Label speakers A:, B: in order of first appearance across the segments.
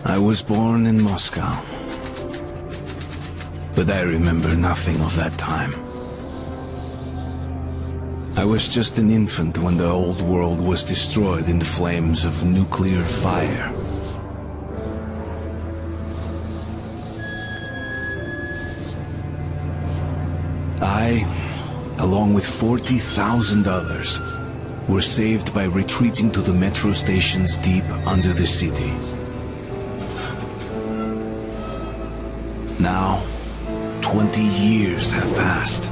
A: I was born in Moscow, but I remember nothing of that time. I was just an infant when the old world was destroyed in the flames of nuclear fire. I, along with 40,000 others, were saved by retreating to the metro stations deep under the city. Now, 20 years have passed,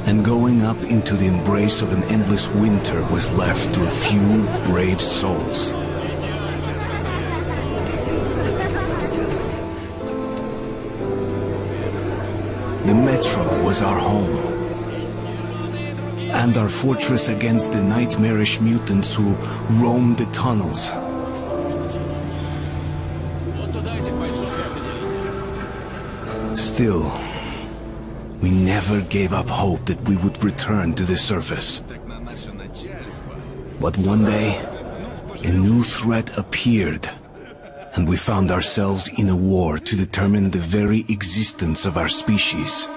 A: and going up into the embrace of an endless winter was left to a few brave souls. The metro was our home, and our fortress against the nightmarish mutants who roamed the tunnels. Still, we never gave up hope that we would return to the surface. But one day, a new threat appeared, and we found ourselves in a war to determine the very existence of our species.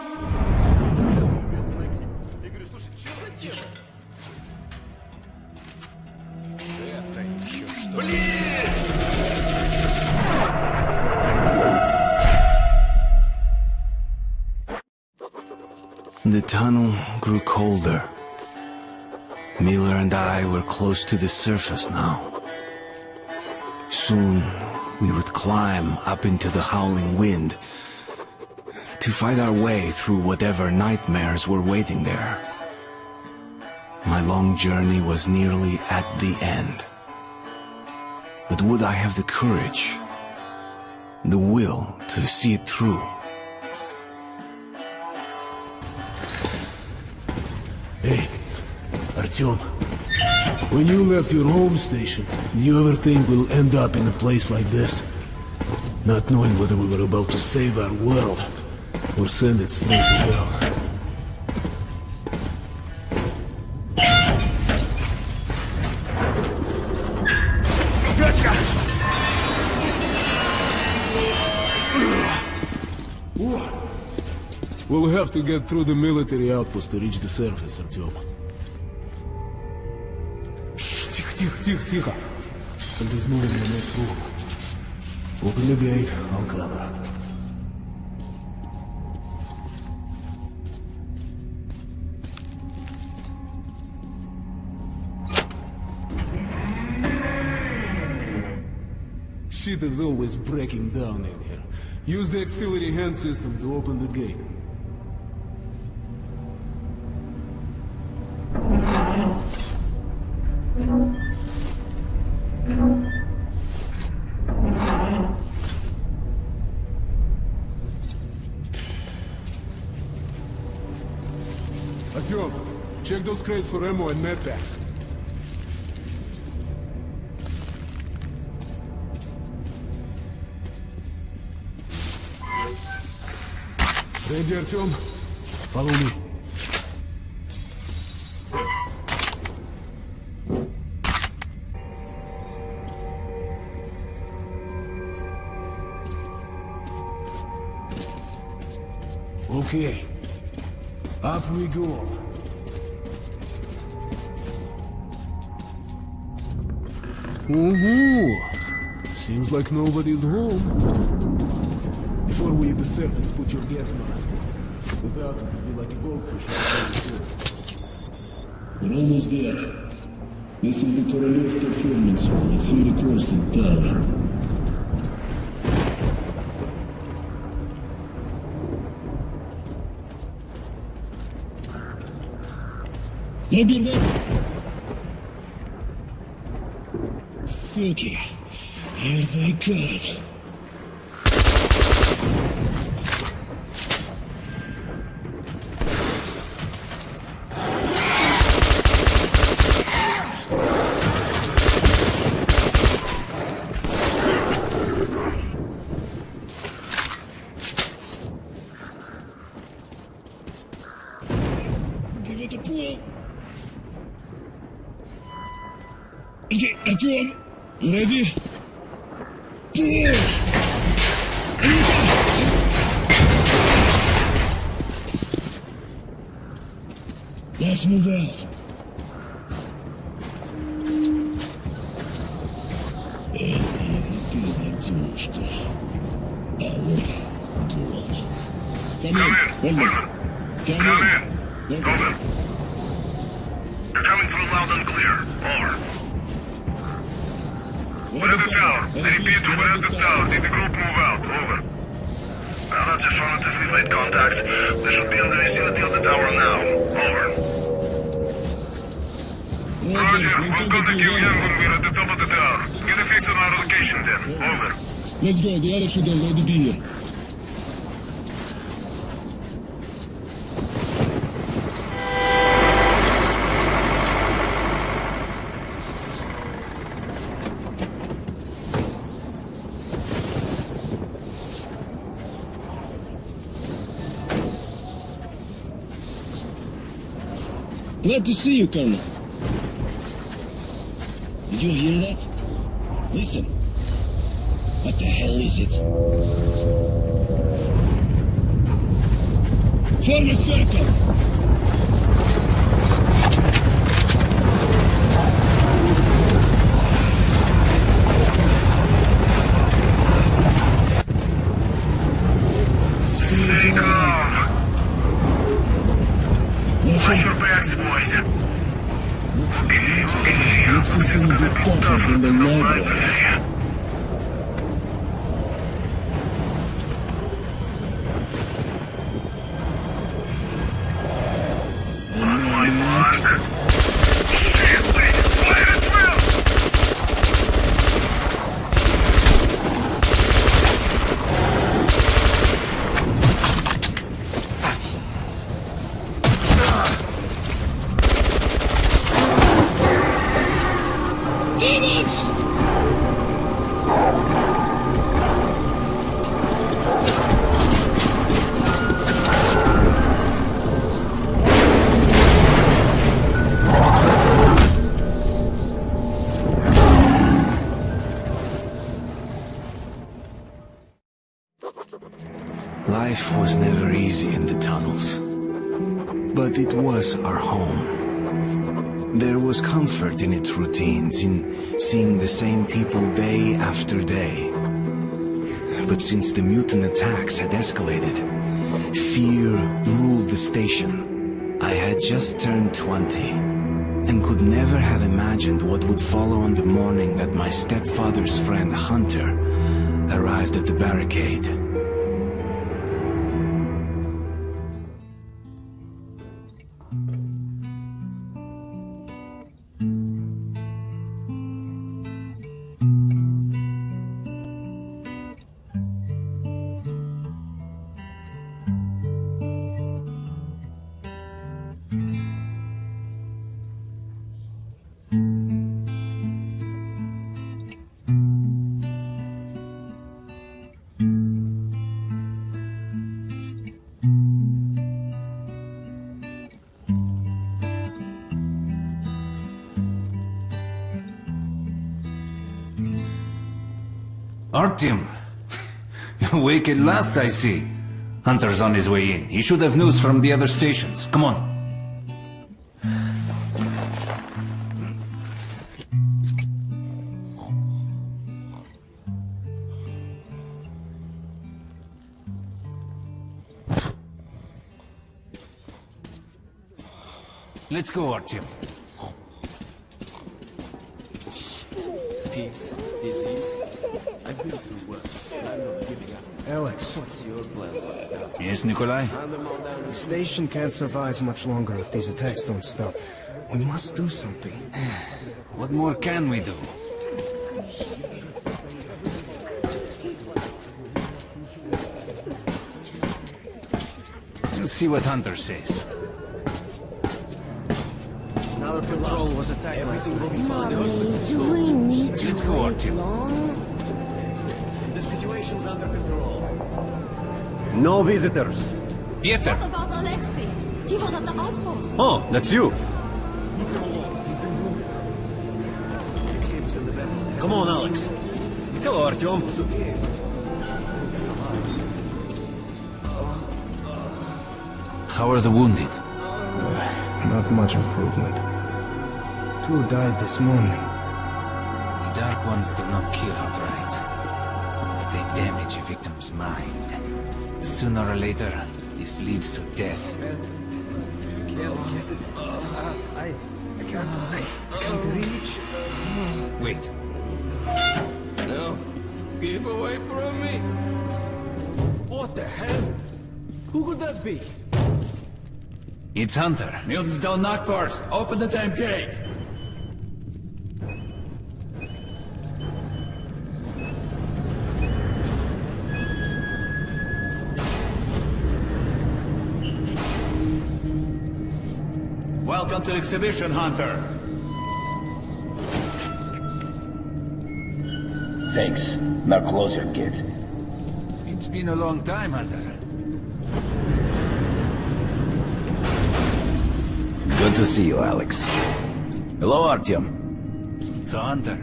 A: The tunnel grew colder. Miller and I were close to the surface now. Soon, we would climb up into the howling wind to fight our way through whatever nightmares were waiting there. My long journey was nearly at the end. But would I have the courage, the will to see it through?
B: Hey, Artyom. When you left your home station, did you ever think we'll end up in a place like this? Not knowing whether we were about to save our world, or send it straight to hell. We'll have to get through the military outpost to reach the surface, Artyom. Shh, тихо. Somebody's moving in this room. Open the gate, I'll cover. Shit is always breaking down in here. Use the auxiliary hand system to open the gate. Artyom, check those crates for ammo and medpacks. Ready, Artyom? Follow me. Okay. Up we go. Seems like nobody's home. Before we hit the surface, put your gas mask on. Without it, you'd be like a goldfish.
C: We're almost there. This is the Korolev performance hall. It's really close to the tower. Suki, here they come. Give it a pull. Okay, Artyom, you ready? Let's move out. Ты задушка. А вот голос. Come in. Come in.
D: Over. You're coming through loud and clear. Over. We're at the tower. I repeat, we're at the tower. Did the group move out? Over. Well, that's affirmative. We've made contact. They should be in the vicinity of the tower now. Over. Roger. We'll contact you again when we're at the top of the tower. Get a fix on our location then. Over.
C: Let's go. The others should already be here. Glad to see you, Colonel. Did you hear that? Listen. What the hell is it? Form a circle!
D: Stay calm. Watch your backs, boys. Okay. Looks it's gonna be tougher than the library. On my mark. Shit, wait! Fire at will!
C: Demons!
A: Life was never easy in the tunnels, but it was our home. There was comfort in its routines, in seeing the same people day after day. But since the mutant attacks had escalated, fear ruled the station. I had just turned 20, and could never have imagined what would follow on the morning that my stepfather's friend Hunter arrived at the barricade.
E: Artyom, you're awake at last, I see. Hunter's on his way in. He should have news from the other stations. Come on. Let's go, Artyom.
F: Peace, disease. I've been through worse, and I'm not giving up.
G: Alex,
F: What's your plan right now?
E: Yes, Nikolai?
F: Hand them all down
G: the station can't survive much longer if these attacks don't stop. We must do something.
E: What more can we do? We'll see what Hunter says.
F: Our patrol was attacked last night. The
H: Mommy,
F: hospital's
H: do
F: full.
H: we need to
E: Let's go,
H: wait
E: Artyom.
H: long?
I: The situation's under control. No visitors.
E: Pieter!
J: What about Alexei? He was at the outpost.
I: Oh, that's you.
F: Leave him alone. He's been wounded. Safe is in the battle.
I: Come on, Alex. Hello, Artyom.
E: How are the wounded?
G: Not much improvement. 2 died this morning.
E: The Dark Ones do not kill outright, but they damage a victim's mind. Sooner or later, this leads to death.
I: I can't reach.
E: Wait.
F: No. Keep away from me.
I: What the hell? Who could that be?
E: It's Hunter.
H: Mutants don't knock first. Open the damn gate. Welcome to the exhibition, Hunter.
C: Thanks. Now close your gate.
E: It's been a long time, Hunter.
H: Good to see you, Alex. Hello, Artyom.
E: So, Hunter,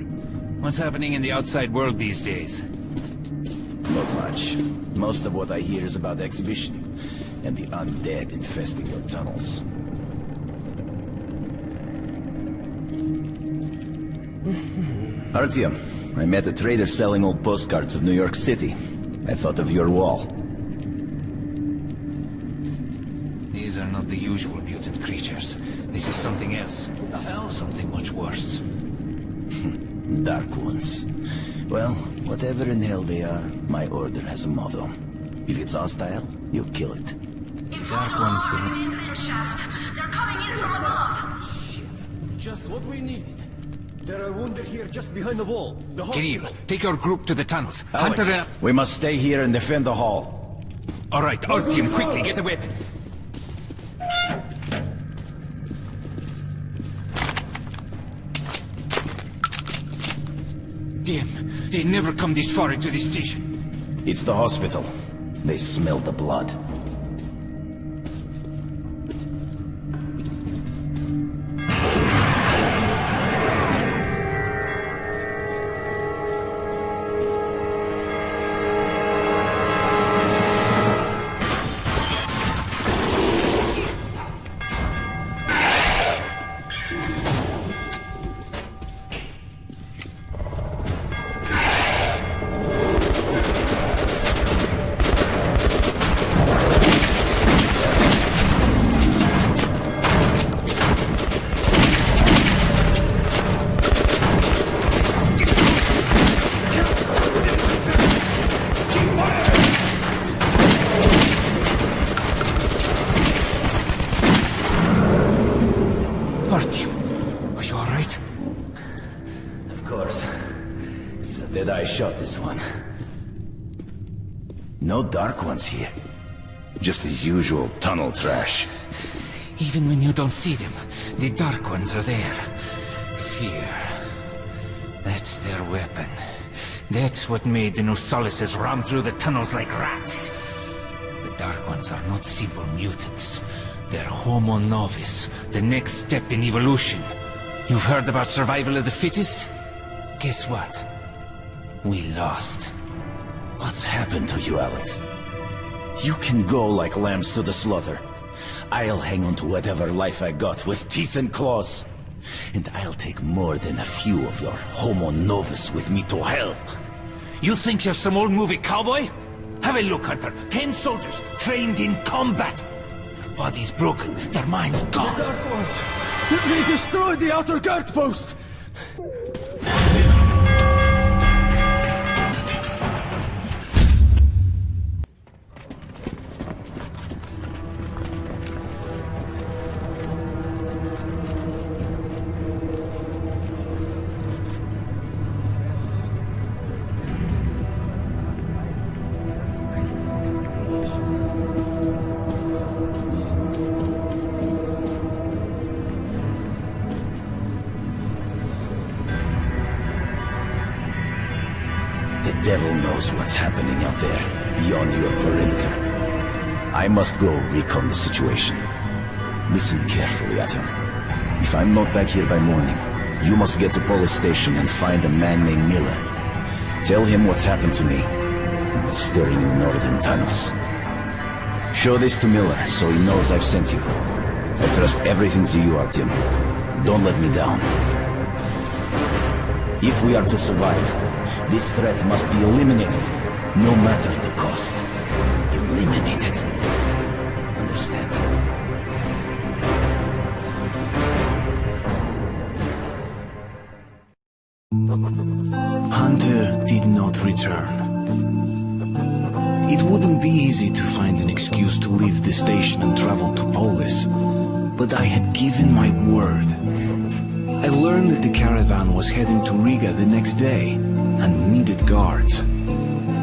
E: what's happening in the outside world these days?
H: Not much. Most of what I hear is about the exhibition and the undead infesting your tunnels. Artyom, I met a trader selling old postcards of New York City. I thought of your wall.
E: These are not the usual mutant creatures. This is something else. The hell? Something much worse.
H: Dark ones. Well, whatever in hell they are, my order has a motto. If it's hostile, you kill it.
E: Dark ones do not...
J: They're coming in from above!
I: Shit. Just what we needed. There are wounded here just behind the wall. The
E: Kirill, take your group to the tunnels.
H: Alex,
E: Hunter...
H: we must stay here and defend the hall.
E: All right, Artyom, quickly, get a weapon. Damn, they never come this far into the station.
H: It's the hospital. They smell the blood. Shot this one. No Dark Ones here. Just the usual tunnel trash.
E: Even when you don't see them, the Dark Ones are there. Fear. That's their weapon. That's what made the Nusalises roam through the tunnels like rats. The Dark Ones are not simple mutants. They're Homo Novus, the next step in evolution. You've heard about survival of the fittest? Guess what? We lost.
H: What's happened to you, Alex? You can go like lambs to the slaughter. I'll hang on to whatever life I got with teeth and claws. And I'll take more than a few of your Homo Novus with me to hell.
E: You think you're some old movie cowboy? Have a look, Hunter. 10 soldiers trained in combat. Their bodies broken, their minds gone.
I: The Dark Ones! They destroyed the outer guard post!
H: The devil knows what's happening out there, beyond your perimeter. I must go recon the situation. Listen carefully, Artyom. If I'm not back here by morning, you must get to police station and find a man named Miller. Tell him what's happened to me, and what's stirring in the northern tunnels. Show this to Miller, so he knows I've sent you. I trust everything to you, Artyom. Don't let me down. If we are to survive, this threat must be eliminated, no matter the cost. Eliminated. Understand?
A: Hunter did not return. It wouldn't be easy to find an excuse to leave the station and travel to Polis, but I had given my word. I learned that the caravan was heading to Riga the next day and needed guards.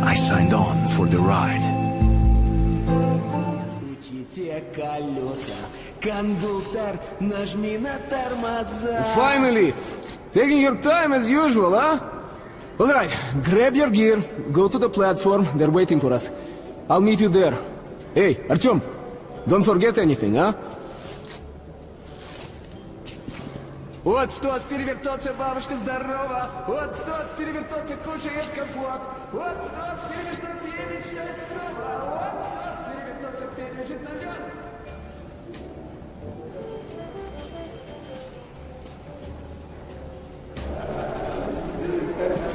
A: I signed on for the ride.
B: Finally! Taking your time as usual, huh? Alright, grab your gear, go to the platform, they're waiting for us. I'll meet you there. Hey, Artyom, don't forget anything, huh? Вот стоц перевертаться, бабушка здорова. Вот стоц перевертаться, кушает компот. Вот стоц перевертаться и мечтать снова. Вот стоц перевертаться, пережить налет.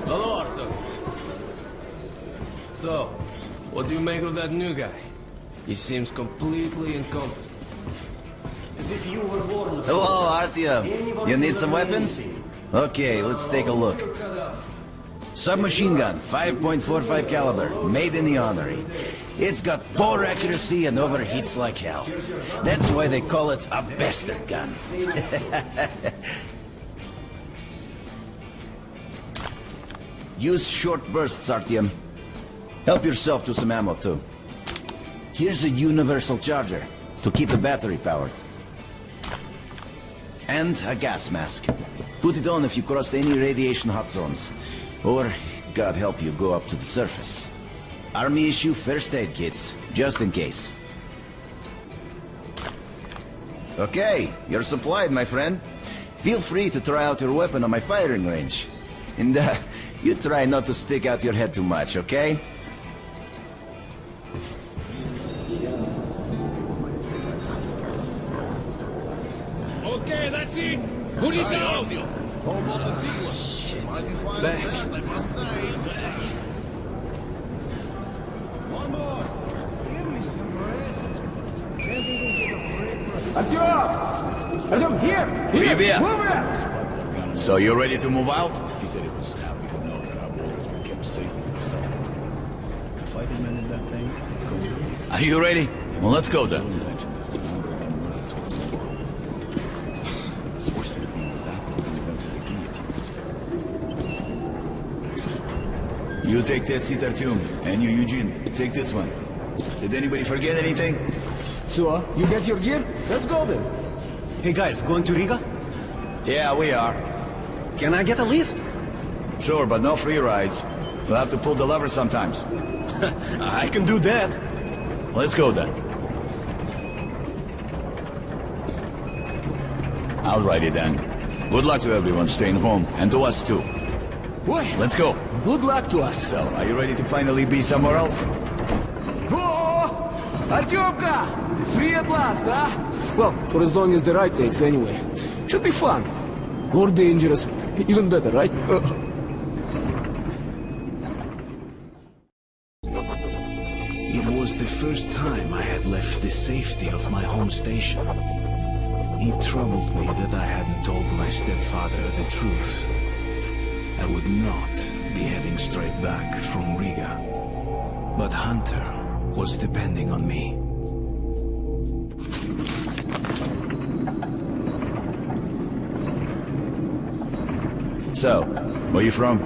I: Hello, Arthur. So, what do you make of that new guy? He seems completely incompetent.
G: As if you were born.
H: Hello, Artyom. You need some weapons? Okay, let's take a look. Submachine gun, 5.45 caliber, made in the armory. It's got poor accuracy and overheats like hell. That's why they call it a bastard gun. Use short bursts, Artyom. Help yourself to some ammo, too. Here's a universal charger to keep the battery powered. And a gas mask. Put it on if you cross any radiation hot zones. Or, God help you, go up to the surface. Army issue first aid kits, just in case. Okay, you're supplied, my friend. Feel free to try out your weapon on my firing range. And, you try not to stick out your head too much, okay?
I: Okay, that's it. Put it down. Shit. Back.
G: One more. Give me some rest. Can't even get a break for
B: Artyom! Artyom, here!
H: Привет.
B: Move it!
H: So you're ready to move out?
C: He said he was happy to know that our orders were kept safe in its home. If I demanded that thing, I'd go with you.
H: Are you ready? Well, let's go then.
C: Intention is to number them murdered to the world. It's worse than being the battle than going to the guillotine.
H: You take that seat, Artyom, and you, Eugene, take this one. Did anybody forget anything?
B: So, you get your gear? Let's go then.
I: Hey guys, going to Riga?
H: Yeah, we are.
I: Can I get a lift?
H: Sure, but no free rides. We'll have to pull the lever sometimes.
I: I can do that.
H: Let's go then. Alrighty then. Good luck to everyone staying home, and to us too.
B: Boy,
H: Let's go.
B: good luck to us.
H: So, are you ready to finally be somewhere else?
B: Whoa! Artyomka! Free at last, huh? Well, for as long as the ride takes anyway. Should be fun. Or dangerous. Even better, right?
A: It was the first time I had left the safety of my home station. It troubled me that I hadn't told my stepfather the truth. I would not be heading straight back from Riga. But Hunter was depending on me.
H: So, where you from?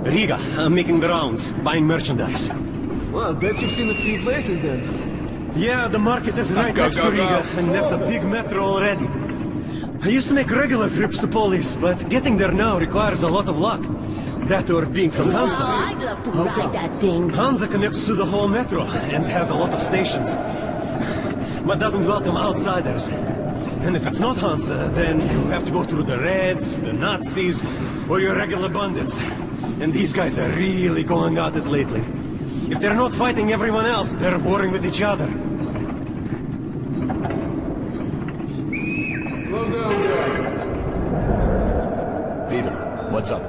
I: Riga. I'm making the rounds, buying merchandise.
B: Well, I bet you've seen a few places then.
I: Yeah, the market is right next to Riga, and that's a big metro already. I used to make regular trips to Polis, but getting there now requires a lot of luck. That or being from Hansa.
J: I'd love to ride that thing.
I: Hansa connects to the whole metro and has a lot of stations, but doesn't welcome outsiders. And if it's not Hansa, then you have to go through the Reds, the Nazis, or your regular bandits. And these guys are really going at it lately. If they're not fighting everyone else, they're warring with each other.
B: Slow down, guy.
C: Peter, what's up?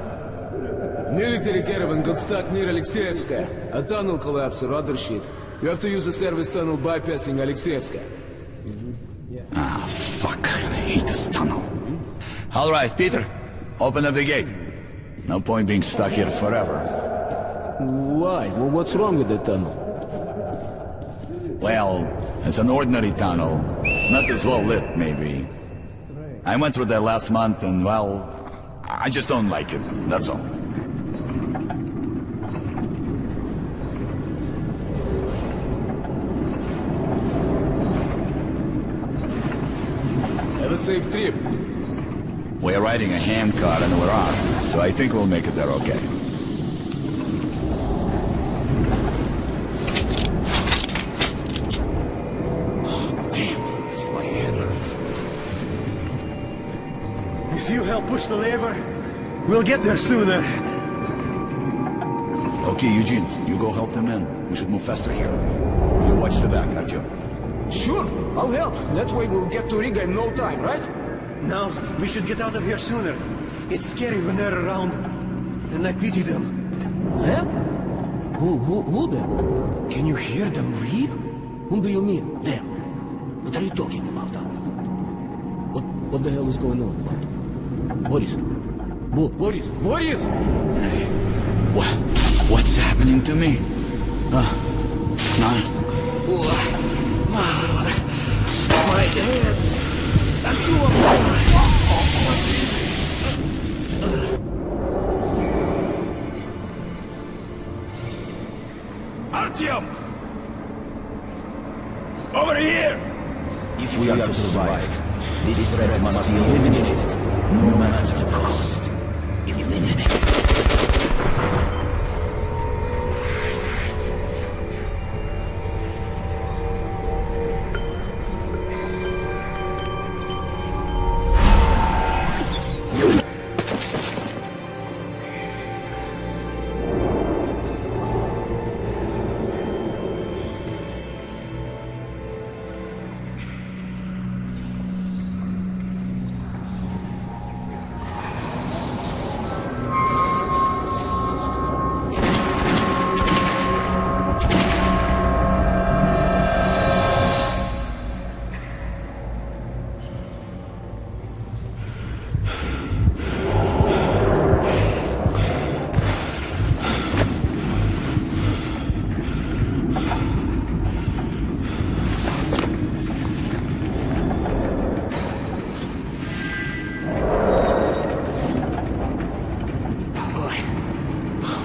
B: Military caravan got stuck near Alexeyevskaya. A tunnel collapsed or other shit. You have to use a service tunnel bypassing Alexeyevskaya.
C: Ah, fuck. I hate this tunnel. All right, Peter. Open up the gate. No point being stuck here forever.
B: Why? Well, what's wrong with the tunnel?
C: Well, it's an ordinary tunnel. Not as well lit, maybe. I went through there last month and, well, I just don't like it. That's all.
B: Have a safe trip.
C: We're riding a hand car and we're armed, so I think we'll make it there okay. Oh, damn, this my head hurts.
I: If you help push the lever, we'll get there sooner.
C: Okay, Eugene, you go help the men. We should move faster here. You watch the back, Artyom.
B: Sure, I'll help. That way we'll get to Riga in no time, right?
I: No, we should get out of here sooner. It's scary when they're around. And I pity them.
B: Them? Who them?
I: Can you hear them weep?
B: Whom do you mean, them? What are you talking about, huh? What the hell is going on about? Boris? Boris?
C: What's happening to me?
B: My head!
C: Artyom! Over here!
H: If we are to survive, this threat must be eliminated, no matter the cost. Eliminate.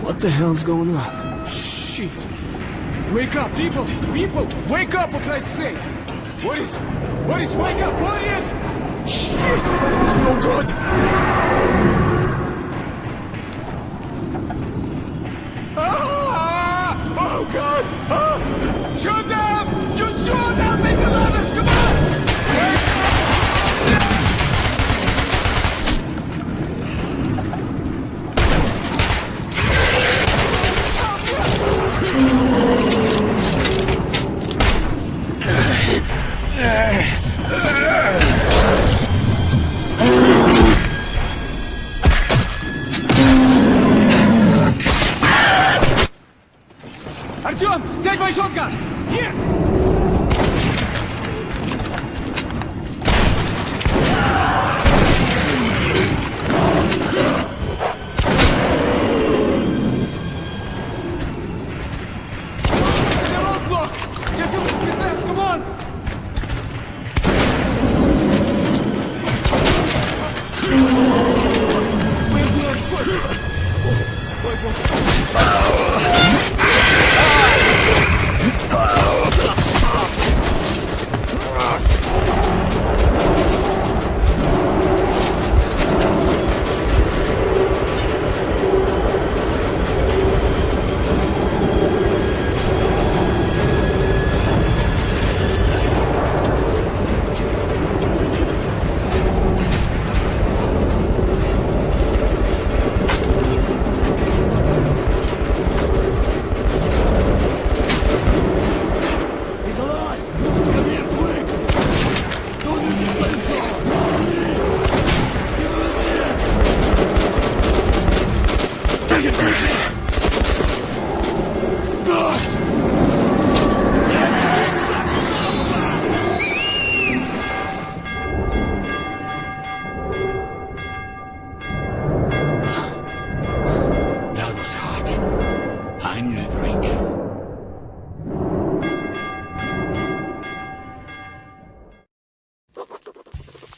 B: What the hell's going on? Shit! Wake up, people! People! Wake up, for Christ's sake! Boris! Wake up! Boris! Shit! It's no good! Ah! Oh, God! Ah! Shoot them! You shoot them! Take the ladders! Come on! Artyom, take my shotgun! Here! The roadblock! Just a little bit left, come on! We're good, we're good.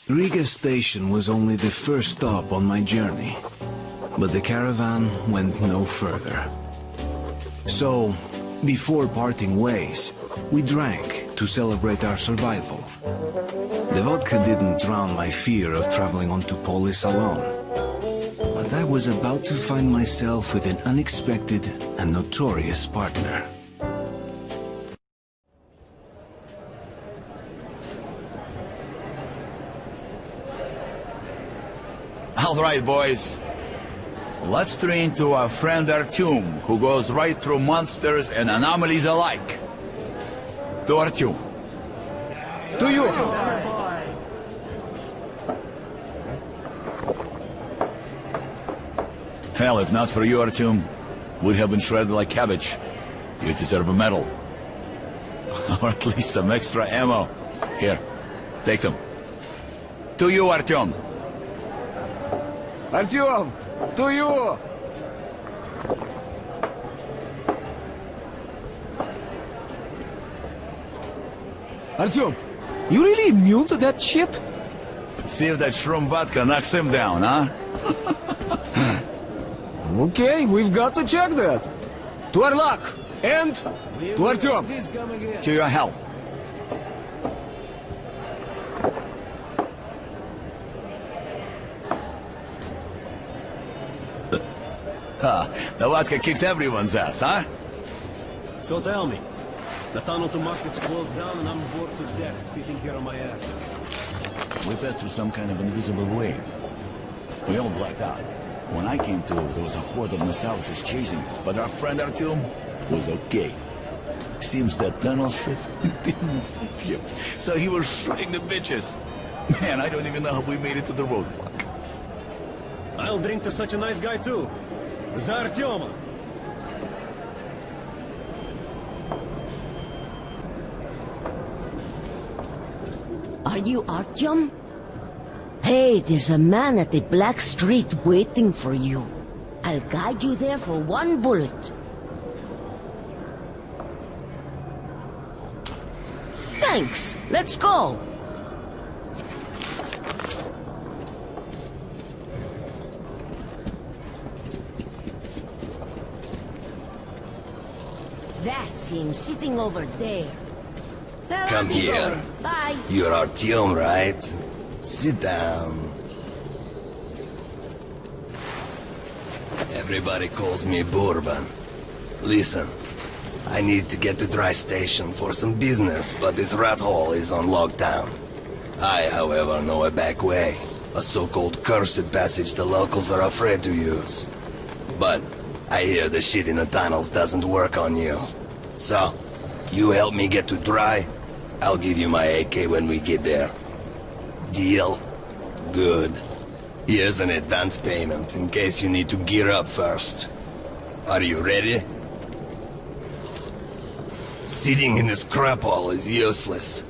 A: Riga station was only the first stop on my journey, but the caravan went no further. So, before parting ways, we drank to celebrate our survival. The vodka didn't drown my fear of traveling on to Polis alone, but I was about to find myself with an unexpected and notorious partner.
C: All right, boys. Let's train to our friend Artyom, who goes right through monsters and anomalies alike. To Artyom.
I: To you!
C: Hell, if not for you, Artyom, we'd have been shredded like cabbage. You deserve a medal. Or at least some extra ammo. Here, take them. To you, Artyom.
I: Artyom! To you! Artyom, you really immune to that shit?
C: See if that shroom vodka knocks him down, huh?
I: Okay, we've got to check that. To our luck, and to Artyom.
C: To your health. The vodka kicks everyone's ass, huh?
I: So tell me, the tunnel to market's closed down and I'm bored to death sitting here on my ass.
C: We passed through some kind of invisible wave. We all blacked out. When I came to, there was a horde of Masalises chasing, but our friend Artyom was okay. Seems that tunnel shit didn't affect him, so he was shredding the bitches. Man, I don't even know how we made it to the roadblock.
I: I'll drink to such a nice guy too. За Артема!
J: Are you Artyom? Hey, there's a man at the Black Street waiting for you. I'll guide you there for one bullet. Thanks! Let's go! That's him sitting over there. Well,
K: Come here.
J: Bye.
K: You're Artyom, right? Sit down. Everybody calls me Bourbon. Listen, I need to get to Dry Station for some business, but this rat hole is on lockdown. I, however, know a back way. A so-called cursed passage the locals are afraid to use. But I hear the shit in the tunnels doesn't work on you. So, you help me get to Dry, I'll give you my AK when we get there. Deal? Good. Here's an advance payment in case you need to gear up first. Are you ready? Sitting in this crap hole is useless.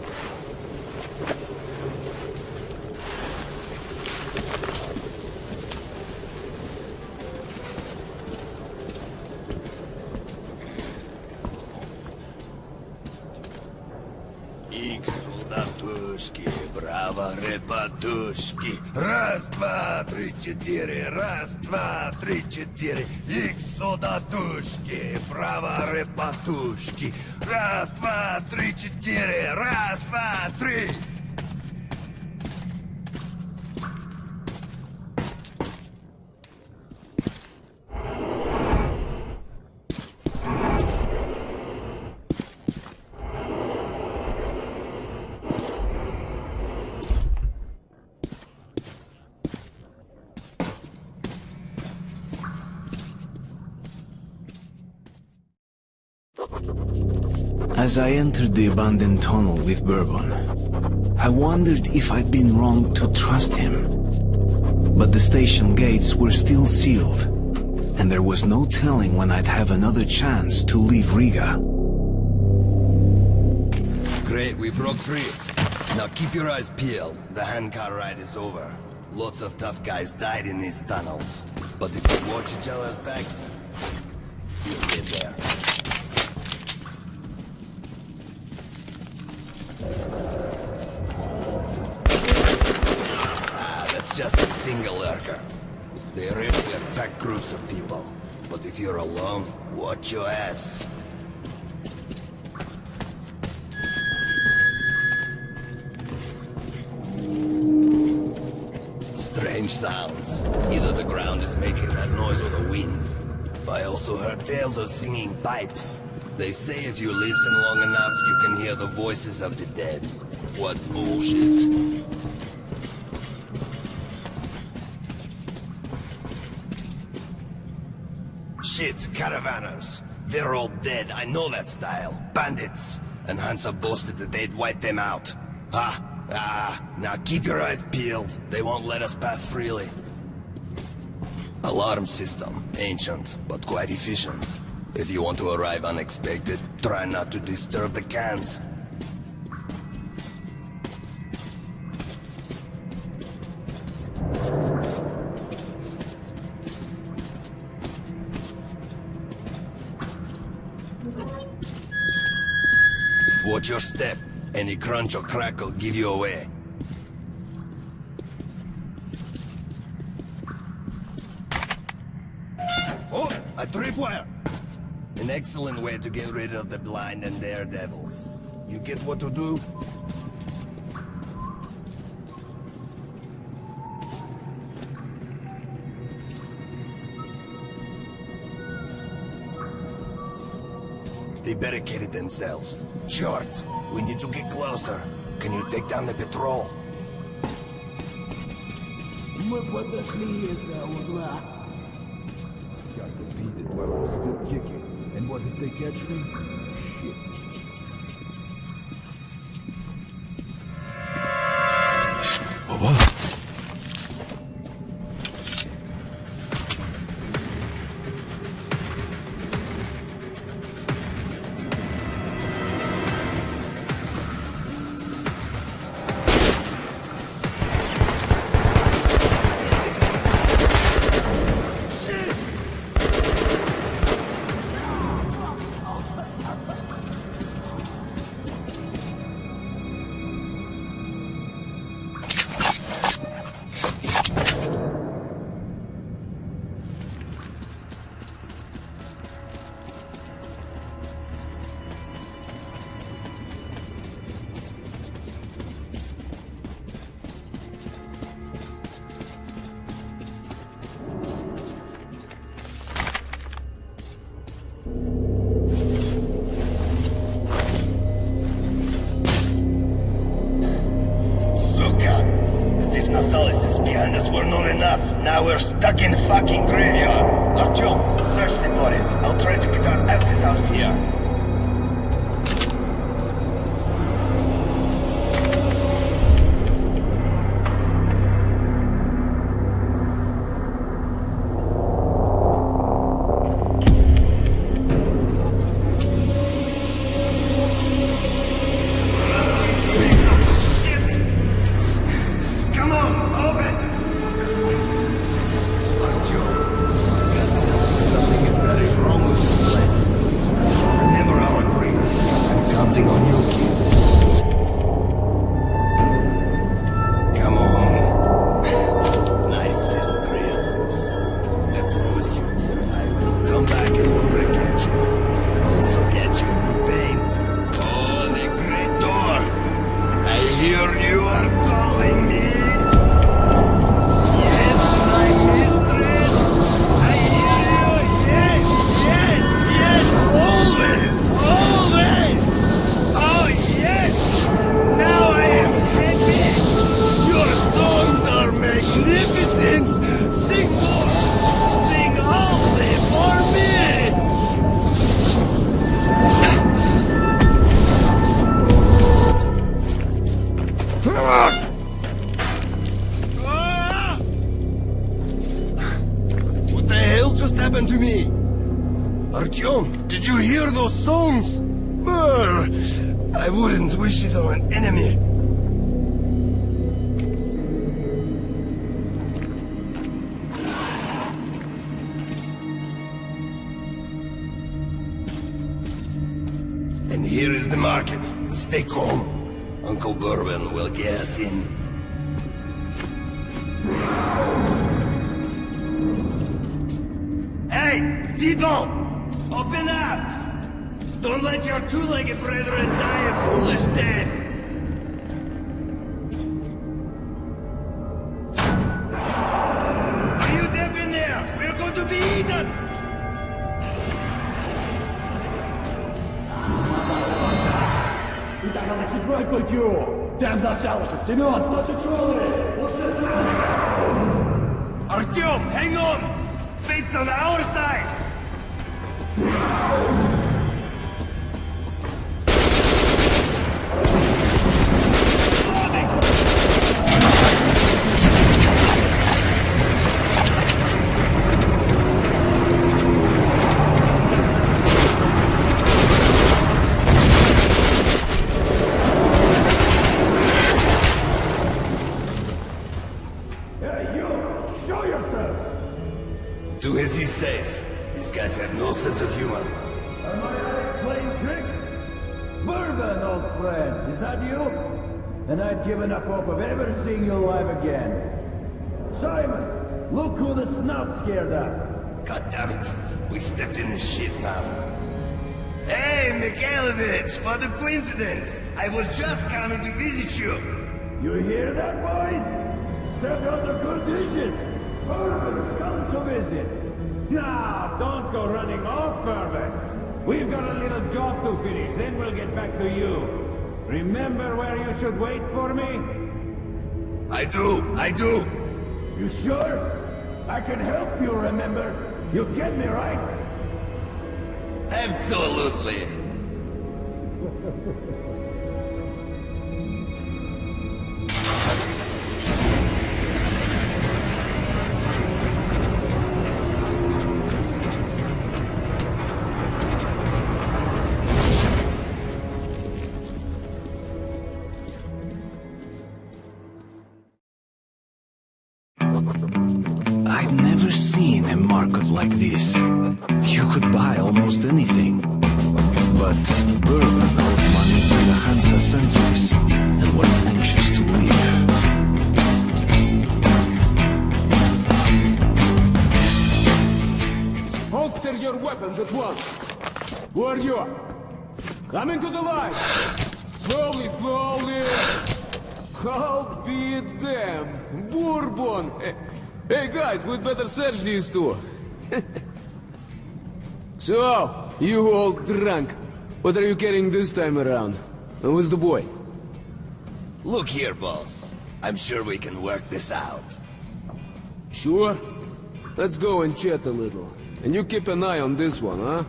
K: Браво, ребятушки! Раз, два, три, четыре! Раз, два, три, четыре! Икс сюда, душки! Браво, ребятушки! Раз, два, три, четыре! Раз, два, три!
A: As I entered the abandoned tunnel with Bourbon, I wondered if I'd been wrong to trust him. But the station gates were still sealed, and there was no telling when I'd have another chance to leave Riga.
K: Great, we broke free. Now keep your eyes peeled. The handcar ride is over. Lots of tough guys died in these tunnels. But if we watch each other's backs, you'll get there. tracker. They rarely attack groups of people. But if you're alone, watch your ass. Strange sounds. Either the ground is making that noise or the wind. I also heard tales of singing pipes. They say if you listen long enough, you can hear the voices of the dead. What bullshit. Shit, caravanners. They're all dead, I know that style. Bandits. And Hansa boasted that they'd wipe them out. Now keep your eyes peeled. They won't let us pass freely. Alarm system. Ancient, but quite efficient. If you want to arrive unexpected, try not to disturb the cans. Watch your step. Any crunch or crack will give you away. Oh, a tripwire! An excellent way to get rid of the blind and daredevils. You get what to do? They barricaded themselves. Short, we need to get closer. Can you take down the patrol?
F: Мы подошли из-за угла. Got to beat it while I'm still kicking. And what if they catch me? Shit.
K: Now we're stuck in fucking graveyard. Artyom, search the bodies. I'll try to get our asses out of here. To me. Artyom, did you hear those songs? I wouldn't wish it on an enemy. And here is the market. Stay calm. Uncle Bourbon will get us in.
H: People! Open up! Don't let your two-legged brethren die a foolish death! Are you deaf in there? We're going to be eaten!
F: Right with you! Damn the Salazar! Simeon, start the trolley! We'll sit down!
H: Artyom, hang on! Fate's on our side! Do as he says. These guys have no sense of humor.
F: Are my eyes playing tricks? Bourbon, old friend, is that you? And I'd given up hope of ever seeing you alive again. Simon, look who the snout scared up.
H: God damn it. We stepped in this shit now. Hey, Mikhailovich, what a coincidence. I was just coming to visit you.
F: You hear that, boys? Several the good dishes. Bourbon's come to visit.
L: Now, don't go running off, Bourbon. We've got a little job to finish, then we'll get back to you. Remember where you should wait for me?
H: I do.
F: You sure? I can help you remember. You get me right?
H: Absolutely.
A: I'd never seen a market like this. You could buy almost anything. But Bourbon owed money to the Hansa centuries and was anxious to leave.
B: Holster your weapons at once. Who are you? Come into the light. Slowly, slowly. I'll be damned. Bourbon. Hey guys, we'd better search these two. So, you all drunk. What are you carrying this time around? And who's the boy?
H: Look here, boss. I'm sure we can work this out.
B: Sure? Let's go and chat a little. And you keep an eye on this one, huh?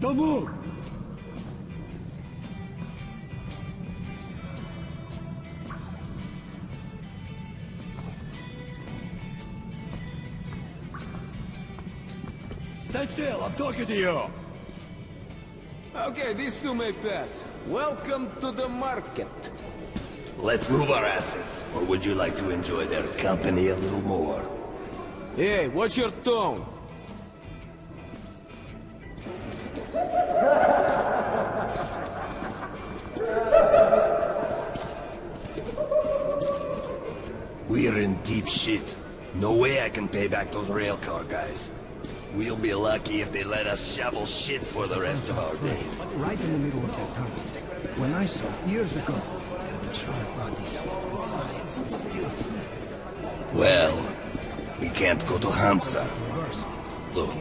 H: Don't move! Stand still, I'm talking to you!
B: Okay, these two may pass. Welcome to the market.
H: Let's move our asses, or would you like to enjoy their company a little more?
B: Hey, watch your tone.
H: We're in deep shit. No way I can pay back those railcar guys. We'll be lucky if they let us shovel shit for the rest of our days.
G: Right in the middle of that tunnel. When I saw years ago, there were charred bodies inside some steel city.
H: Well, we can't go to Hansa. Look,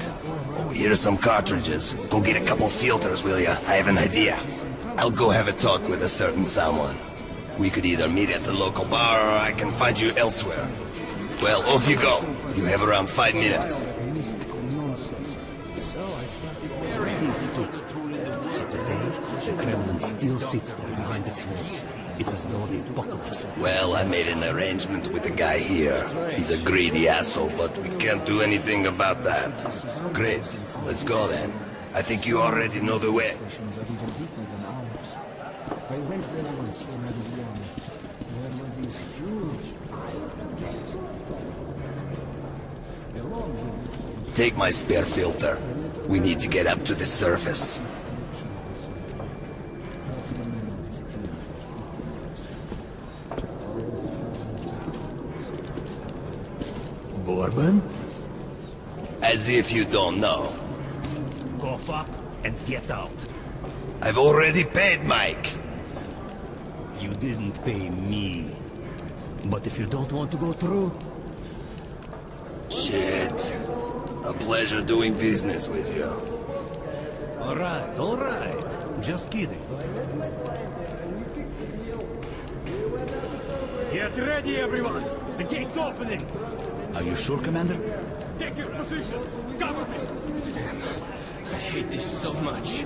H: here's some cartridges. Go get a couple filters, will ya? I have an idea. I'll go have a talk with a certain someone. We could either meet at the local bar, or I can find you elsewhere. Well, off you go. You have around 5 minutes.
G: Mystical nonsense. So I thought it was everything to do. So today, the Kremlin still sits there behind its walls. It's as though the apocalypse.
H: Well, I made an arrangement with the guy here. He's a greedy asshole, but we can't do anything about that. Great. Let's go then. I think you already know the way.
G: I went there once when I was young. There were these huge iron gates.
H: Take my spare filter. We need to get up to the surface.
B: Bourbon?
K: As if you don't know.
G: Cough up and get out.
K: I've already paid Mike.
G: You didn't pay me. But if you don't want to go through...
K: Shit. A pleasure doing business with you.
G: Alright, alright. Just kidding. Get ready, everyone! The gate's opening!
C: Are you sure, Commander?
G: Take your positions! Cover me!
E: Damn. I hate this so much.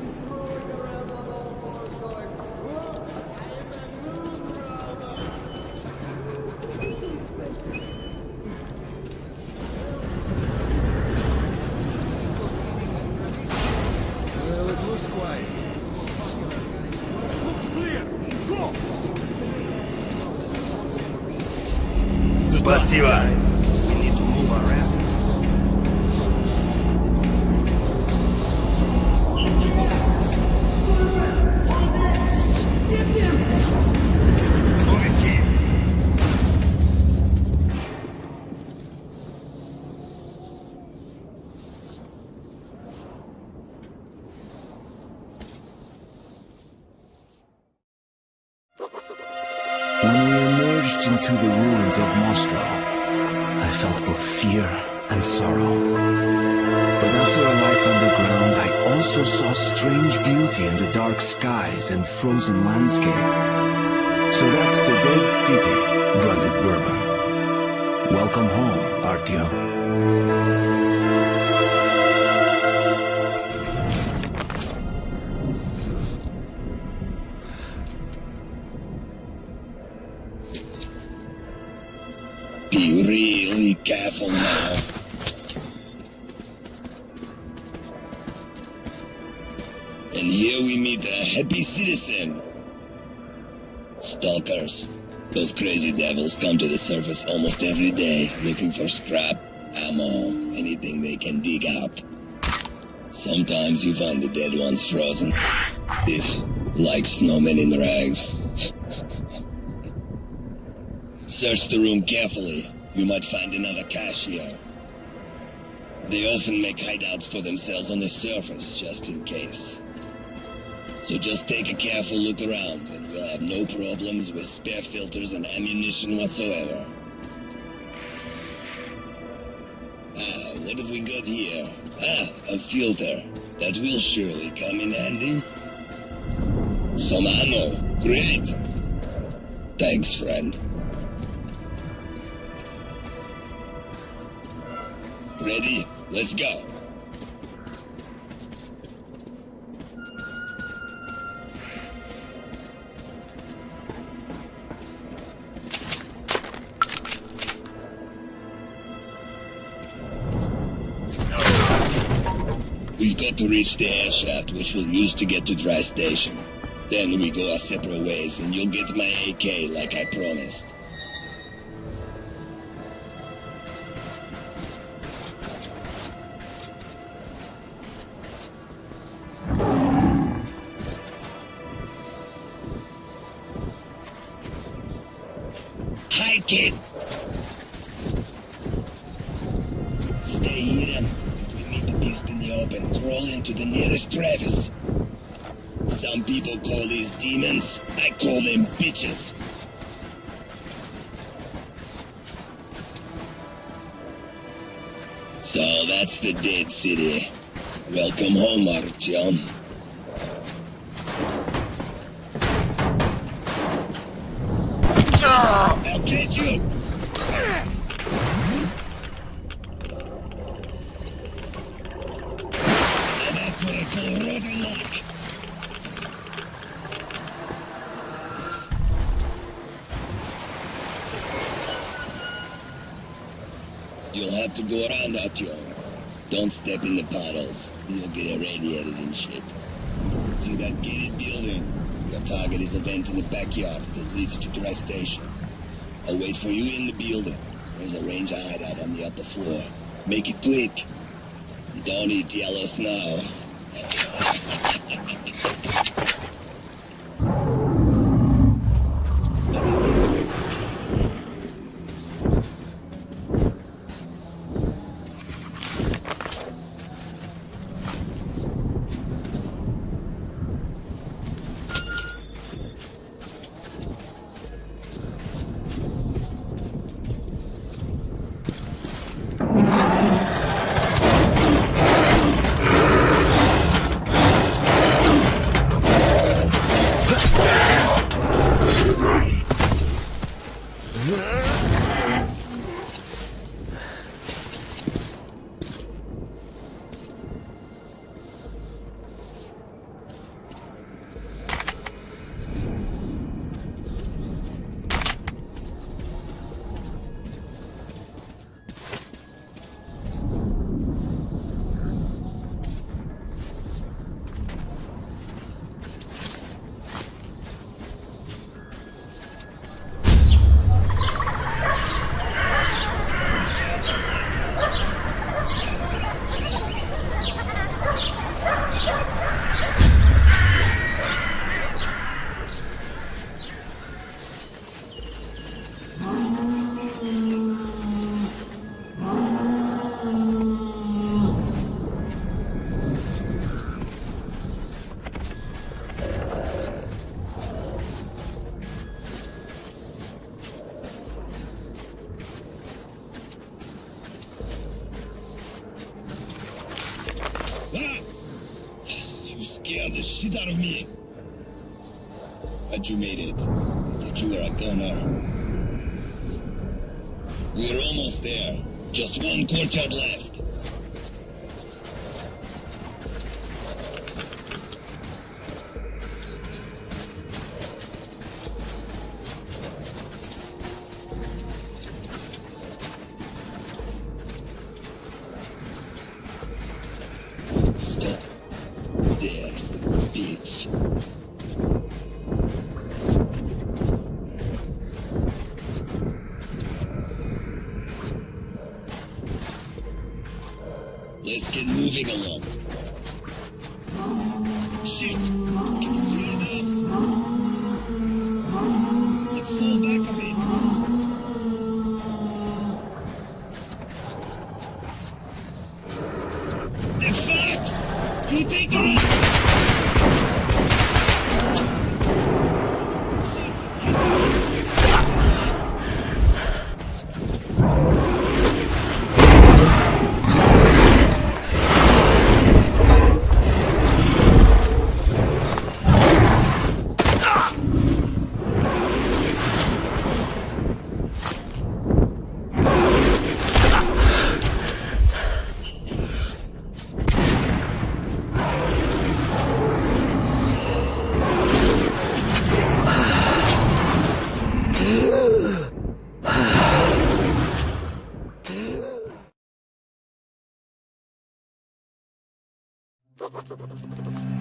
B: Well, it looks quiet.
G: Looks clear! Go!
K: Спасибо. We need to move our asses. Move it, kid.
A: When we emerged into the ruins of Moscow, I felt both fear and sorrow. But after a life underground, I also saw strange beauty in the dark skies and frozen landscape. So that's the dead city, grunted Bourbon. Welcome home, Artyom.
H: Be really careful now. And here we meet a happy citizen. Stalkers. Those crazy devils come to the surface almost every day, looking for scrap, ammo, anything they can dig up. Sometimes you find the dead ones frozen. If, like snowmen in rags. Search the room carefully. You might find another cache here. They often make hideouts for themselves on the surface, just in case. So just take a careful look around, and we'll have no problems with spare filters and ammunition whatsoever. What have we got here? A filter. That will surely come in handy. Some ammo. Great! Thanks, friend. Ready? Let's go. We've got to reach the air shaft, which we'll use to get to Dry Station. Then we go our separate ways, and you'll get my AK like I promised. Hi, kid! Stay hidden. If we meet the beast in the open, crawl into the nearest crevice. Some people call these demons. I call them bitches. So that's the dead city. Welcome home, Artyom. I'll get you! And that's what I call rotten luck. You'll have to go around, Artyom. Don't step in the puddles. You'll get irradiated and shit. See that gated building? Your target is a vent in the backyard that leads to Dry Station. I'll wait for you in the building. There's a ranger hideout on the upper floor. Make it quick. Don't eat yellow snow.
C: scared the shit out of me. But you made it. I thought you were a gunner. We're almost there. Just one courtyard left. Stop. There's the bitch. Let's get moving along. Shit! Can you hear this? Let's fall back a bit. The facts! You take it!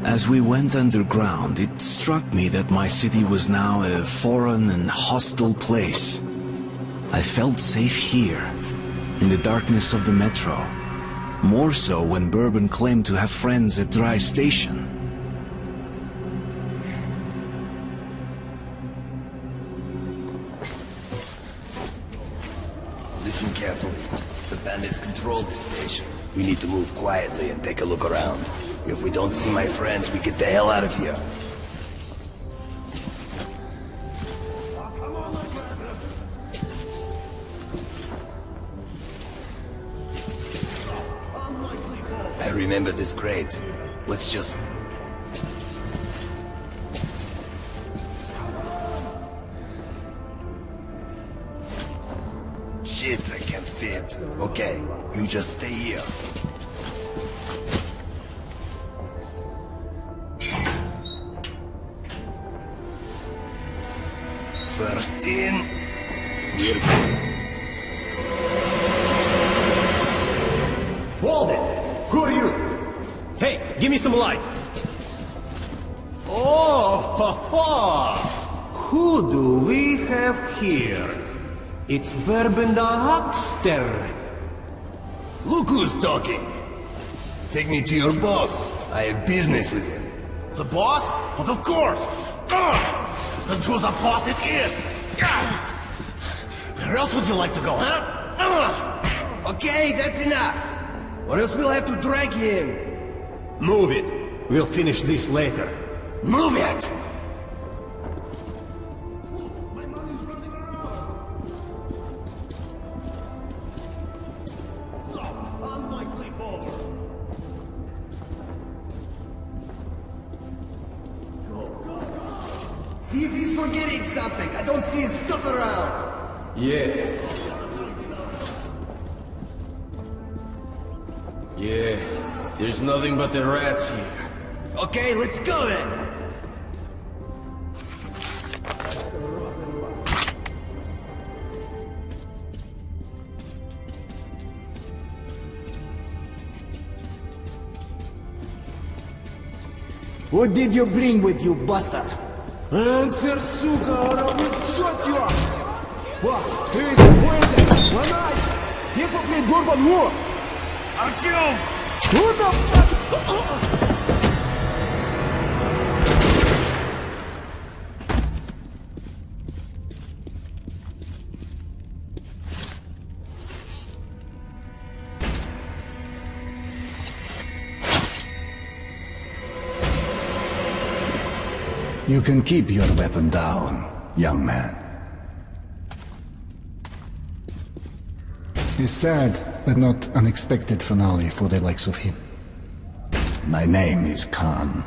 A: As we went underground, it struck me that my city was now a foreign and hostile place. I felt safe here, in the darkness of the metro. More so when Bourbon claimed to have friends at Dry Station.
K: Listen carefully. The bandits control this station. We need to move quietly and take a look around. If we don't see my friends, we get the hell out of here. I remember this crate. Let's just... Shit, I can't fit. Okay, you just stay here. First in, we're good.
I: Hold it! Who are you? Hey, give me some light! Oh, ha, ha. Who do we have here? It's Bourbon the Huckster.
K: Look who's talking. Take me to your boss. I have business with him.
C: The boss? But of course! Then who's the boss it is! Where else would you like to go, huh?
K: Okay, that's enough. Or else we'll have to drag him.
I: Move it. We'll finish this later.
C: Move it!
K: See if he's forgetting something. I don't see his stuff around.
M: Yeah. Yeah, there's nothing but the rats here.
K: Okay, let's go then.
N: What did you bring with you, bastard? Answer, suka, or I will shot you up! What? Who is it? Who is it? One eye! Hypocrite Bourbon, who?
C: Artyom!
N: Who the fuck?
O: You can keep your weapon down, young man. A sad, but not unexpected finale for the likes of him. My name is Khan.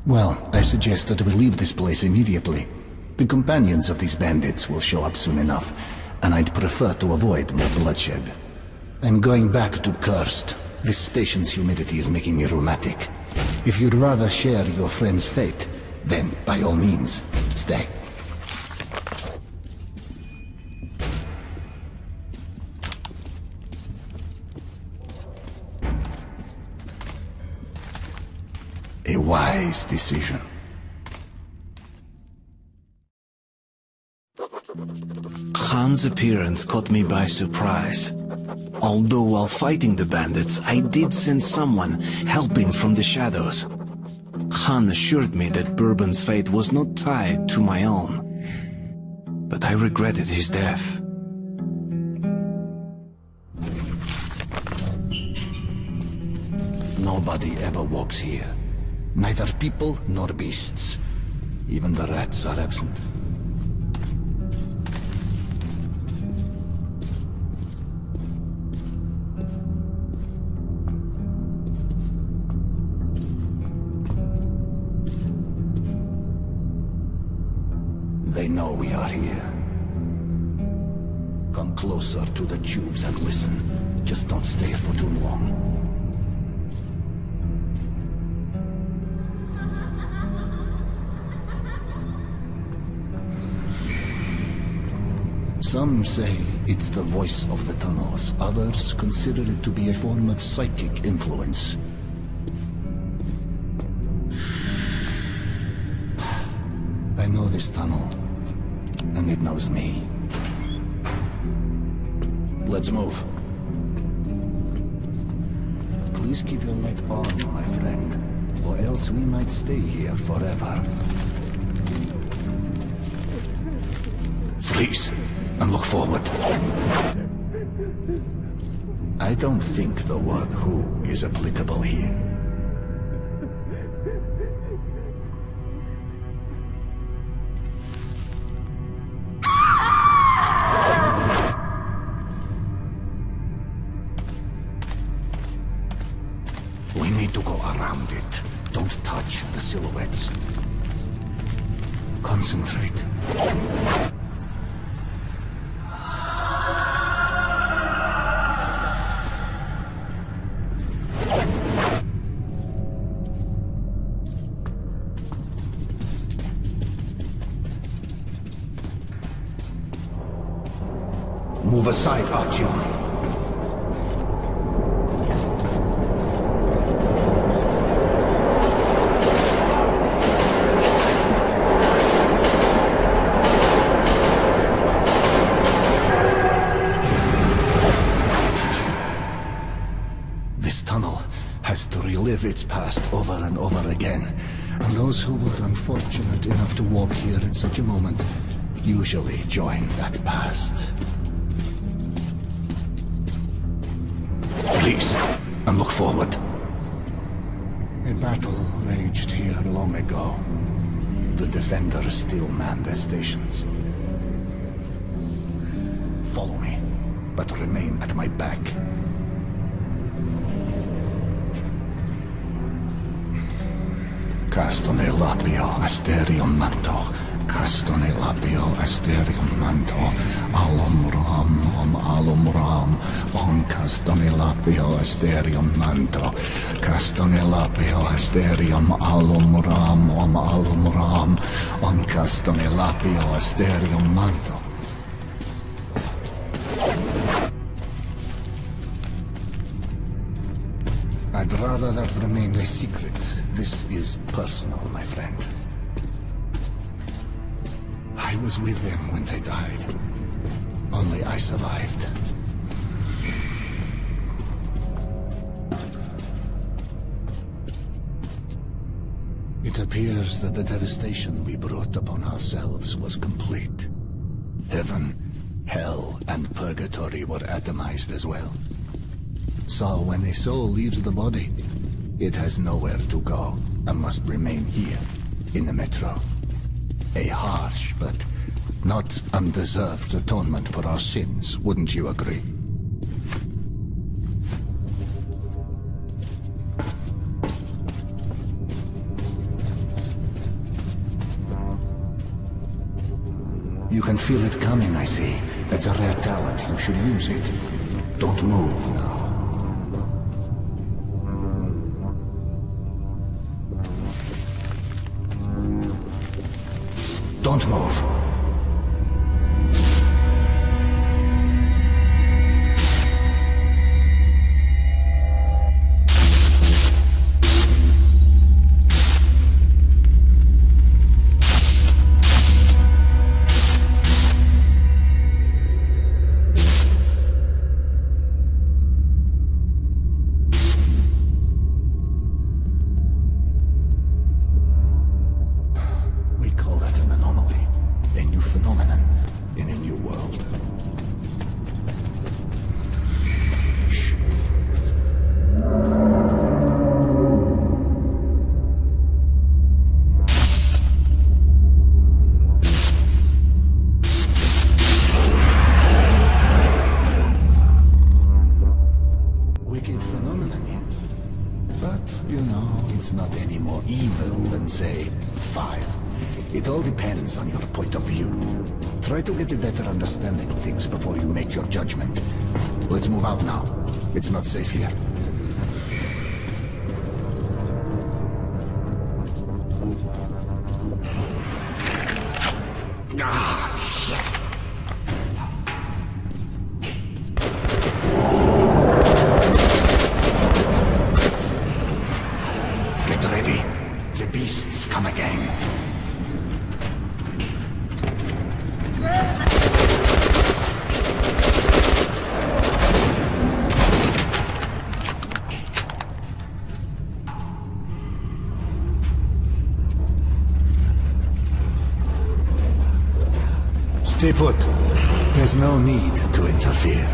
O: Well, I suggest that we leave this place immediately. The companions of these bandits will show up soon enough, and I'd prefer to avoid more bloodshed. I'm going back to Cursed. This station's humidity is making me rheumatic. If you'd rather share your friend's fate, then by all means, stay. A wise decision.
A: Khan's appearance caught me by surprise. Although while fighting the bandits, I did sense someone helping from the shadows. Khan assured me that Bourbon's fate was not tied to my own. But I regretted his death.
O: Nobody ever walks here. Neither people nor beasts. Even the rats are absent. They know we are here. Come closer to the tubes and listen. Just don't stay for too long. Some say it's the voice of the tunnels. Others consider it to be a form of psychic influence. I know this tunnel, and it knows me. Let's move. Please keep your light on, my friend, or else we might stay here forever. Freeze, and look forward. I don't think the word "who" is applicable here. We need to go around it. Don't touch the silhouettes. Concentrate. Move aside, Artyom. This tunnel has to relive its past over and over again, and those who were unfortunate enough to walk here at such a moment usually join that past. Please, and look forward. A battle raged here long ago. The defenders still man their stations. Follow me, but remain at my back. Castone lapio asterium manto. Castone lapio asterium manto. Alum ram. On castone lapio asterium manto. Castone lapio asterium alum ram. On castone lapio asterium manto. I'd rather that remain a secret. This is personal, my friend. I was with them when they died. Only I survived. It appears that the devastation we brought upon ourselves was complete. Heaven, hell, and purgatory were atomized as well. So when a soul leaves the body, it has nowhere to go and must remain here, in the metro. A harsh but not undeserved atonement for our sins, wouldn't you agree? You can feel it coming, I see. That's a rare talent. You should use it. Don't move now. Don't move. Try to get a better understanding of things before you make your judgment. Let's move out now. It's not safe here. Ah, shit. Get ready. The beasts come again. Stay put. There's no need to interfere.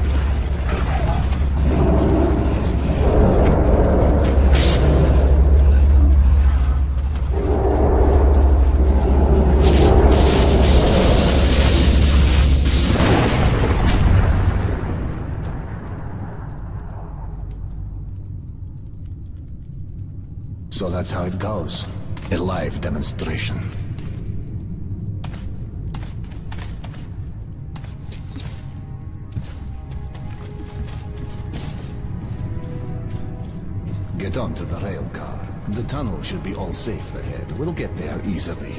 O: So that's how it goes. A live demonstration. Get onto the rail car. The tunnel should be all safe ahead. We'll get there easily.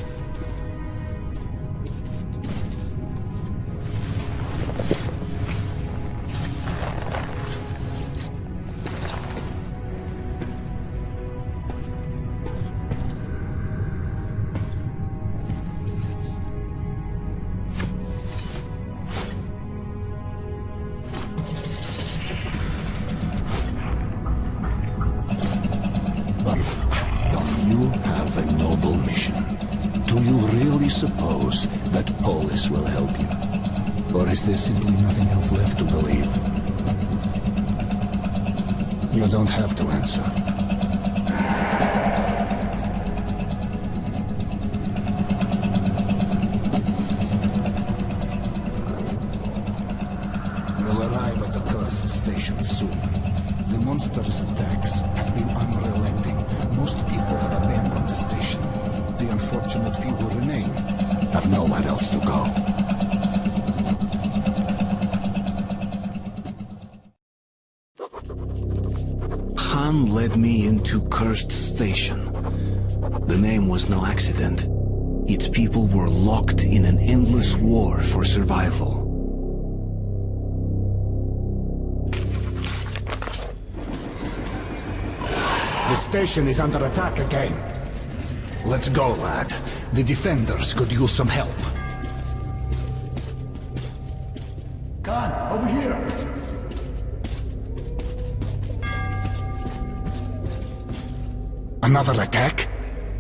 O: Suppose that Polis will help you? Or is there simply nothing else left to believe? You don't have to answer. We'll arrive at the cursed station soon. The monster's attacks have been unrelenting. Most people have abandoned the station. The unfortunate few who remain have nowhere else to go.
A: Han led me into Cursed Station. The name was no accident. Its people were locked in an endless war for survival.
O: The station is under attack again. Let's go, lad. The defenders could use some help.
F: Khan, over here!
O: Another attack?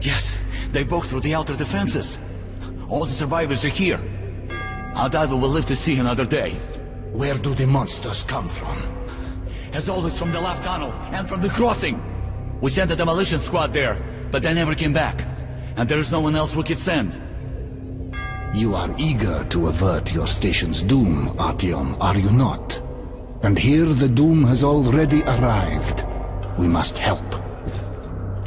C: Yes, they broke through the outer defenses. All the survivors are here. Untitled will live to see another day.
O: Where do the monsters come from?
C: As always, from the left tunnel and from the crossing. We sent a demolition squad there, but they never came back. And there is no one else we could send.
O: You are eager to avert your station's doom, Artyom, are you not? And here the doom has already arrived. We must help.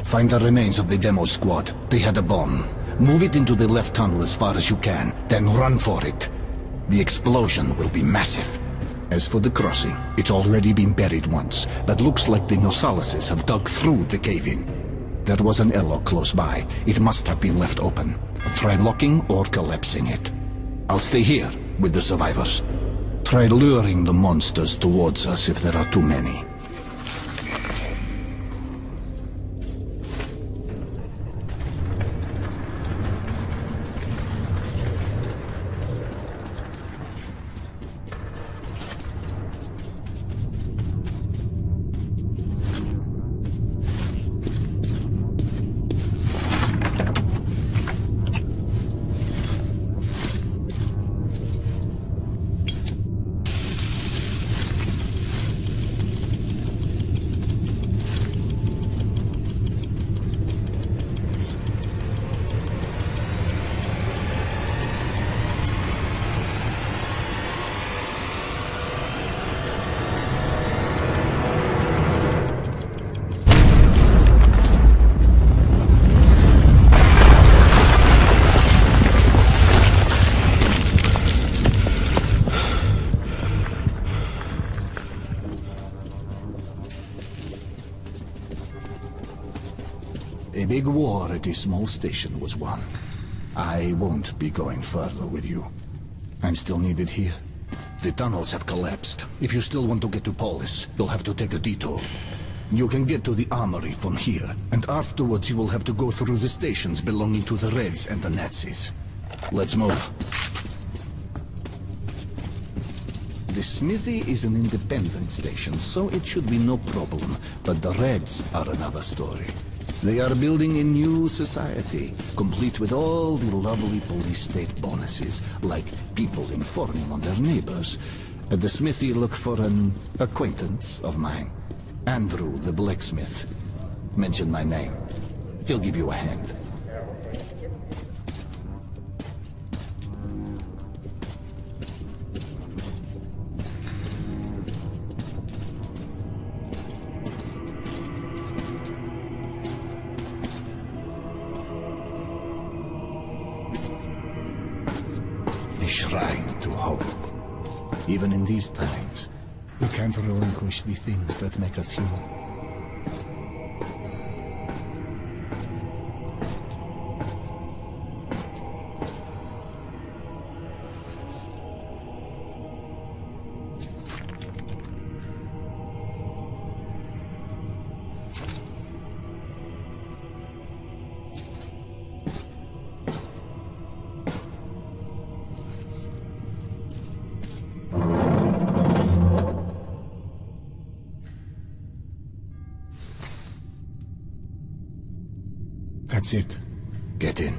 O: Find the remains of the demo squad. They had a bomb. Move it into the left tunnel as far as you can, then run for it. The explosion will be massive. As for the crossing, it's already been buried once, but looks like the Nosalises have dug through the cave-in. There was an airlock close by. It must have been left open. Try locking or collapsing it. I'll stay here with the survivors. Try luring the monsters towards us if there are too many. A big war at a small station was won. I won't be going further with you. I'm still needed here. The tunnels have collapsed. If you still want to get to Polis, you'll have to take a detour. You can get to the armory from here, and afterwards you will have to go through the stations belonging to the Reds and the Nazis. Let's move. The smithy is an independent station, so it should be no problem, but the Reds are another story. They are building a new society, complete with all the lovely police state bonuses, like people informing on their neighbors. At the smithy, look for an acquaintance of mine, Andrew the blacksmith. Mention my name. He'll give you a hand. Shrine to hope. Even in these times, we can't relinquish the things that make us human. That's it. Get in.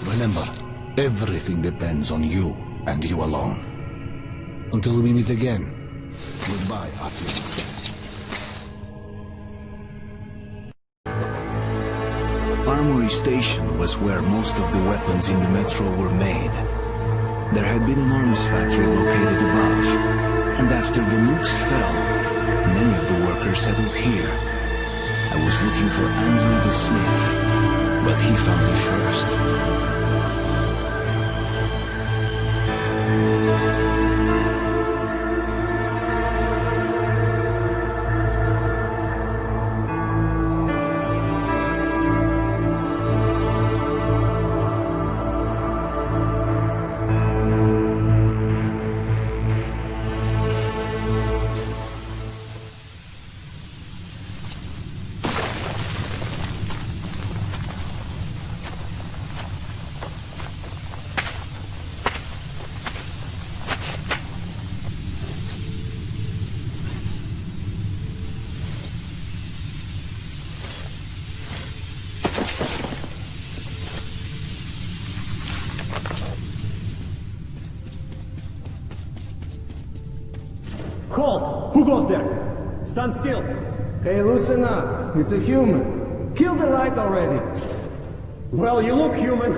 O: Remember, everything depends on you and you alone. Until we meet again, goodbye, Artyom.
A: Armory Station was where most of the weapons in the metro were made. There had been an arms factory located above. And after the nukes fell, many of the workers settled here. I was looking for Andrew the Smith, but he found me first.
I: Halt! Who goes there? Stand still!
N: Hey, loosen up. It's a human. Kill the light already.
I: Well, you look human.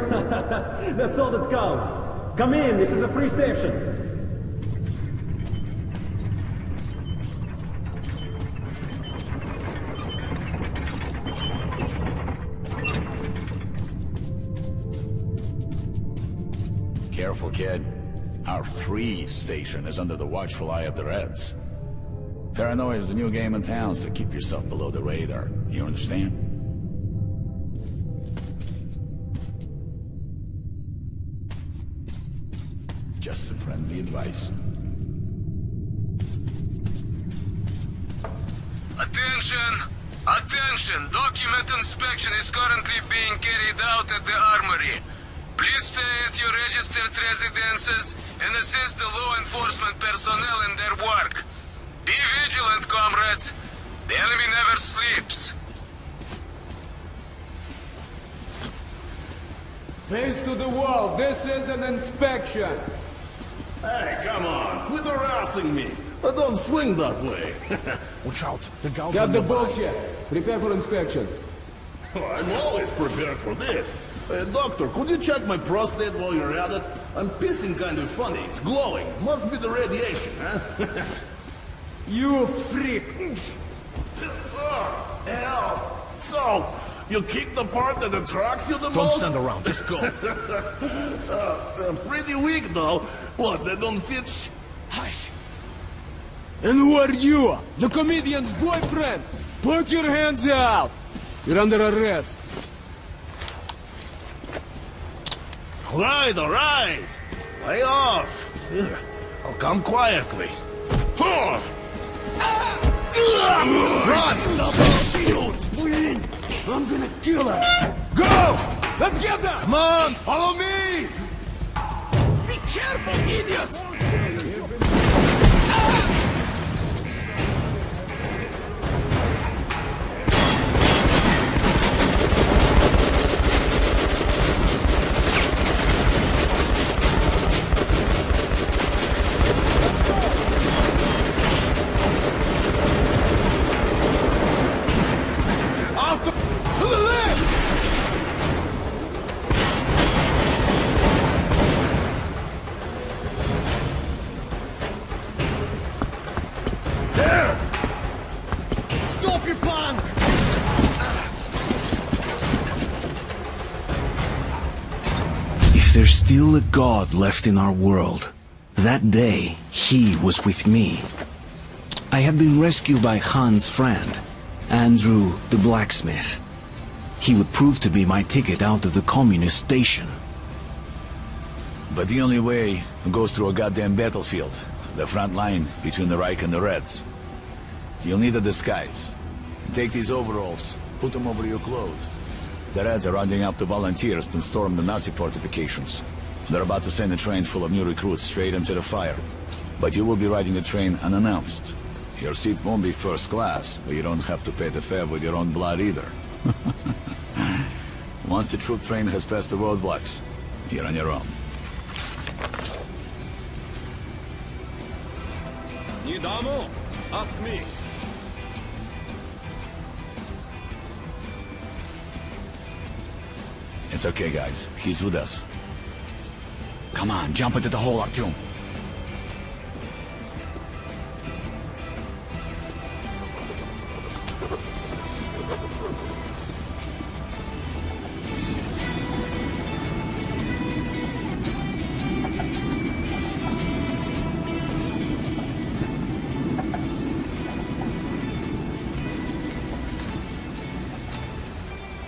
I: That's all that counts. Come in, this is a free station.
C: careful, kid. Our free station is under the watchful eye of the Reds. Paranoia is the new game in town, so keep yourself below the radar. You understand? Just some friendly advice.
K: Attention! Attention! Document inspection is currently being carried out at the armory. Please stay at your registered residences and assist the law enforcement personnel in their work. Be vigilant, comrades. The enemy never sleeps.
N: Face to the wall. This is an inspection.
D: Hey, come on. Quit harassing me. I don't swing that way.
O: Watch out, the gals
N: Got
O: are
N: the
O: nearby.
N: bullshit. Prepare for inspection.
D: I'm always prepared for this. Doctor, could you check my prostate while you're at it? I'm pissing kind of funny. It's glowing. Must be the radiation, huh?
N: You freak!
D: Hell! So, you kick the part that attracts you the
O: Don't
D: most?
O: stand around, just go.
D: Pretty weak, though. What, they don't fit
N: Hush! And who are you? The comedian's boyfriend? Put your hands out! You're under arrest.
D: All right. Lay off. Here, I'll come quietly. Huh. Run!
N: Shoot! I'm gonna kill him! Go! Let's get them!
D: Come on, follow me!
N: Be careful, idiot!
A: There's still a god left in our world. That day, he was with me. I had been rescued by Han's friend, Andrew the blacksmith. He would prove to be my ticket out of the communist station.
C: But the only way goes through a goddamn battlefield. The front line between the Reich and the Reds. You'll need a disguise. Take these overalls, put them over your clothes. The Reds are rounding up the volunteers to storm the Nazi fortifications. They're about to send a train full of new recruits straight into the fire. But you will be riding the train unannounced. Your seat won't be first class, but you don't have to pay the fare with your own blood either. Once the troop train has passed the roadblocks, you're on your own.
I: Need ammo? Ask me.
C: It's okay, guys. He's with us. Come on, jump into the hole, Artyom.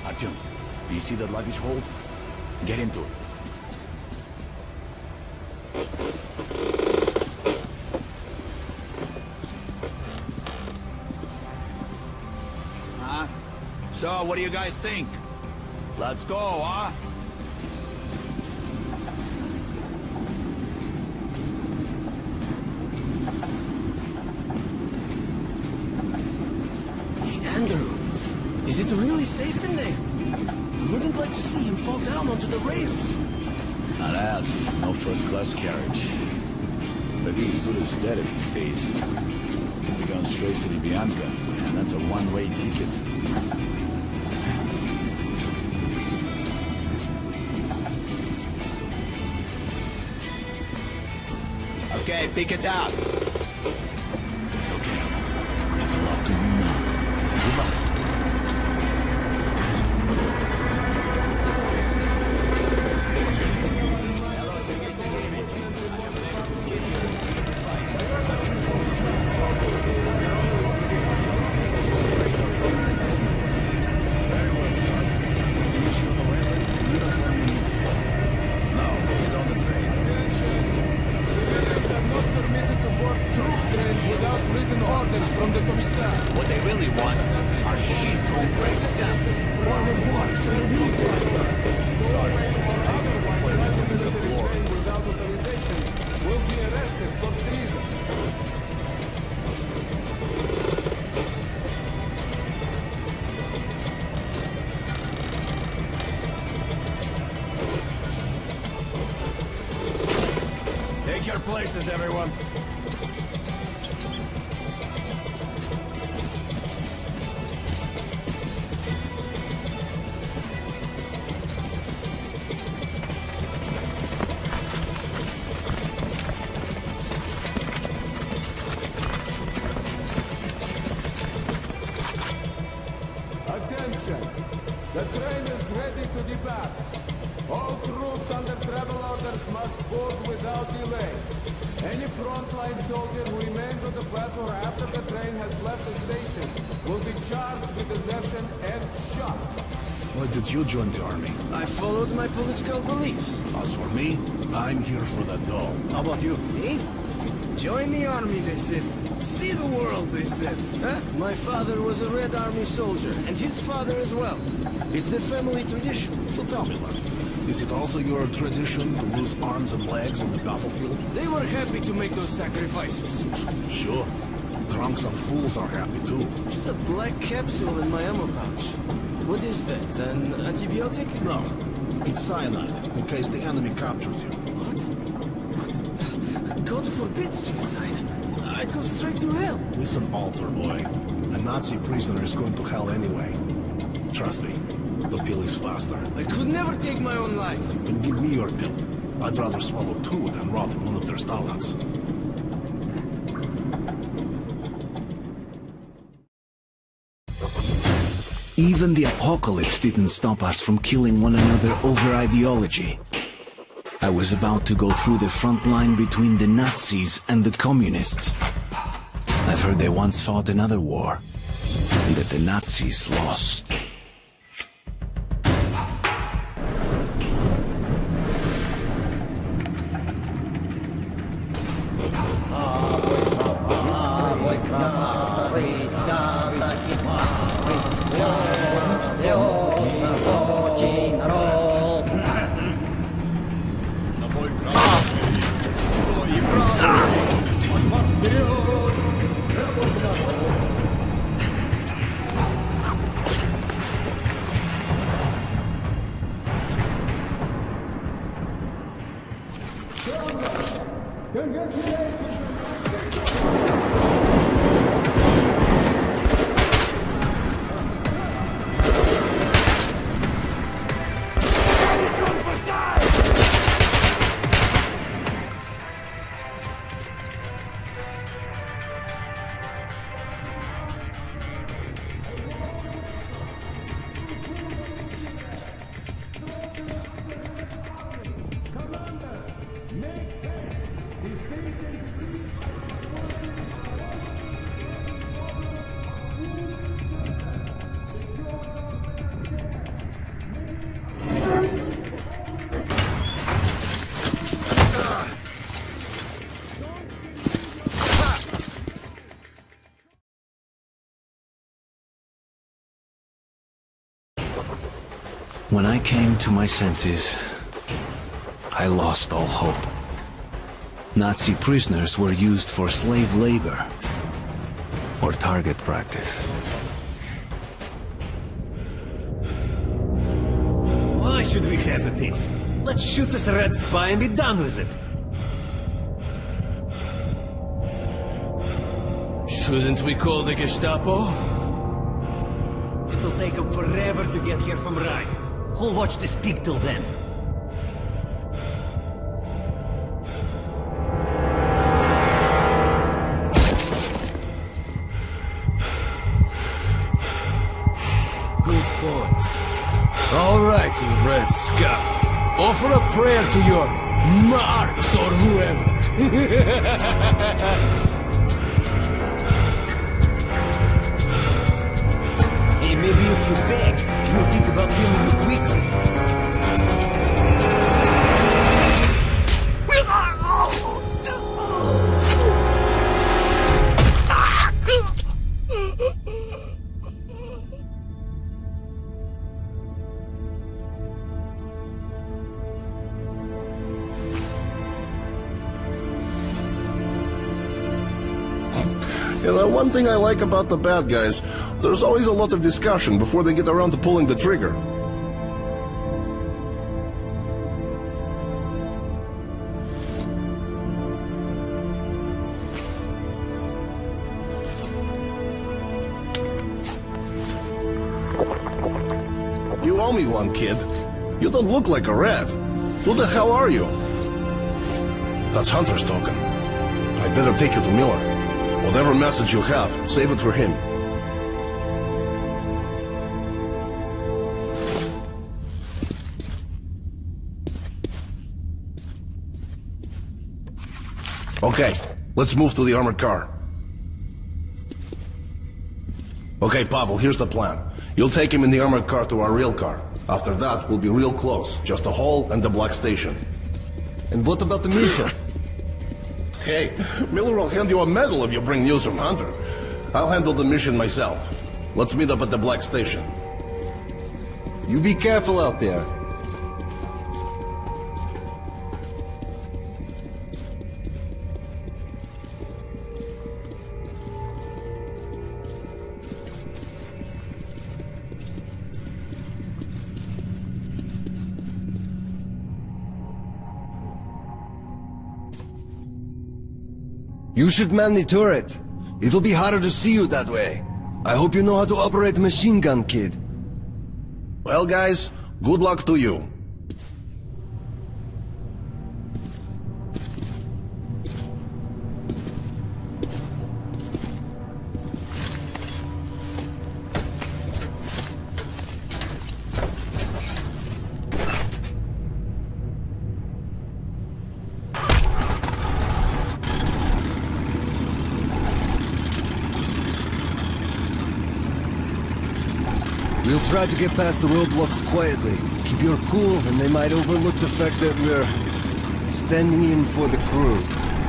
C: Artyom, do you see that luggage hold? Get into it. Huh? So, what do you guys think? Let's go, huh?
G: Hey, Andrew. Is it really safe in there? I wouldn't like to see him fall down onto the rails.
C: Now that's no first-class carriage. But he's as good as dead if he stays. He'll be going straight to the Bianca, and that's a one-way ticket. Okay, pick it out. It's okay. It's all up to you now. Good luck.
N: written orders from the commissar.
C: What they really want are sheep who embrace death.
N: Without authorization will be arrested for treason.
C: Take your places, everyone.
N: Attention! The train is ready to depart. All troops under travel orders must board without delay. Any frontline soldier who remains on the platform after the train has left the station will be charged with desertion and shot.
O: Why did you join the army?
M: I followed my political beliefs.
O: As for me, I'm here for the dough.
I: How about you?
M: Me? Join the army, they said. See the world, they said. Huh? My father was a Red Army soldier, and his father as well. It's the family tradition.
O: So tell me, lad, is it also your tradition to lose arms and legs on the battlefield?
M: They were happy to make those sacrifices.
O: Sure. Drunks and fools are happy too.
M: There's a black capsule in my ammo pouch. What is that, an antibiotic?
O: No. It's cyanide, in case the enemy captures you.
M: What? God forbid suicide. I'd go straight to hell.
O: Listen, altar boy. A Nazi prisoner is going to hell anyway. Trust me, the pill is faster.
M: I could never take my own life.
O: Then give me your pill. I'd rather swallow two than rot in one of their stomachs.
A: Even the apocalypse didn't stop us from killing one another over ideology. I was about to go through the front line between the Nazis and the communists. I've heard they once fought another war, and that the Nazis lost. When I came to my senses, I lost all hope. Nazi prisoners were used for slave labor or target practice.
I: Why should we hesitate? Let's shoot this red spy and be done with it.
M: Shouldn't we call the Gestapo?
I: It'll take them forever to get here from Reich. Who'll watch this pig till then?
M: Good point. All right, you Red Scum. Offer a prayer to your Marx or whoever.
I: Hey, maybe if you beg, you'll think about killing you quickly.
P: One thing I like about the bad guys, there's always a lot of discussion before they get around to pulling the trigger. You owe me one, kid. You don't look like a rat. Who the hell are you? That's Hunter's token. I'd better take you to Miller. Whatever message you have, save it for him. Okay, let's move to the armored car. Okay, Pavel, here's the plan. You'll take him in the armored car to our real car. After that, we'll be real close. Just the hall and the Black Station.
I: And what about the mission?
P: Hey, Miller will hand you a medal if you bring news from Hunter. I'll handle the mission myself. Let's meet up at the Black Station.
I: You be careful out there. You should man the turret. It'll be harder to see you that way. I hope you know how to operate a machine gun, kid.
P: Well, guys, good luck to you.
I: We'll try to get past the roadblocks quietly. Keep your cool, and they might overlook the fact that we're standing in for the crew.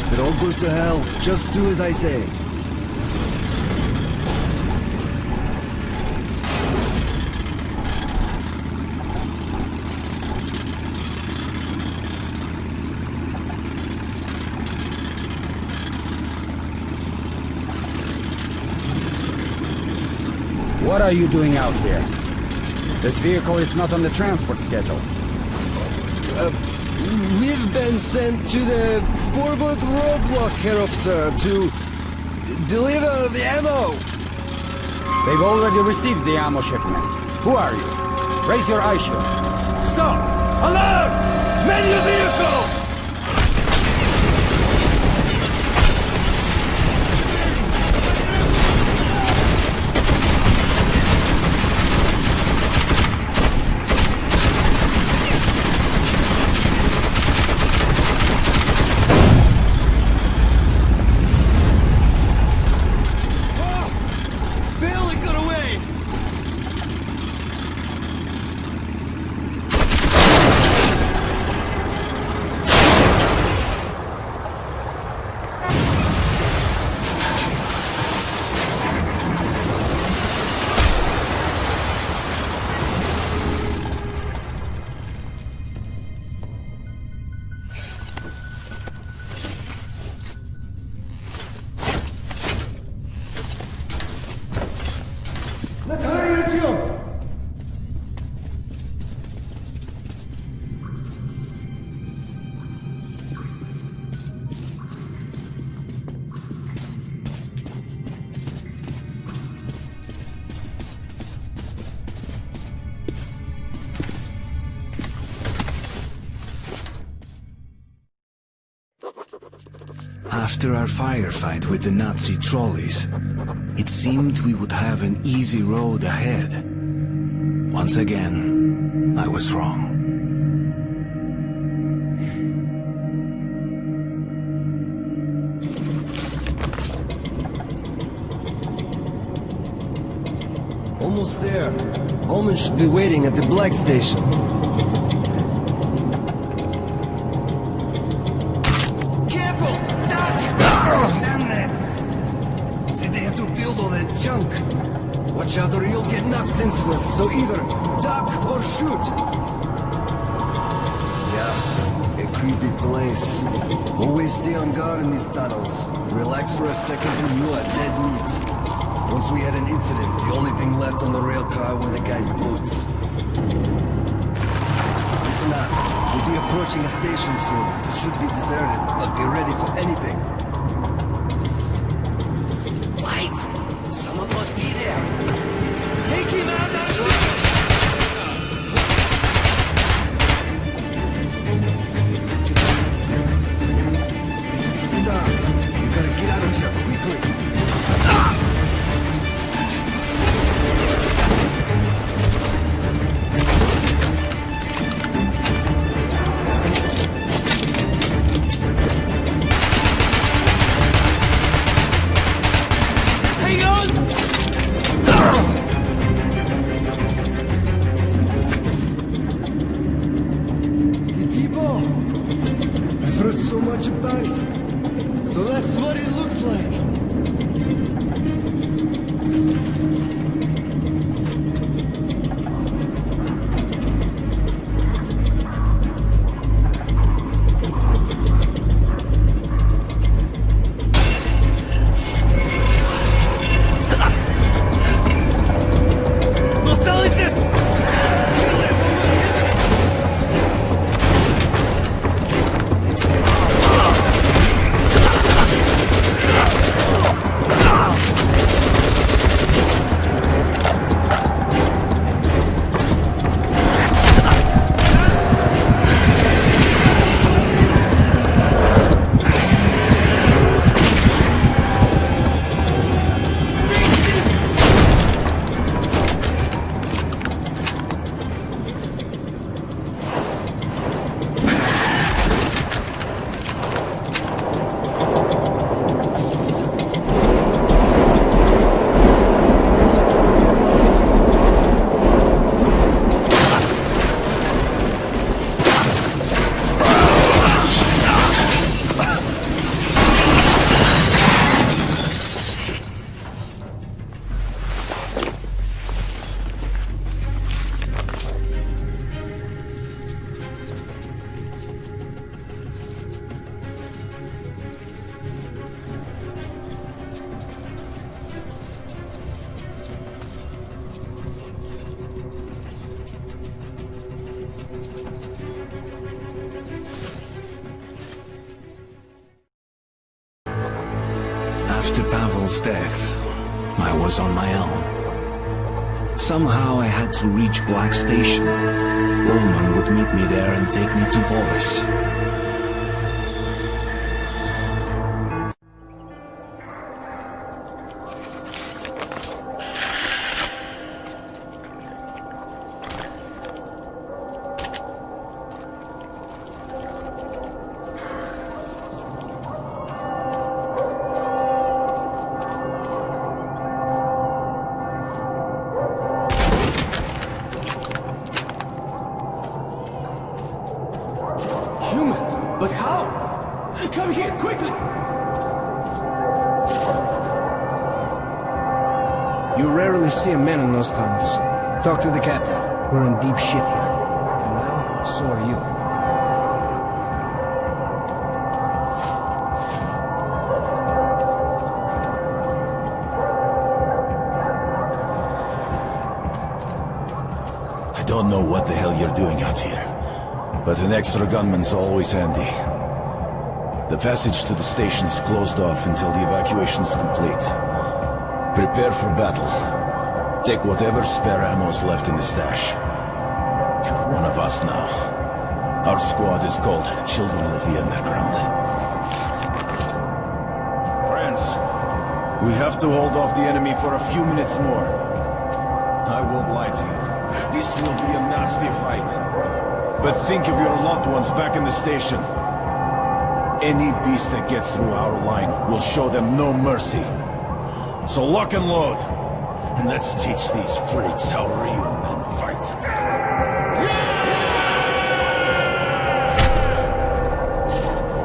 I: If it all goes to hell, just do as I say.
Q: What are you doing out here? This vehicle is not on the transport schedule.
I: We've been sent to the forward roadblock, Herr Officer, to deliver the ammo.
Q: They've already received the ammo shipment. Who are you? Raise your eye shield. Stop! Alert! Man your vehicle!
M: Let's hurry and jump!
A: After our firefight with the Nazi trolleys, it seemed we would have an easy road ahead. Once again, I was wrong.
I: Almost there. Omen should be waiting at the Black Station. Careful! Duck! Damn it! Did they have to build all that junk? Watch out or you'll get knocked senseless, so either duck or shoot. Yeah, it creepy place. Always stay on guard in these tunnels. Relax for a second and you are dead meat. Once we had an incident, the only thing left on the rail car were the guy's boots. Listen up. We'll be approaching a station soon. It should be deserted, but be ready for anything.
H: Wait! Someone must be there! Take him out of the...
I: This is the start. You gotta get out of here quickly. About it. So that's what it looks like.
A: After Pavel's death, I was on my own. Somehow I had to reach Black Station. Ullman would meet me there and take me to Polis.
M: But how? Come here, quickly!
R: You rarely see a man in those tunnels. Talk to the captain. We're in deep shit here. And now, so are you.
C: I don't know what the hell you're doing out here, but an extra gunman's always handy. The passage to the station is closed off until the evacuation is complete. Prepare for battle. Take whatever spare ammo is left in the stash. You're one of us now. Our squad is called Children of the Underground. Friends, we have to hold off the enemy for a few minutes more. I won't lie to you. This will be a nasty fight. But think of your loved ones back in the station. Any beast that gets through our line will show them no mercy. So lock and load, and let's teach these freaks how real men fight.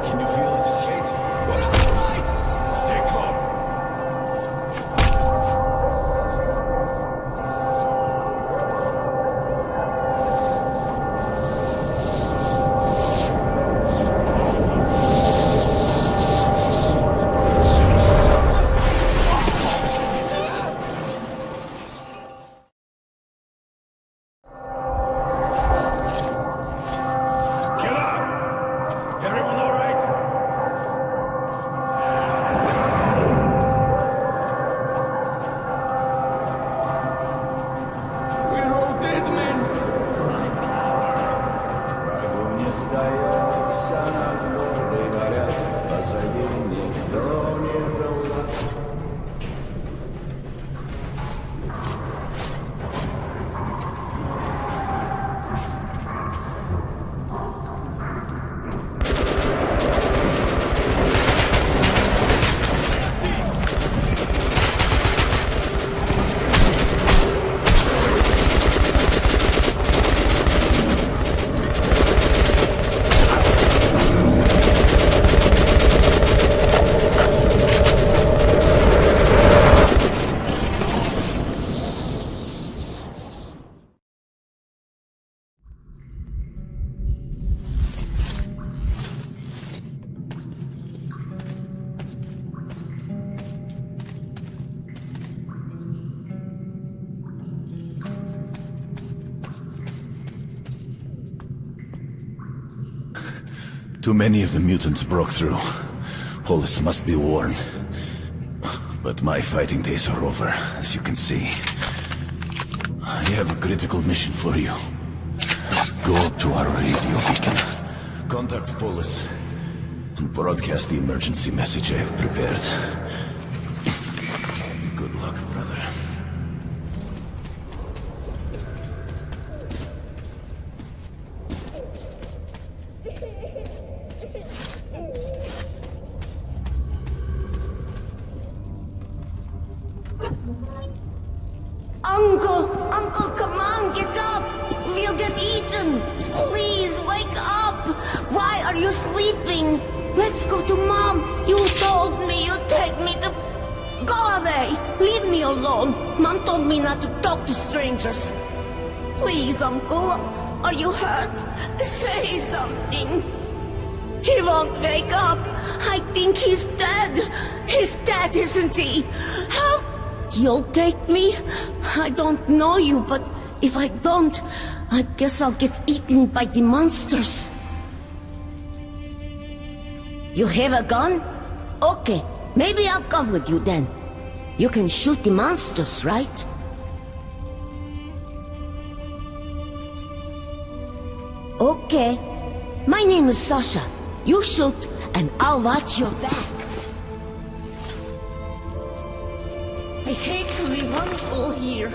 C: Can you feel it? Shit! What are those? Stay calm. Too many of the mutants broke through. Polis must be warned. But my fighting days are over, as you can see. I have a critical mission for you. Go up to our radio beacon. Contact Polis. And broadcast the emergency message I have prepared. Good luck, brother.
J: Uncle, come on, get up! We'll get eaten! Please, wake up! Why are you sleeping? Let's go to Mom! You told me you'd take me to... Go away! Leave me alone! Mom told me not to talk to strangers. Please, Uncle, are you hurt? Say something. He won't wake up! I think he's dead! He's dead, isn't he? How... You'll take me? I don't know you, but if I don't, I guess I'll get eaten by the monsters. You have a gun? Okay, maybe I'll come with you then. You can shoot the monsters, right? Okay. My name is Sasha. You shoot, and I'll watch your back. I hate to leave Uncle here.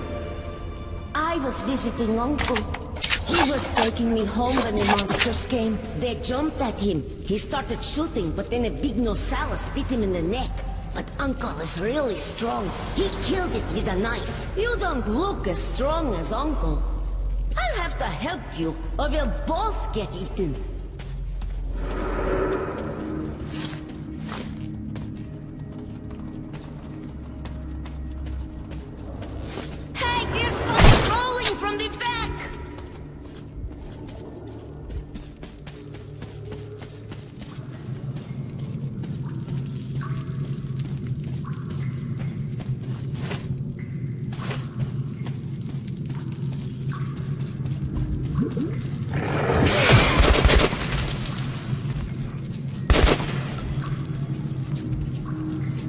J: I was visiting Uncle. He was taking me home when the monsters came. They jumped at him. He started shooting, but then a big Nosaurus bit him in the neck. But Uncle is really strong. He killed it with a knife. You don't look as strong as Uncle. I'll have to help you, or we'll both get eaten. From the back!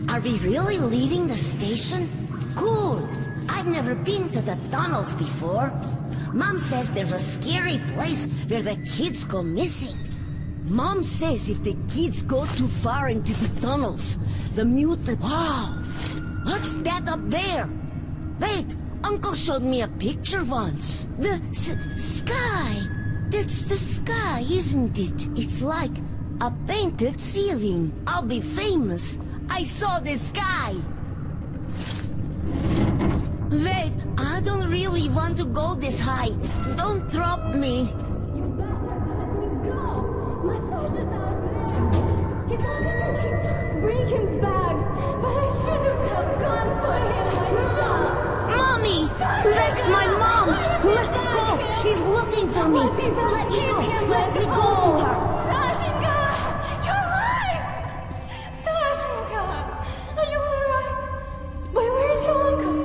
J: Are we really leaving the station? Cool! I've never been to the tunnels before. Mom says there's a scary place where the kids go missing. Mom says if the kids go too far into the tunnels, the mutant... Wow! What's that up there? Wait, Uncle showed me a picture once. The sky! That's the sky, isn't it? It's like a painted ceiling. I'll be famous. I saw the sky! Wait, I don't really want to go this high. Don't drop me.
S: You bastard, let me go! My Sasha's out there! He's missing! Bring him back! But I should have gone for him, my son!
J: Mommy! That's my mom! Let's go! She's looking for me! Let me go! Let me go to her!
S: Sashinka! You're alive! Sashinka! Are you alright? But where's your uncle?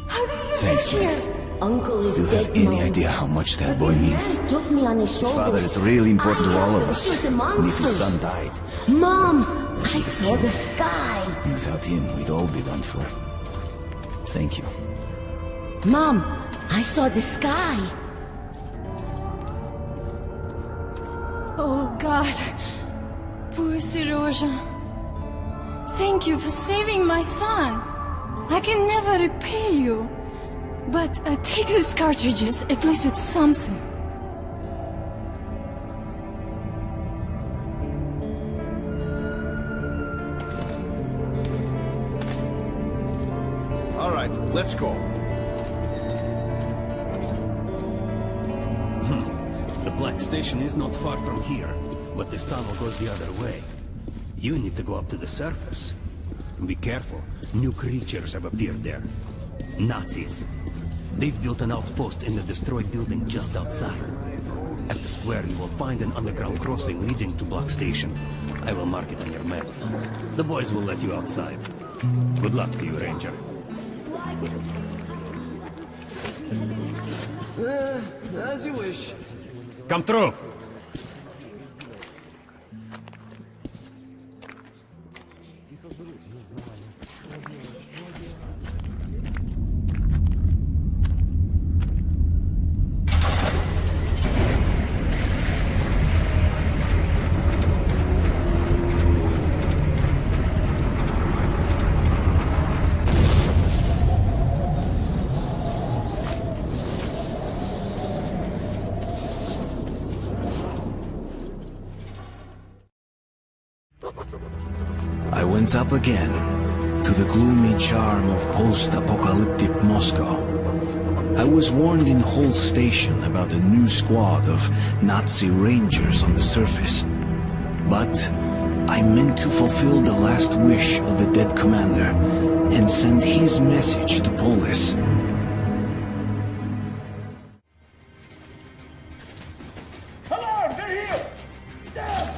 S: How did you
C: Thanks,
S: get here?
C: man.
J: Uncle is
C: Do you
J: dead,
C: have any
J: Mom.
C: idea how much that boy means?
J: Took me on his
C: His
J: shoulders.
C: father is really important to all of us.
J: Shoot the
C: And if his
J: monsters.
C: son died,
J: Mom, I saw the sky.
C: and without him, we'd all be done for. Thank you.
J: Mom, I saw the sky.
S: Oh, God. Poor Serozha. Thank you for saving my son. I can never repay you. But take these cartridges. At least it's something.
P: All right, let's go.
G: The Black Station is not far from here, but this tunnel goes the other way. You need to go up to the surface. Be careful. New creatures have appeared there. Nazis. They've built an outpost in the destroyed building just outside. At the square, you will find an underground crossing leading to Black Station. I will mark it on your map. The boys will let you outside. Good luck to you, Ranger.
M: As you wish.
G: Come through!
A: I went up again, to the gloomy charm of post-apocalyptic Moscow. I was warned in Hull Station about a new squad of Nazi rangers on the surface. But I meant to fulfill the last wish of the dead commander and send his message to Polis.
F: Hello, they're here! Down!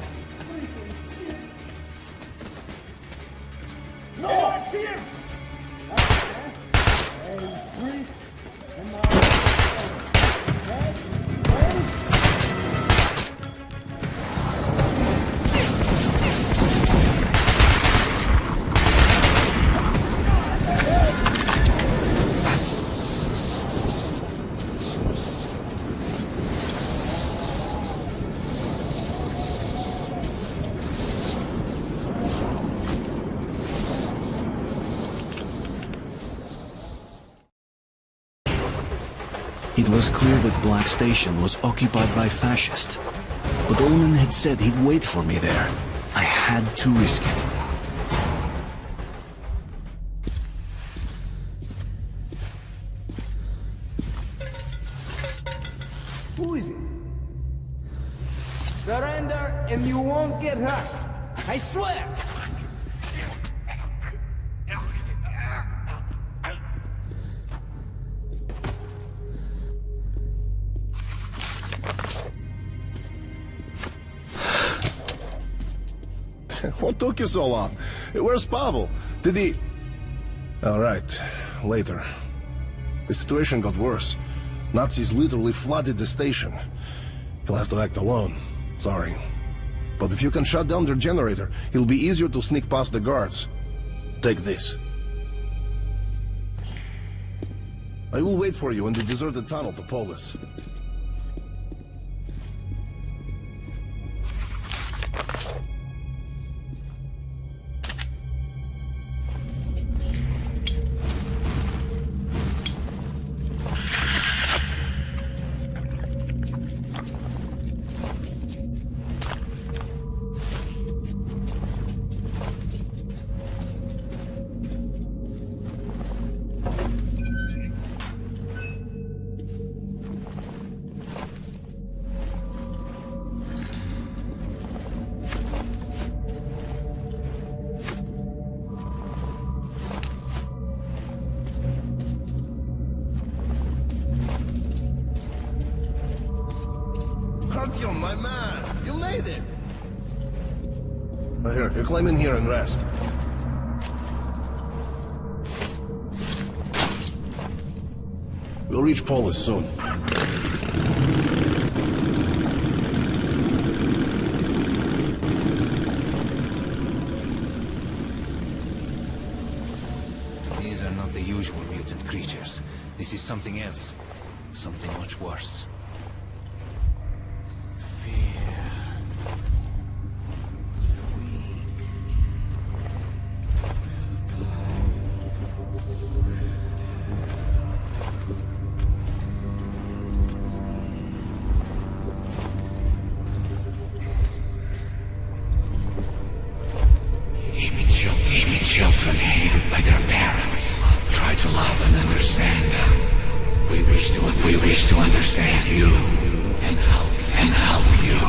F: No, I'm here!
A: It was clear that Black Station was occupied by fascists, but Ullman had said he'd wait for me there. I had to risk it.
M: Who is it? Surrender and you won't get hurt. I swear!
P: What took you so long? Where's Pavel? Did he... All right, later. The situation got worse. Nazis literally flooded the station. He'll have to act alone. Sorry. But if you can shut down their generator, it'll be easier to sneak past the guards. Take this. I will wait for you in the deserted tunnel to Polis. Artyom, my man! You made it! Here, you climb in here and rest. We'll reach Polis soon.
E: These are not the usual mutant creatures. This is something else. Something much worse.
A: Children hated by their parents try to love and understand them. We wish to understand you and help you.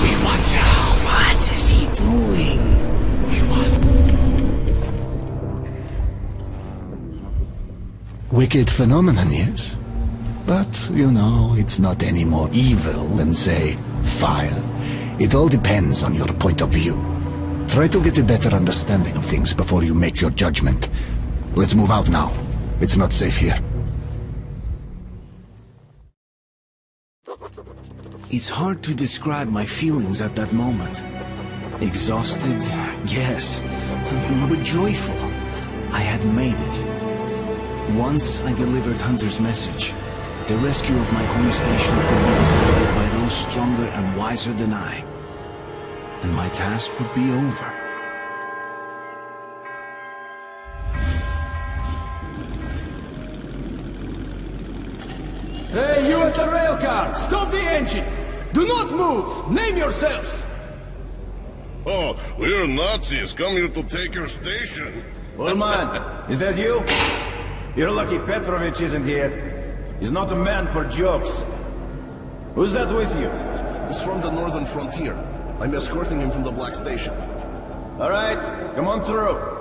A: We want Tal. What is he doing?
O: Wicked phenomenon, yes? But, you know, it's not any more evil than, say, fire. It all depends on your point of view. Try to get a better understanding of things before you make your judgment. Let's move out now. It's not safe here.
A: It's hard to describe my feelings at that moment. Exhausted, yes, but joyful. I had made it. Once I delivered Hunter's message, the rescue of my home station would be decided by those stronger and wiser than I. And my task would be over.
M: Hey, you at the rail car! Stop the engine! Do not move! Name yourselves!
P: Oh, we're Nazis, come here to take your station.
F: Old man, is that you? You're lucky Petrovich isn't here. He's not a man for jokes. Who's that with you?
P: He's from the northern frontier. I'm escorting him from the Black Station.
F: All right, come on through.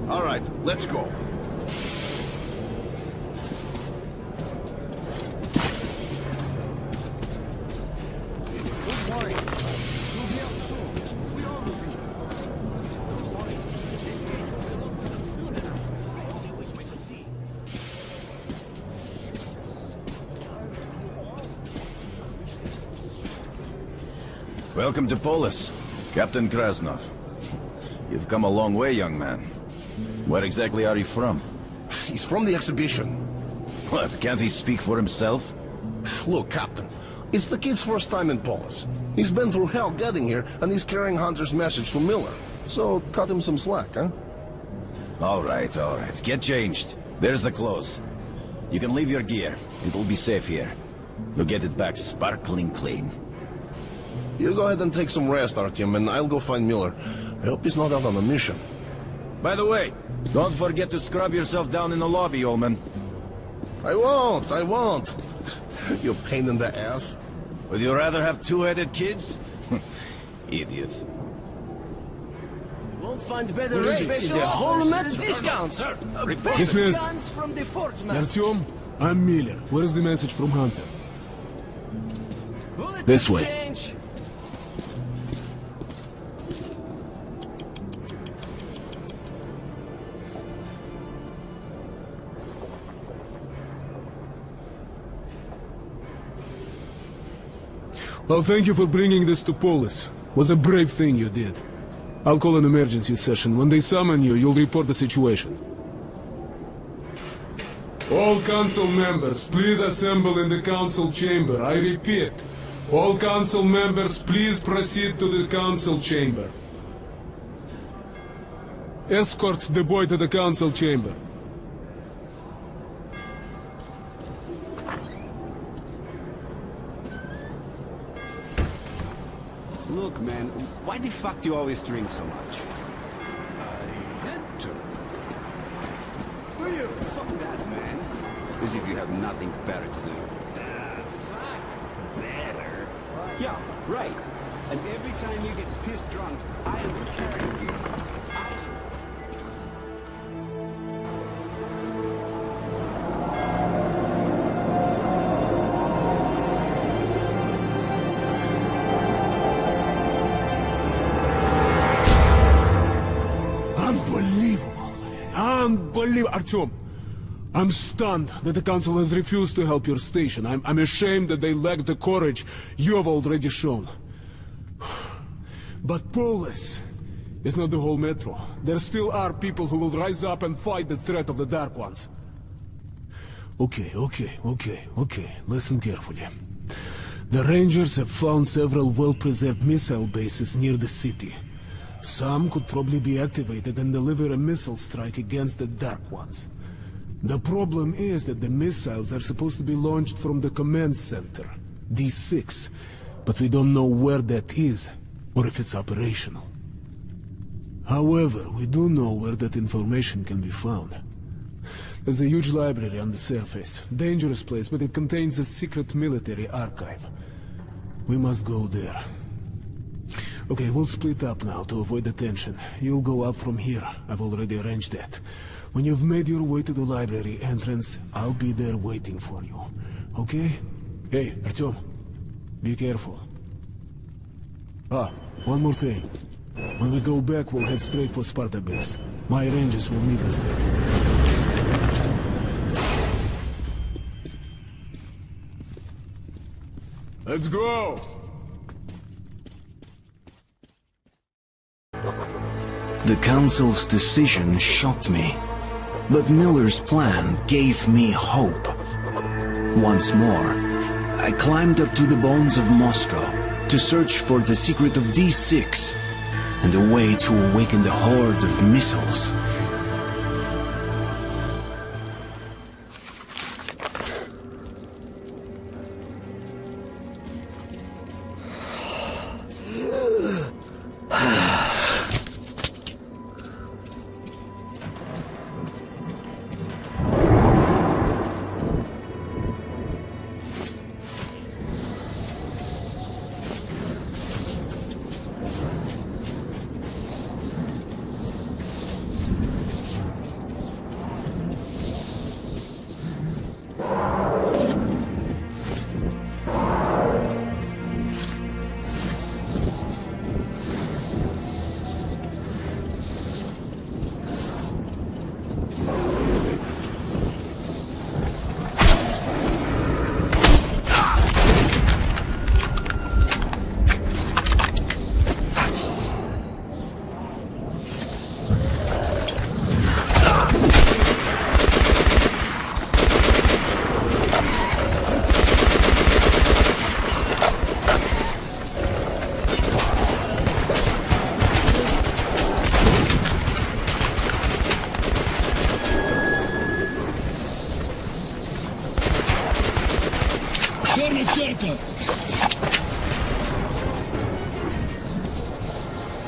P: All right, let's go.
C: Welcome to Polis, Captain Krasnov. You've come a long way, young man. Where exactly are you from?
P: He's from the exhibition.
C: What, can't he speak for himself?
P: Look, Captain, it's the kid's first time in Polis. He's been through hell getting here, and he's carrying Hunter's message to Miller. So, cut him some slack, huh?
C: All right, get changed. There's the clothes. You can leave your gear. It'll be safe here. You'll get it back sparkling clean.
P: You go ahead and take some rest, Artyom, and I'll go find Miller. I hope he's not out on a mission.
C: By the way, don't forget to scrub yourself down in the lobby, old man.
P: I won't. You pain in the ass.
C: Would you rather have two-headed kids? Idiot.
M: Won't find better rates in the whole met discounts.
B: Dismissed.
M: Guns from the Forge Master.
B: Artyom, I'm Miller. Where is the message from Hunter? This way. Well, thank you for bringing this to Polis. Was a brave thing you did. I'll call an emergency session. When they summon you, you'll report the situation. All council members, please assemble in the council chamber. I repeat, all council members, please proceed to the council chamber. Escort the boy to the council chamber.
Q: Look, man, why the fuck do you always drink so much?
M: I had to.
Q: Do you? Fuck that, man. As if you have nothing better to do.
M: Fuck better?
Q: Yeah, right. And every time you get pissed drunk, I am who carries you.
B: Unbelievable, Artyom! I'm stunned that the Council has refused to help your station. I'm ashamed that they lack the courage you have already shown. But Polis is not the whole Metro. There still are people who will rise up and fight the threat of the Dark Ones. Okay. Listen carefully. The Rangers have found several well-preserved missile bases near the city. Some could probably be activated and deliver a missile strike against the Dark Ones. The problem is that the missiles are supposed to be launched from the command center, D6, but we don't know where that is, or if it's operational. However, we do know where that information can be found. There's a huge library on the surface. Dangerous place, but it contains a secret military archive. We must go there. Okay, we'll split up now to avoid the tension. You'll go up from here. I've already arranged that. When you've made your way to the library entrance, I'll be there waiting for you. Okay? Hey, Artyom. Be careful. Ah, one more thing. When we go back, we'll head straight for Sparta base. My rangers will meet us there.
P: Let's go!
A: The Council's decision shocked me, but Miller's plan gave me hope. Once more, I climbed up to the bones of Moscow to search for the secret of D6 and a way to awaken the horde of missiles.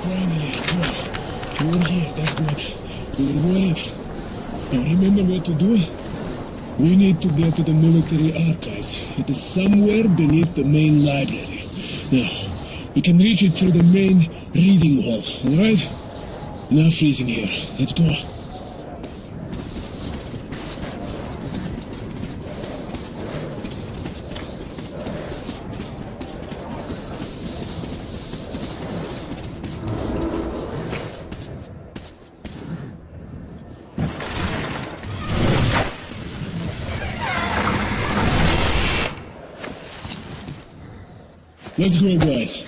B: Finally, good. You're here, that's good. We were worried. Now remember what to do? We need to get to the military archives. It is somewhere beneath the main library. Now, we can reach it through the main reading hall, alright? Enough freezing here. Let's go. Let's go, guys.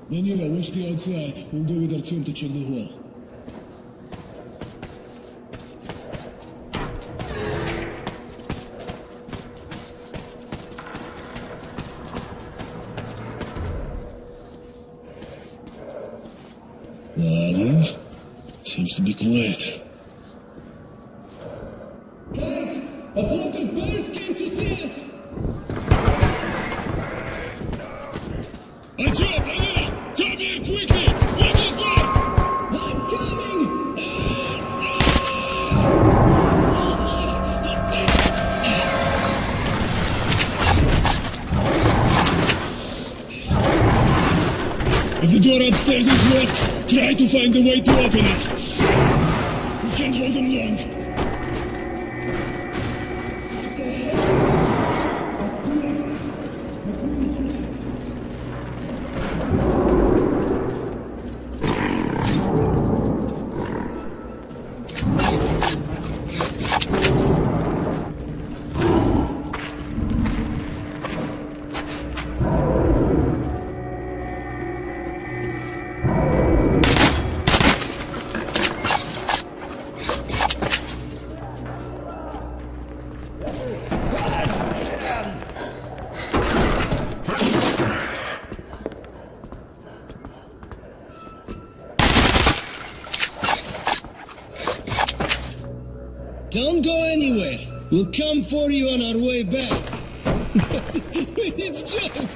B: Manila, watch the outside. We'll go with our team to check the hall. No. Seems to be quiet. Guys, a flock of birds came to see us. Artyom, Manila, come here quickly! Look these birds! I'm coming! If the door upstairs is locked, try to find a way to open it. We can't hold them long. Don't go anywhere.
M: We'll come for you on our way back. It's a joke.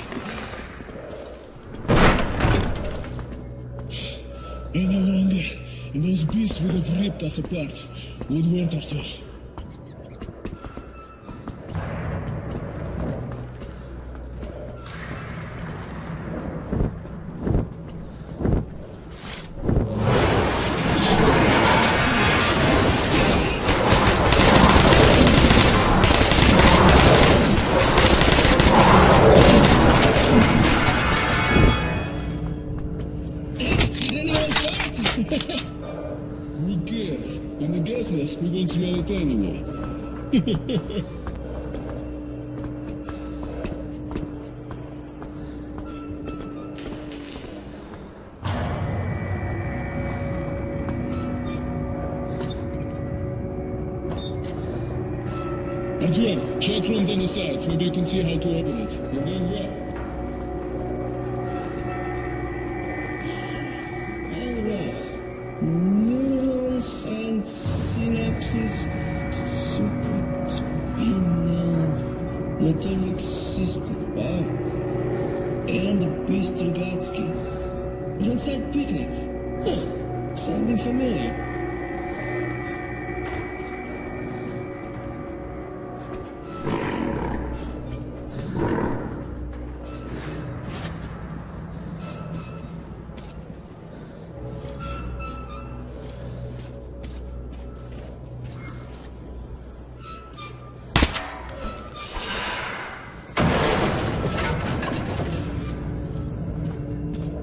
M: Any longer, and those beasts would have ripped us apart. Good work, Artyom. Who cares? In the gas mask, we won't smell it anyway. Artyom, check rooms on the sides. Maybe you can see how to open it. You're doing well. Neurons and synapses, supraspinal motoric system. Wow. And Bystrogatsky. Roadside picnic. Huh. Something familiar.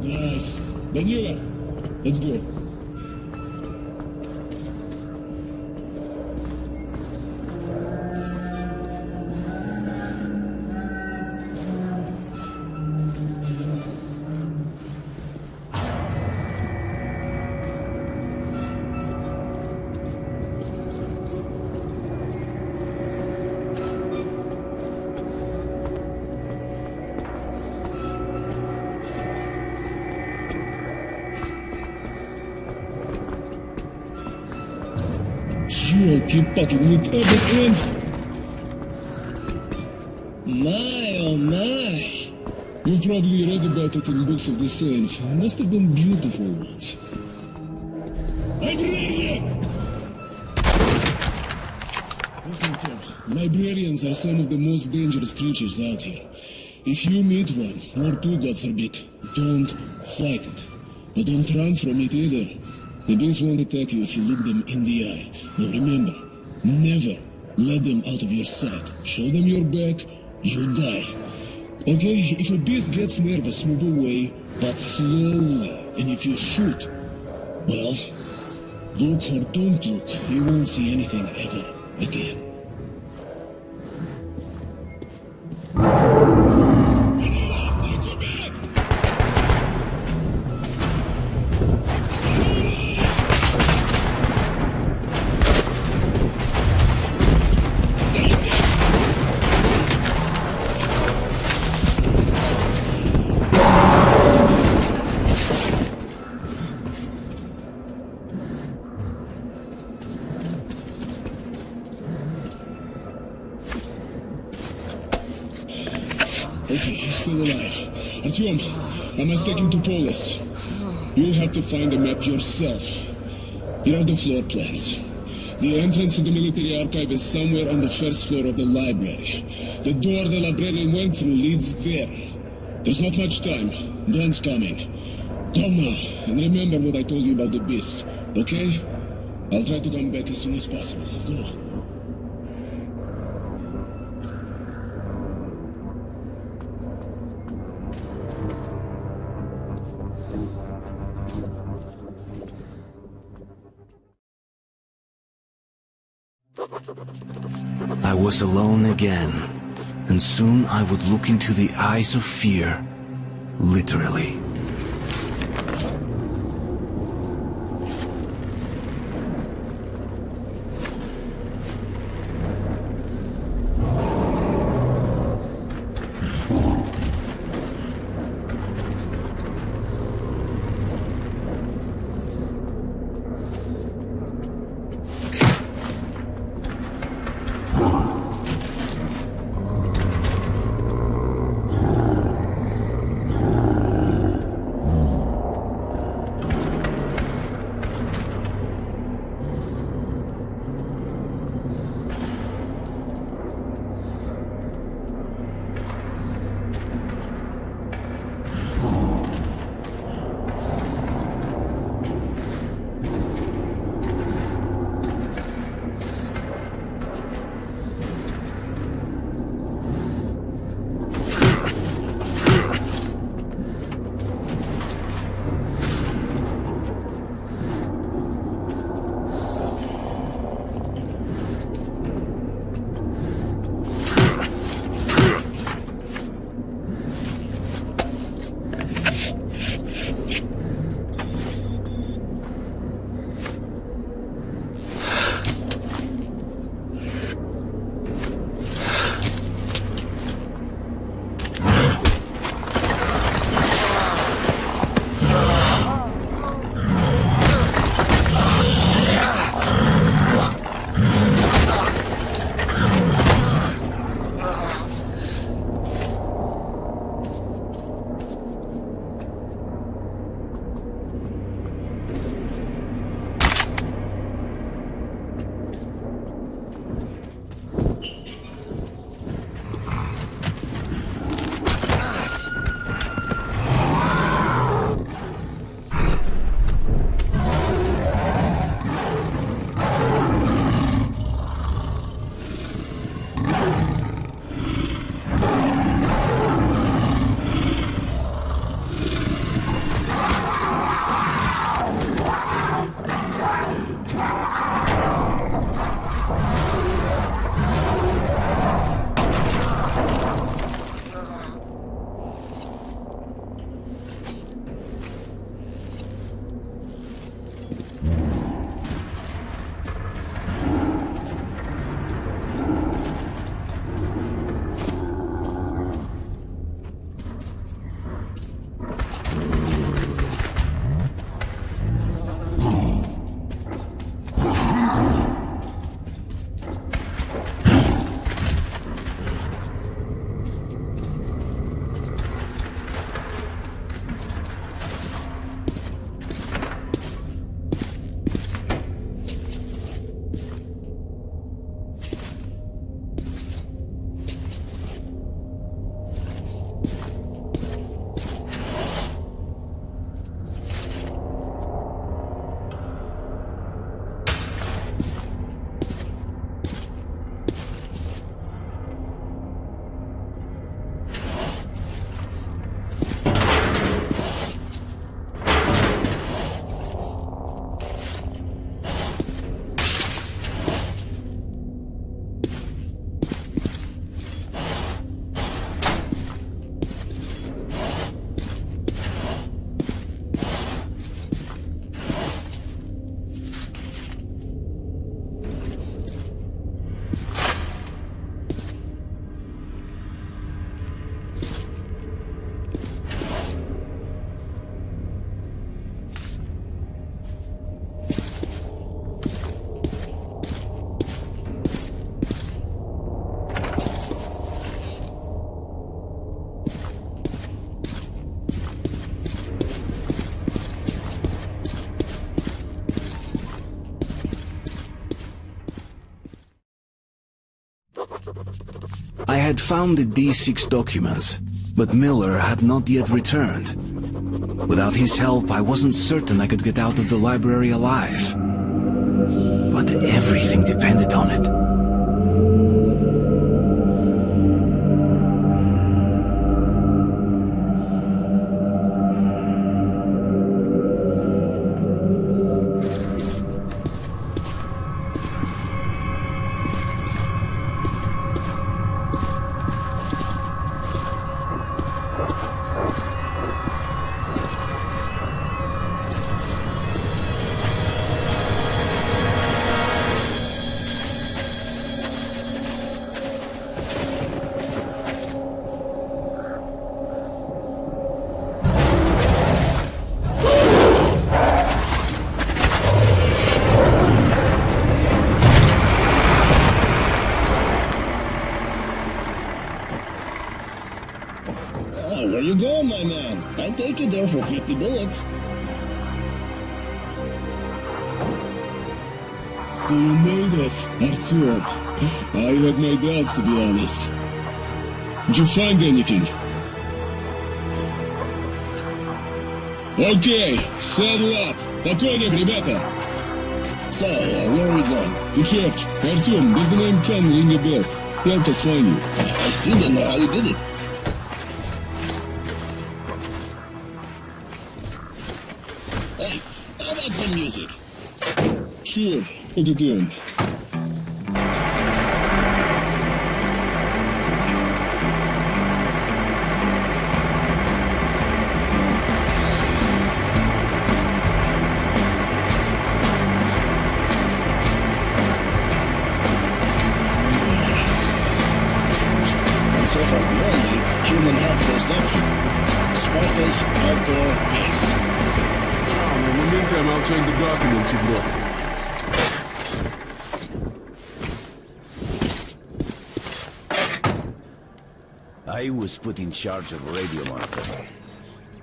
M: Nice. Danila, let's go. Елки-палки, вот этот энд. My, oh my. You've probably read about it in books of the saints. It must have been beautiful once. Librarian! Listen, Tom. Librarians are some of the most dangerous creatures out here. If you meet one, or two, God forbid, don't fight it. But don't run from it either. The beast won't attack you if you look them in the eye. Now remember, never let them out of your sight. Show them your back, you die. Okay, if a beast gets nervous, move away, but slowly. And if you shoot, well, look or don't look, you won't see anything ever again. Okay, he's still alive. Artyom, I must take him to Polis. You'll have to find the map yourself. Here are the floor plans. The entrance to the military archive is somewhere on the first floor of the library. The door the librarian went through leads there. There's not much time. Dawn's coming. Go now, and remember what I told you about the beasts, okay? I'll try to come back as soon as possible. Go.
A: I was alone again, and soon I would look into the eyes of fear, literally. I had found the D6 documents, but Miller had not yet returned. Without his help, I wasn't certain I could get out of the library alive. But everything depended on it.
M: Where you going, my man? I'll take you there for 50 bullets. So you made it, Artyom. I had my doubts, to be honest. Did you find anything? Okay, saddle up. По коням, ребята. So, where are we going? To church. Artyom, does the name Khan ring a bell? Help us find you. I still don't know how you did it. Hey, how about some music? Sure, put it in. So far the only human outpost option. Sparta's outdoor base.
B: In the meantime, I'll check the documents you brought.
C: I was put in charge of radio monitoring.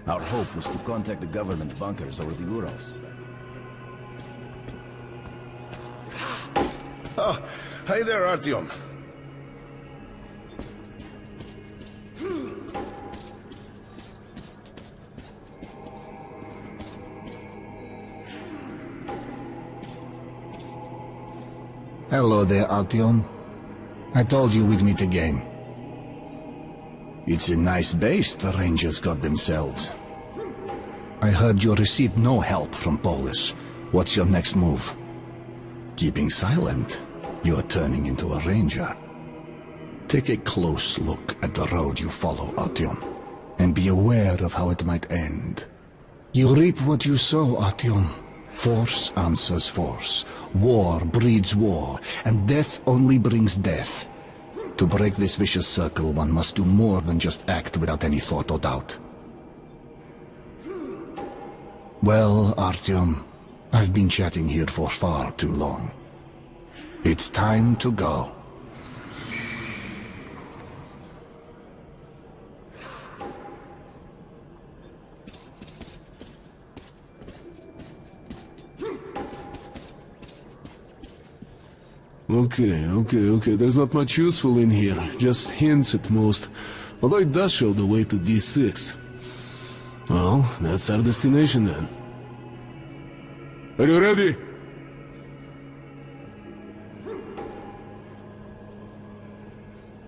C: Our hope was to contact the government bunkers over the Urals.
P: Oh, hey there, Artyom.
O: Hello there, Artyom. I told you we'd meet again. It's a nice base the Rangers got themselves. I heard you received no help from Polis. What's your next move? Keeping silent, you're turning into a Ranger. Take a close look at the road you follow, Artyom, and be aware of how it might end. You reap what you sow, Artyom. Force answers force. War breeds war, and death only brings death. To break this vicious circle, one must do more than just act without any thought or doubt. Well, Artyom, I've been chatting here for far too long. It's time to go.
B: Okay. There's not much useful in here. Just hints at most. Although it does show the way to D6. Well, that's our destination then. Are you ready?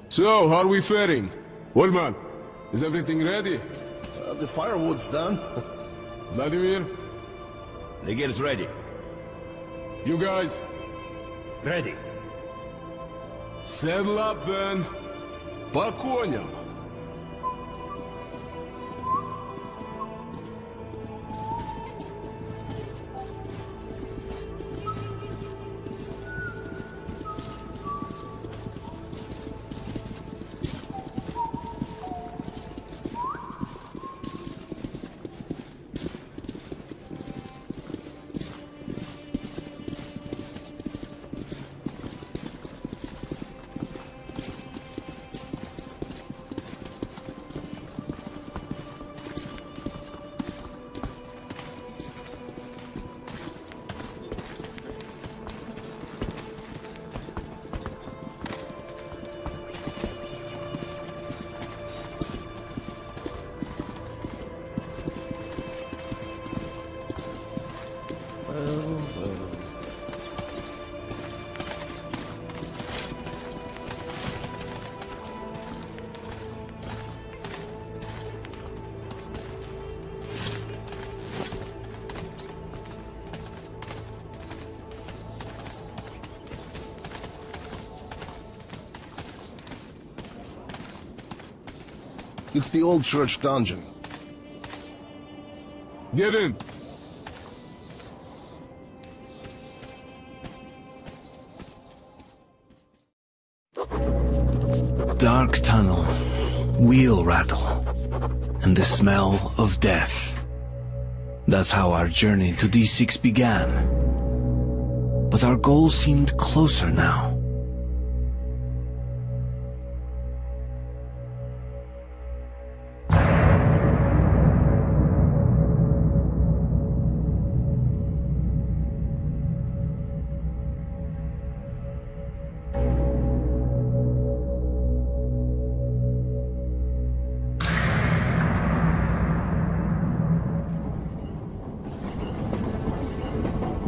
B: So, how are we faring? Wallman, is everything ready?
P: The firewood's done.
B: Vladimir?
C: The gear's ready.
B: You guys?
G: Ready.
B: Saddle up then. По коням.
P: It's the old church dungeon.
B: Get in!
A: Dark tunnel, wheel rattle, and the smell of death. That's how our journey to D6 began. But our goal seemed closer now.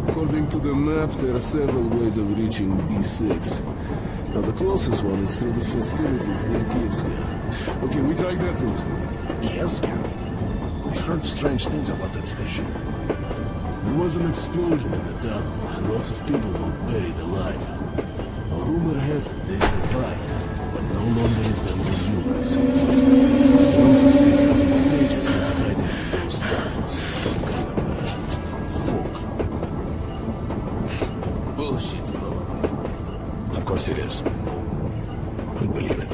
B: According to the map, there are several ways of reaching D6. Now, the closest one is through the facilities near Kievska. Okay, we tried that route.
P: Kievska? I've heard strange things about that station.
B: There was an explosion in the tunnel, and lots of people were buried alive. A rumor has it they survived, but no longer resemble humans. They also say some stages have sighted in those tunnels, some kind of folk.
C: Bullshit, probably. Of course it is. Who'd believe it?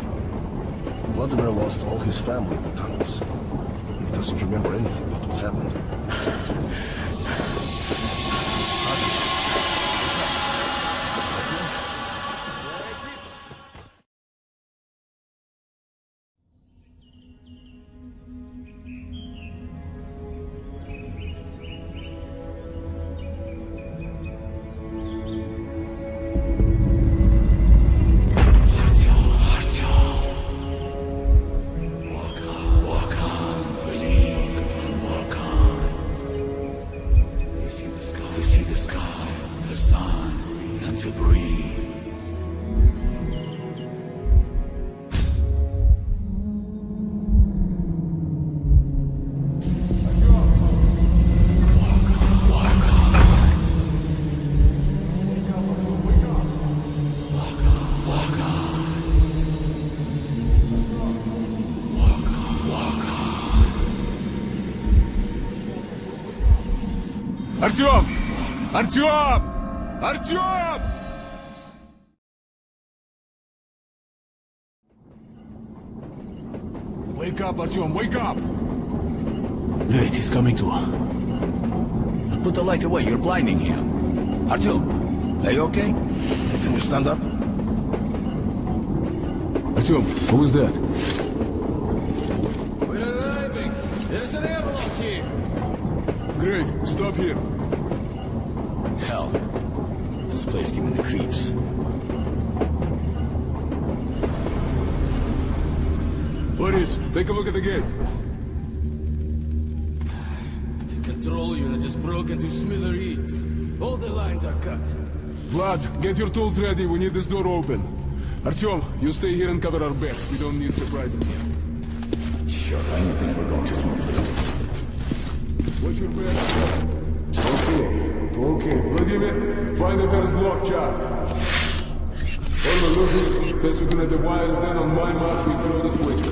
P: Vladimir lost all his family in the tunnels. He doesn't remember anything about what happened.
B: Artyom! Artyom! Artyom! Wake up, Artyom, wake up! Great, he's coming to.
C: Put the light away, you're blinding him. Artyom, are you okay?
P: Can you stand up?
B: Artyom, who was that?
N: We're arriving! There's an airlock here!
B: Great, stop here.
C: Hell, this place gave me the creeps.
B: Boris, take a look at the gate.
N: The control unit is broken to smithereens. All the lines are cut.
B: Vlad, get your tools ready. We need this door open. Artyom, you stay here and cover our backs. We don't need surprises here.
C: Sure, I don't think we're going too smoothly.
B: Watch your back. Okay, Vladimir, find the first block chart. Order, listen. First we connect the wires, then on my mark we throw the switch.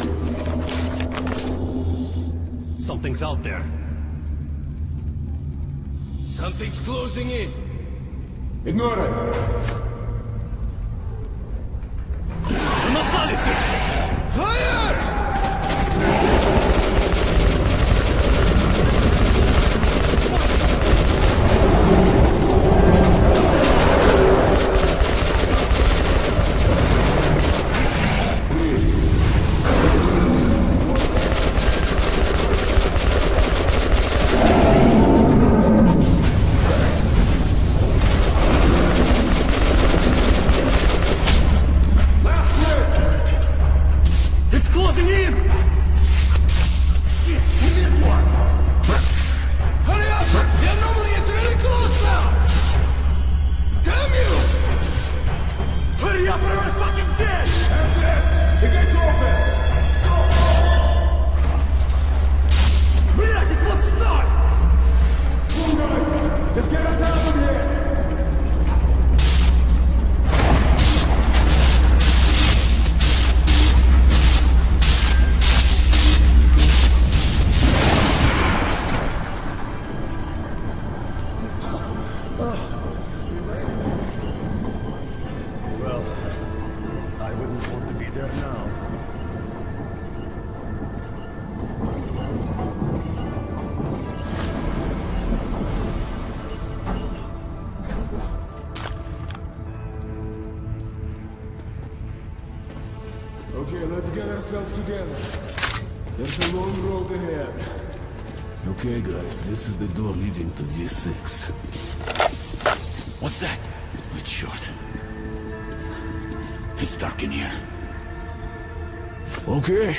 G: Something's out there.
N: Something's closing in.
B: Ignore it.
G: The Masalises!
N: Fire!
B: there now. Okay, let's get ourselves together. There's a long road ahead. Okay, guys, this is the door leading to D6.
C: What's that? It's short. It's dark in here.
B: Okay,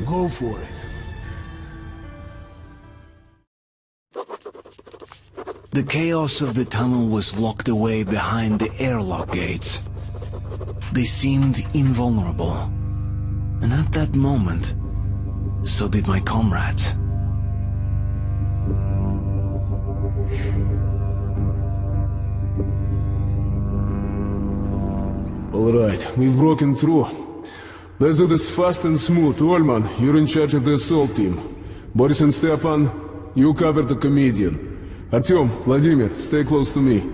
B: go for it.
A: The chaos of the tunnel was locked away behind the airlock gates. They seemed invulnerable. And at that moment, so did my comrades.
B: All right, we've broken through. Let's do this fast and smooth. Olman, you're in charge of the assault team. Boris and Stepan, you cover the comedian. Artyom, Vladimir, stay close to me.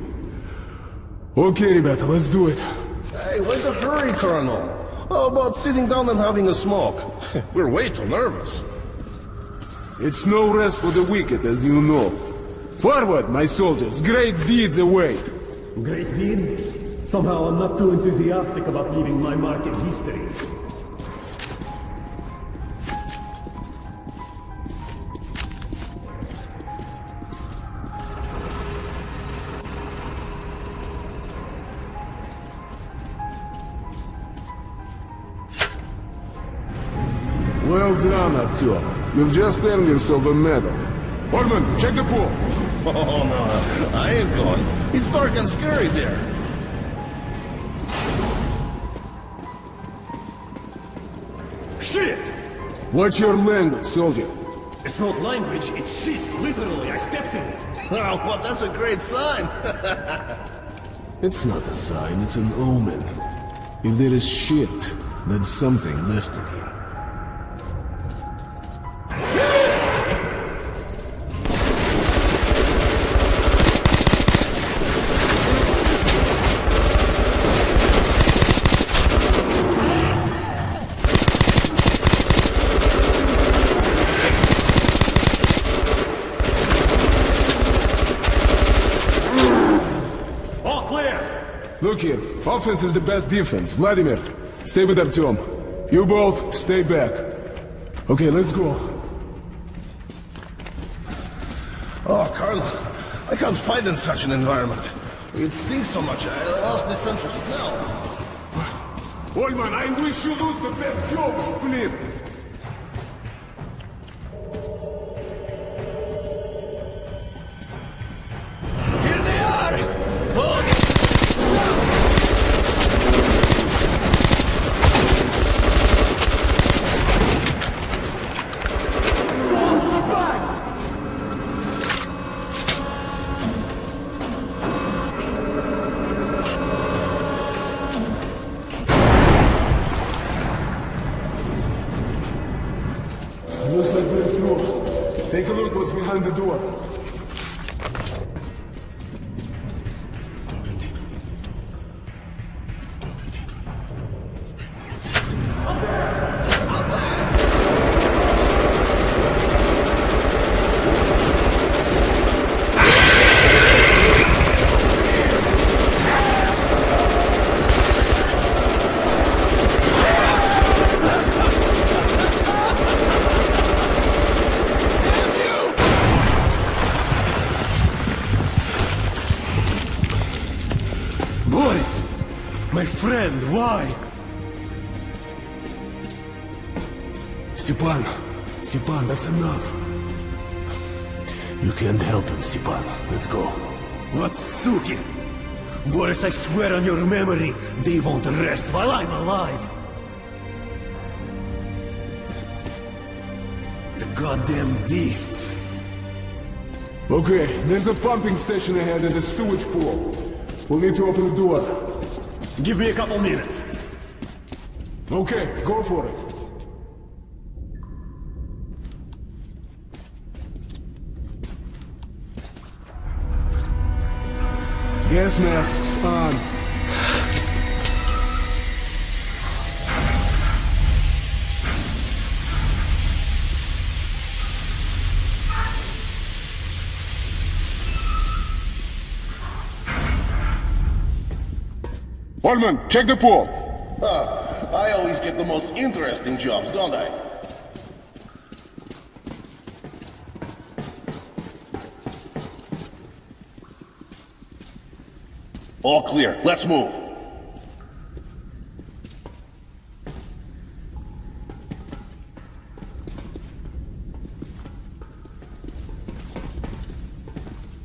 B: Okay, ребята, let's do it.
P: Hey, why the hurry, Colonel? How about sitting down and having a smoke? We're way too nervous.
B: It's no rest for the wicked, as you know. Forward, my soldiers! Great deeds await!
T: Great deeds? Somehow I'm not too enthusiastic about leaving my mark in history.
B: Well done, Artyom. You've just earned yourself a medal. Orman, check the pool!
P: Oh, no, I ain't going. It's dark and scary there.
T: Shit!
B: Watch your language, soldier.
T: It's not language, it's shit. Literally, I stepped in it.
P: Oh, well, that's a great sign.
B: It's not a sign, it's an omen. If there is shit, then something left it here. Look here, offense is the best defense. Vladimir, stay with Artyom. You both, stay back. Okay, let's go.
P: Oh, Carla, I can't fight in such an environment. It stinks so much, I lost the sense of smell.
B: Olman, I wish you lose the bad joke, Split!
K: Here they are!
B: Looks like we're through. Take a look what's behind the door.
T: Boris! My friend, why?
B: Stepan, Stepan, that's enough. You can't help him, Stepan. Let's go.
T: What suki? Boris, I swear on your memory, they won't rest while I'm alive. The goddamn beasts.
B: Okay, there's a pumping station ahead and a sewage pool. We'll need to open the door.
T: Give me a couple minutes.
B: Okay, go for it. Gas masks on.
N: Foreman, check the pool.
P: I always get the most interesting jobs, don't I? All clear. Let's move.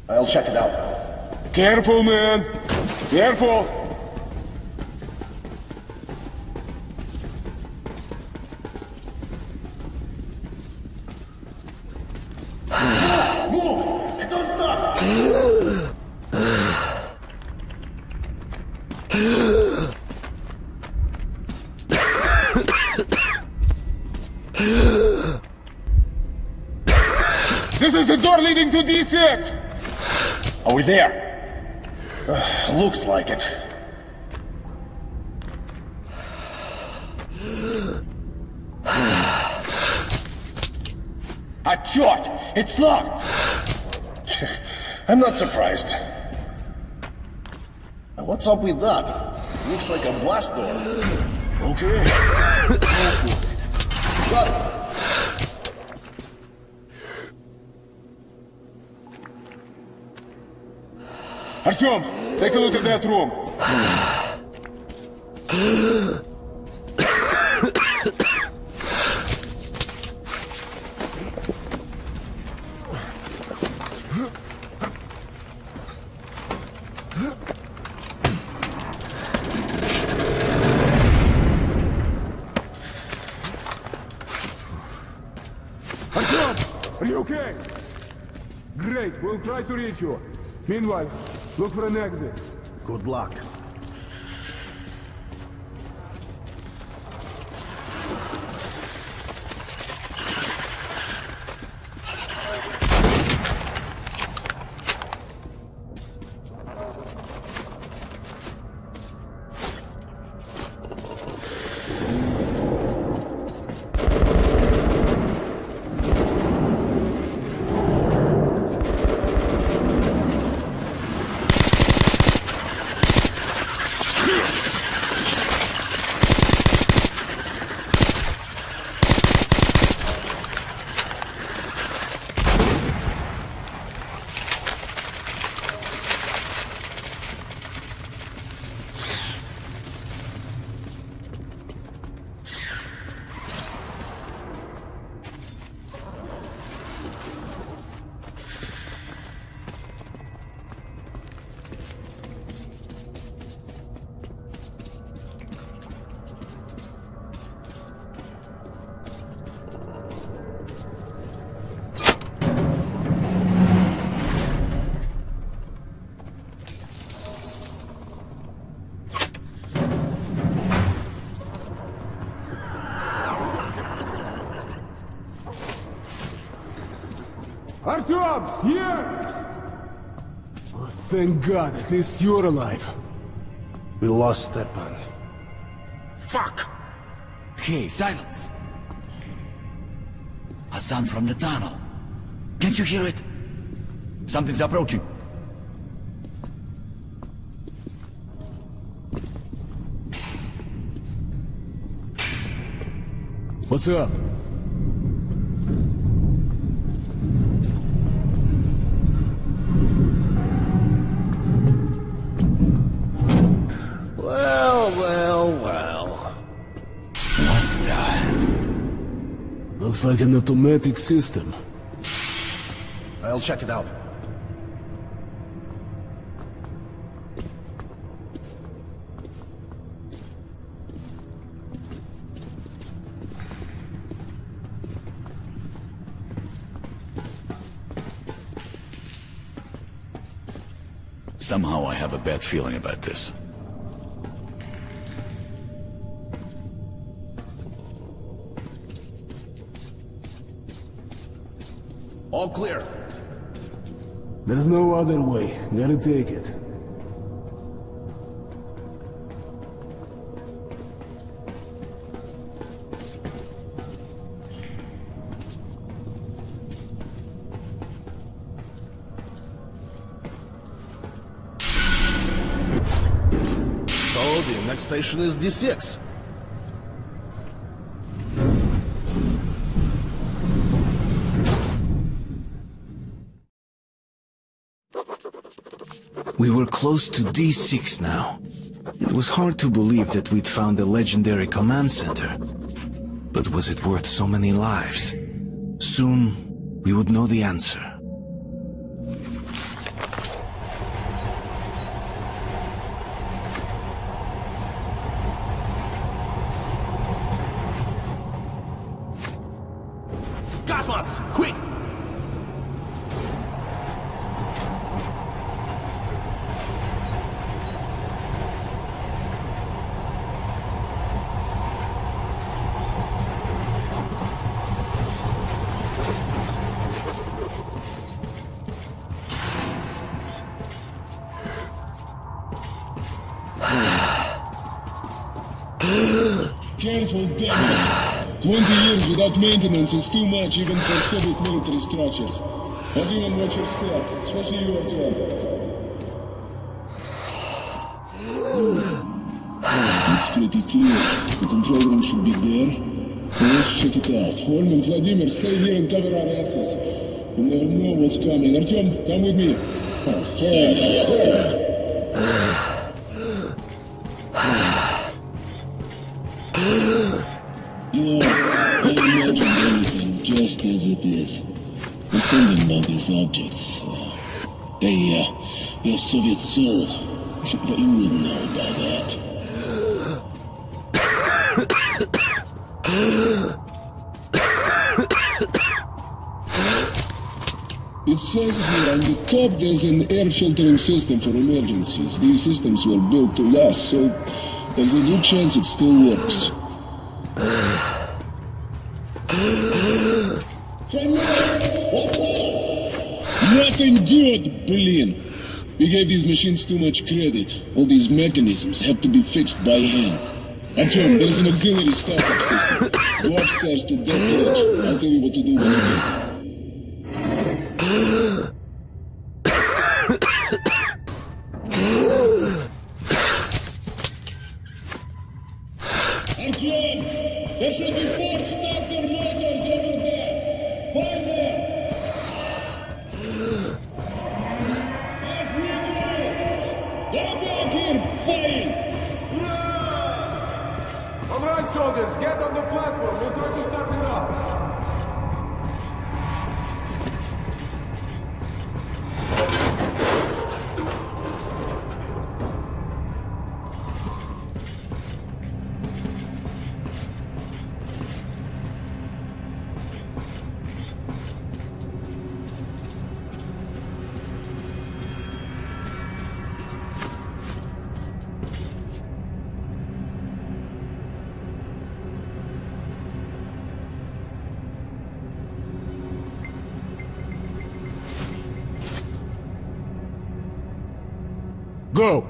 P: I'll check it out.
N: Careful, man. Careful.
P: Move! Don't stop!
N: This is the door leading to D6!
P: Are we there? Looks like it.
N: Черт! It's locked!
P: I'm not surprised. What's up with that? Looks like a blast door. Okay. Got it.
N: Артем, take a look at that room. Артем, are you okay? Great, we'll try to reach you. Meanwhile, look for an exit.
P: Good luck.
N: Artyom, here!
B: Oh, thank God, at least you're alive.
P: We lost Stepan.
C: Fuck! Hey, silence! A sound from the tunnel. Can't you hear it? Something's approaching.
B: What's up?
P: Well.
C: What's that?
B: Looks like an automatic system.
P: I'll check it out.
C: Somehow I have a bad feeling about this.
P: All clear.
B: There's no other way. Gotta take it.
P: So the next station is D6.
A: We were close to D6 now. It was hard to believe that we'd found the legendary command center. But was it worth so many lives? Soon, we would know the answer.
P: Gas mask, quick!
M: Careful, damn it! 20 years without maintenance is too much even for Soviet military structures. Everyone watch your step, especially you, Artyom. It's pretty clear. The control room should be there. Now let's check it out. Holman, Vladimir, stay here and cover our asses. You never know what's coming. Artyom, come with me. You know, I imagine everything just as it is. There's something about these objects. They're Soviet soul. But you wouldn't know about that. It says here on the top there's an air filtering system for emergencies. These systems were built to last, so there's a good chance it still works. Nothing good, Berlin. We gave these machines too much credit. All these mechanisms have to be fixed by hand. Artyom, there's an auxiliary startup system. Go upstairs to that ledge. I'll tell you what to do when you get. Artyom! There should be 4 starter motors over there! Find them! As we go! Get back here, buddy!
N: All right, soldiers, get on the platform. We'll try to start it up.
B: Go!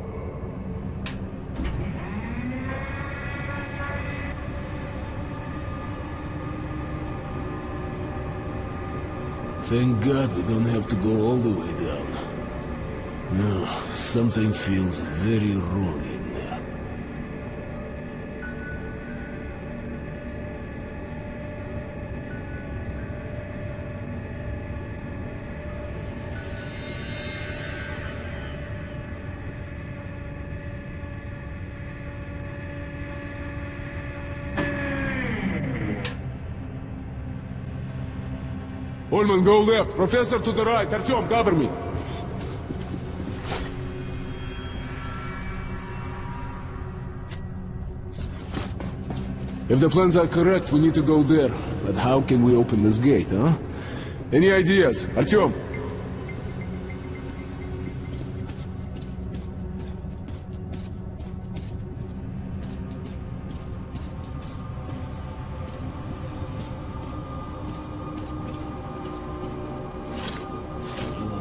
B: Thank God we don't have to go all the way down. No, something feels very wrong in there. Holman, go left. Professor to the right. Artyom, cover me. If the plans are correct, we need to go there. But how can we open this gate, huh? Any ideas? Artyom?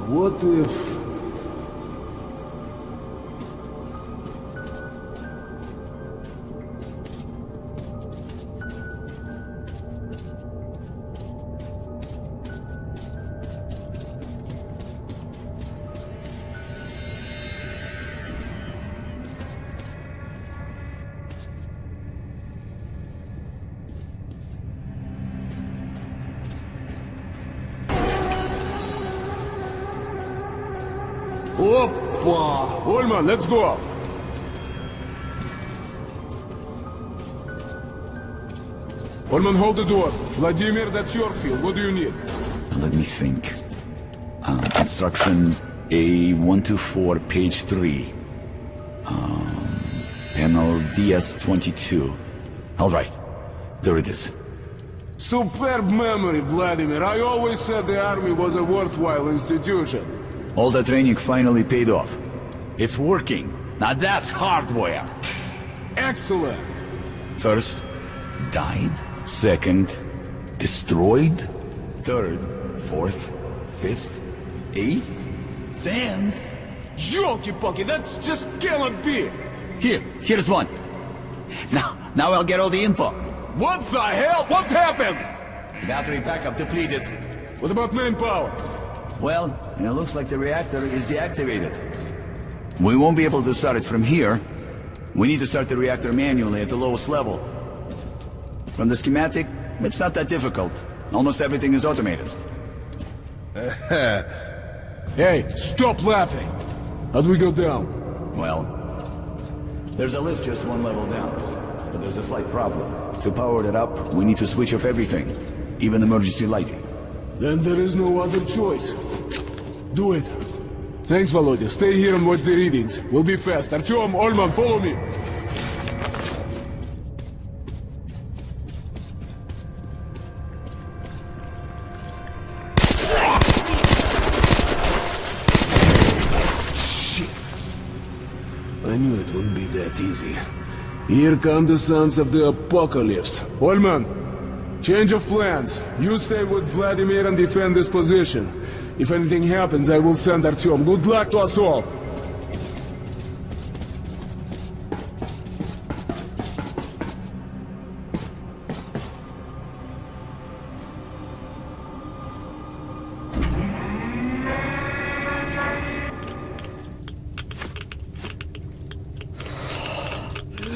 B: What if... Опа! Ольman, let's go! Ольman, hold the door. Vladimir, that's your field. What do you need?
C: Let me think. Instruction A124, page 3. Panel DS22. All right. There it is.
B: Superb memory, Vladimir. I always said the army was a worthwhile institution.
C: All the training finally paid off. It's working. Now that's hardware.
B: Excellent.
C: First, died. Second, destroyed. Third, fourth, fifth, eighth, tenth.
B: Jolky-pokey, that just cannot be!
C: Here's one. Now I'll get all the info.
B: What the hell? What happened?
C: Battery backup depleted.
B: What about manpower?
C: Well, it looks like the reactor is deactivated. We won't be able to start it from here. We need to start the reactor manually at the lowest level. From the schematic, it's not that difficult. Almost everything is automated.
B: Hey, stop laughing! How do we go down?
C: Well, there's a lift just one level down. But there's a slight problem. To power it up, we need to switch off everything. Even emergency lighting.
B: Then there is no other choice. Do it. Thanks, Volodya. Stay here and watch the readings. We'll be fast. Artyom, Olman, follow me! I knew it wouldn't be that easy. Here come the sons of the apocalypse. Olman, change of plans. You stay with Vladimir and defend this position. If anything happens, I will send Artyom. Good luck to us all!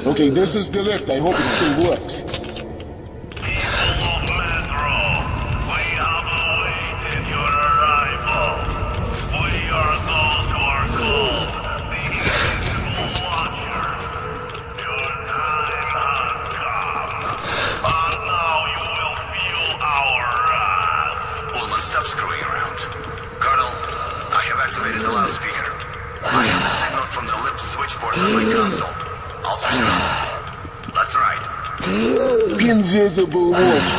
B: Okay, this is the lift. I hope it still works.
D: Stop screwing around. Colonel, I have activated the loudspeaker. I have the signal from the lift switchboard on my console. I'll switch it on. That's right.
B: Invisible watch.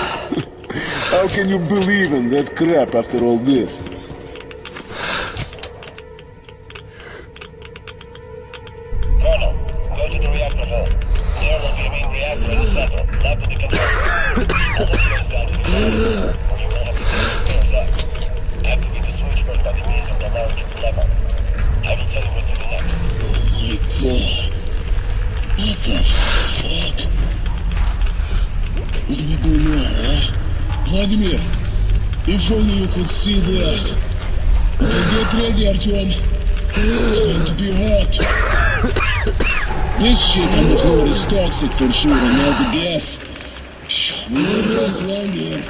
B: How can you believe in that crap after all this?
U: Colonel, go to the reactor hall. There will be a main reactor in the center, left of the control. All the way down to the ground, where you will have to take the stairs up. Activate the switchboard by the means of the large lever. I will tell you what to do next.
M: Oh my god. What the fuck? What do we do now, huh? Vladimir, if only you could see that. Okay, get ready, Artyom. It's going to be hot. This shit on the floor is toxic for sure, and all the gas. We won't last long here.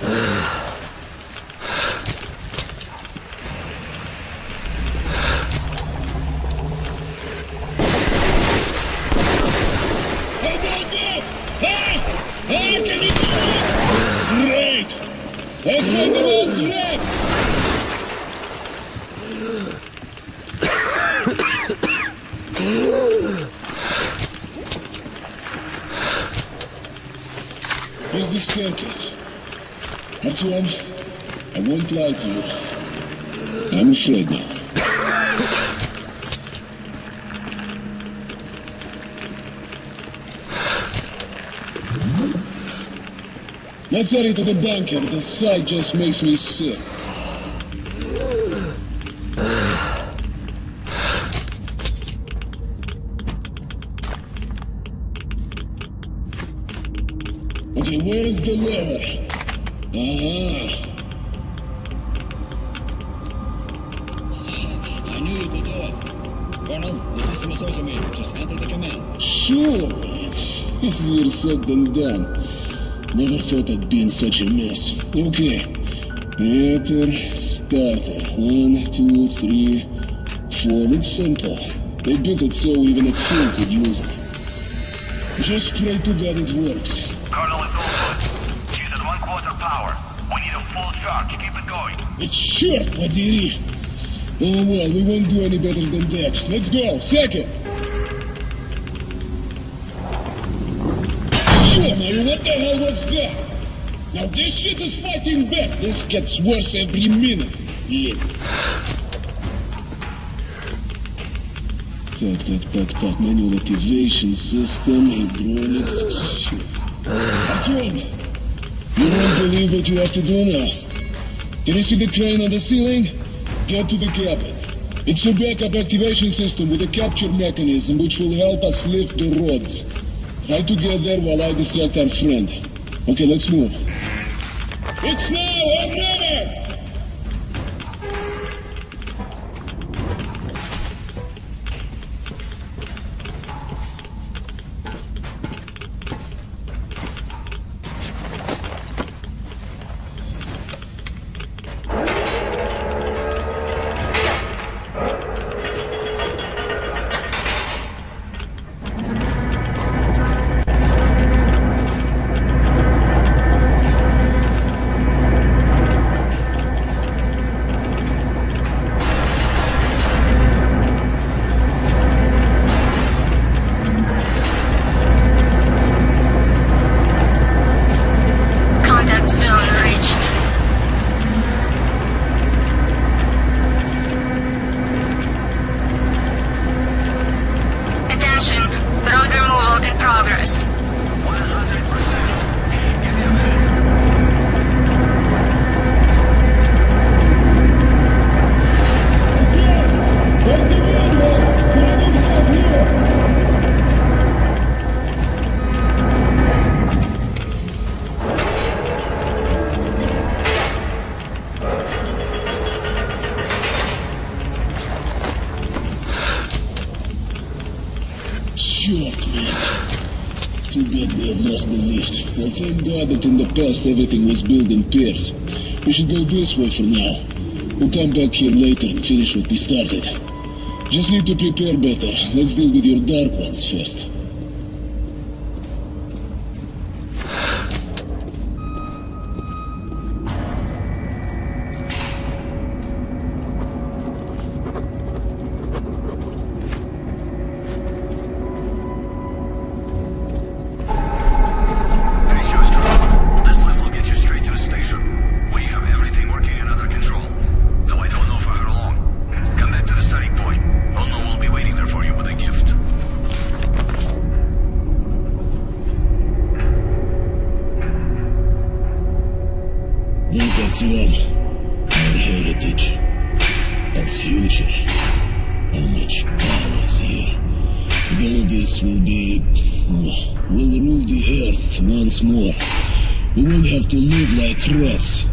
M: Can you do it? Great! Let's make the last trip! Here's the staircase. Artyom, I won't lie to you. I'm afraid now. Let's hurry to the bunker. The sight just makes me sick. Okay, where is the lever?
U: I knew you could do it. Colonel, the system is automated. Just enter the command.
M: Sure. Easier said than done. Never thought I'd be in such a mess. Okay. Reactor starter. 1, 2, 3, before, it's simple. They built it so even a fool could use it. Just pray to God it works.
U: Colonel, it's all good. She's at 1/4 power. We need a full charge. Keep it going.
M: It's short, подери. Oh well, we won't do any better than that. Let's go. Second. Sure, Mario, what the hell was that? Now this shit is fighting back. This gets worse every minute. Yeah. Так, manual activation system, hydraulics, shit. Artyom, you won't believe what you have to do now. Can you see the crane on the ceiling? Get to the cabin. It's a backup activation system with a capture mechanism which will help us lift the rods. Try to get there while I distract our friend. Okay, let's move. It's now or never! Well, thank God that in the past everything was built in pairs. We should go this way for now. We'll come back here later and finish what we started. Just need to prepare better. Let's deal with your Dark Ones first. Our heritage, our future, how much power is here. With all this we'll rule the earth once more. We won't have to live like rats.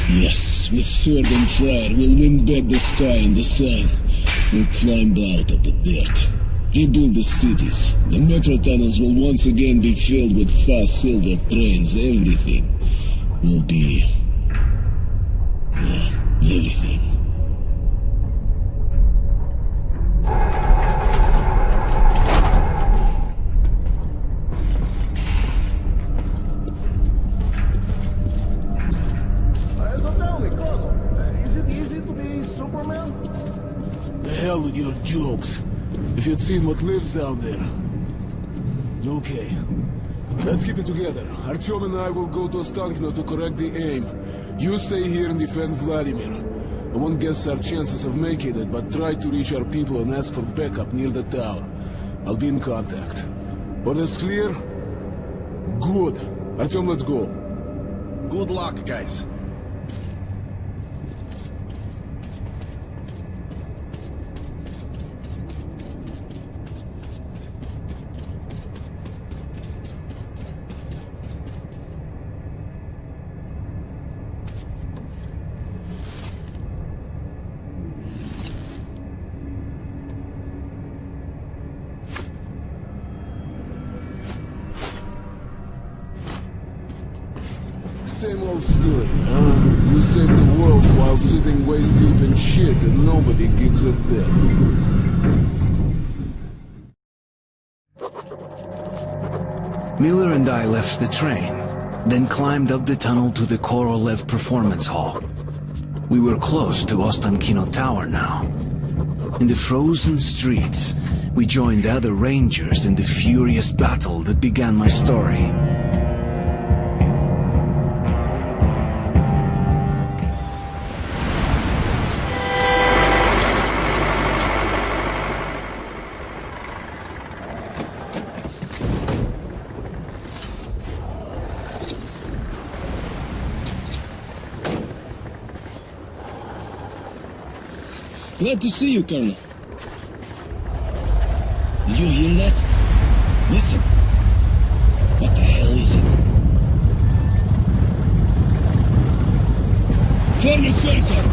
M: Yes, with sword and fire, we'll win back the sky and the sun. We'll climb out of the dirt. Rebuild the cities. The metro tunnels will once again be filled with fast silver trains. Everything will be... everything.
B: So tell me, Colonel, is it easy to be Superman?
L: The hell with your jokes. If you'd seen what lives down there. Okay. Let's keep it together. Artyom and I will go to Ostankino to correct the aim. You stay here and defend Vladimir. I won't guess our chances of making it, but try to reach our people and ask for backup near the tower. I'll be in contact. Orders clear? Good. Artyom, let's go.
P: Good luck, guys.
L: Same old story, huh? You save the world while sitting waist deep in shit and nobody gives a damn.
A: Miller and I left the train, then climbed up the tunnel to the Korolev Performance Hall. We were close to Ostankino Tower now. In the frozen streets, we joined the other rangers in the furious battle that began my story.
M: Glad to see you, Colonel. Did you hear that? Listen. What the hell is it? Form a circle!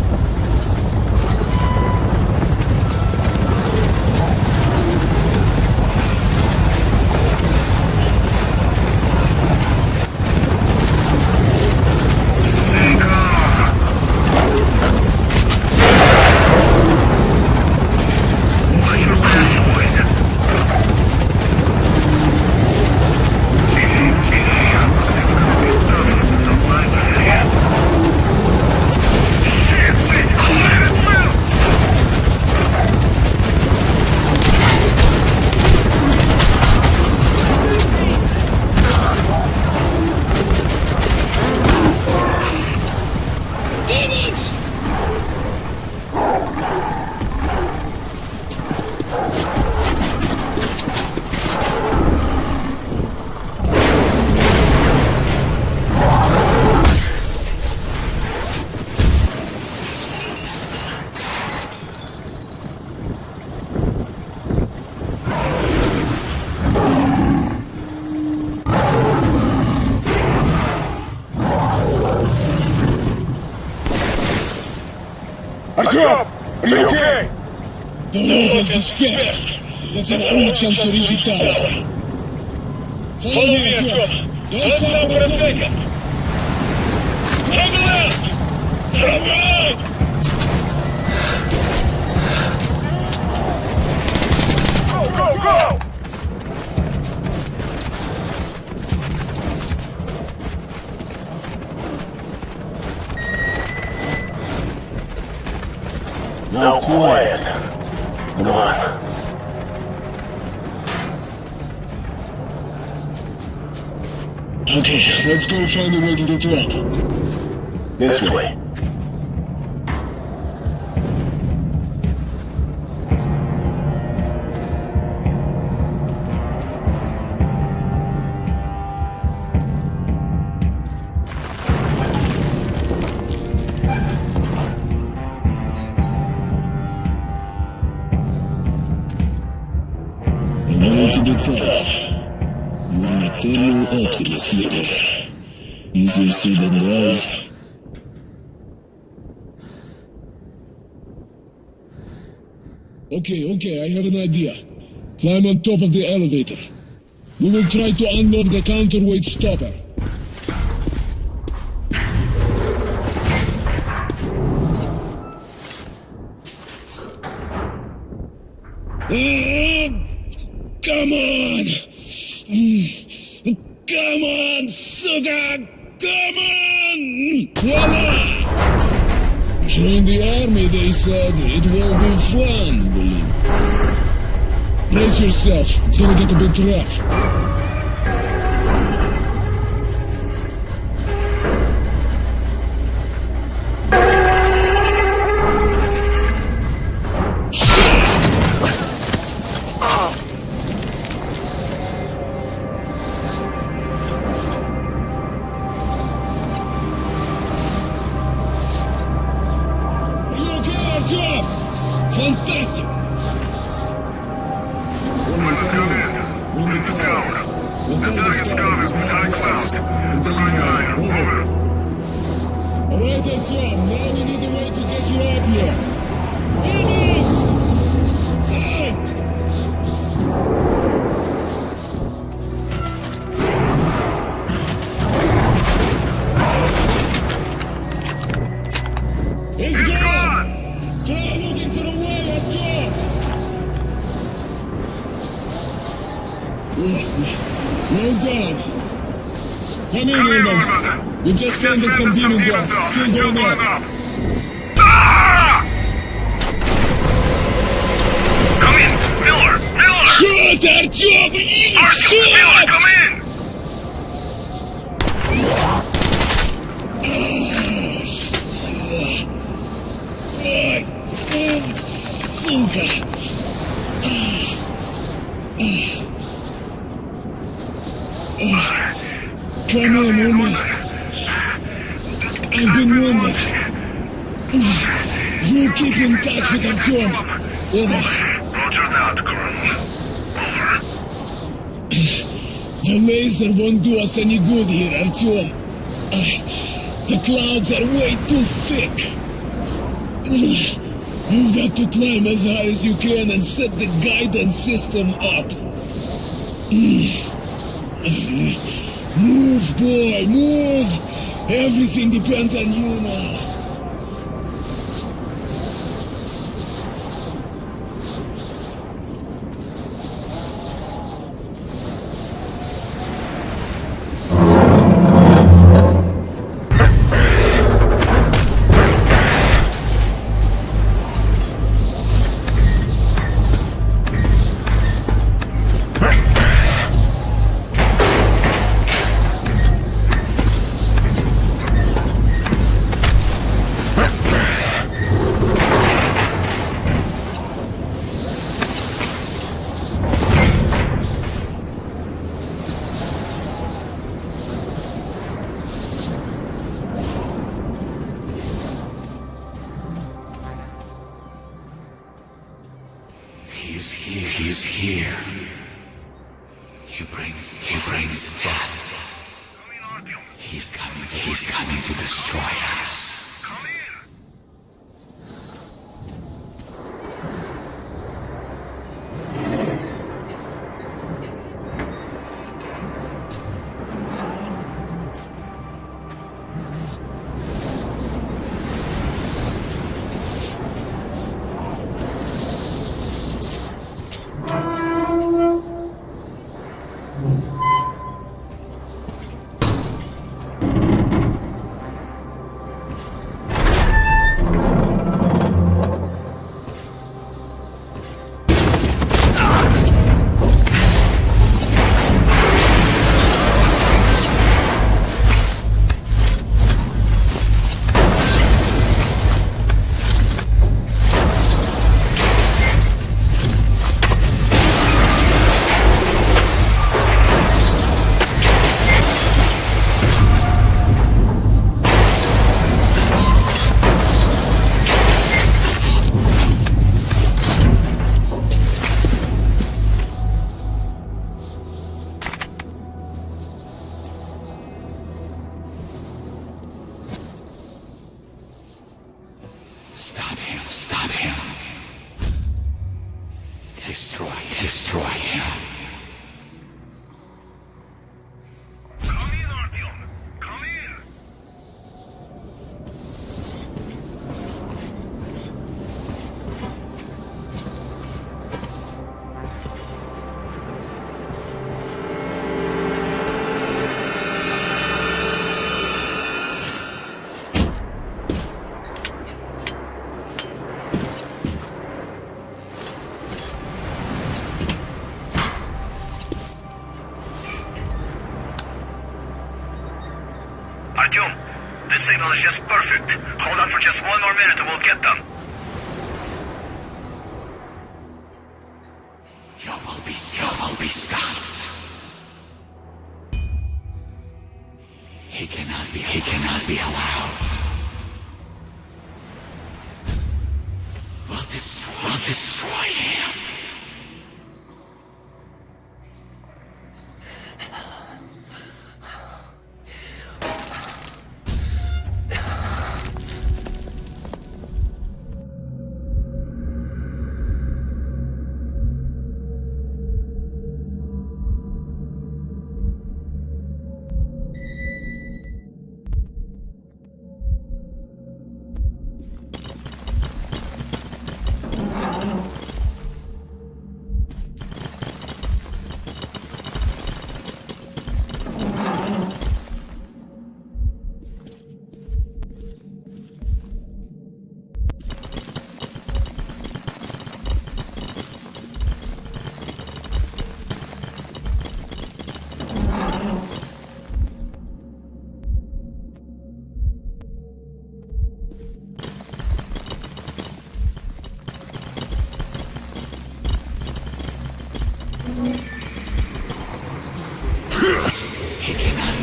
H: Artyom! Are you okay?
M: The load has dispersed. That's our only chance to reach the tower. Follow me, Artyom. Don't stop for a second. Turn left! Turn right!
H: Go, go, go!
M: Now quiet. Come on. Okay, let's go find a way to the top. This way. To the top. You're an eternal optimist, Miller. Easier said than done. Okay, I have an idea. Climb on top of the elevator. We will try to unlock the counterweight stopper. Come on! Come on, SAGA! Come on! Voila! Join the army, they said. It will be fun, brace yourself. It's gonna get a bit rough. Fantastic!
H: Pilot, come in. We're in the tower. The target's covered with high clouds. We're going higher. Over.
M: Alright, Artyom. Now we need a way to get you up here. Phoenix! It's gone! Try looking for a way, Artyom! Well done. Come in, Norman. We just fended some demons off. Still going up.
H: Come in! Miller! Miller!
M: Shoot, Artyom! Shoot!
H: Miller, come in!
M: Сука! Come on, Norman. I've been wounded. You keep in touch with Artyom. Over.
H: Roger that, Colonel. Over.
M: The laser won't do us any good here, Artyom. The clouds are way too thick. You've got to climb as high as you can and set the guidance system up. Move, boy, move! Everything depends on you now.
A: He's here. He brings death. He's coming to destroy us. Stop him. Destroy him.
H: Come in, Artyom. Come in. Artyom, this signal is just perfect. Hold on for just one more minute and we'll get them.
A: You will be stopped. He cannot be allowed. We'll destroy him.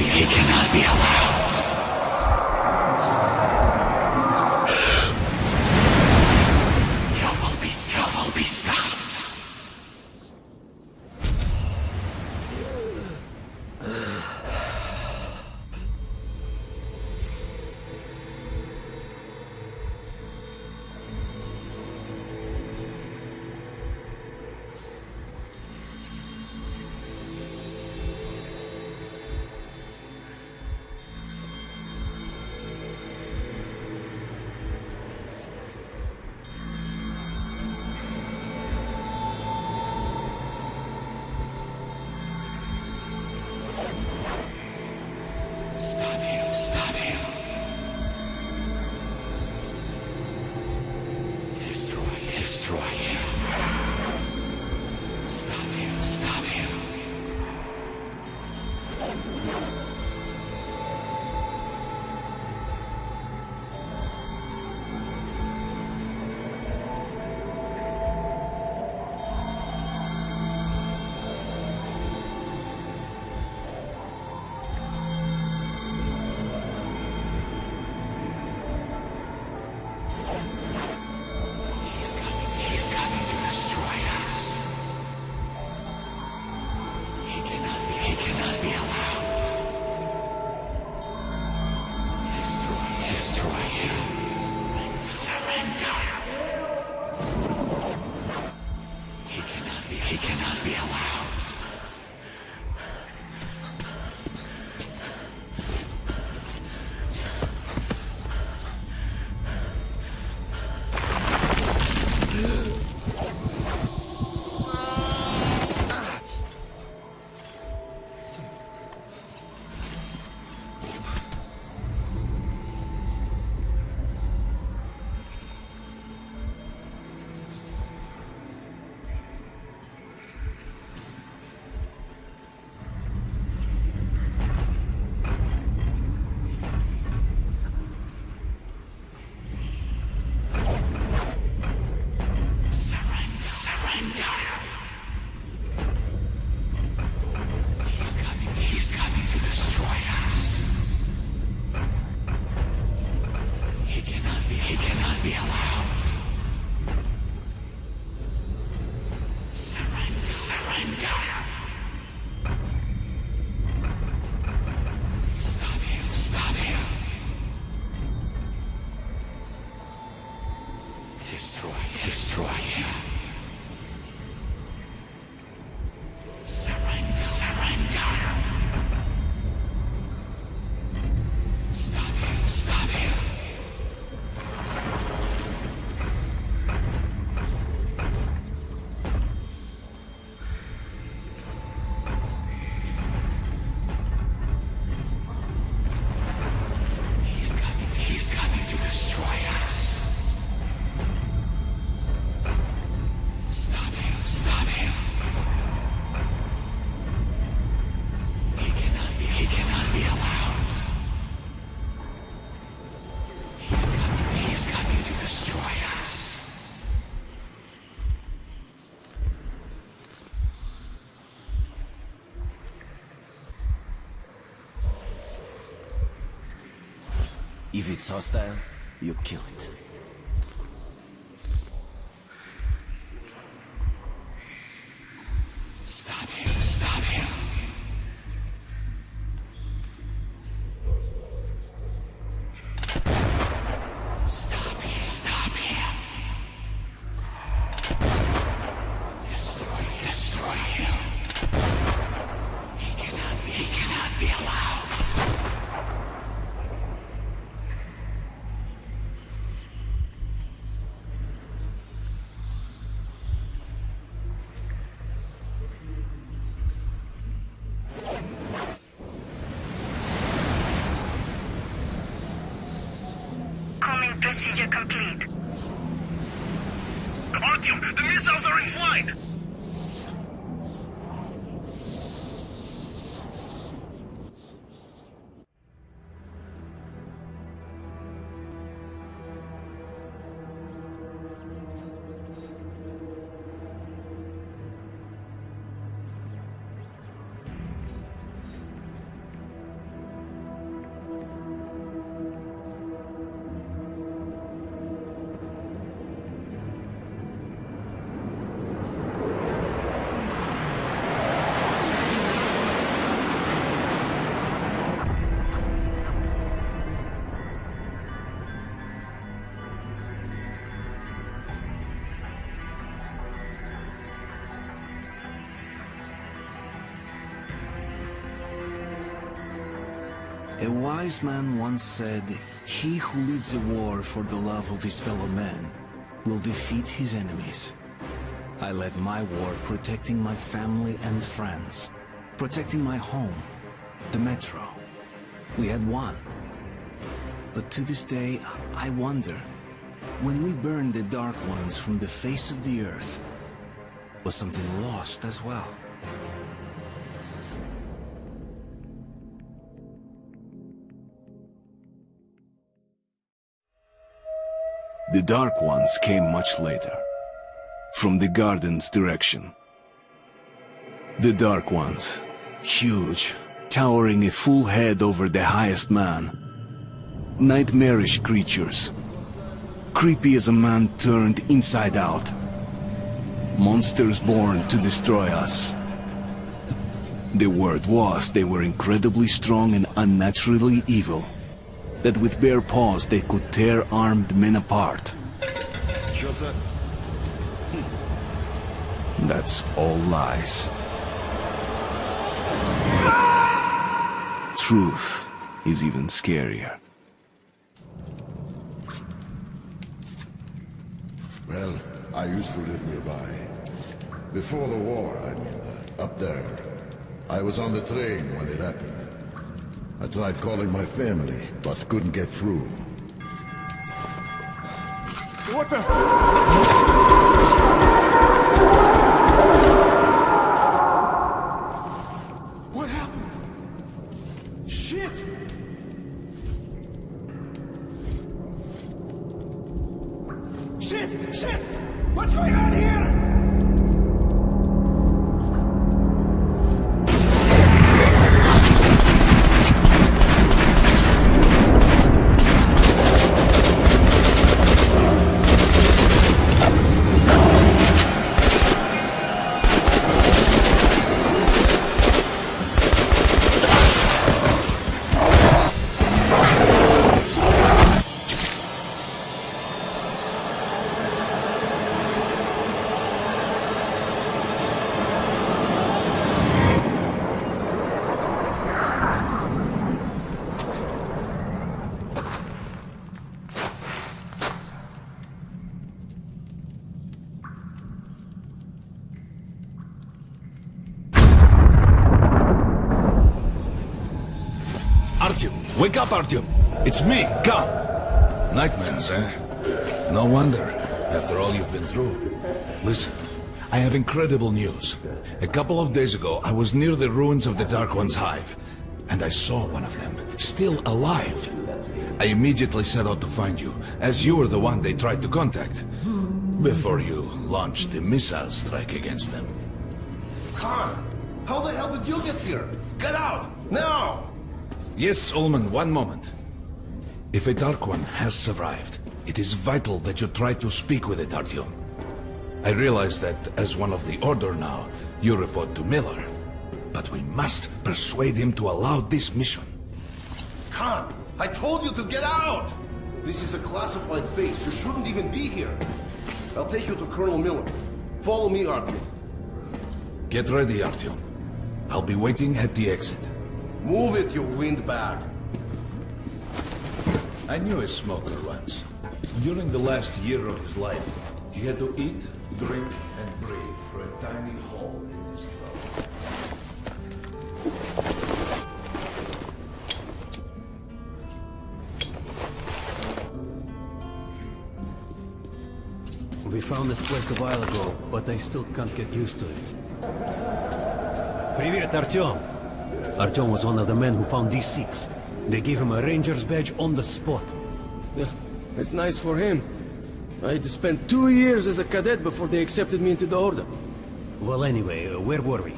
A: cannot be allowed. You will be stopped. Stop him. Destroy him. Stop him. He's coming to destroy us. He cannot be allowed. Destroy him. Surrender. He cannot be allowed. He's coming to destroy us. He cannot be allowed. Surrender. Stop him. Destroy him. Surrender. Stop him. He's coming to destroy us. Stop him. He cannot be allowed. He's coming to destroy us.
C: If it's hostile, you kill it.
A: Stop him. Stop him. Destroy him. He cannot be allowed.
U: Procedure complete.
H: Artyom, the missiles are in flight!
A: A wise man once said, "He who leads a war for the love of his fellow men will defeat his enemies." I led my war protecting my family and friends, protecting my home, the metro. We had won. But to this day, I wonder, when we burned the Dark Ones from the face of the earth, was something lost as well? The Dark Ones came much later, from the garden's direction. The Dark Ones, huge, towering a full head over the highest man. Nightmarish creatures, creepy as a man turned inside out. Monsters born to destroy us. The word was they were incredibly strong and unnaturally evil, that with bare paws they could tear armed men apart. That's all lies. Truth is even scarier.
O: Well, I used to live nearby. Before the war, I mean, up there. I was on the train when it happened. I tried calling my family, but couldn't get through.
N: What the? What happened? Shit! Shit! Shit! What's going on here?
P: Wake up, Artyom! It's me, come! Nightmares, eh? No wonder, after all you've been through. Listen, I have incredible news. A couple of days ago, I was near the ruins of the Dark One's hive, and I saw one of them, still alive. I immediately set out to find you, as you were the one they tried to contact, before you launched the missile strike against them.
I: Khan, how the hell did you get here? Get out, now!
P: Yes, Ullman, one moment. If a Dark One has survived, it is vital that you try to speak with it, Artyom. I realize that, as one of the Order now, you report to Miller. But we must persuade him to allow this mission.
I: Khan, I told you to get out! This is a classified base. You shouldn't even be here. I'll take you to Colonel Miller. Follow me, Artyom.
P: Get ready, Artyom. I'll be waiting at the exit.
I: Move it, you windbag!
P: I knew a smoker once. During the last year of his life, he had to eat, drink, and breathe through a tiny hole in his throat.
T: We found this place a while ago, but I still can't get used to it. Привет, Artyom! Artyom was one of the men who found these Sikhs. They gave him a ranger's badge on the spot.
R: Yeah, it's nice for him. I had to spend 2 years as a cadet before they accepted me into the Order.
T: Well, anyway, where were we?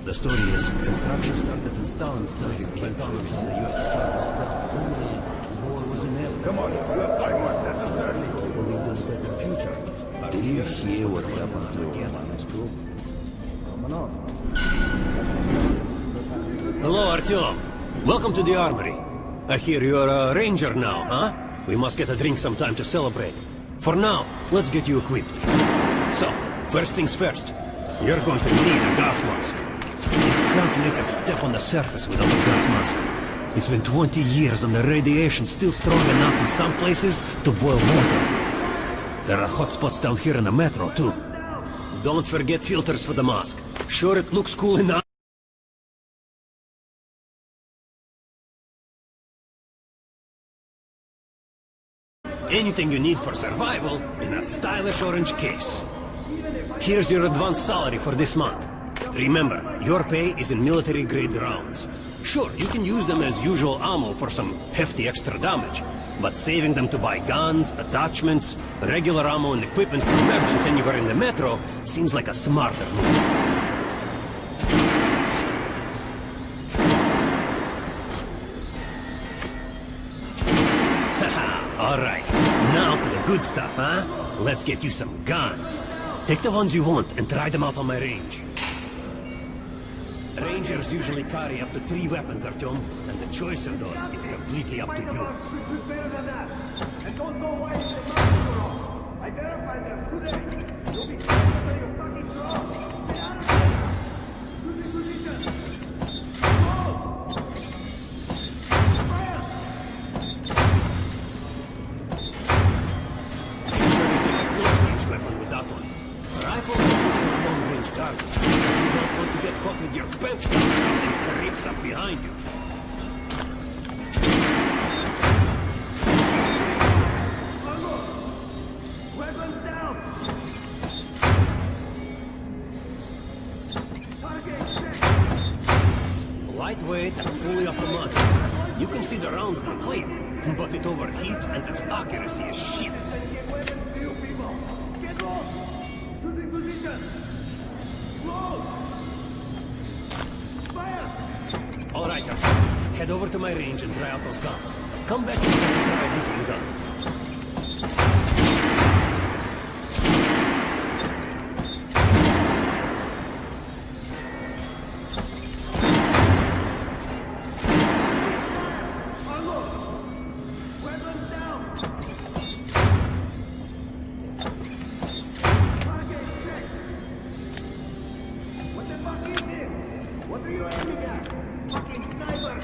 T: The story is, construction started in Stalin's time, went on in the USSR. The war was inevitable. Come on, I want that study. We believed in a better future.
R: Did you hear what happened to Roman's group?
T: Hello, Artyom. Welcome to the armory. I hear you're a ranger now, huh? We must get a drink sometime to celebrate. For now, let's get you equipped. So, first things first. You're going to need a gas mask. You can't make a step on the surface without a gas mask. It's been 20 years and the radiation's still strong enough in some places to boil water. There are hotspots down here in the metro, too. Don't forget filters for the mask. Sure, it looks cool enough. Anything you need for survival in a stylish orange case. Here's your advance salary for this month. Remember, your pay is in military-grade rounds. Sure, you can use them as usual ammo for some hefty extra damage, but saving them to buy guns, attachments, regular ammo and equipment for emergencies anywhere in the metro seems like a smarter move. Alright, now to the good stuff, huh? Let's get you some guns. Take the ones you want and try them out on my range. Rangers usually carry up to 3 weapons, Artyom, and the choice of those is completely up to you.
F: And don't go away with the mouth. I verified them today. You'll be killed until you fucking drop. Get out of here! Losing position! Go! Fire!
T: Make sure you take a close-range weapon with that one. Rifles are good for long-range targets. You don't want to get caught with your pants down or something creeps up behind you.
F: Weapons down! Target check!
T: Lightweight and fully automatic. You can see the rounds in the clip, but it overheats and its accuracy is shit.
F: Get weapons to you people! Get low! Losing position! Close! Fire!
T: Alright, head over to my range and try out those guns. Come back and try a different gun.
F: Weapons down! Target check! What the fuck is this? What are you aiming at? Fucking sniper!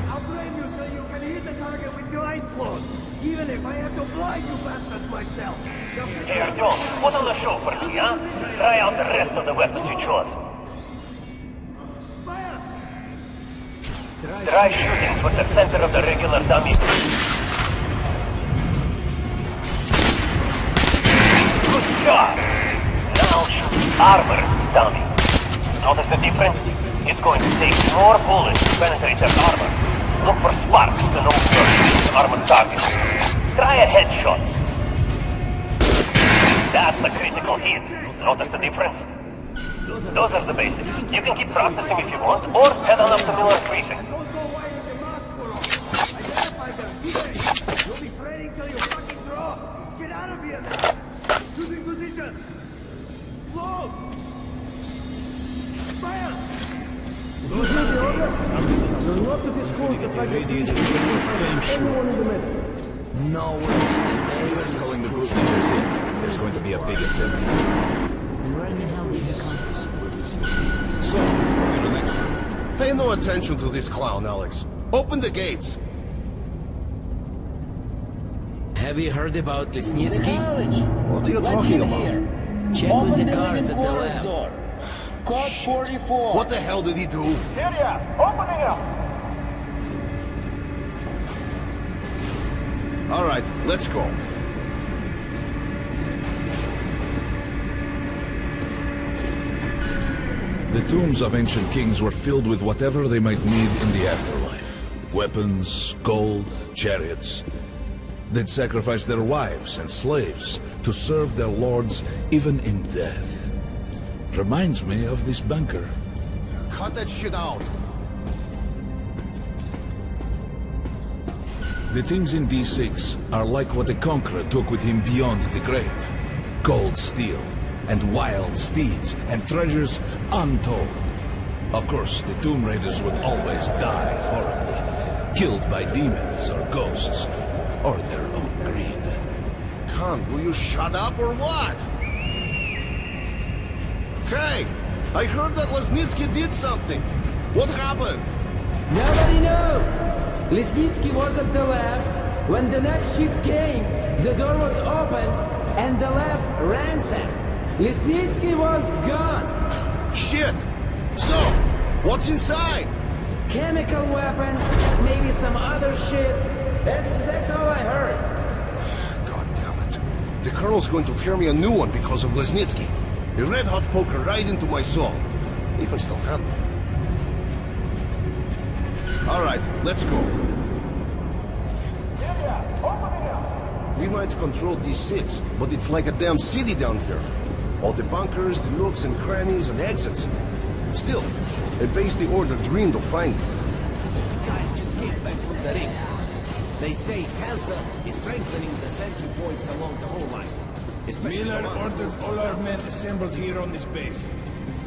F: I'll blame you so you can hit the target with your eyes closed, even if I have to blind you bastards myself!
U: Hey, Artyom, put on the show for me, huh? Try out the rest of the weapons you chose. Try shooting for the center of the regular dummy. Good job! Now shoot armor dummy. Notice the difference? It's going to take more bullets to penetrate their armor. Look for sparks to know your armored target. Try a headshot. That's a critical hit. Notice the difference? Those are the basics. You can keep practicing if you want, or head on up to Miller's briefing.
F: You'll be training till you fucking drop! Get out of here now! Losing position! Close! Fire! You're not to disclose the
T: Damn sure.
A: No way. Miller's calling the group leaders in. There's going to be a big assembly.
P: So, you're the next one. Pay no attention to this clown, Alex. Open the gates.
J: Have you heard about Lesnitsky?
P: What are you talking about?
J: Check with the guards at the lab.
F: Code 44.
P: What the hell did he do?
F: Here ya! Opening up!
P: All right, let's go.
B: The tombs of ancient kings were filled with whatever they might need in the afterlife. Weapons, gold, chariots. They'd sacrifice their wives and slaves to serve their lords even in death. Reminds me of this bunker.
P: Cut that shit out.
B: The things in D6 are like what the Conqueror took with him beyond the grave. Gold steel, and wild steeds, and treasures untold. Of course, the Tomb Raiders would always die horribly, killed by demons or ghosts, or their own greed.
P: Khan, will you shut up or what? Hey! I heard that Lesnitsky did something! What happened?
J: Nobody knows! Lesnitsky was at the lab. When the next shift came, the door was open and the lab ransacked. Lesnitsky was gone.
I: Shit! So, what's inside?
J: Chemical weapons, maybe some other shit. That's all I heard.
I: God damn it. The Colonel's going to tear me a new one because of Lesnitsky. A red-hot poker right into my soul. If I still have it. Alright, let's go. We might control D6, but it's like a damn city down here. All the bunkers, the nooks and crannies and exits. Still, a base the Order dreamed of finding.
S: Guys just came back from the ring. They say Hansa is strengthening the sentry points along the whole line.
N: Miller ordered all our men assembled here on this base.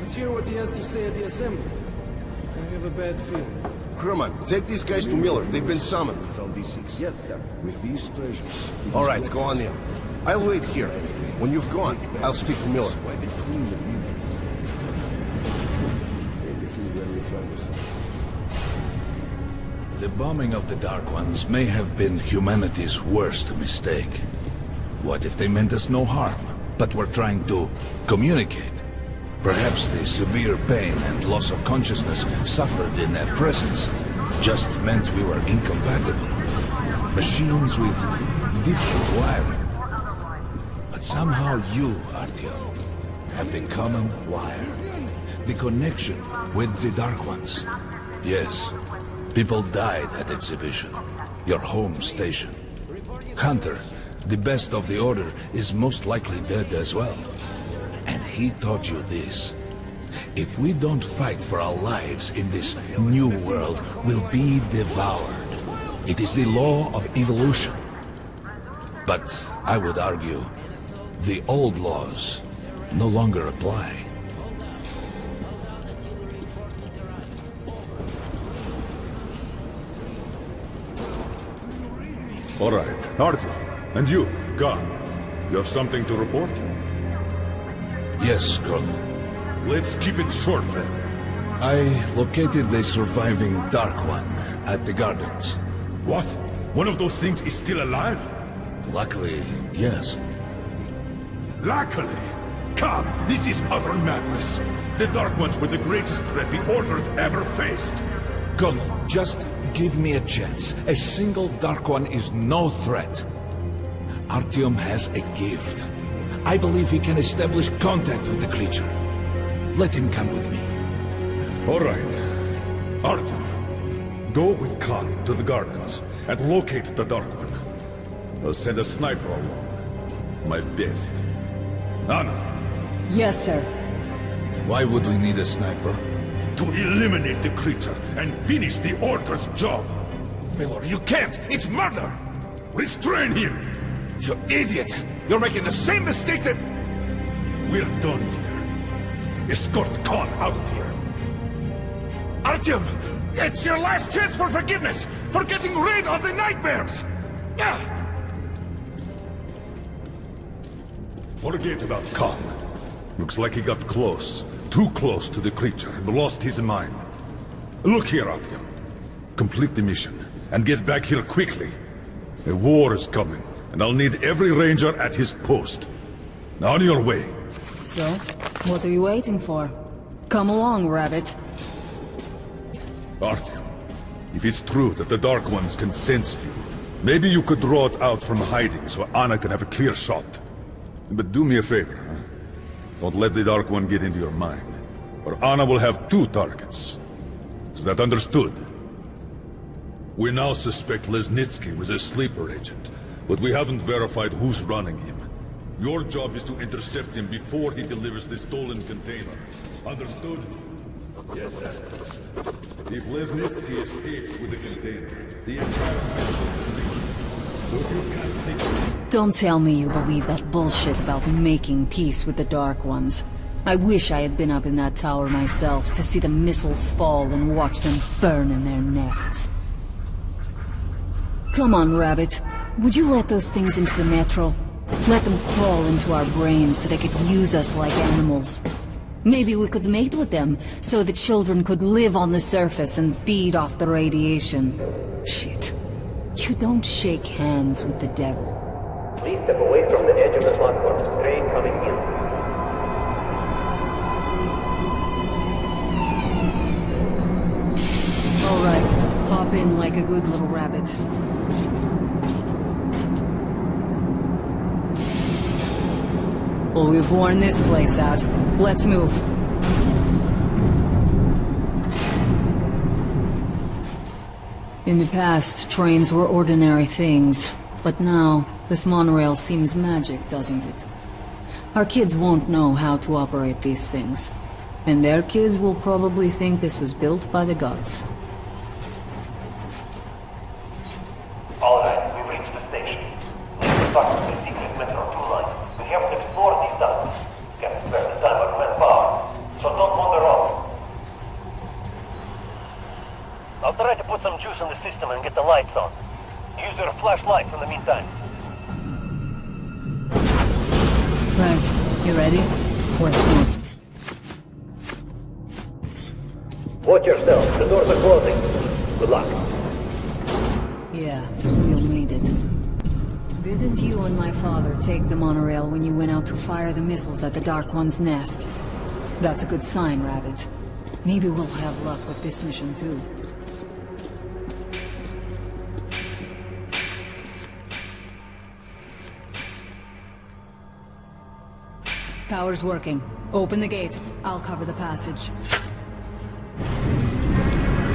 N: Let's hear what he has to say at the assembly. I have a bad feeling.
I: Crewman, take these guys to Miller. They've been summoned.
B: Found D6. Yes, sir. With these treasures.
I: Alright, go on in. I'll wait here. When you've gone, I'll speak to Miller.
B: Wipe it clean of mutants. Take us in where we find ourselves.
O: The bombing of the Dark Ones may have been humanity's worst mistake. What if they meant us no harm, but were trying to communicate? Perhaps the severe pain and loss of consciousness suffered in their presence just meant we were incompatible. Machines with different wiring. But somehow you, Artyom, have the common wire. The connection with the Dark Ones. Yes, people died at Exhibition, your home station. Hunter, the best of the Order, is most likely dead as well. And he taught you this. If we don't fight for our lives in this new world, we'll be devoured. It is the law of evolution. But I would argue, the old laws no longer apply.
H: All right, Artyom. And you, Khan, you have something to report?
O: Yes, Colonel.
H: Let's keep it short, then.
O: I located the surviving Dark One at the Gardens.
H: What? One of those things is still alive?
O: Luckily, yes.
H: Luckily? Come, this is utter madness. The Dark Ones were the greatest threat the Order's ever faced.
O: Colonel, just give me a chance. A single Dark One is no threat. Artyom has a gift. I believe he can establish contact with the creature. Let him come with me.
H: All right. Artyom, go with Khan to the Gardens and locate the Dark One. I'll send a sniper along. My best. Anna.
V: Yes, sir.
O: Why would we need a sniper?
H: To eliminate the creature and finish the Order's job.
O: Miller, you can't! It's murder!
H: Restrain him!
O: You idiot! You're making the same mistake that...
H: We're done here. Escort Khan out of here.
O: Artyom! It's your last chance for forgiveness! For getting rid of the nightmares!
H: Forget about Khan. Looks like he got close. Too close to the creature and lost his mind. Look here, Artyom. Complete the mission and get back here quickly. A war is coming, and I'll need every ranger at his post. Now on your way.
V: So, what are you waiting for? Come along, Rabbit.
H: Artyom, if it's true that the Dark Ones can sense you, maybe you could draw it out from hiding so Anna can have a clear shot. But do me a favor, huh? Don't let the Dark One get into your mind, or Anna will have two targets. Is that understood? We now suspect Lesnitsky was a sleeper agent, but we haven't verified who's running him. Your job is to intercept him before he delivers the stolen container. Understood? Yes, sir. If Lesnitsky escapes with the container, the entire mission will be... If you can't think of it...
V: Don't tell me you believe that bullshit about making peace with the Dark Ones. I wish I had been up in that tower myself to see the missiles fall and watch them burn in their nests. Come on, Rabbit. Would you let those things into the metro? Let them crawl into our brains so they could use us like animals. Maybe we could mate with them, so the children could live on the surface and feed off the radiation. Shit. You don't shake hands with the devil.
E: Please step away from the edge of the platform. Train coming in.
V: All right, hop in like a good little rabbit. Well, we've worn this place out. Let's move. In the past, trains were ordinary things. But now, this monorail seems magic, doesn't it? Our kids won't know how to operate these things. And their kids will probably think this was built by the gods.
E: Alright, we've reached the station. Let's start with the secret Metro 2 line. We have to explore these tunnels. Can't spare the time or manpower. So don't wander off. I'll try to put some juice in the system and get the lights on. Use your flashlights in the meantime.
V: Right, you ready? Let's move.
E: Watch yourself, the doors are closing. Good luck.
V: Yeah, you'll need it. Didn't you and my father take the monorail when you went out to fire the missiles at the Dark One's nest? That's a good sign, Rabbit. Maybe we'll have luck with this mission too. Power's working. Open the gate. I'll cover the passage.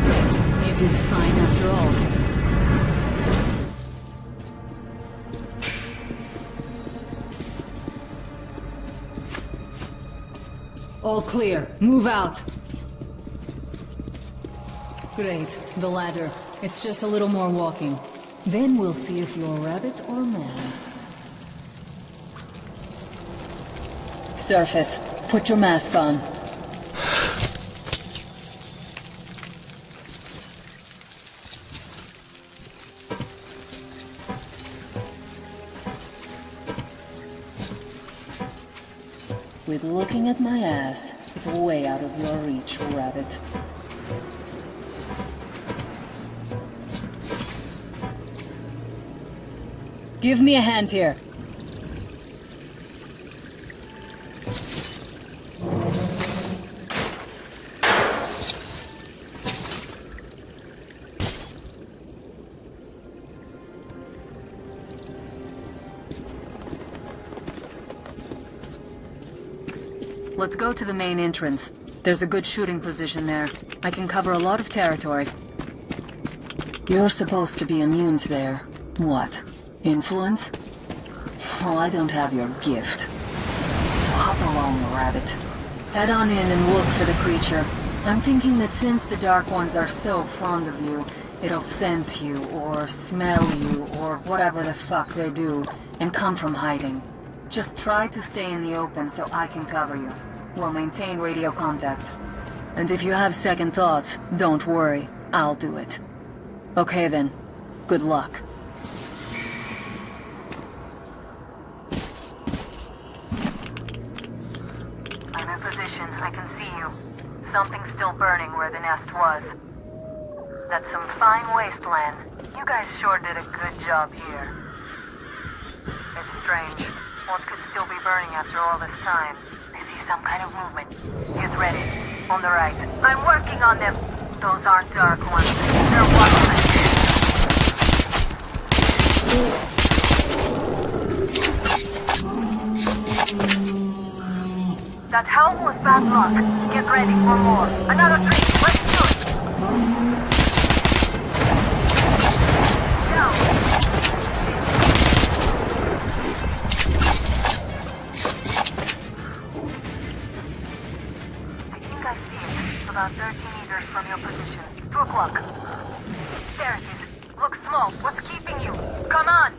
V: Great. You did fine after all. All clear. Move out. Great. The ladder. It's just a little more walking. Then we'll see if you're a rabbit or a man. Surface. Put your mask on. With looking at my ass, it's way out of your reach, Rabbit. Give me a hand here. Let's go to the main entrance. There's a good shooting position there. I can cover a lot of territory. You're supposed to be immune to their... what? Influence? Well, I don't have your gift. So hop along, Rabbit. Head on in and look for the creature. I'm thinking that since the Dark Ones are so fond of you, it'll sense you, or smell you, or whatever the fuck they do, and come from hiding. Just try to stay in the open so I can cover you. We'll maintain radio contact. And if you have second thoughts, don't worry. I'll do it. Okay then. Good luck. I'm in position. I can see you. Something's still burning where the nest was. That's some fine wasteland. You guys sure did a good job here. It's strange. What could still be burning after all this time? I see some kind of movement. Get ready. On the right. I'm working on them. Those aren't Dark Ones. They're Watchmen. That helm was bad luck. Get ready for more. Another 3. Let's do it. Down. About 30 meters from your position. 2 o'clock. There it is. Looks small. What's keeping you? Come on!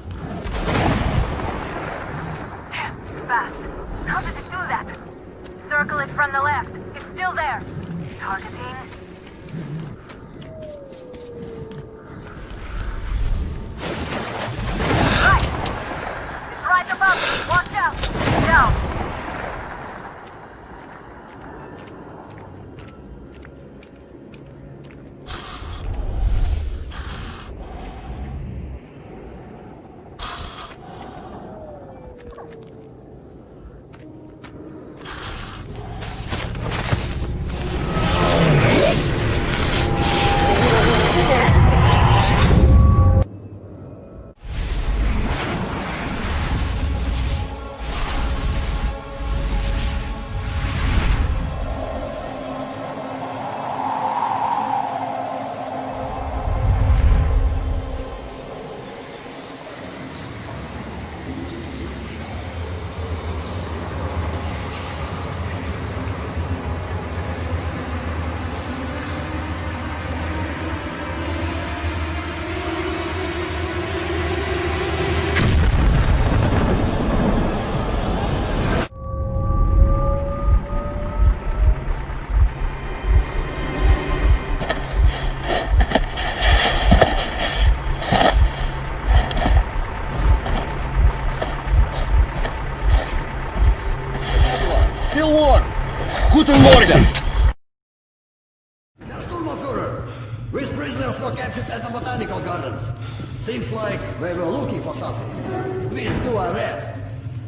V: Damn, fast. How did it do that? Circle it from the left. It's still there. Targeting. Right! It's right above you. Watch out! Down!
G: Guten Morgen!
F: Herr Sturmführer, these prisoners were captured at the botanical gardens. Seems like they were looking for something. These two are reds.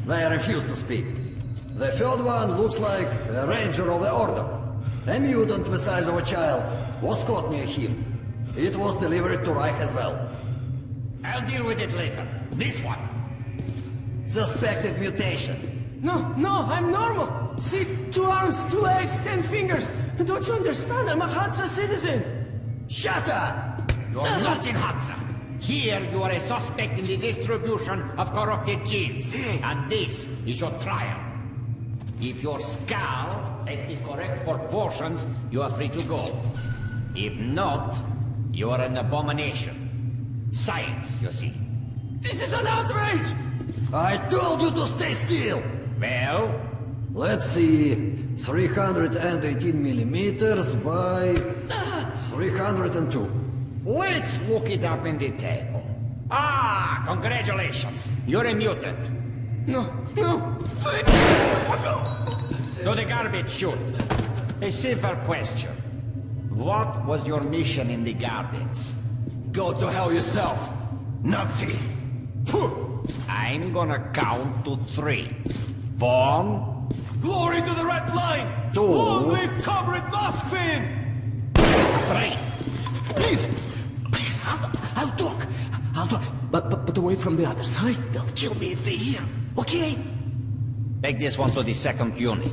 F: They refuse to speak. The third one looks like a ranger of the order. A mutant the size of a child was caught near him. It was delivered to Reich as well.
S: I'll deal with it later. This one.
F: Suspected mutation.
J: No, I'm normal. See, 2 arms, 2 legs, 10 fingers. Don't you understand? I'm a Hansa citizen.
F: Shut up!
S: You're not in Hansa. Here you are a suspect in the distribution of corrupted genes. And this is your trial. If your skull has the correct proportions, you are free to go. If not, you are an abomination. Science, you see.
J: This is an outrage!
F: I told you to stay still!
S: Well?
F: Let's see... 318 millimeters by... 302.
S: Let's look it up in the table. Ah, congratulations. You're a mutant.
J: No.
S: To the garbage chute. A simple question. What was your mission in the gardens?
T: Go to hell yourself, Nazi!
S: I'm gonna count to 3. 1...
T: Glory to the Red Line!
S: 2...
T: Long live Comrade Moskvin!
S: 3...
R: Please, I'll talk. But away from the other side. They'll kill me if they hear. Okay?
S: Take this one to the 2nd unit.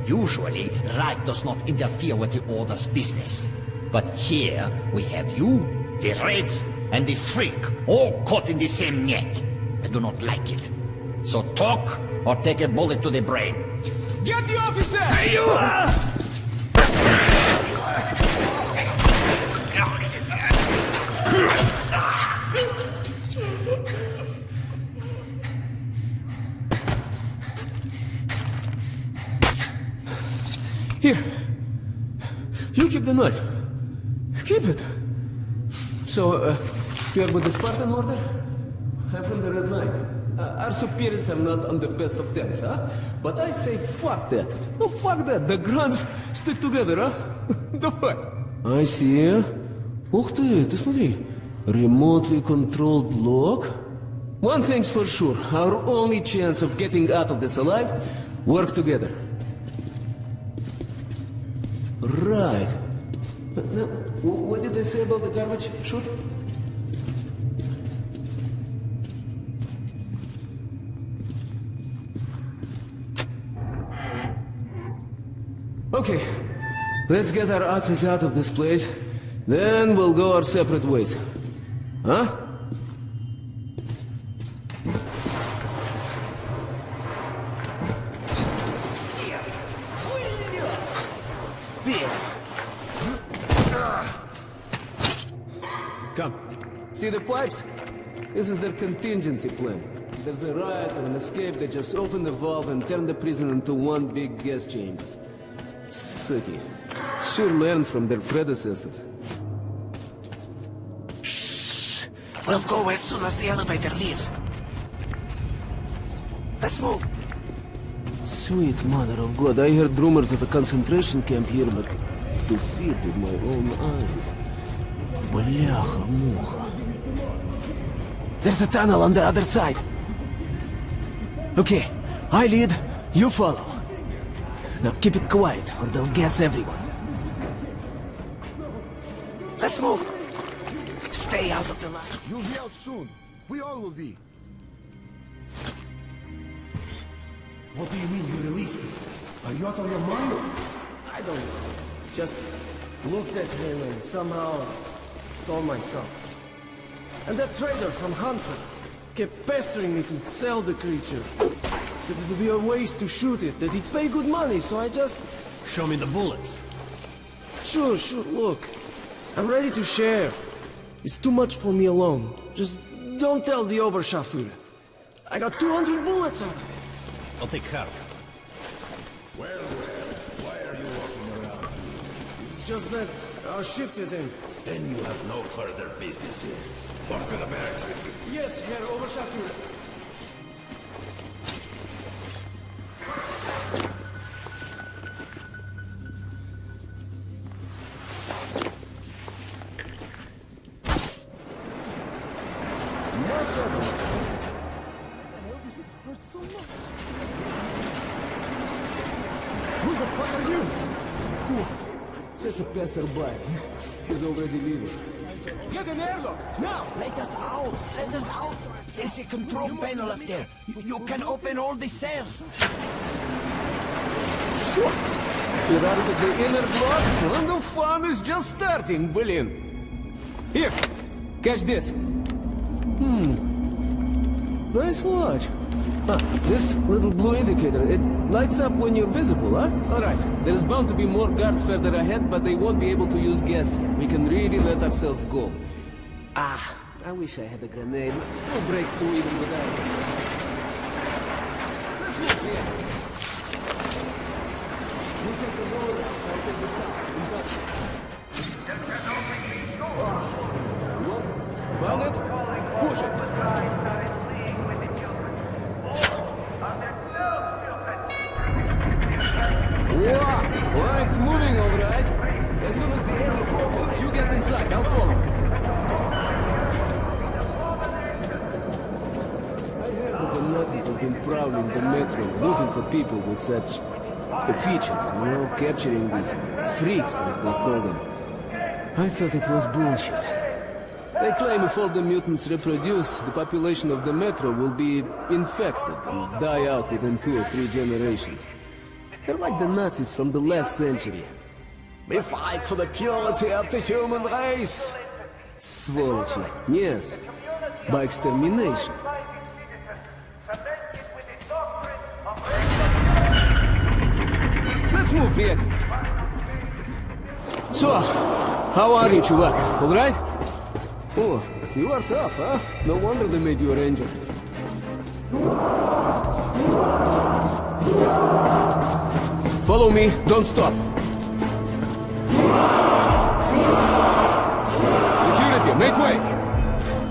S: Usually, Reich does not interfere with the Order's business. But here, we have you, the Reds, and the Freak, all caught in the same net. I do not like it. So talk, or take a bullet to the brain.
J: Get the officer!
S: Hey, you!
B: Here. You keep the knife. Keep it. So, you are with the Spartan order? I'm from the Red Line. Our superiors are not on the best of terms, huh? But I say fuck that. No, fuck that. The Grunts stick together, huh? Давай. I see. Ух ты, ты смотри. Remotely controlled block. One thing's for sure. Our only chance of getting out of this alive, work together. Right. Now, what did they say about the garbage chute? Okay, let's get our asses out of this place, then we'll go our separate ways. Huh? Come. See the pipes? This is their contingency plan. If there's a riot or an escape, they just open the valve and turn the prison into one big gas chamber. Suki. Sure learned from their predecessors.
R: Shh. We'll go as soon as the elevator leaves. Let's move.
B: Sweet mother of God, I heard rumors of a concentration camp here, but to see it with my own eyes. Бляха-муха. There's a tunnel on the other side. Okay, I lead, you follow. Now keep it quiet, or they'll gas everyone.
R: Let's move. Stay out of the light.
I: You'll be out soon. We all will be.
N: What do you mean you released me? Are you out of your mind?
J: I don't know. Just looked at him and somehow saw my son. And that trader from Hansa kept pestering me to sell the creature. Said it would be a waste to shoot it, that he'd pay good money, so I just...
T: Show me the bullets.
J: Sure, look. I'm ready to share. It's too much for me alone. Just don't tell the Oberscharführer. I got 200 bullets out of it.
T: I'll take half.
N: Well, why are you walking around?
J: It's just that our shift is in.
N: Then you have no further business here. Off to the barracks with you.
J: Yes, Herr Oberscharführer.
N: Who the fuck are you? Just a passerby. He's already leaving. Get an airlock, now!
G: Let us out! Let us out! There's a control panel up there. You can open all the cells.
N: You're out of the inner block, and the fun is just starting, блин. Here, catch this. Nice watch. This little blue indicator, it lights up when you're visible, huh? Alright, there's bound to be more guards further ahead, but they won't be able to use gas here. We can really let ourselves go. I wish I had a grenade. We'll break through even without it. Let's move here. You take the lower route, I'll take the top. Found it? Push it! Yeah, well, it's moving all right. As soon as the airlock opens, you get inside. I'll follow. I heard that the Nazis have been prowling the metro, looking for people with such features, you know, capturing these freaks, as they call them. I thought it was bullshit. They claim if all the mutants reproduce, the population of the metro will be infected and die out within 2 or 3 generations. They're like the Nazis from the last century. We fight for the purity of the human race. Сволочи. Yes. By extermination. Let's move, приятель. So, how are you, чувак? All right? Oh, you are tough, huh? No wonder they made you a ranger. Follow me, don't stop. Security, make way!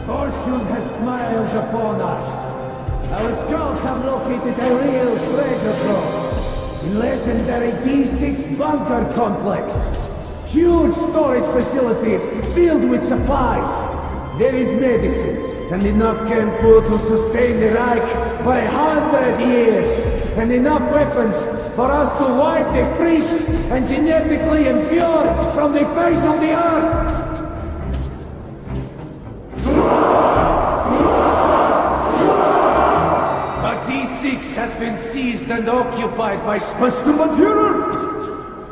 F: Fortune has smiled upon us. Our scouts have located a real treasure trove in legendary D6 bunker complex. Huge storage facilities filled with supplies. There is medicine and enough canned food to sustain the Reich for 100 years. And enough weapons for us to wipe the freaks and genetically impure from the face of the earth. But D6 has been seized and occupied by Spastumaturer.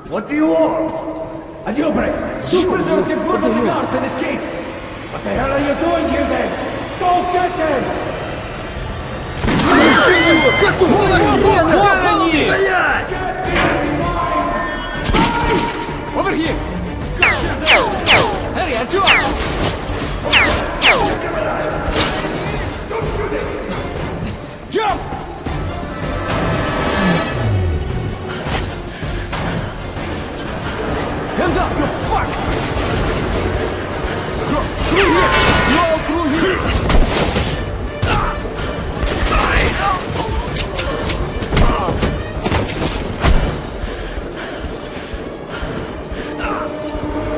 F: What do you want? A jailbreak! To preserve the blood of the guards and escape! What the hell are you doing here then? Don't get them!
N: Over here! Hurry, Artyom! Jump! Hands up, you fuck! Through here! You all through here!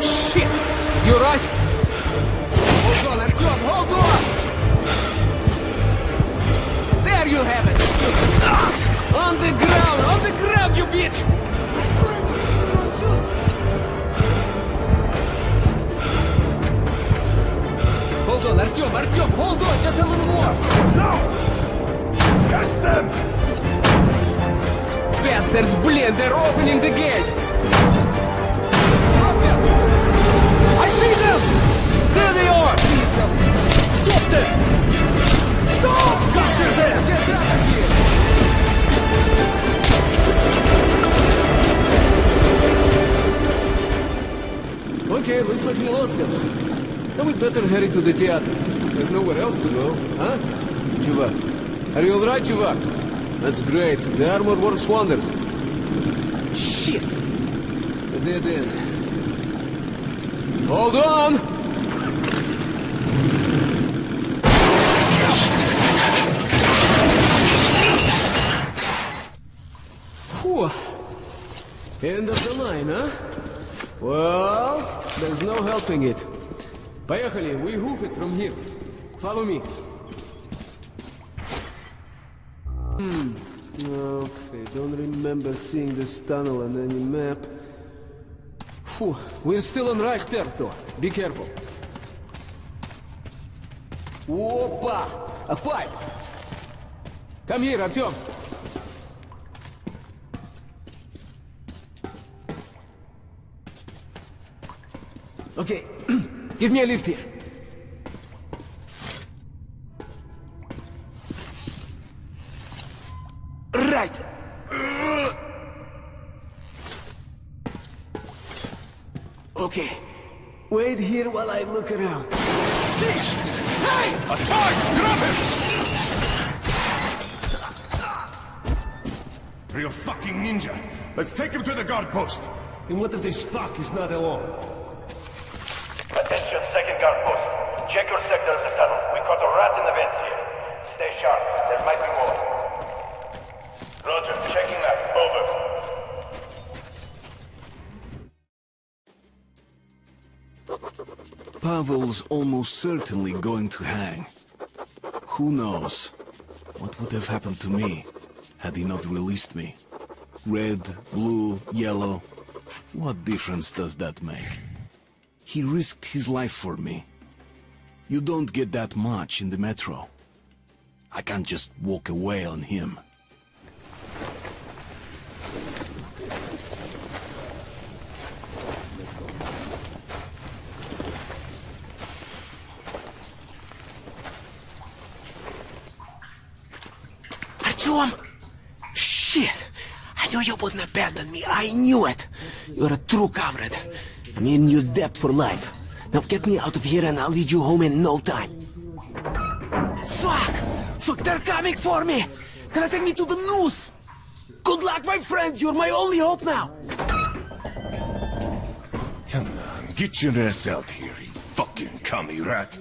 N: Shit! You right? Hold on, Artyom, hold on! There you have it! On the ground, you bitch! Hold on, Artyom, hold on, just a little more!
F: No! Catch them!
N: Bastards, блин, they're opening the gate! Drop them! I see them! There they are! Piece of... Stop them! Stop! Capture them! Get out of here! Okay, looks like we lost them. Now we better head to the theater. There's nowhere else to go, huh? Chuvak. Are you alright, Chuvak? That's great. The armor works wonders. Shit! A dead end. Hold on! Whew. End of the line, huh? Well, there's no helping it. Поехали, we hoof it from here. Follow me.
J: Okay, don't remember seeing this tunnel on any map. Phew, we're still on right territory. Be careful. Опа! A pipe! Come here, Artyom! Okay, give me a lift here. Right! Okay, wait here while I look around. Shit! Hey!
H: A spy! Drop him! Real fucking ninja. Let's take him to the guard post.
F: And what if this fuck is not alone?
E: Attention, second guard post. Check your sector of the tunnel. We caught a rat in the vents here. Stay sharp. There might be more. Roger. Checking that. Over.
A: Pavel's almost certainly going to hang. Who knows what would have happened to me had he not released me? Red, blue, yellow, what difference does that make? He risked his life for me. You don't get that much in the metro. I can't just walk away on him.
R: Artyom! Shit! I knew you wouldn't abandon me. I knew it. You're a true comrade. I'm in your debt for life. Now get me out of here and I'll lead you home in no time. Fuck! Fuck, they're coming for me! Gonna take me to the noose! Good luck, my friend! You're my only hope now!
H: Come on, get your ass out here, you fucking commie rat.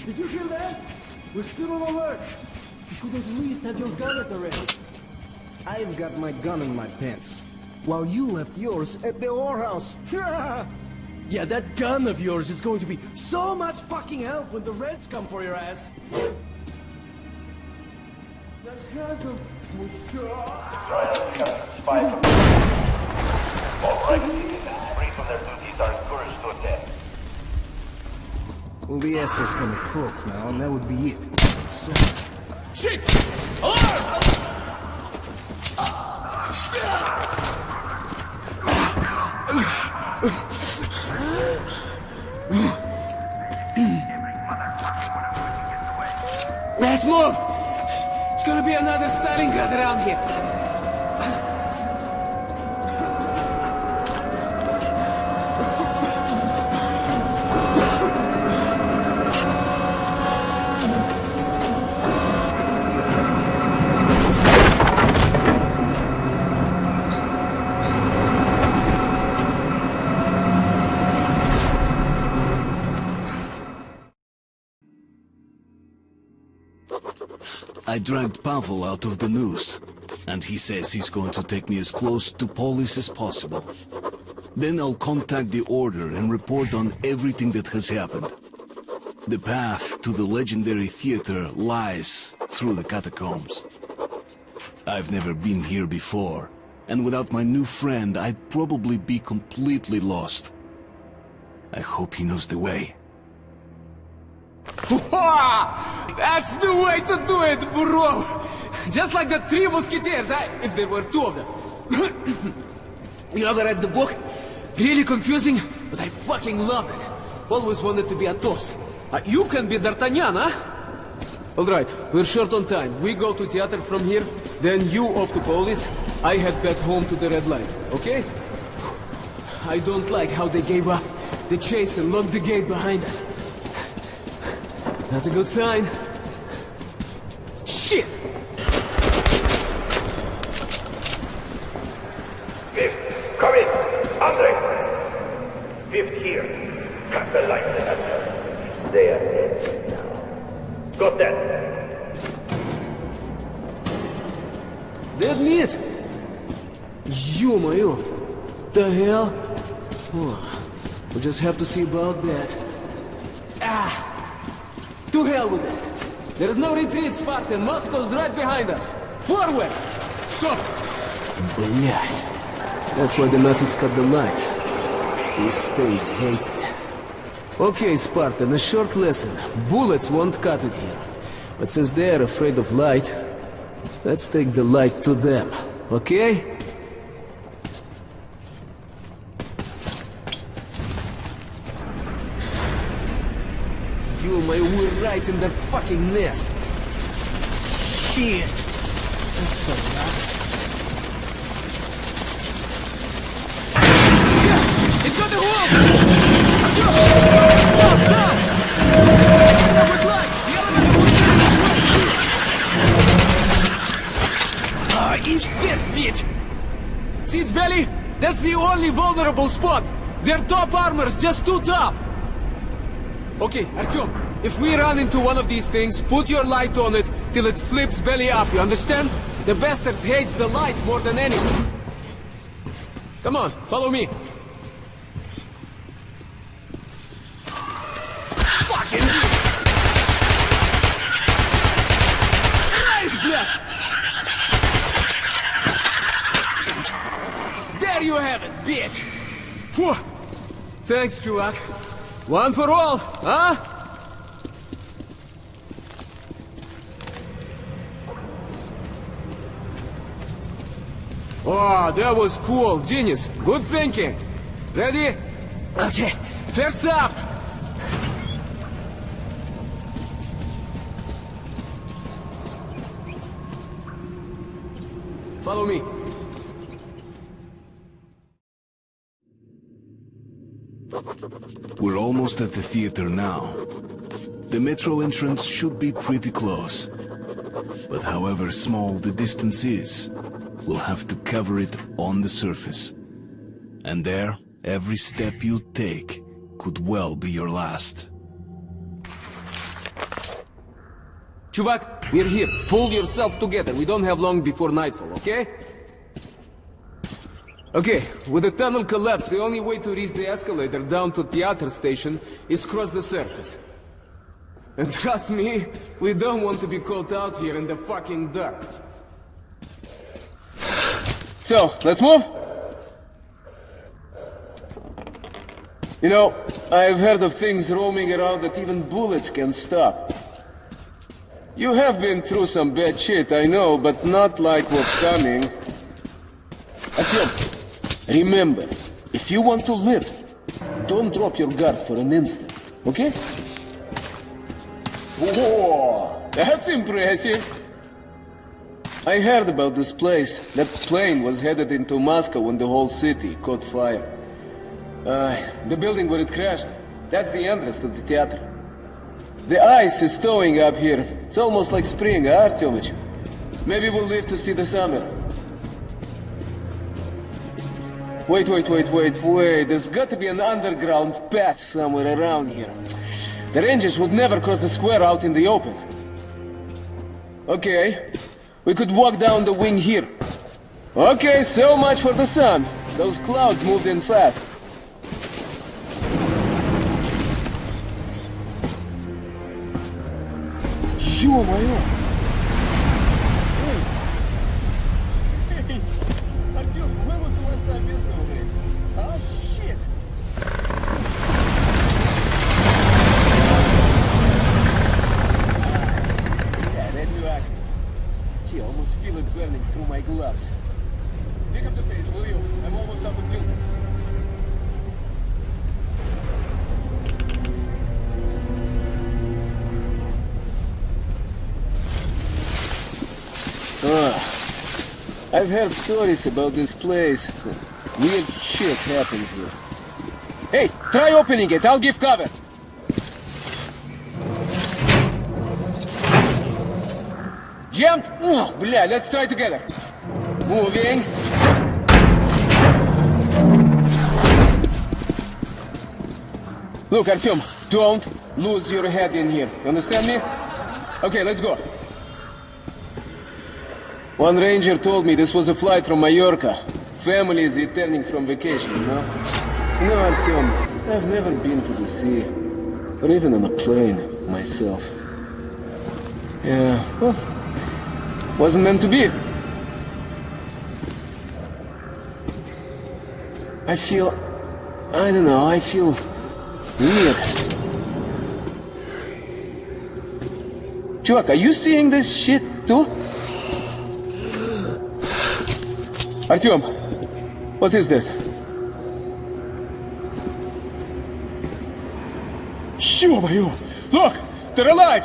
J: Did you hear that? We're still on alert. You could at least have your gun at the ready.
R: I've got my gun in my pants, while you left yours at the whorehouse.
J: Yeah, that gun of yours is going to be so much fucking help when the Reds come for your ass.
E: Spy from all right, free from their duties are encouraged to attend.
R: Well, the asshole's gonna croak now, and that would be it. So...
J: Shit! Alarm! Let's move! It's gonna be another Stalingrad around here.
A: I dragged Pavel out of the noose, and he says he's going to take me as close to police as possible. Then I'll contact the Order and report on everything that has happened. The path to the legendary theater lies through the catacombs. I've never been here before, and without my new friend, I'd probably be completely lost. I hope he knows the way.
J: That's the way to do it, bro! Just like the Three Musketeers, if there were two of them. You ever read the book? Really confusing, but I fucking loved it. Always wanted to be Athos. You can be D'Artagnan, huh? Alright, we're short on time. We go to theater from here, then you off to police. I head back home to the red light, okay? I don't like how they gave up the chase and locked the gate behind us. Not a good sign. Shit!
E: Viv, come in! Andre! The lights are out. They are dead now. Got that?
J: Dead meat? Ё-моё! The hell? Oh, we'll just have to see about that. Ah! To hell with it! There is no retreat, Spartan. Moscow's right behind us. Forward! Stop! Блять. That's why the Nazis cut the light. These things hate it. Okay, Spartan, a short lesson. Bullets won't cut it here. But since they are afraid of light, let's take the light to them, okay? We're right in their fucking nest. Shit! That's a lot. Yeah! It's got the wall! Eat this, bitch! See its belly? That's the only vulnerable spot! Their top armor's just too tough! Okay, Artyom, if we run into one of these things, put your light on it till it flips belly up, you understand? The bastards hate the light more than anything. Come on, follow me. Fucking... Right, блядь! There you have it, bitch! Whew. Thanks, чувак. One for all, huh? Oh, that was cool. Genius. Good thinking. Ready? Okay. First up. Follow me.
A: We're almost at the theater now. The metro entrance should be pretty close. But however small the distance is, we'll have to cover it on the surface. And there, every step you take could well be your last.
J: Chuvak, we're here. Pull yourself together. We don't have long before nightfall, okay? Okay, with the tunnel collapsed, the only way to reach the escalator down to theater station is cross the surface. And trust me, we don't want to be caught out here in the fucking dark. So, let's move? You know, I've heard of things roaming around that even bullets can stop. You have been through some bad shit, I know, but not like what's coming. Artyom, remember, if you want to live, don't drop your guard for an instant, okay? Whoa, that's impressive! I heard about this place. That plane was headed into Moscow when the whole city caught fire. The building where it crashed, that's the entrance to the theater. The ice is thawing up here. It's almost like spring, huh, Artyomich? Maybe we'll live to see the summer. Wait. There's got to be an underground path somewhere around here. The Rangers would never cross the square out in the open. Okay. We could walk down the wing here. Okay, so much for the sun. Those clouds moved in fast. Ё-моё! Hey, Artyom, when was the last time you saw me? Oh, shit! Yeah, radioactive. Gee, I almost feel it burning through my gloves. Pick up the pace, will you? I'm almost out of filters. I've heard stories about this place. Weird shit happens here. Hey, try opening it. I'll give cover. Jumped? Oh, blah, let's try together. Moving. Look, Artyom, don't lose your head in here. You understand me? Okay, let's go. One ranger told me this was a flight from Mallorca. Family is returning from vacation, you know? You know, Artyom, I've never been to the sea. Or even on a plane, myself. Yeah, well, wasn't meant to be. I feel weird. Chuvak, are you seeing this shit too? Artyom, what is this? Ё-моё! Look! They're alive!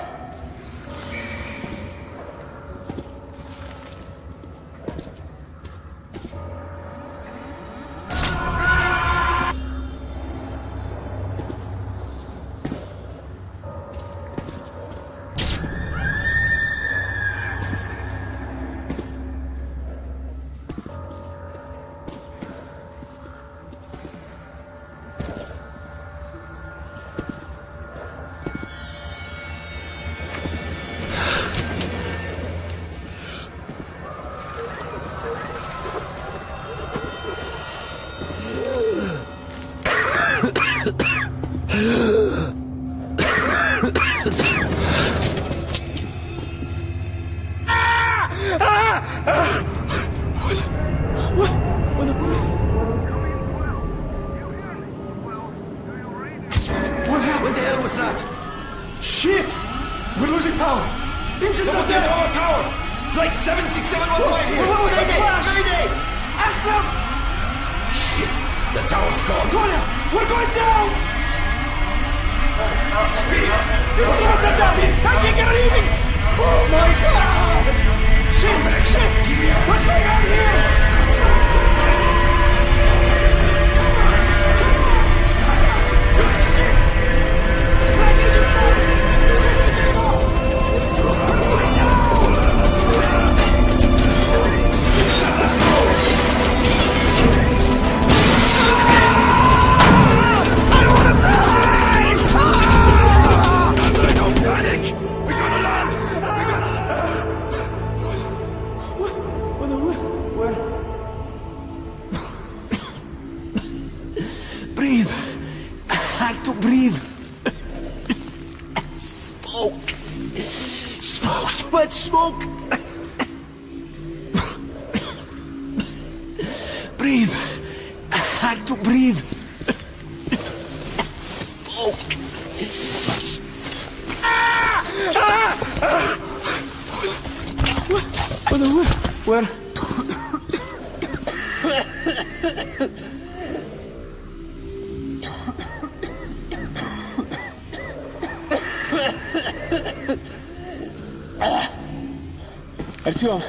J: Artyom,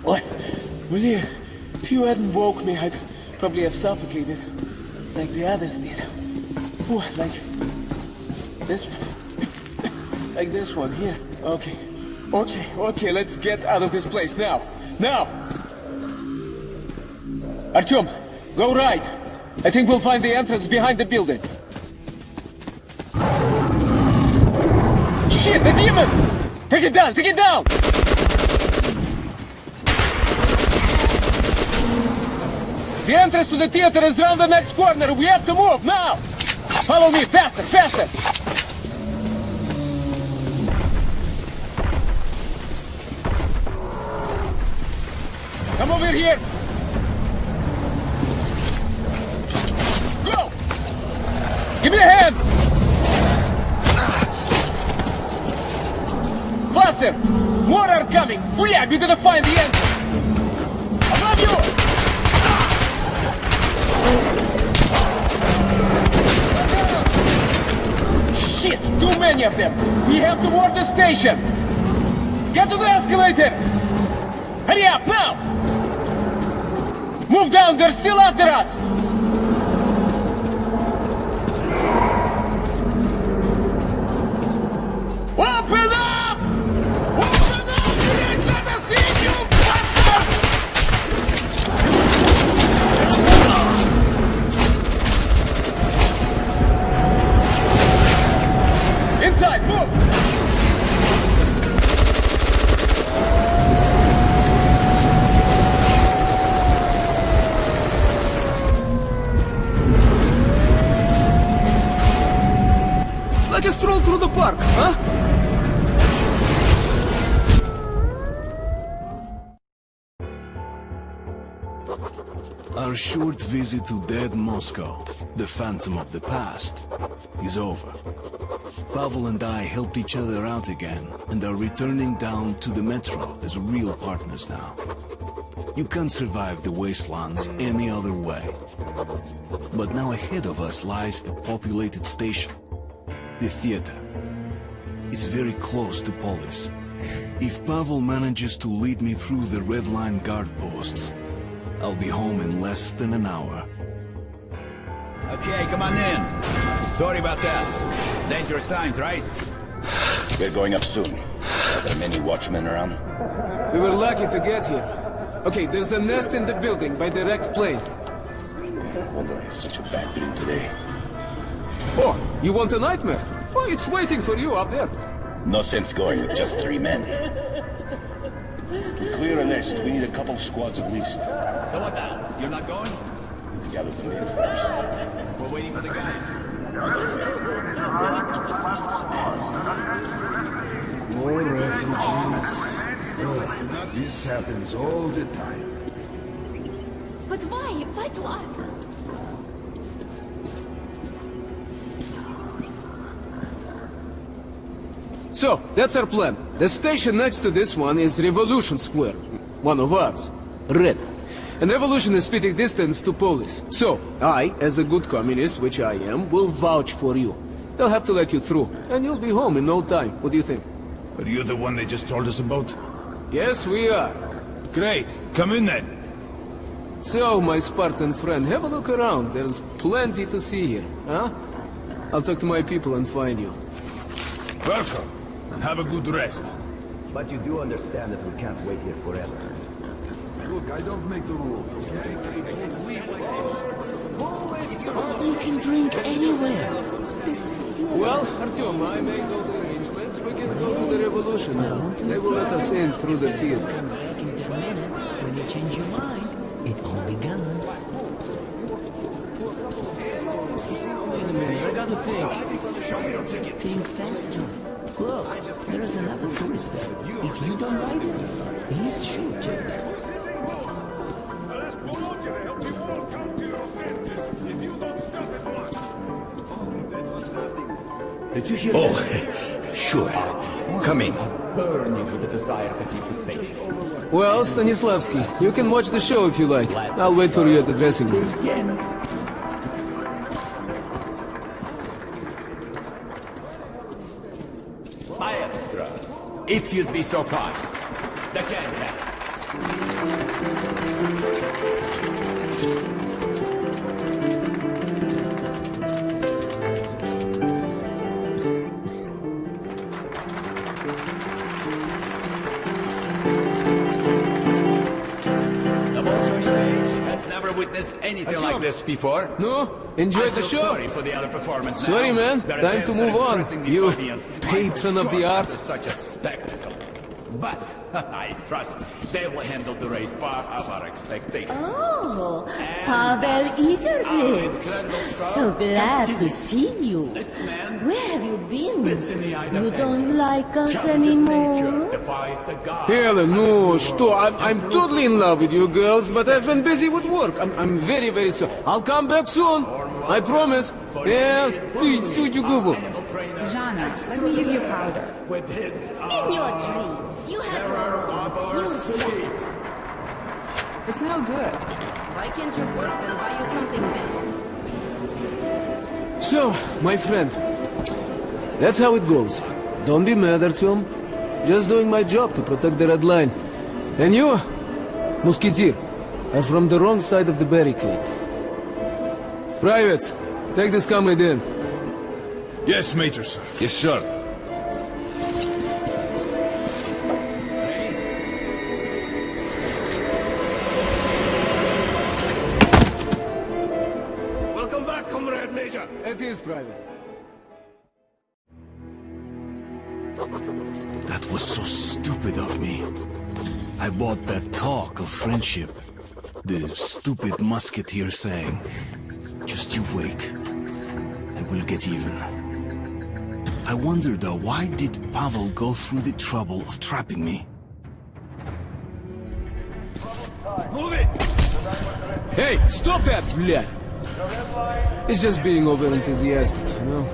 J: what? Really? If you hadn't woke me, I'd probably have suffocated, like the others did. Ooh, like this one here. Okay, let's get out of this place now. Now! Artyom, go right. I think we'll find the entrance behind the building. Shit, the demon! Take it down! Take it down! The entrance to the theater is round the next corner. We have to move now! Follow me, faster, faster! Come over here! Go! Give me a hand! Faster! More are coming! Blia, we gotta find the entrance! Above you! Shit! Too many of them! We have to board the station! Get to the escalator! Hurry up, now! Move down, they're still after us! Open up! Open up! Let us see you, bastard! dark, huh?
A: Our short visit to dead Moscow, the phantom of the past, is over. Pavel and I helped each other out again, and are returning down to the metro as real partners now. You can't survive the wastelands any other way. But now ahead of us lies a populated station, the theater. It's very close to Polis. If Pavel manages to lead me through the Red Line guard posts, I'll be home in less than an hour.
C: Okay, come on in. Sorry about that. Dangerous times, right?
K: We're going up soon. Are there many watchmen around?
J: We were lucky to get here. Okay, there's a nest in the building by direct plane.
K: No wonder I had such a bad dream today.
J: Oh, you want a nightmare? Oh, it's waiting for you up there.
K: No sense going with just 3 men. To clear a nest, we need a couple squads at least.
C: So what now? You're not going?
K: Gather them in first.
C: We're waiting for the guys.
O: More refugees. Ugh, this happens all the time.
Q: But why? Why to us?
J: So, that's our plan. The station next to this one is Revolution Square. One of ours. Red. And Revolution is spitting distance to Polis. So, I, as a good communist, which I am, will vouch for you. They'll have to let you through, and you'll be home in no time. What do you think?
B: Are you the one they just told us about?
J: Yes, we are.
B: Great. Come in then.
J: So, my Spartan friend, have a look around. There's plenty to see here, huh? I'll talk to my people and find you.
B: Welcome. And have a good rest.
F: But you do understand that we can't wait here forever. Look, I don't make the rules, okay?
Q: You can drink anywhere.
J: Well, Artyom, I made all the arrangements. We can go to the Revolution now. They will let us in through the theater.
Q: When you change your mind, it all begun.
J: Wait a minute, I gotta think.
Q: Think faster. Look, there is another tourist there. If you don't buy this, he's shooting.
C: Did you hear
K: that? Sure. Come in.
C: Burning with the desire that you should say it.
J: Well, Stanislavski, you can watch the show if you like. I'll wait for you at the dressing rooms.
C: Maestro, if you'd be so kind. The can-can. Witnessed anything like this before.
J: No? Enjoyed the show?
C: Sorry for the other performance.
J: Sorry, man. Time to move on. You patron of the arts.
C: Such a spectacle. But I trust they will handle the race far above our expectations.
Q: Oh, Pavel Igorevich. So glad to see you. Where have you been? You don't like us anymore?
J: Helen, no, что? I'm totally in love with you girls, but I've been busy with work. I'm very, very sorry. I'll come back soon. I promise. Yeah, ты, судью губу.
W: Jana, let me use your powder.
Q: In your dreams, you have no use it.
W: It's no good.
Q: Why can't your boyfriend buy you something better?
J: So, my friend, that's how it goes. Don't be mad, Artyom. Just doing my job to protect the Red Line. And you, Musketeer, are from the wrong side of the barricade. Privates, take this comrade in.
B: Yes, Major, sir.
H: Yes, sir.
I: Welcome back, Comrade Major.
J: It is, Private.
A: That was so stupid of me. I bought that talk of friendship. The stupid musketeer saying, "Just you wait. I will get even." I wonder though, why did Pavel go through the trouble of trapping me?
J: Move it! Hey, stop that, блядь! He's just being over-enthusiastic, you know?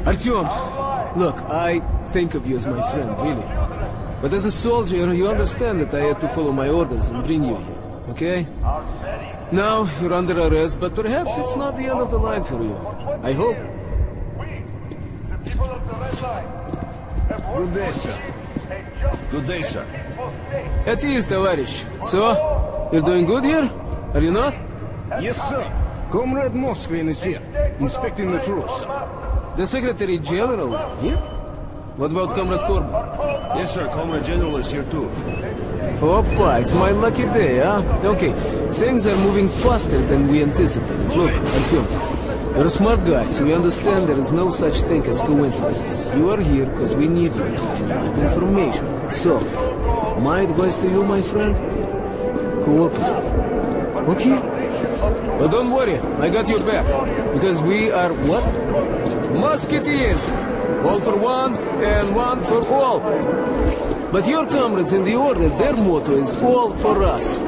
J: Artyom, look, I think of you as my friend, really. But as a soldier, you understand that I had to follow my orders and bring you here, okay? Now, you're under arrest, but perhaps it's not the end of the line for you. I hope.
P: Good day, sir. Good day, sir.
J: At ease, товарищ. So, you're doing good here? Are you not?
P: Yes, sir. Comrade Moskvin is here, inspecting the troops.
J: The Secretary General? Here? What about Comrade Corbett?
P: Yes, sir. Comrade General is here too.
J: Oppa, it's my lucky day, huh? Okay, things are moving faster than we anticipated. Look, Artyom, you're a smart guy, so we understand there is no such thing as coincidence. You are here because we need you. Information. So, my advice to you, my friend? Cooperate. Okay? But don't worry, I got your back. Because we are what? Musketeers! All for one, and one for all. But your comrades in the Order, their motto is all for us.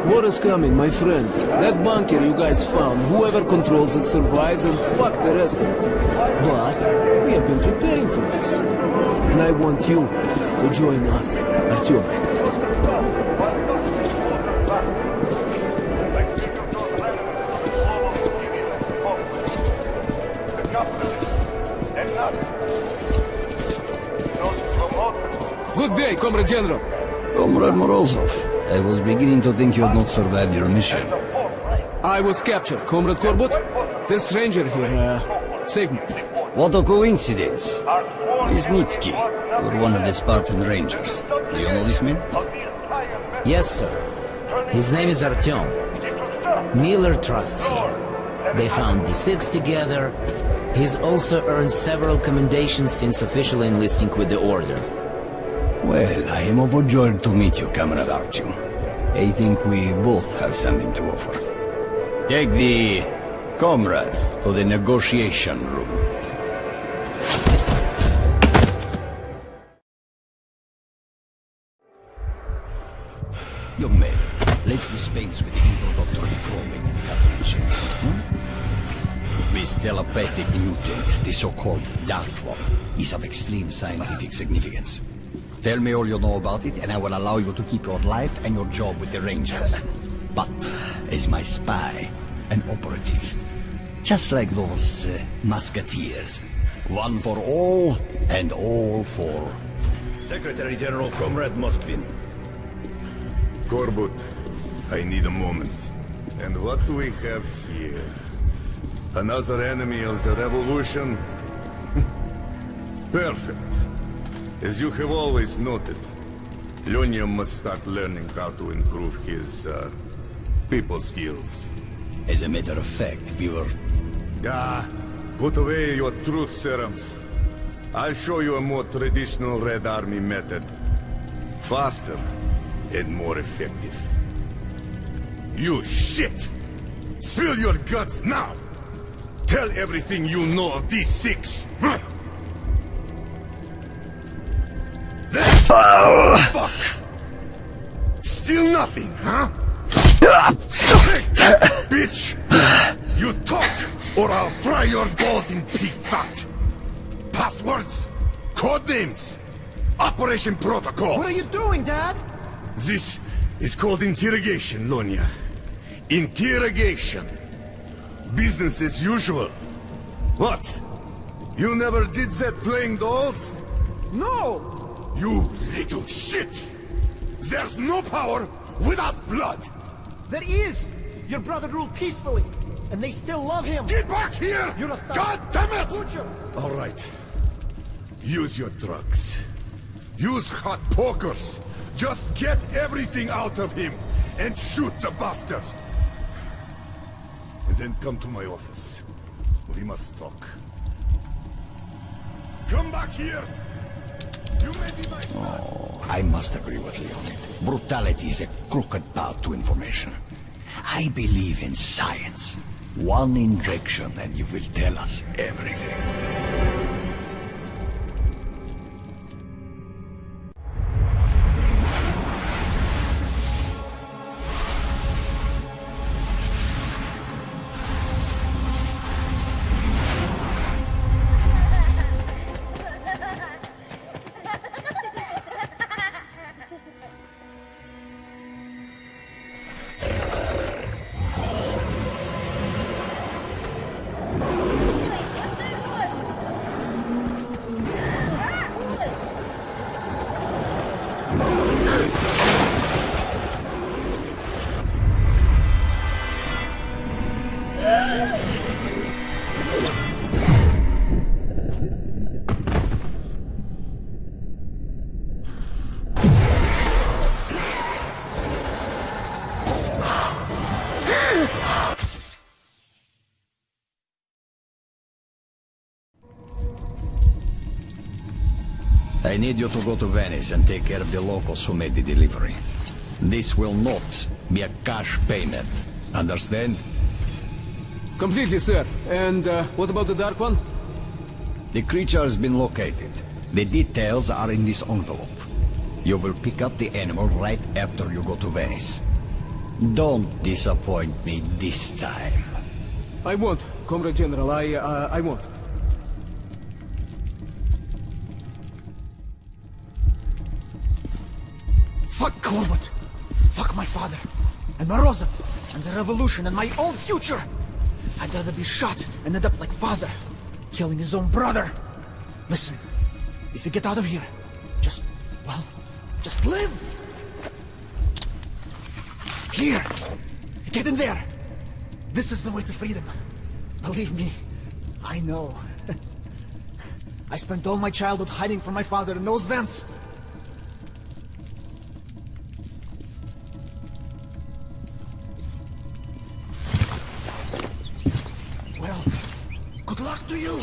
J: War is coming, my friend. That bunker you guys found, whoever controls it survives, and fuck the rest of us. But we have been preparing for this. And I want you to join us, Artyom. Good day, Comrade General.
D: Comrade Morozov, I was beginning to think you had not survived your mission.
J: I was captured, Comrade Corbett. This ranger here, saved me.
D: What a coincidence. Isnitsky, you're one of the Spartan Rangers. Do you know this man?
L: Yes, sir. His name is Artyom. Miller trusts him. They found D6 together. He's also earned several commendations since officially enlisting with the Order.
D: Well, I am overjoyed to meet you, Comrade Artyom. I think we both have something to offer. Take the comrade to the negotiation room. Young man, let's dispense with the introductory probing and cutting checks. This telepathic mutant, the so-called Dark One, is of extreme scientific significance. Tell me all you know about it, and I will allow you to keep your life and your job with the Rangers. But, as my spy, an operative. Just like those musketeers. One for all, and all for...
P: Secretary General Comrade Moskvin.
H: Corbett, I need a moment. And what do we have here? Another enemy of the revolution? Perfect. As you have always noted, Lyonya must start learning how to improve his, people skills.
D: As a matter of fact, we were...
H: Ah, put away your truth serums. I'll show you a more traditional Red Army method. Faster and more effective. You shit! Spill your guts now! Tell everything you know of these six! Huh? Fuck! Still nothing, huh? Hey, bitch! You talk, or I'll fry your balls in pig fat! Passwords, codenames, operation protocols!
G: What are you doing, Dad?
H: This is called interrogation, Lyonya. Interrogation. Business as usual. What? You never did that playing dolls?
G: No!
H: You little shit! There's no power without blood!
G: There is! Your brother ruled peacefully, and they still love him!
H: Get back here!
G: You're a thug.
H: God damn it!
G: Butcher.
H: All right. Use your drugs. Use hot pokers. Just get everything out of him and shoot the bastard. And then come to my office. We must talk. Come back here! You may be my son.
D: Oh, I must agree with Leonid. Brutality is a crooked path to information. I believe in science. One injection and you will tell us everything. I need you to go to Venice and take care of the locals who made the delivery. This will not be a cash payment. Understand?
J: Completely, sir. And what about the Dark One?
D: The creature has been located. The details are in this envelope. You will pick up the animal right after you go to Venice. Don't disappoint me this time.
J: I won't, Comrade General. I won't.
G: Fuck Corbett! Fuck my father! And Morozov! And the revolution and my own future! I'd rather be shot and end up like father, killing his own brother! Listen, if you get out of here, just live! Here! Get in there! This is the way to freedom. Believe me, I know. I spent all my childhood hiding from my father in those vents. Well, good luck to you!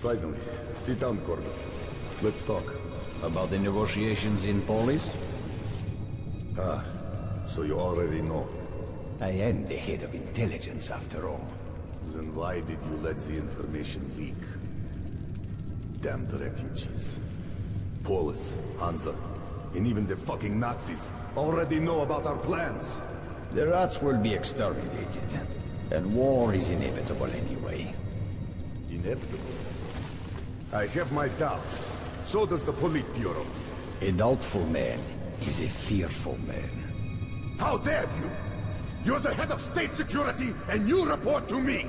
H: Finally, sit down, Corbett. Let's talk.
D: About the negotiations in Polis?
H: Ah, so you already know.
D: I am the head of intelligence, after all.
H: Then why did you let the information leak? Damn the refugees. Polis, Hansa, and even the fucking Nazis already know about our plans.
D: The rats will be exterminated. And war is inevitable anyway.
H: Inevitable? I have my doubts. So does the Politburo.
D: A doubtful man is a fearful man.
H: How dare you! You're the head of state security, and you report to me!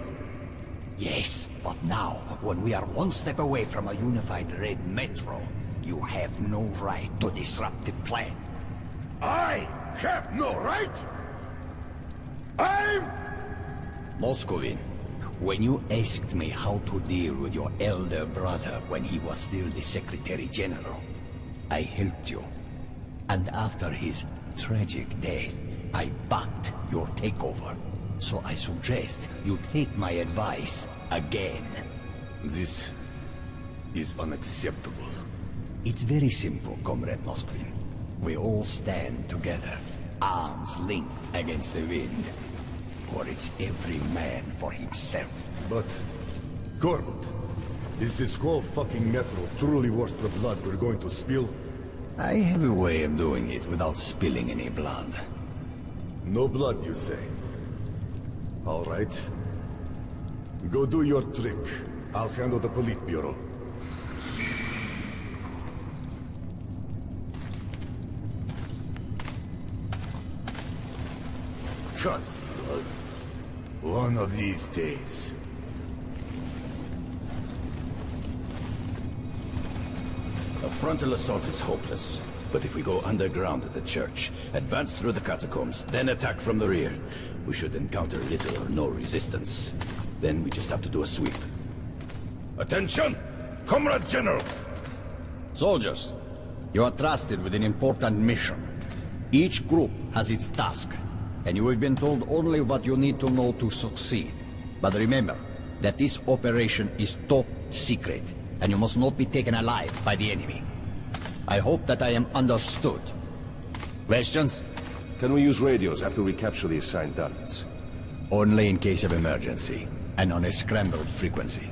D: Yes, but now, when we are one step away from a unified Red Metro, you have no right to disrupt the plan.
H: I have no right? I'm...
D: Moscovin, when you asked me how to deal with your elder brother when he was still the Secretary General, I helped you. And after his tragic death, I backed your takeover. So I suggest you take my advice again.
H: This is unacceptable.
D: It's very simple, Comrade Moskvin. We all stand together, arms linked against the wind. Or it's every man for himself.
H: But, Corbett, is this whole fucking metro truly worth the blood we're going to spill?
D: I have a way of doing it without spilling any blood.
H: No blood, you say? All right. Go do your trick. I'll handle the Politburo. One of these days.
T: A frontal assault is hopeless. But if we go underground at the church, advance through the catacombs, then attack from the rear, we should encounter little or no resistance. Then we just have to do a sweep.
H: Attention! Comrade General!
D: Soldiers, you are trusted with an important mission. Each group has its task, and you have been told only what you need to know to succeed. But remember that this operation is top secret, and you must not be taken alive by the enemy. I hope that I am understood. Questions?
K: Can we use radios after we capture the assigned targets?
D: Only in case of emergency, and on a scrambled frequency.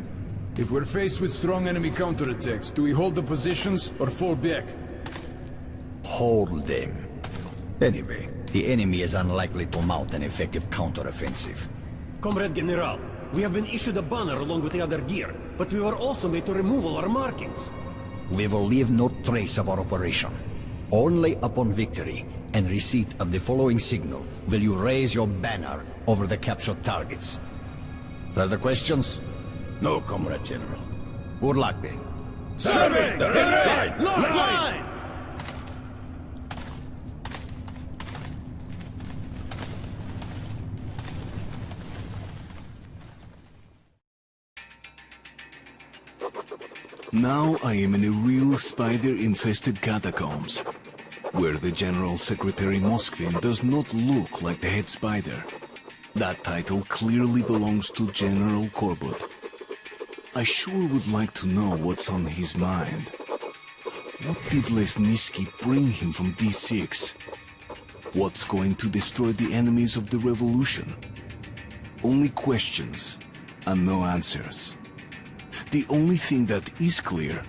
B: If we're faced with strong enemy counterattacks, do we hold the positions or fall back?
D: Hold them. Anyway, the enemy is unlikely to mount an effective counteroffensive.
T: Comrade General, we have been issued a banner along with the other gear, but we were also made to remove all our markings.
D: We will leave no trace of our operation. Only upon victory and receipt of the following signal will you raise your banner over the captured targets. Further questions?
T: No, Comrade General.
D: Good luck then.
H: Serving the red line!
A: Now I am in a real spider-infested catacombs, where the General Secretary Moskvin does not look like the head spider. That title clearly belongs to General Korbut. I sure would like to know what's on his mind. What did Lesnitsky bring him from D6? What's going to destroy the enemies of the revolution? Only questions and no answers. The only thing that is clear,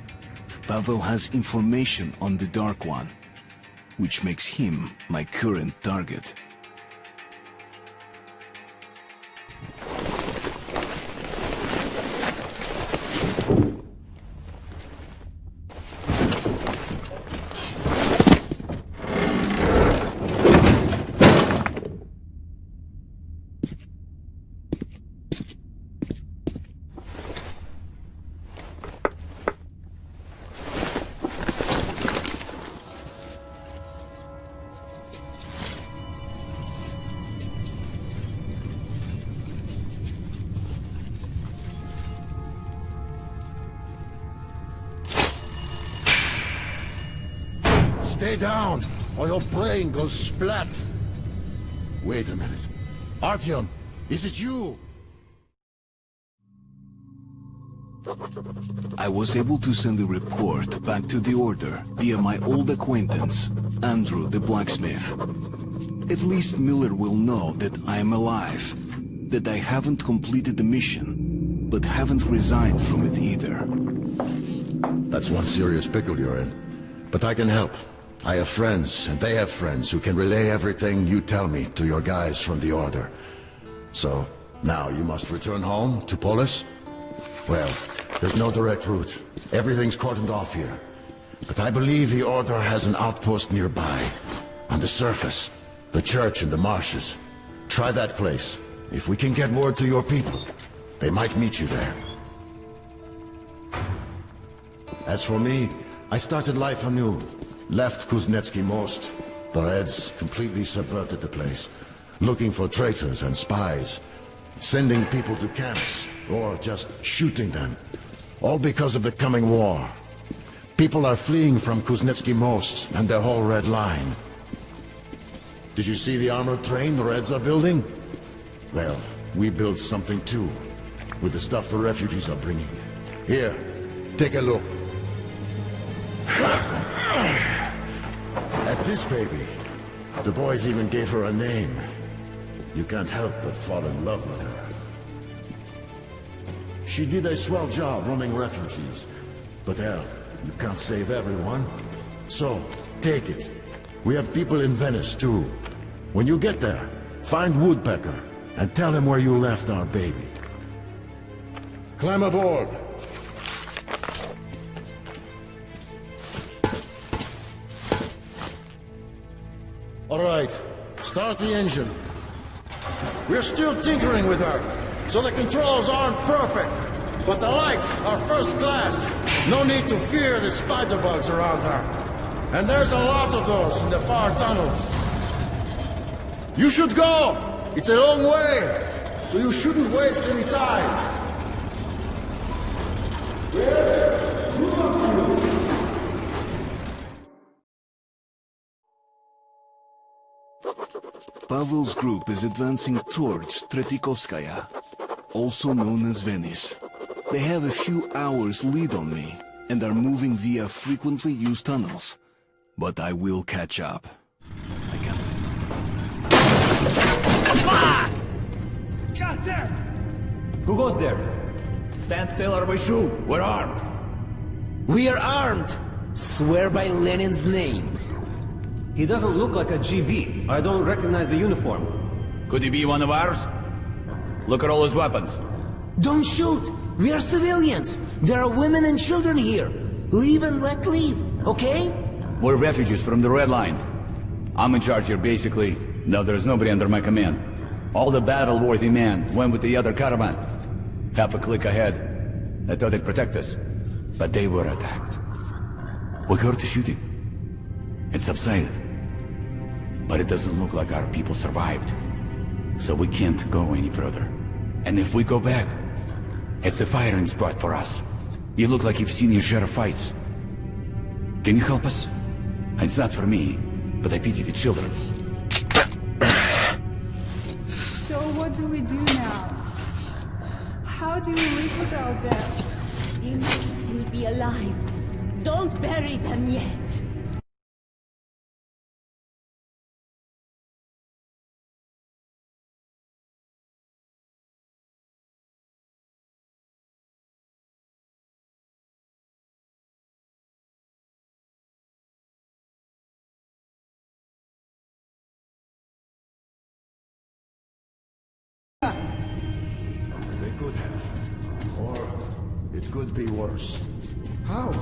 A: Pavel has information on the Dark One, which makes him my current target.
O: Stay down, or your brain goes splat. Wait a minute. Artyom, is it you?
A: I was able to send a report back to the Order via my old acquaintance, Andrew the blacksmith. At least Miller will know that I am alive, that I haven't completed the mission, but haven't resigned from it either.
O: That's one serious pickle you're in. But I can help. I have friends, and they have friends who can relay everything you tell me to your guys from the Order. So, now you must return home to Polis? Well, there's no direct route. Everything's cordoned off here. But I believe the Order has an outpost nearby. On the surface. The church in the marshes. Try that place. If we can get word to your people, they might meet you there. As for me, I started life anew. Left Kuznetsky Most. The Reds completely subverted the place. Looking for traitors and spies. Sending people to camps, or just shooting them. All because of the coming war. People are fleeing from Kuznetsky Most and their whole Red Line. Did you see the armored train the Reds are building? Well, we built something too. With the stuff the refugees are bringing. Here, take a look. At this baby, the boys even gave her a name. You can't help but fall in love with her. She did a swell job running refugees. But hell, you can't save everyone. So, take it. We have people in Venice too. When you get there, find Woodpecker and tell him where you left our baby. Climb aboard. All right, start the engine. We're still tinkering with her, so the controls aren't perfect. But the lights are first class. No need to fear the spider bugs around her. And there's a lot of those in the far tunnels. You should go! It's a long way, so you shouldn't waste any time.
A: Pavel's group is advancing towards Tretikovskaya, also known as Venice. They have a few hours lead on me, and are moving via frequently used tunnels. But I will catch up. I can't...
E: Got there! Who goes there? Stand still or we shoot. We're armed.
L: We are armed! Swear by Lenin's name.
T: He doesn't look like a GB. I don't recognize the uniform.
C: Could he be one of ours? Look at all his weapons.
L: Don't shoot! We are civilians! There are women and children here! Leave and let leave, okay?
C: We're refugees from the Red Line. I'm in charge here, basically. No, there's nobody under my command. All the battle-worthy men went with the other caravan. Half a click ahead. I thought they'd protect us. But they were attacked. We heard the shooting. It subsided. But it doesn't look like our people survived. So we can't go any further. And if we go back, it's the firing spot for us. You look like you've seen your share of fights. Can you help us? It's not for me, but I pity the children.
W: So what do we do now? How do we live without them?
Q: They might still be alive. Don't bury them yet.
O: They could have. Or it could be worse.
G: How?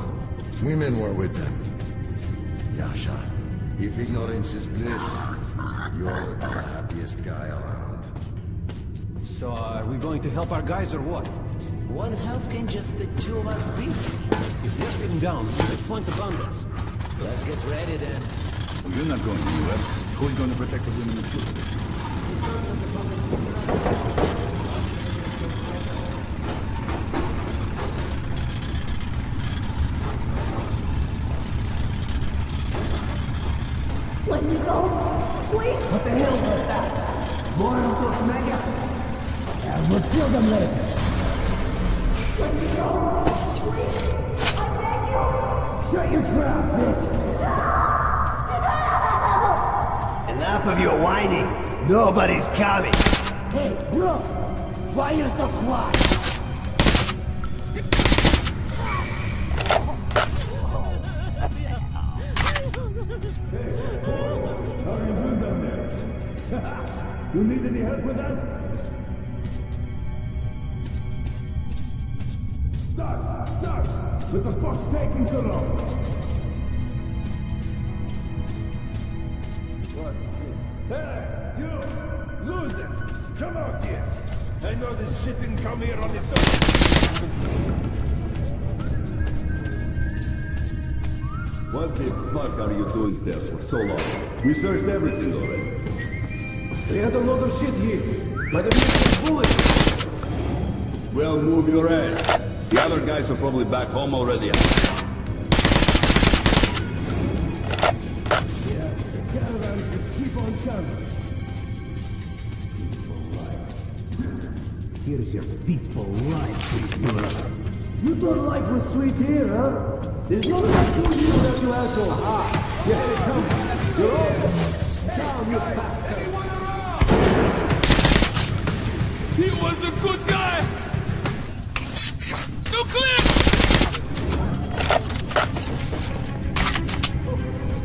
O: Women were with them. Yasha, if ignorance is bliss, you're the happiest guy around.
T: So, are we going to help our guys or what?
L: What help can just the two of us be?
T: If we're getting down, we could flank the bandits.
L: Let's get ready then.
C: Well, you're not going anywhere. Who's going to protect the women and children?
Q: When you go, wait.
F: What the hell was that? More of those maggots? Yeah, we'll kill them later. When you go, wait. I beg you. Shut your trap, bitch. Enough of your whining. Nobody's coming. Hey, look. Why are you so quiet?
B: You need any help with that? Stop! What the fuck's taking so long? What? Hey, you! Loser! Come out here! I know this shit didn't come here on its own.
N: What the fuck are you doing there for so long? We searched everything already.
J: They had a load of shit here. Might have used some bullets.
N: Well, move your ass. The other guys are probably back home already.
B: Keep on coming.
F: Here's your peaceful life, You thought life was sweet here, huh? There's no life for you without you asshole. Aha! Here they come. You're all down, you bastard.
B: He was a good guy! Nuclear!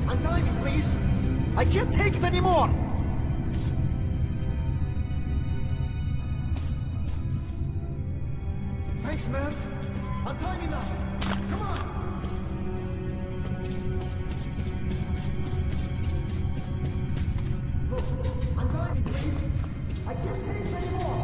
G: Untie me, please! I can't take it anymore! Thanks, man! Untie me now! Come on! Look, untie me, please! I can't take it anymore!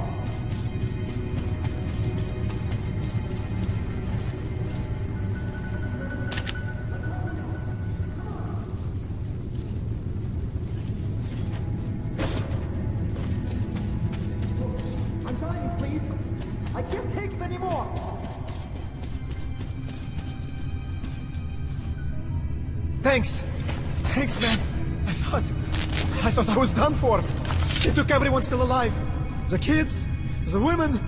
G: Untie me, please! I can't take it anymore! Thanks! Thanks, man! I thought I was done for! They took everyone still alive! The kids, the women!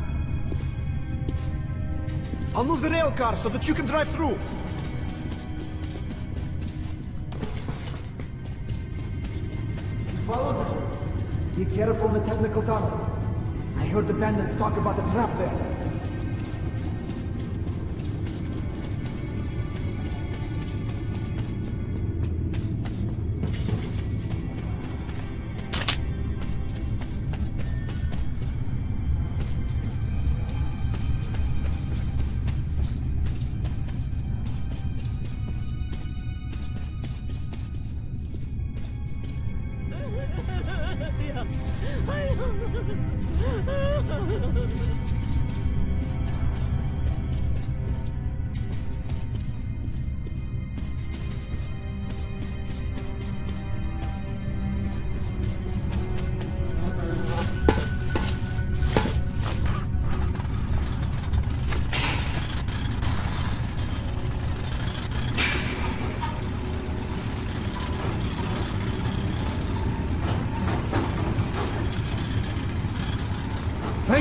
G: I'll move the rail car so that you can drive through! Follow them! Be careful of the technical tunnel! I heard the bandits talk about the trap there!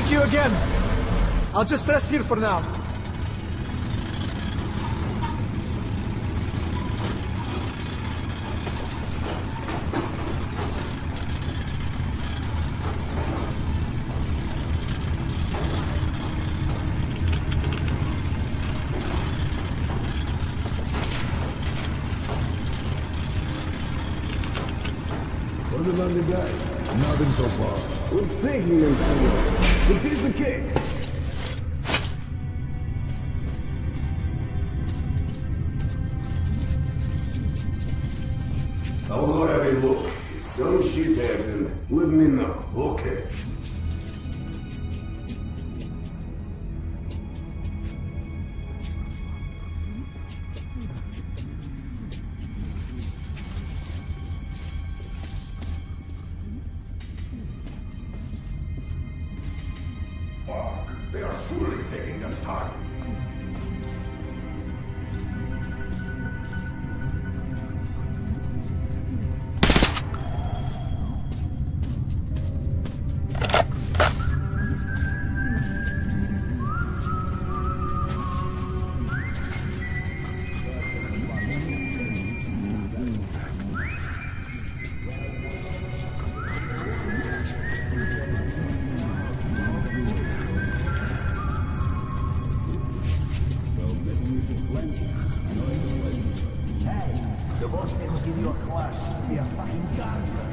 G: Thank you again. I'll just rest here for now.
F: What's it on the guy? Nothing so far. What's taking him so long? It's a piece of cake. I'll go have a look. If some shit happened, let me know, okay?
N: Fuck, they are surely taking their time.
F: The boss will give you a class. Be a fucking gardener.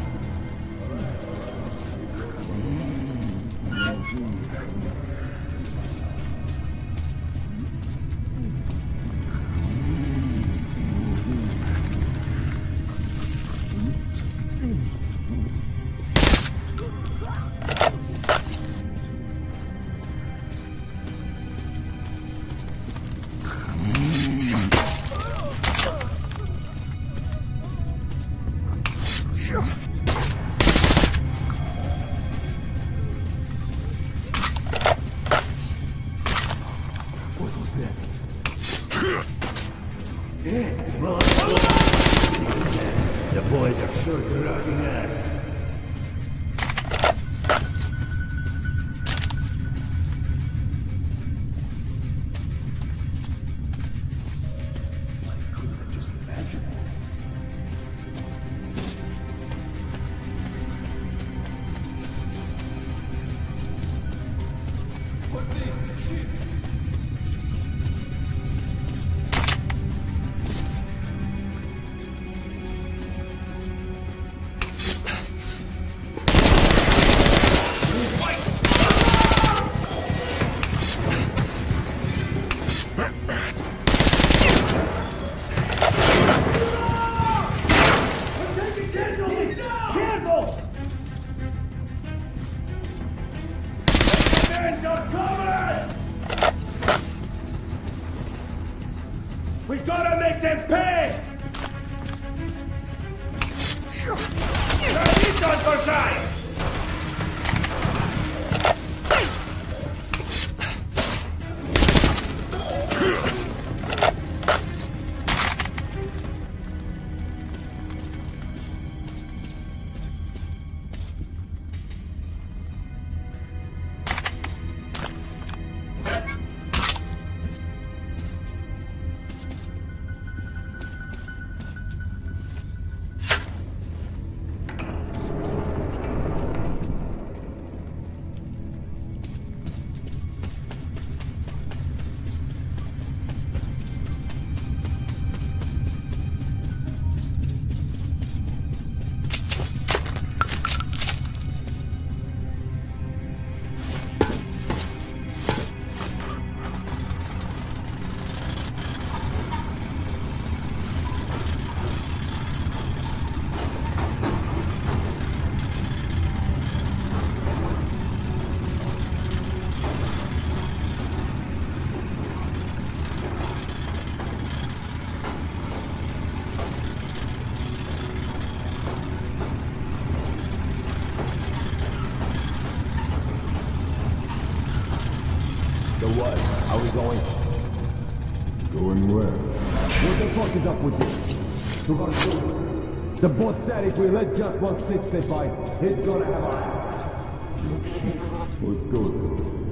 F: Well, the boys are sure to rocking ass. I couldn't have just imagined it. What the shit?
N: We gotta make them pay! There is on both sides!
F: So what? How we going? Going where? What the fuck is up with this? To Vancouver. The boss said if we let just 165, he's gonna have our ass.
N: Let's go then.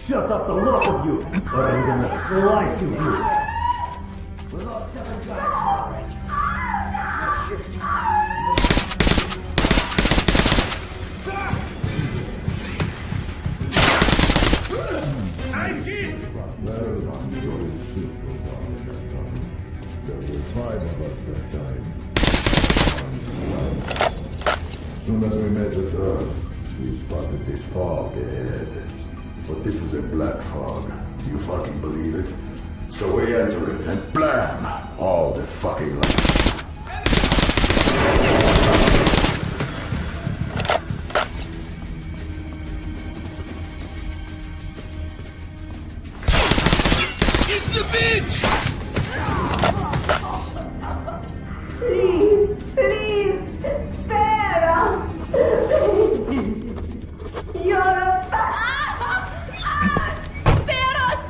E: Shut up, the lot of you, or I'm gonna slice you through.
N: I'm hit! There were 5 of us that time. As soon as we met the Earth, we spotted this fog ahead. But this was a black fog. Do you fucking believe it? So we enter it, and blam! All the fucking lights.
M: It's the bitch!
Q: Please, please, spare us! You're a spare us!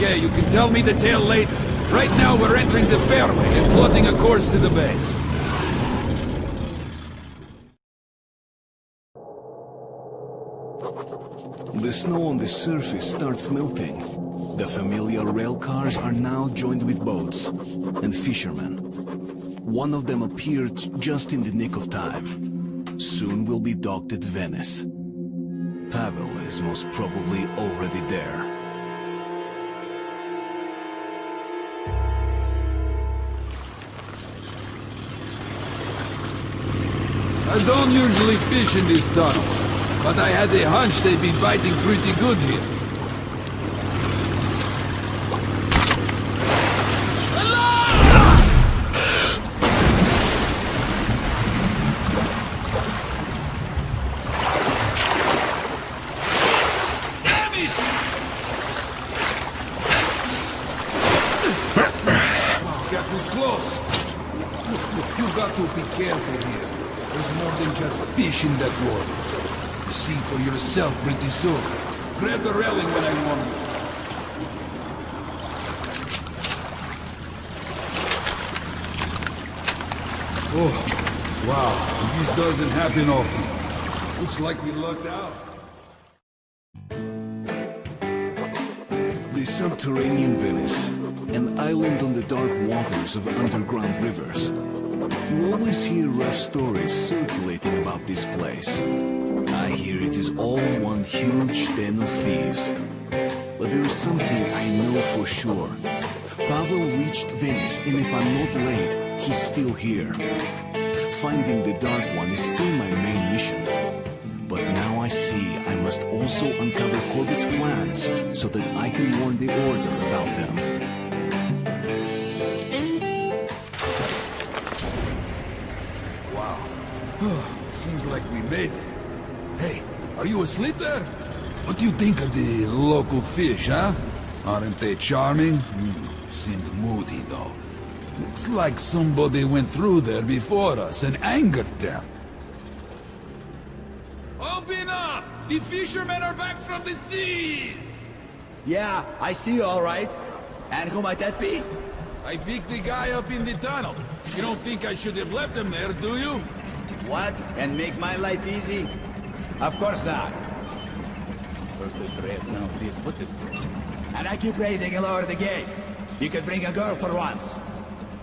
M: Okay, you can tell me the tale later. Right now we're entering the fairway and plotting a course to the base.
A: The snow on the surface starts melting. The familiar rail cars are now joined with boats and fishermen. One of them appeared just in the nick of time. Soon we'll be docked at Venice. Pavel is most probably already there.
M: I don't usually fish in this tunnel, but I had a hunch they'd be biting pretty good here. Fish in that water. You see for yourself pretty soon. Grab the railing when I warn you. Oh, wow. This doesn't happen often. Looks like we lucked out.
A: The subterranean Venice, an island on the dark waters of underground rivers. You always hear rough stories circulating about this place. I hear it is all one huge den of thieves. But there is something I know for sure. Pavel reached Venice, and if I'm not late, he's still here. Finding the Dark One is still my main mission. But now I see I must also uncover Corbett's plans so that I can warn the Order about them.
M: Seems like we made it. Hey, are you asleep there? What do you think of the local fish, huh? Aren't they charming? Seemed moody, though. Looks like somebody went through there before us and angered them. Open up! The fishermen are back from the seas!
F: Yeah, I see you all right. And who might that be?
M: I picked the guy up in the tunnel. You don't think I should have left him there, do you?
F: What? And make my life easy? Of course not. First this red, now this. What is this? And I keep raising and lower the gate. You could bring a girl for once.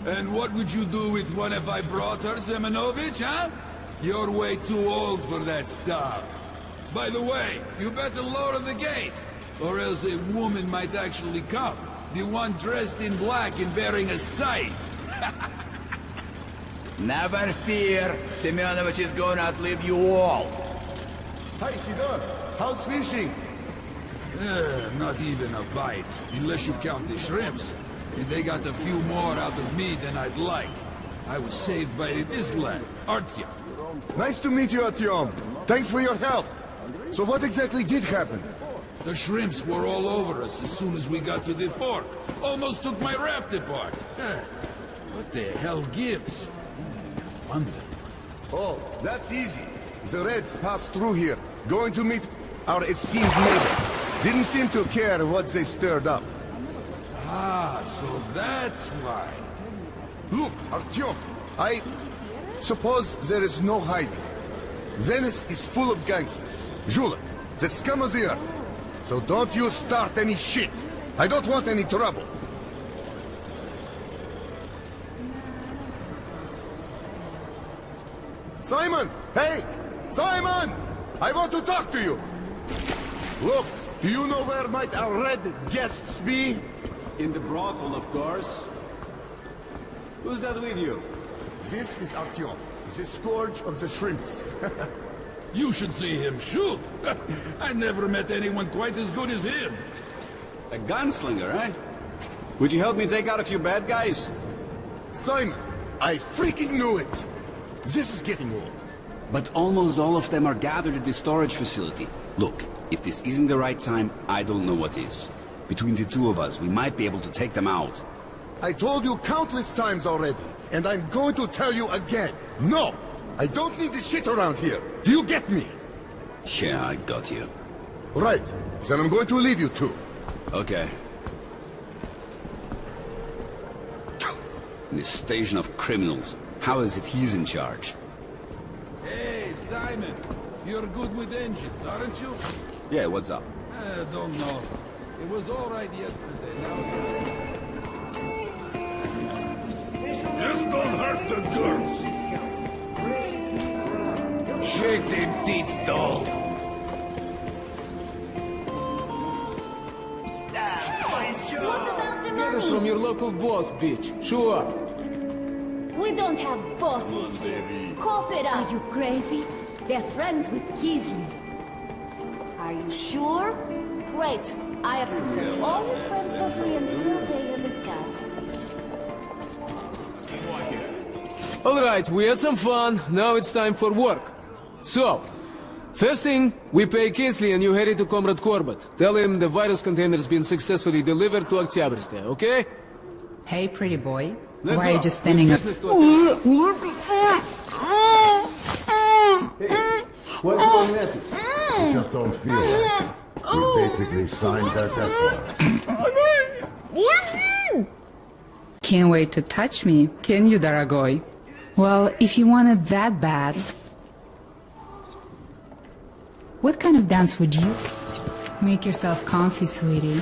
M: And what would you do with one if I brought her, Semenovich, huh? You're way too old for that stuff. By the way, you better lower the gate, or else a woman might actually come. The one dressed in black and bearing a scythe.
F: Never fear, Semyonovich is going to outlive you all.
I: Hi, Fedor. How's fishing?
M: Not even a bite, unless you count the shrimps. And they got a few more out of me than I'd like. I was saved by this lad, Artyom.
I: Nice to meet you, Artyom. Thanks for your help. So what exactly did happen?
M: The shrimps were all over us as soon as we got to the fork. Almost took my raft apart. What the hell gives? Wonder.
I: Oh, that's easy. The Reds passed through here, going to meet our esteemed neighbors. Didn't seem to care what they stirred up.
M: Ah, so that's why.
I: Look, Artyom, I suppose there is no hiding. Venice is full of gangsters. Zhulek, the scum of the earth. So don't you start any shit. I don't want any trouble. Simon! Hey! Simon! I want to talk to you! Look, do you know where might our red guests be?
T: In the brothel, of course. Who's that with you?
I: This is Artyom, the scourge of the shrimps.
M: You should see him shoot. I never met anyone quite as good as him.
T: A gunslinger, eh? Would you help me take out a few bad guys?
I: Simon, I freaking knew it! This is getting old.
T: But almost all of them are gathered at the storage facility. Look, if this isn't the right time, I don't know what is. Between the two of us, we might be able to take them out.
I: I told you countless times already, and I'm going to tell you again. No! I don't need this shit around here. Do you get me?
T: Yeah, I got you.
I: Right. Then I'm going to leave you two.
T: Okay.
S: In a station of criminals. How is it he's in charge?
M: Hey, Simon. You're good with engines, aren't you?
S: Yeah, what's up?
M: Don't know. It was all right yesterday. Now...
H: Just don't hurt the girls.
M: Shake them tits, doll. Get it from your local boss, bitch. Sure.
Q: We don't have bosses here. Cough it up. Are you crazy? They're friends with Kisley. Are you sure? Great. I have to serve all his friends for free and still pay him his cut.
J: Alright, we had some fun. Now it's time for work. So, first thing, we pay Kisley and you head to Comrade Corbett. Tell him the virus container's been successfully delivered to Oktyabrskaya, okay?
U: Hey, pretty boy.
J: Let's
U: Why are you
J: go.
U: just standing up?
J: Business to
F: What's your message? You just don't feel right. You basically signed that, that's why.
U: Can't wait to touch me, can you, Daragoy? Well, if you want it that bad... What kind of dance would you... Make yourself comfy, sweetie.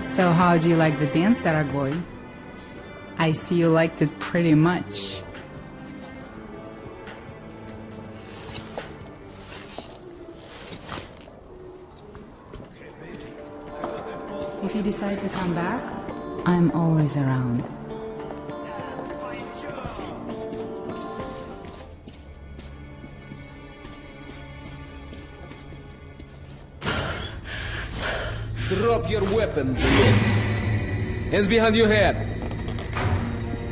U: So how do you like the dance, Daragoy? I see you liked it pretty much. If you decide to come back, I'm always around.
J: Drop your weapon, bitch. Hands behind your head.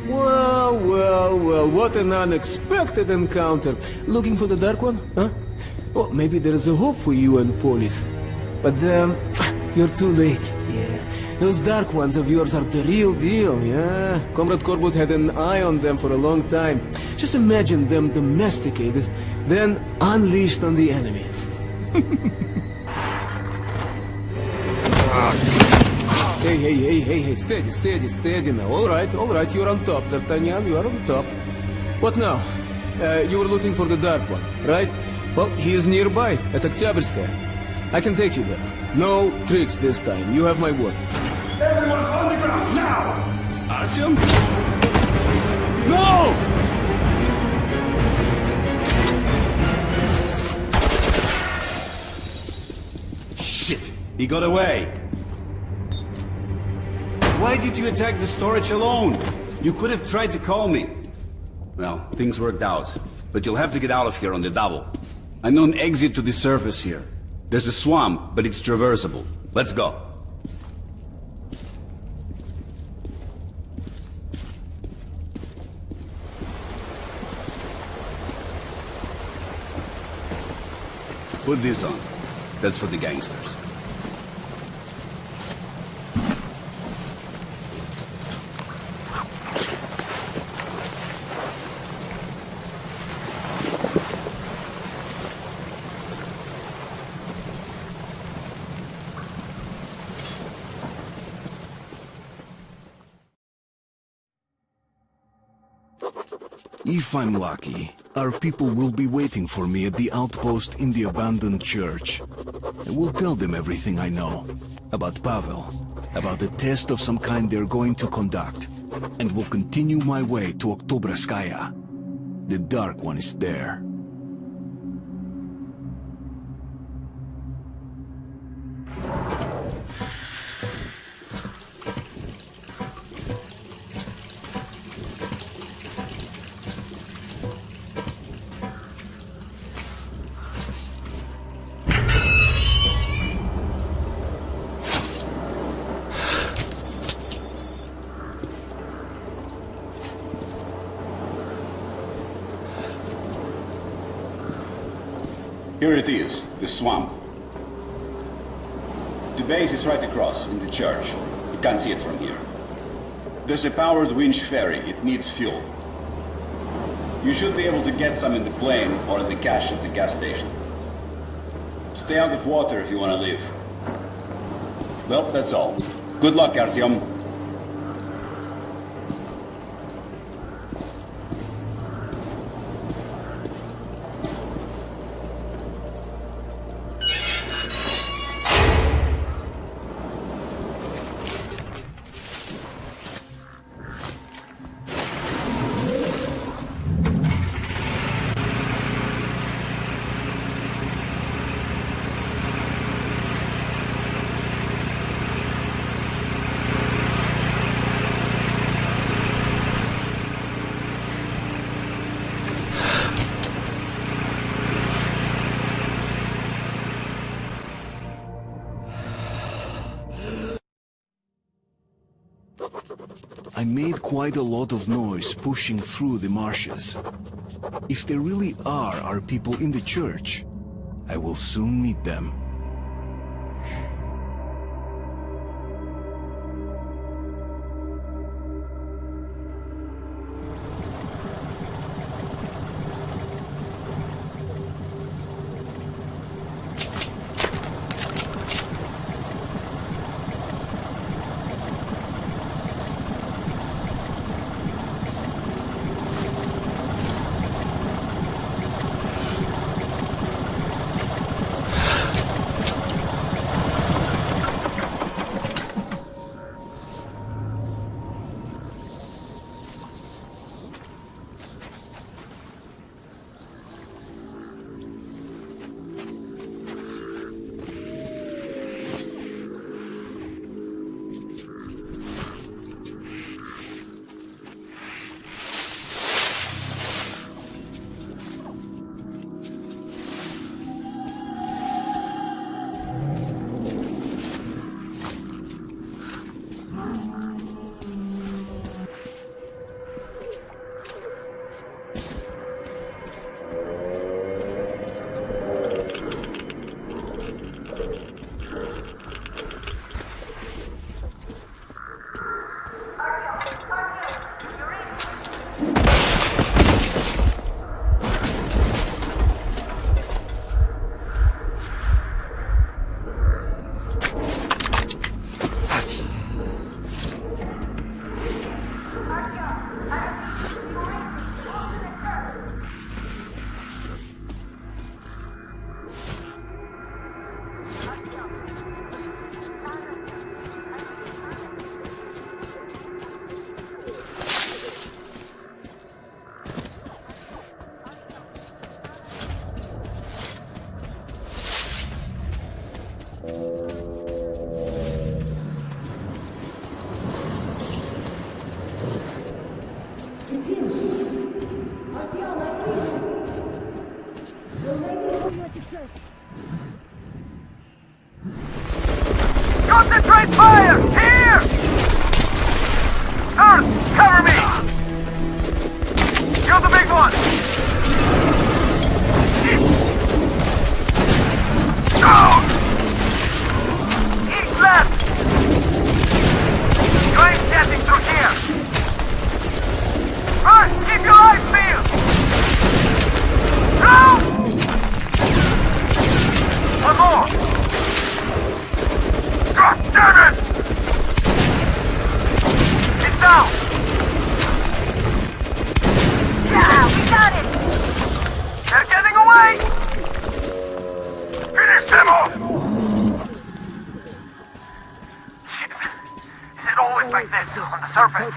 J: Well, well, well, what an unexpected encounter. Looking for the Dark One, huh? Well, maybe there's a hope for you and Polis. But, you're too late, yeah. Those Dark Ones of yours are the real deal, yeah? Comrade Corbett had an eye on them for a long time. Just imagine them domesticated, then unleashed on the enemy. Hey, steady now. All right, you're on top, D'Artagnan, you are on top. What now? You were looking for the Dark One, right? Well, he is nearby, at Oktyabrskaya. I can take you there. No tricks this time, you have my word.
H: Everyone on the ground, now!
S: Artyom? No! Shit! He got away! Why did you attack the storage alone? You could have tried to call me. Well, things worked out. But you'll have to get out of here on the double. I know an exit to the surface here. There's a swamp, but it's traversable. Let's go. Put this on. That's for the gangsters.
A: If I'm lucky, our people will be waiting for me at the outpost in the abandoned church. I will tell them everything I know. About Pavel, about a test of some kind they're going to conduct, and will continue my way to Oktyabrskaya. The Dark One is there.
K: Here it is, the swamp. The base is right across, in the church. You can't see it from here. There's a powered winch ferry. It needs fuel.
S: You should be able to get some in the plane or in the cache at the gas station. Stay out of water if you want to leave. Well, that's all. Good luck, Artyom.
A: I made quite a lot of noise pushing through the marshes. If there really are people in the church, I will soon meet them.
E: Concentrate fire! Here! Earth, cover me! You're the big one! Down! East left! Train jetting through here! Earth, keep your eyes peeled! Down! One more! God damn it! It's down!
Q: Yeah, we got it!
E: They're getting away! Finish them off! Shit. Is it always like this, on the surface?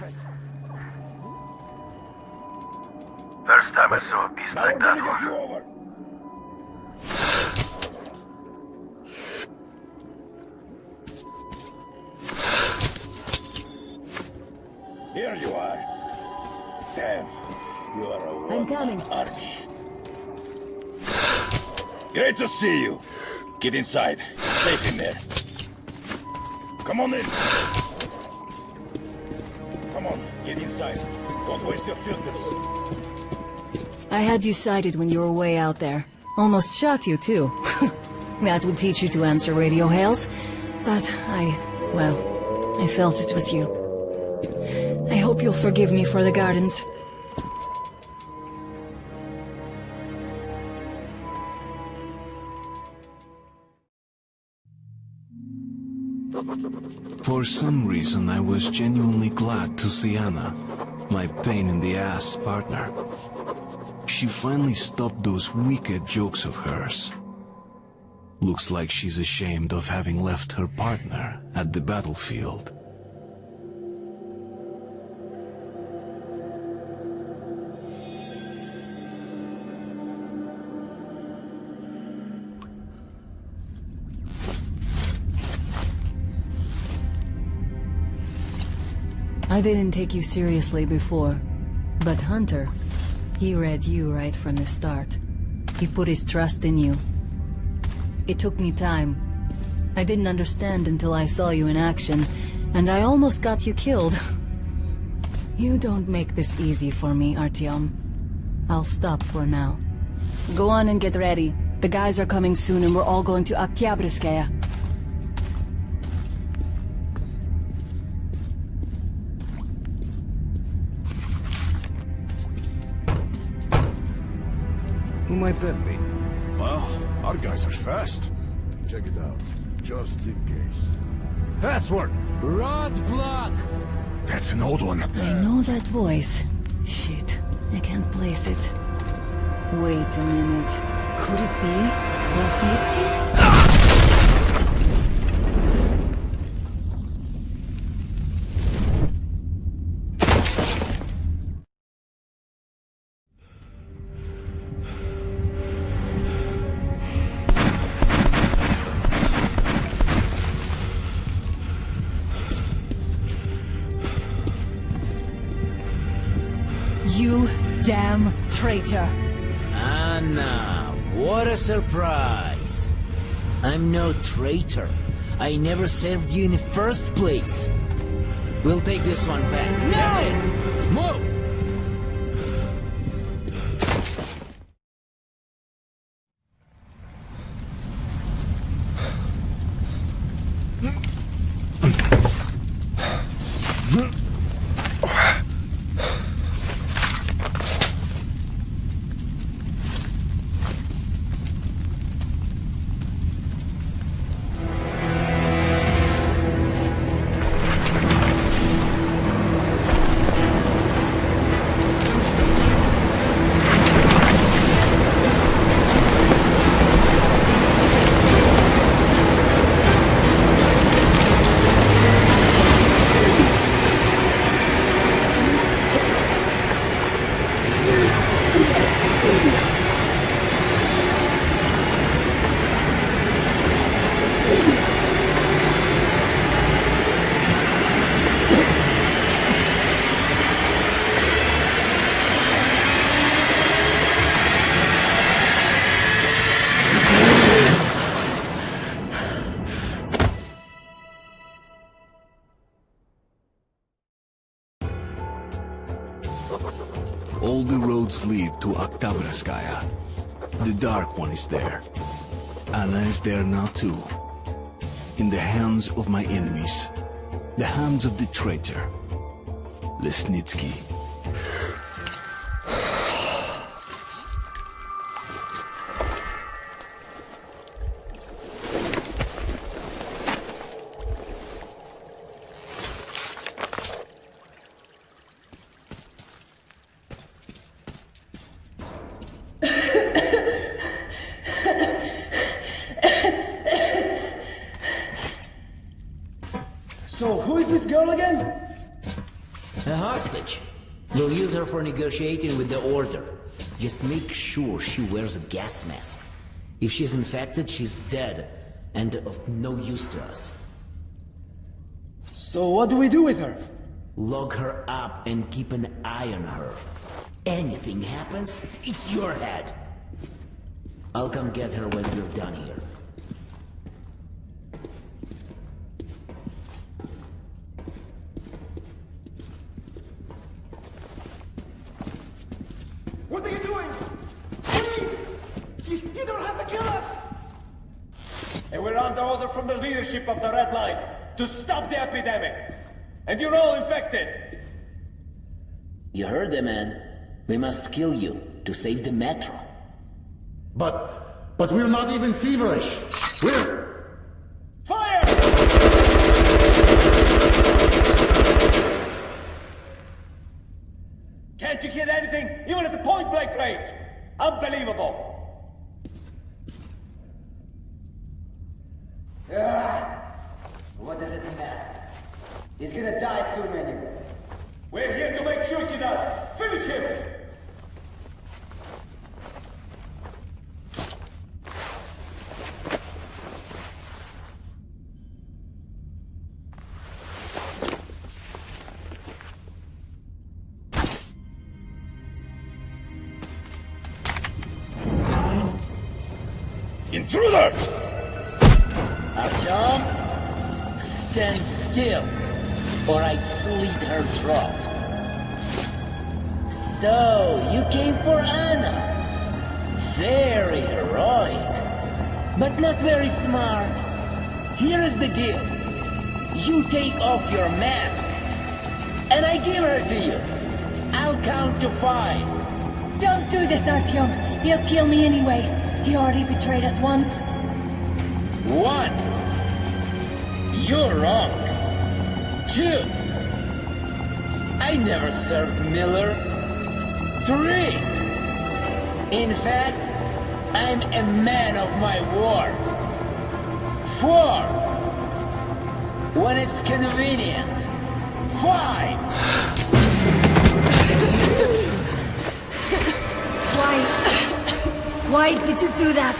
E: First time I saw a beast like that one.
K: Here you are. Damn, you are a one-man army. Great to see you. Get inside. Safe in there. Come on in. Come on, get inside. Don't waste your filters.
P: I had you sighted when you were way out there. Almost shot you, too. That would teach you to answer radio hails. But I felt it was you. I hope you'll forgive me for the gardens.
A: For some reason, I was genuinely glad to see Anna, my pain-in-the-ass partner. She finally stopped those wicked jokes of hers. Looks like she's ashamed of having left her partner at the battlefield.
P: I didn't take you seriously before, but Hunter, he read you right from the start. He put his trust in you. It took me time. I didn't understand until I saw you in action, and I almost got you killed. You don't make this easy for me, Artyom. I'll stop for now. Go on and get ready. The guys are coming soon and we're all going to Oktyabrskaya.
A: Who might that be?
I: Well, our guys are fast. Check it out, just in case.
M: Password!
J: Roadblock!
I: That's an old one.
P: I know that voice. Shit, I can't place it. Wait a minute. Could it be Lesnitsky? You damn traitor!
L: Anna, what a surprise! I'm no traitor. I never served you in the first place. We'll take this one back.
P: No!
L: That's it. Move!
A: All the roads lead to Oktyabrskaya. The Dark One is there. Anna is there now too. In the hands of my enemies. The hands of the traitor. Lesnitsky.
J: So, who is this girl again?
L: A hostage. We'll use her for negotiating with the Order. Just make sure she wears a gas mask. If she's infected, she's dead, and of no use to us.
J: So what do we do with her?
L: Lock her up and keep an eye on her. Anything happens, it's your head. I'll come get her when you're done here.
G: What are you doing? Please! You don't have to kill us!
E: And we're under order from the leadership of the Red Line to stop the epidemic. And you're all infected.
L: You heard the man. We must kill you to save the metro.
O: But we're not even feverish. We're...
E: Fire!
D: Can't you hit anything, even at the point-blank range? Unbelievable!
R: What does it matter? He's gonna die soon anyway.
D: We're here to make sure he does. Finish him!
K: Intruder!
L: Artyom, stand still, or I slit her throat. So, you came for Anna. Very heroic, but not very smart. Here is the deal. You take off your mask, and I give her to you. I'll count to 5.
Q: Don't do this, Artyom. He'll kill me anyway. He already betrayed us once.
L: 1. You're wrong. 2. I never served Miller. 3. In fact, I'm a man of my word. 4. When it's convenient. 5.
Q: Why did you do that?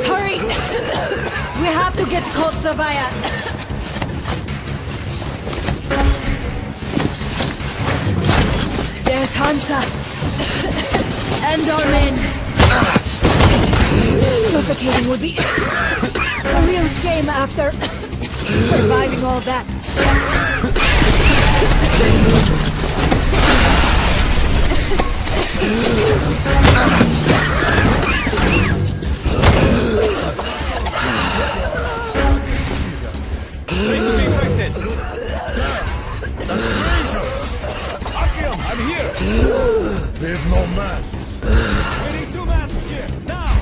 Q: Hurry! We have to get to Kotsavaya. There's Hansa. And our men. Suffocating would be a real shame after surviving all that.
D: I'm here!
M: They have no masks.
D: We need 2 masks here, now!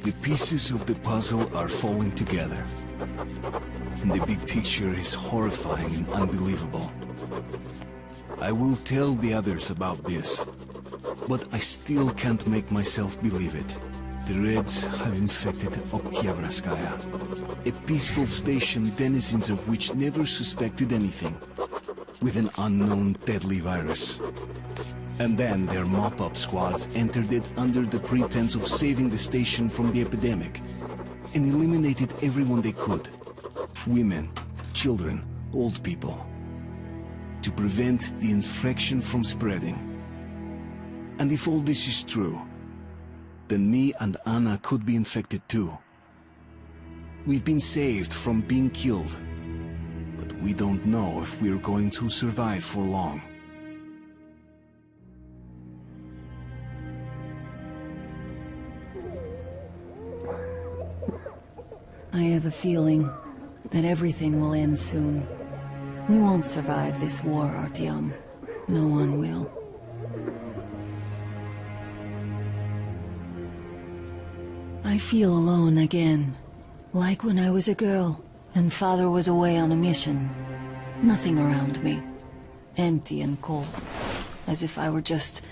A: The pieces of the puzzle are falling together. And the big picture is horrifying and unbelievable. I will tell the others about this, but I still can't make myself believe it. The Reds have infected Oktyabrskaya, a peaceful station denizens of which never suspected anything, with an unknown deadly virus. And then their mop-up squads entered it under the pretense of saving the station from the epidemic, and eliminated everyone they could. Women, children, old people. To prevent the infection from spreading. And if all this is true, then me and Anna could be infected too. We've been saved from being killed, but we don't know if we're going to survive for long.
P: I have a feeling that everything will end soon. We won't survive this war, Artyom. No one will. I feel alone again, like when I was a girl and Father was away on a mission. Nothing around me. Empty and cold, as if I were just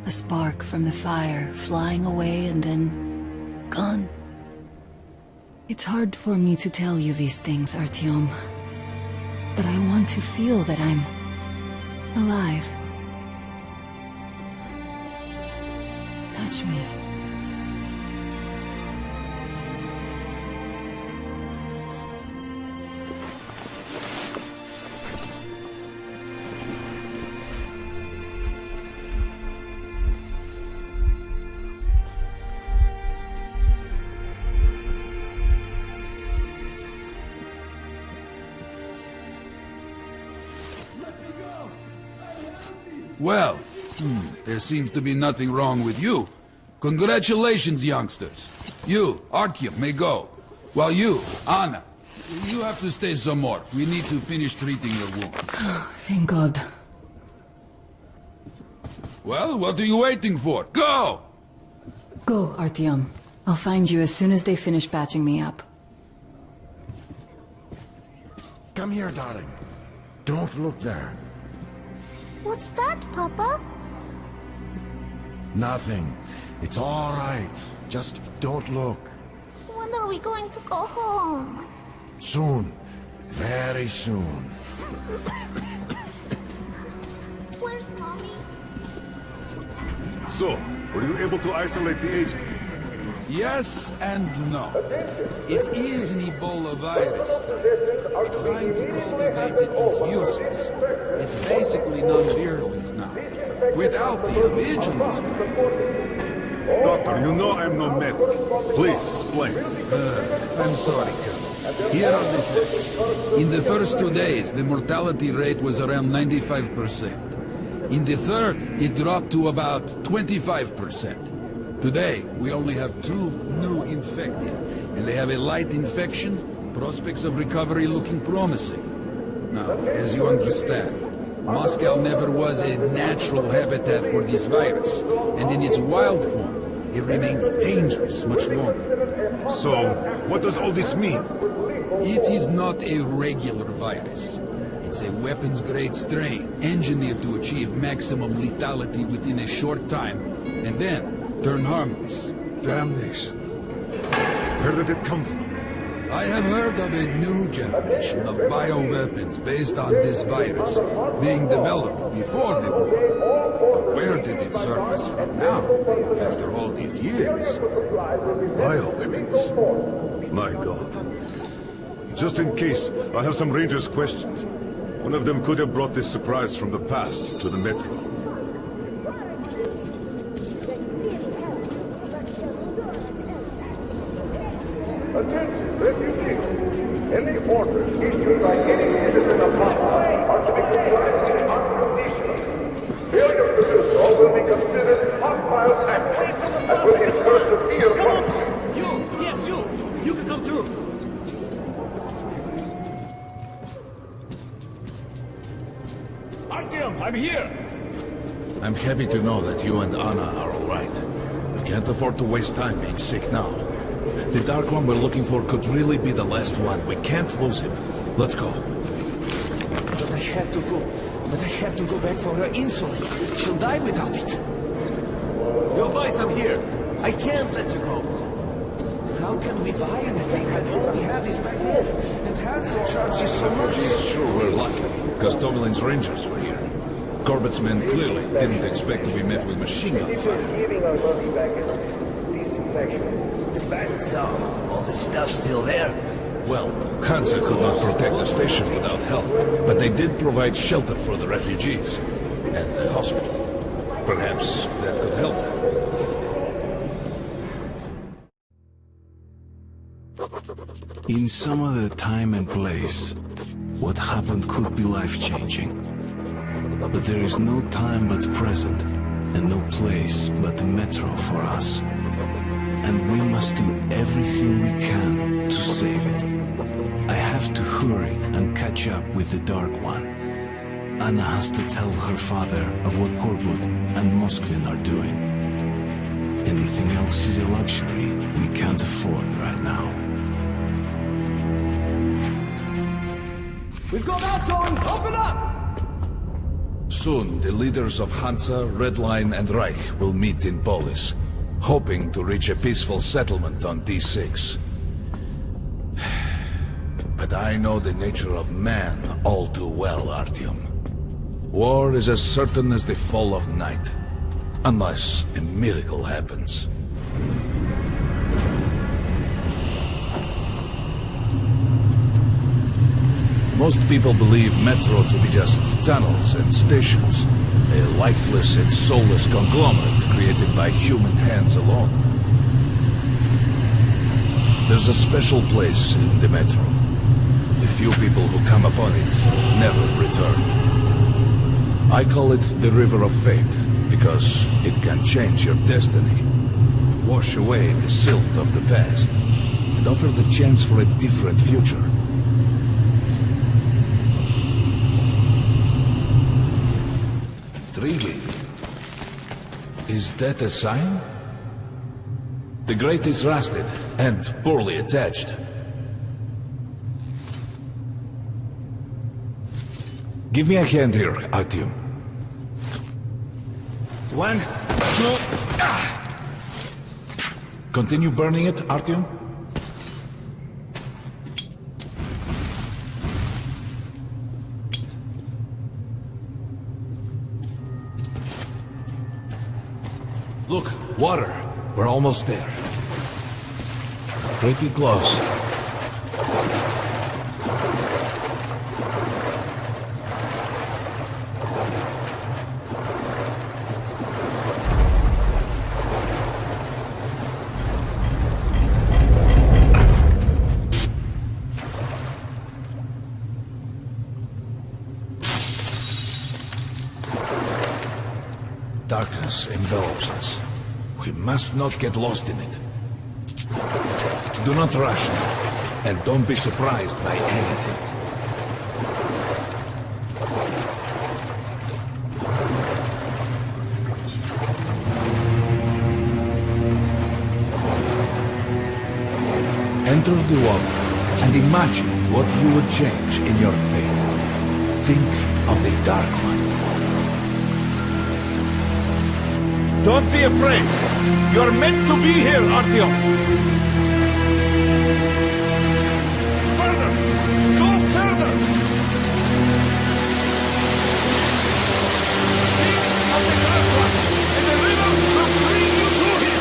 P: a spark from the fire, flying away and then gone. It's hard for me to tell you these things, Artyom, but I want to feel that I'm alive. Touch me.
M: Well, there seems to be nothing wrong with you. Congratulations, youngsters. You, Artyom, may go. While you, Anna, you have to stay some more. We need to finish treating your wound.
P: Thank God.
M: Well, what are you waiting for? Go!
P: Go, Artyom. I'll find you as soon as they finish patching me up.
O: Come here, darling. Don't look there.
Q: What's that, Papa?
O: Nothing. It's all right. Just don't look.
Q: When are we going to go home?
O: Soon. Very soon.
Q: Where's Mommy?
H: So, were you able to isolate the agent?
M: Yes and no. It is an Ebola virus. Trying to cultivate it is useless. It's basically non-virulent now. Without the original strain.
H: Doctor, you know I'm no medic. Please, explain.
M: I'm sorry, Colonel. Here are the facts. In the first 2 days, the mortality rate was around 95%. In the third, it dropped to about 25%. Today, we only have 2 new infected, and they have a light infection, prospects of recovery looking promising. Now, as you understand, Moscow never was a natural habitat for this virus, and in its wild form, it remains dangerous much longer.
H: So, what does all this mean?
M: It is not a regular virus. It's a weapons-grade strain, engineered to achieve maximum lethality within a short time, and then turn harmless.
H: Damnation. Where did it come from?
M: I have heard of a new generation of bioweapons based on this virus being developed before the war. But where did it surface from now, after all these years?
H: Bioweapons? My God. Just in case, I have some Rangers' questions. One of them could have brought this surprise from the past to the Metro.
E: Attention, refugees. Any orders issued by any citizen of Moscow are to be complied with unconditionally. Failure to do so will be considered hostile action and will incur severe punishment.
G: You can come through.
D: Artyom, I'm here!
O: I'm happy to know that you and Anna are all right. We can't afford to waste time being sick now. The Dark One we're looking for could really be the last one. We can't lose him. Let's go.
G: But I have to go. I have to go back for her insulin. She'll die without it. Go buy some here. I can't let you go. How can we buy anything when all we have is back here? And Hansen charges so much.
O: Refugees sure were lucky, because Tomelin's Rangers were here. Corbett's men clearly didn't expect to be met with machine gun fire.
E: Giving our money back in disinfection.
G: So, all the stuff's still there?
O: Well, Hansa could not protect the station without help, but they did provide shelter for the refugees. And the hospital. Perhaps that could help them.
A: In some other time and place, what happened could be life-changing. But there is no time but present, and no place but the Metro for us. And we must do everything we can to save it. I have to hurry and catch up with the Dark One. Anna has to tell her father of what Korbut and Moskvin are doing. Anything else is a luxury we can't afford right now.
G: We've got outgoing! Open up!
O: Soon, the leaders of Hansa, Red Line, and Reich will meet in Polis, hoping to reach a peaceful settlement on D6. But I know the nature of man all too well, Artyom. War is as certain as the fall of night, unless a miracle happens. Most people believe Metro to be just tunnels and stations, a lifeless and soulless conglomerate created by human hands alone. There's a special place in the Metro. The few people who come upon it never return. I call it the River of Fate, because it can change your destiny, wash away the silt of the past, and offer the chance for a different future. Intriguing. Is that a sign? The grate is rusted and poorly attached.
M: Give me a hand here, Artyom.
B: 1, 2...
M: Continue burning it, Artyom?
B: Look, water. We're almost there.
M: Pretty close.
B: Darkness envelops us. We must not get lost in it. Do not rush now, and don't be surprised by anything. Enter the water, and imagine what you would change in your fate. Think of the Dark One. Don't be afraid! You're meant to be here, Artyom! Further! Go further! Think of the Dark One, and the river will bring you to him!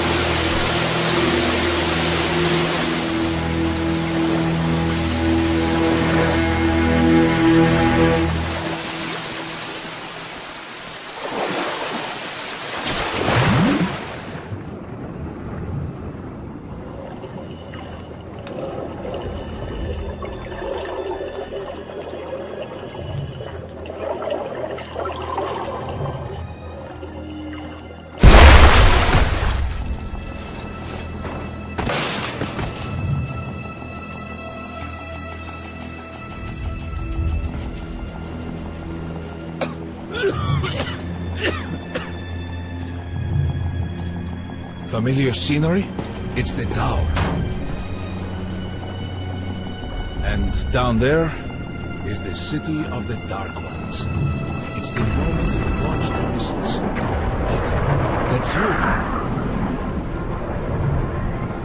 B: Familiar scenery? It's the tower. And down there is the city of the Dark Ones. It's the moment you launch the missiles. Look, that's you.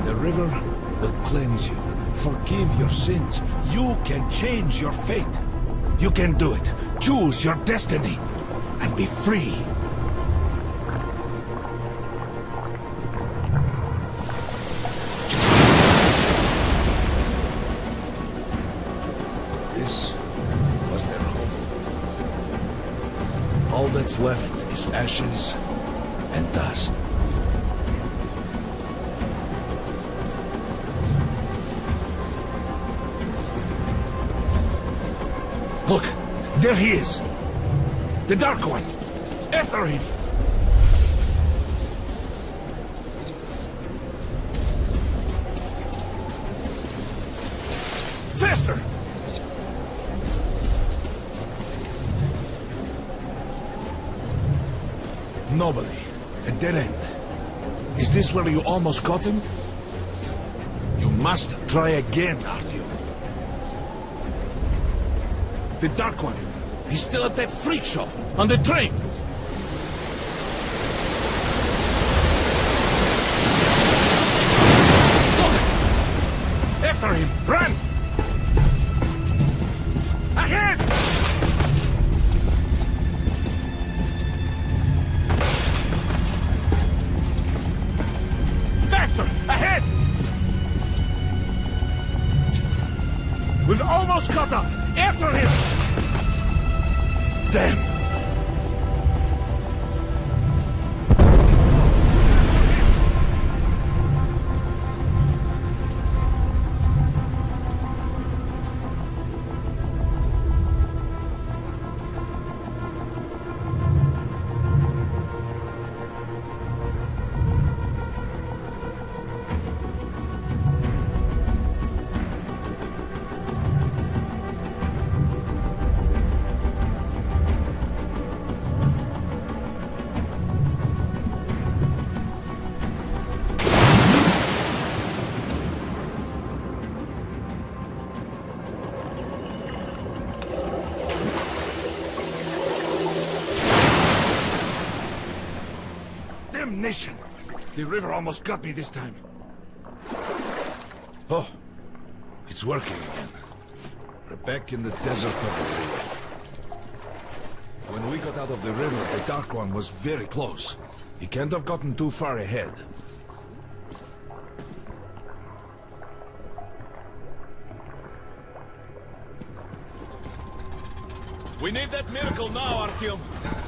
B: The river will cleanse you, forgive your sins. You can change your fate. You can do it. Choose your destiny and be free. All that's left is ashes and dust. Look, there he is. The Dark One. After him. Faster! Nobody. A dead end. Is this where you almost caught him? You must try again, Artyom. The Dark One. He's still at that freak shop, on the train. Look! After him! Run! Ahead! Ahead! We've almost caught up! After him! Damn!
M: damnation! The river almost got me this time. Oh, it's working again. We're back in the desert of the river. When we got out of the river, the Dark One was very close. He can't have gotten too far ahead.
C: We need that miracle now, Artyom.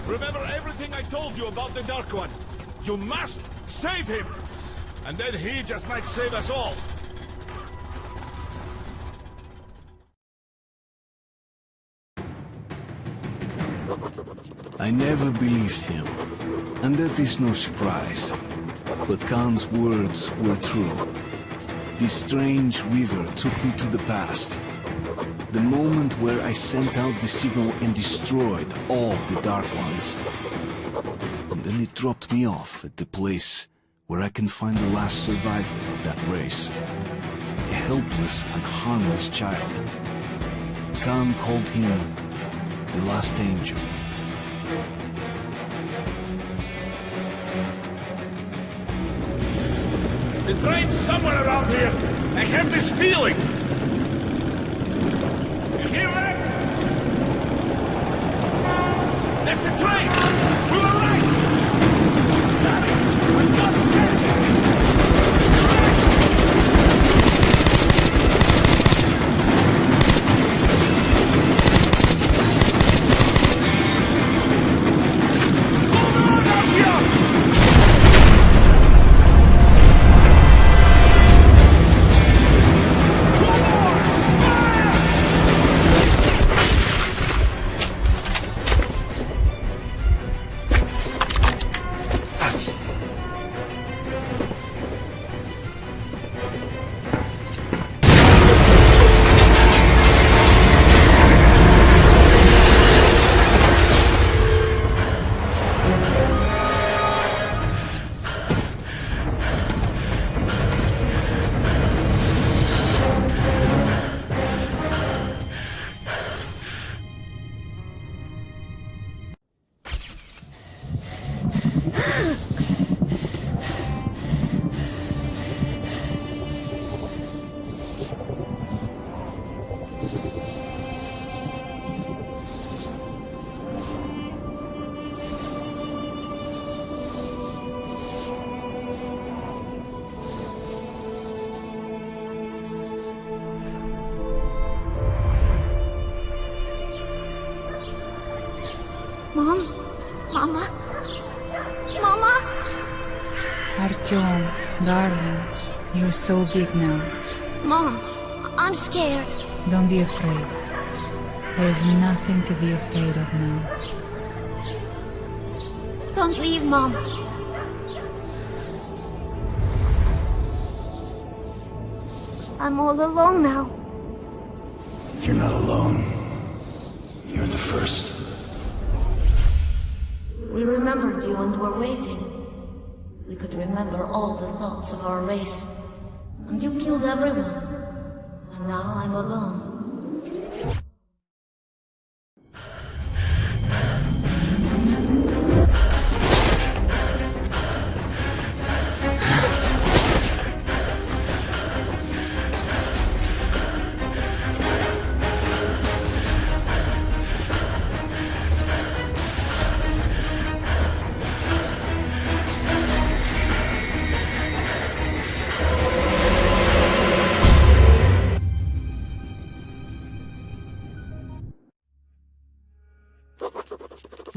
C: Remember everything I told you about the Dark One. You must save him! And then he just might save us all.
A: I never believed him, and that is no surprise. But Khan's words were true. This strange river took me to the past. The moment where I sent out the signal and destroyed all the Dark Ones. And then it dropped me off at the place where I can find the last survivor of that race. A helpless and harmless child. Khan called him the last angel.
C: The train's somewhere around here. I have this feeling. You hear that? That's the train! We were right! Daddy, we gotta catch it! Hold on up here!
Q: Mom? Mama? Mama?
U: Artyom, darling, you're so big now.
Q: Mom, I'm scared.
U: Don't be afraid. There's nothing to be afraid of now.
Q: Don't leave, Mom. I'm all alone now.
O: You're not alone. You're the first.
Q: We remembered you and were waiting. We could remember all the thoughts of our race. And you killed everyone. And now I'm alone.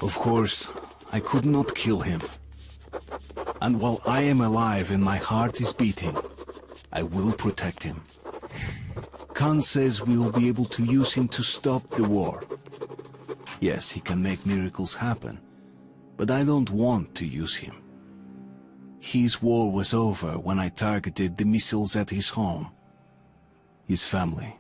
A: Of course, I could not kill him. And while I am alive and my heart is beating, I will protect him. Khan says we will be able to use him to stop the war. Yes, he can make miracles happen, but I don't want to use him. His war was over when I targeted the missiles at his home, his family.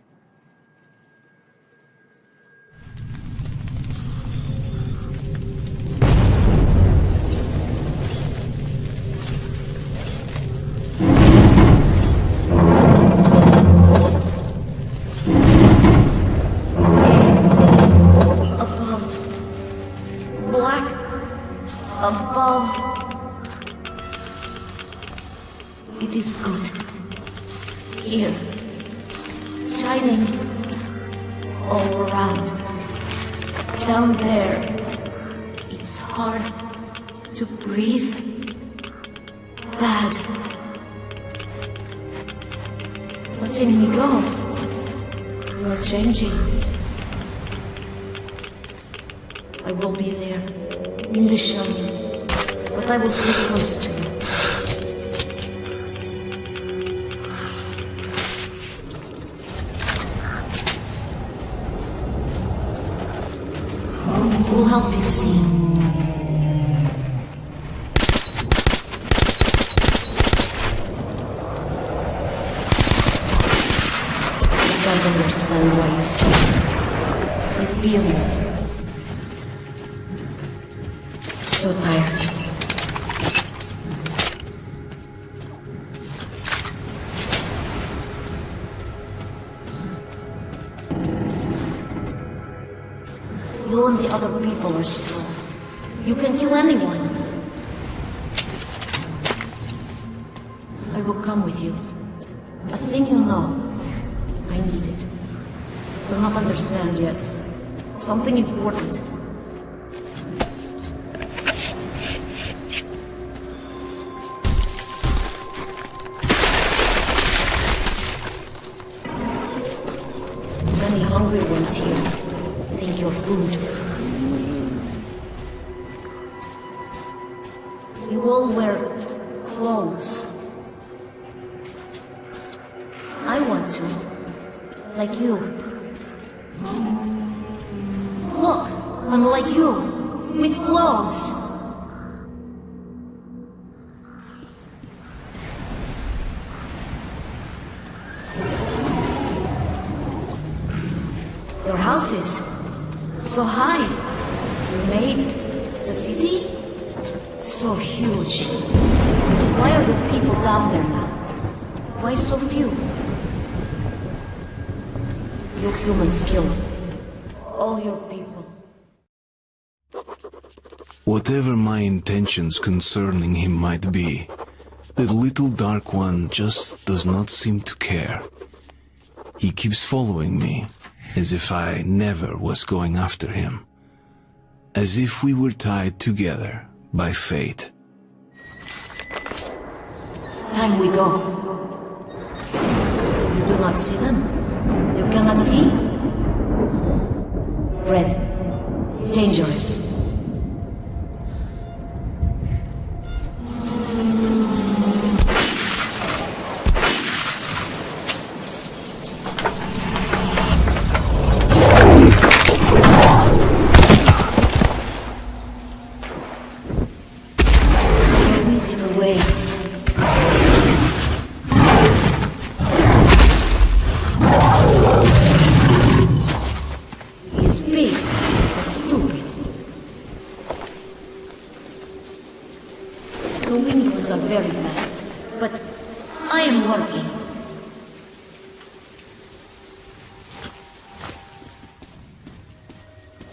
Q: shining all around. Down there, it's hard to breathe. Bad. Letting me go. You're changing. I will be there, in the shining, but I will stay close to you. We'll help you see. I can't understand why you see. I feel you. So tired. You and the other people are strong. You can kill anyone. I will come with you. A thing you know. I need it. Do not understand yet. Something important. Many hungry ones here. Think you're food. You all wear clothes. I want to. Like you. Look, I'm like you. With clothes. Your houses. So high. You made the city? So huge. Why are the people down there now? Why so few? You humans killed all your people.
A: Whatever my intentions concerning him might be, the little Dark One just does not seem to care. He keeps following me, as if I never was going after him. As if we were tied together by fate.
Q: Time we go. You do not see them? You cannot see? Red. Dangerous.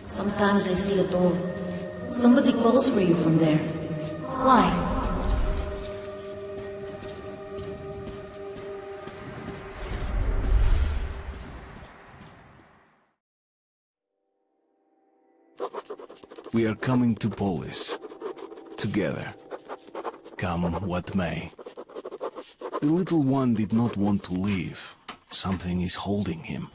Q: Sometimes I see a door. Somebody calls for you from there. Why?
A: We are coming to Polis. Together. Come what may. The little one did not want to leave. Something is holding him.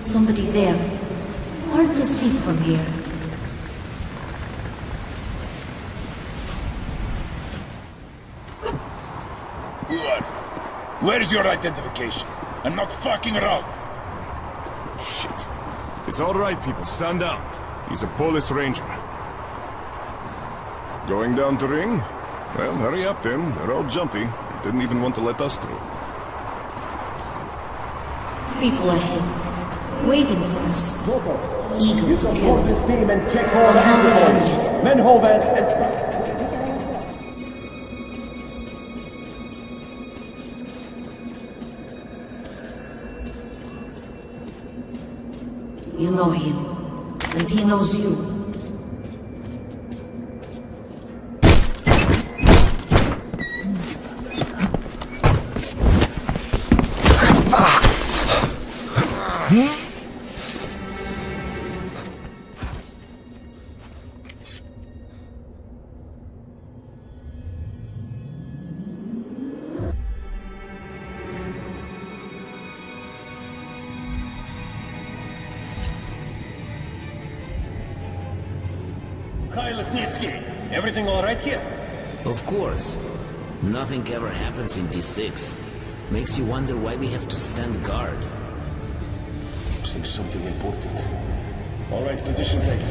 Q: Somebody there. Hard to see from here.
K: Good. Where's your identification? I'm not fucking around.
C: Shit. It's all right, people. Stand down. He's a police ranger. Going down to ring? Well, hurry up then. They're all jumpy. Didn't even want to let us through.
Q: People ahead. Waiting for us. Eager to kill.
D: This team and check for men hold and...
Q: You know him.
N: And he knows you.
K: Everything all right here?
L: Of course. Nothing ever happens in D6. Makes you wonder why we have to stand guard.
K: Looks like something important. All right, position taken.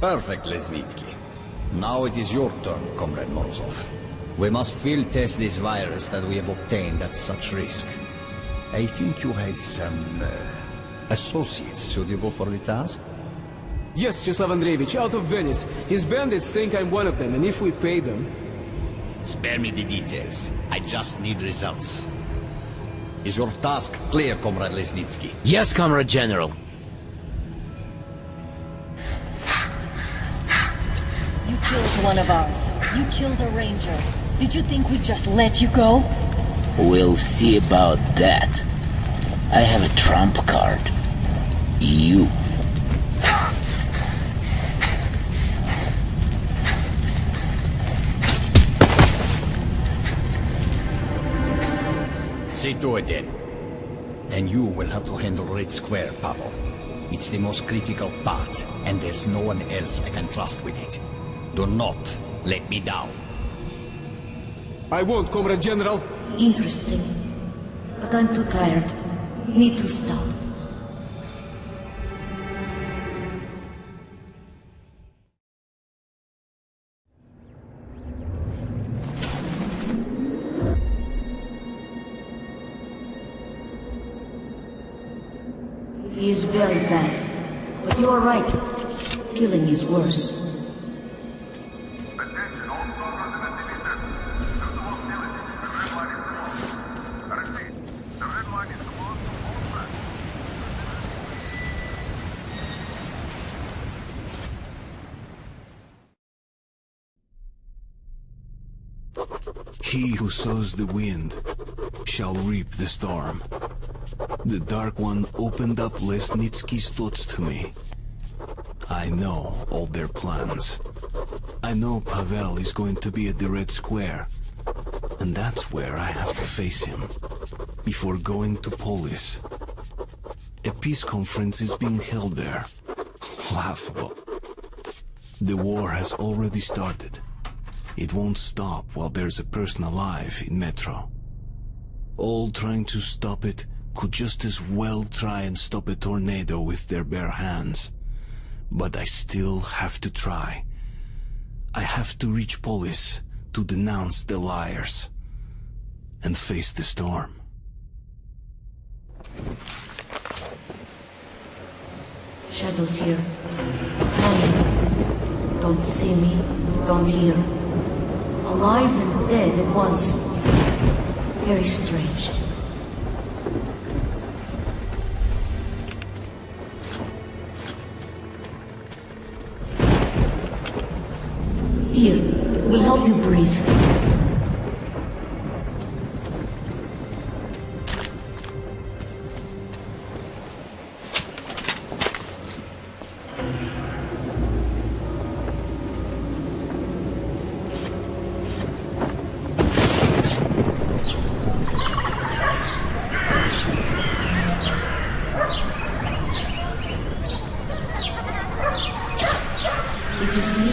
V: Perfect, Lesnitsky. Now it is your turn, Comrade Morozov. We must field test this virus that we have obtained at such risk. I think you had some associates suitable for the task?
J: Yes, Cheslav Andreevich, out of Venice. His bandits think I'm one of them, and if we pay them...
V: Spare me the details. I just need results. Is your task clear, Comrade Lesnitsky?
L: Yes, Comrade General.
Q: You killed one of ours. You killed a ranger. Did you think we'd just let you go?
L: We'll see about that. I have a trump card. You.
V: See to it then. And you will have to handle Red Square, Pavel. It's the most critical part, and there's no one else I can trust with it. Do not let me down.
J: I won't, Comrade General.
N: Interesting. But I'm too tired. Need to stop. He is very bad. But you are right. Killing is worse.
A: He who sows the wind shall reap the storm. The Dark One opened up Lesnitsky's thoughts to me. I know all their plans. I know Pavel is going to be at the Red Square, and that's where I have to face him, before going to Polis. A peace conference is being held there. Laughable. The war has already started. It won't stop while there's a person alive in Metro. All trying to stop it could just as well try and stop a tornado with their bare hands. But I still have to try. I have to reach Polis to denounce the liars and face the storm.
N: Shadows here. Many. Don't see me, don't hear. Alive and dead at once. Very strange. Here, we'll help you breathe. Did you see?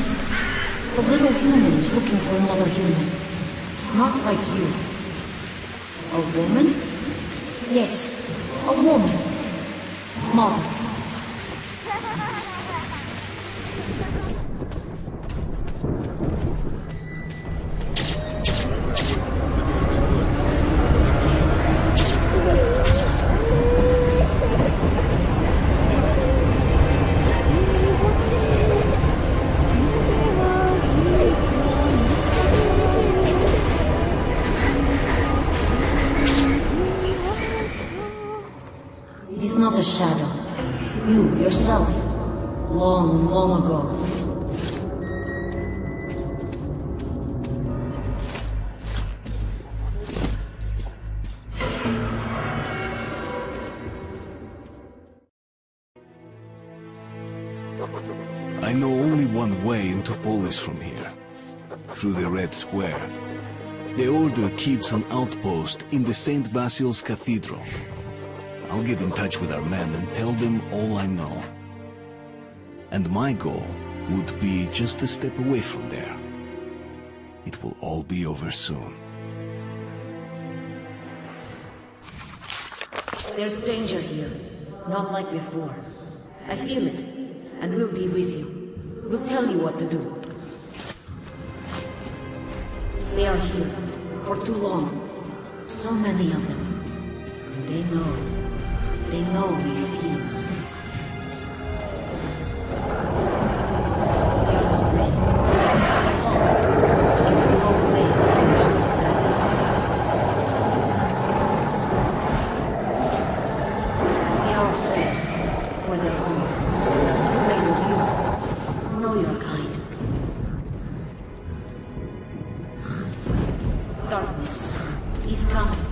N: The little human is looking for another human. Not like you. A woman? Yes, a woman. Mother. not a shadow. You, yourself. Long, long ago.
A: I know only one way into Polis from here. Through the Red Square. The Order keeps an outpost in the St. Basil's Cathedral. I'll get in touch with our men and tell them all I know. And my goal would be just a step away from there. It will all be over soon.
N: There's danger here. Not like before. I feel it. And we'll be with you. We'll tell you what to do. They are here. For too long. So many of them. They know. They know we feel. They are not ready. Stay home. If we go away, they won't attack. They are afraid. For their home. Afraid of you. Know your kind. Darkness. He's coming.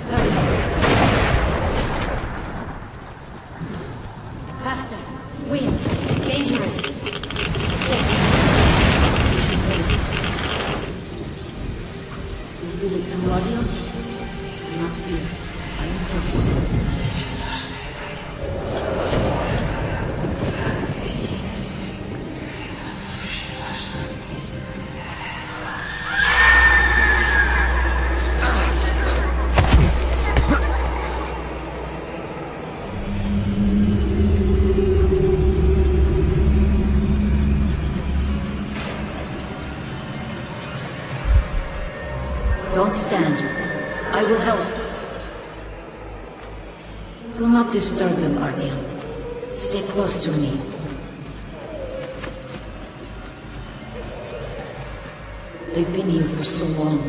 N: Hurry. Faster. Wind. Dangerous. Safe. You should wait. You feel it through audio? Do not fear. I am close. Don't stand. I will help. Do not disturb them, Artyom. Stay close to me. They've been here for so long.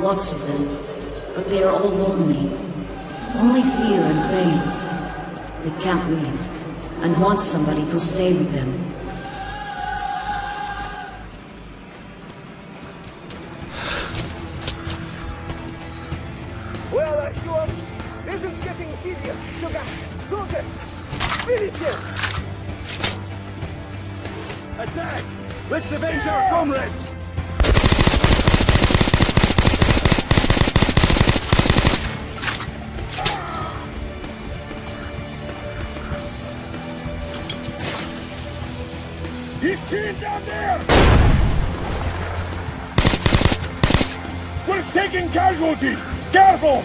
N: Lots of them. But they are all lonely. Only fear and pain. They can't leave. And want somebody to stay with them.
E: Well, Artyom, this is getting serious. Sugar, Sugar, finish him!
S: Attack! Let's avenge our comrades!
E: He's pinned down there! We're taking casualties! Careful!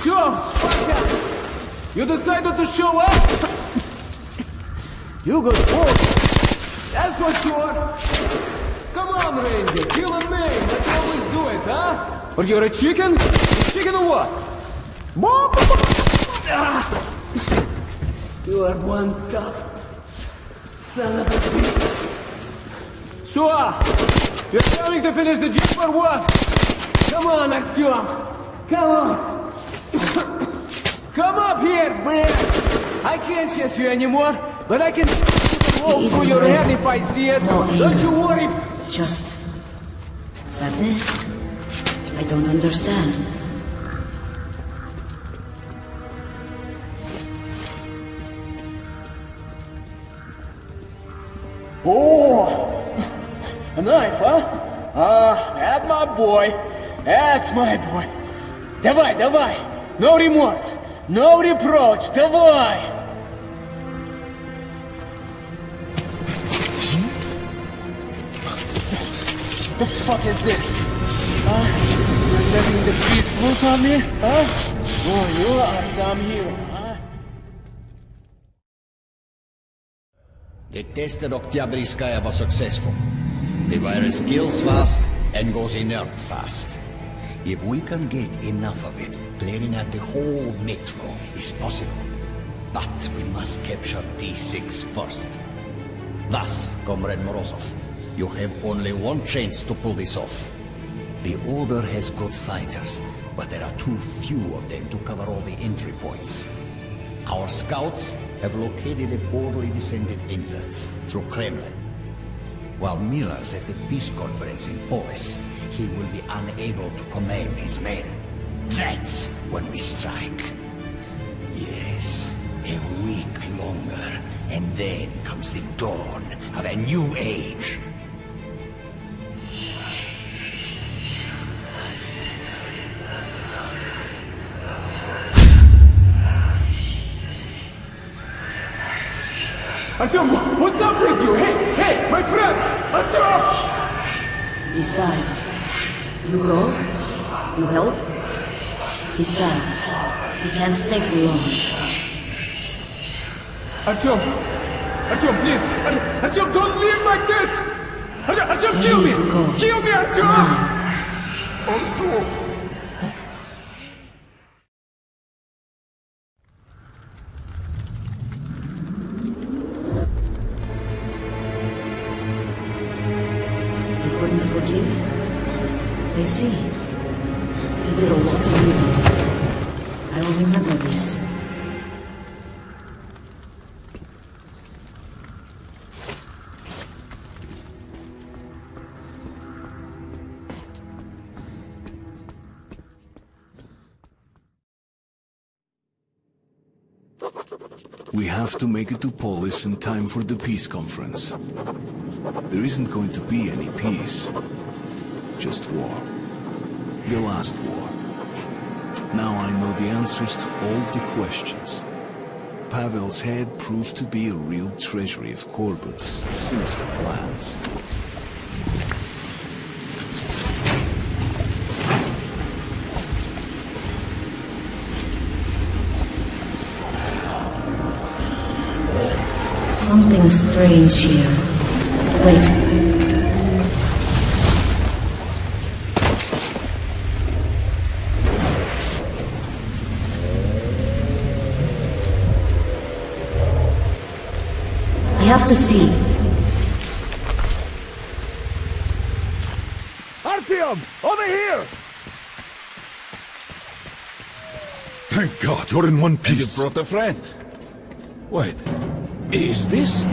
J: Sure, Sparta! You decided to show up? You got bored. That's what you are. Come on, Randy, kill a man. Let's always do it, huh? Or you're a chicken? Chicken or what? You are one tough son of a bitch. So, you're coming to finish the job or what? Come on, Artyom. Come on. Come up here, man. I can't chase you anymore, but I can roll through your head if I see it.
N: No anger.
J: Don't you worry.
N: Just... sadness? I don't understand.
J: Oh, a knife, huh? That's my boy. That's my boy. Давай, давай. No remorse. No reproach. Давай. The fuck is this? You're letting the beast loose on me? Huh? Oh, you are some hero, huh?
V: The test at Oktyabrskaya was successful. The virus kills fast and goes inert fast. If we can get enough of it, clearing out the whole metro is possible. But we must capture D6 first. Thus, Comrade Morozov, you have only one chance to pull this off. The Order has good fighters, but there are too few of them to cover all the entry points. Our scouts have located a boldly defended entrance through Kremlin. While Miller's at the peace conference in Polis, he will be unable to command his men. That's when we strike. Yes, a week longer, and then comes the dawn of a new age.
F: Artyom, what's up with you? Hey, my friend! Artyom!
N: Decide. You go? You help? Decide. You can't stay for long.
F: Artyom! Artyom, please! Artyom, don't leave like this! Artyom, kill me! Kill me, Artyom! Artyom!
N: I see. You did a lot of evil. I will remember this.
A: We have to make it to Polis in time for the peace conference. There isn't going to be any peace. Just war. The last war. Now I know the answers to all the questions. Pavel's head proved to be a real treasury of Korbut's sinister plans.
N: Something strange here. Wait. I have to see.
C: Artyom! Over here!
H: Thank God, you're in one piece.
C: You brought a friend. Wait, is this?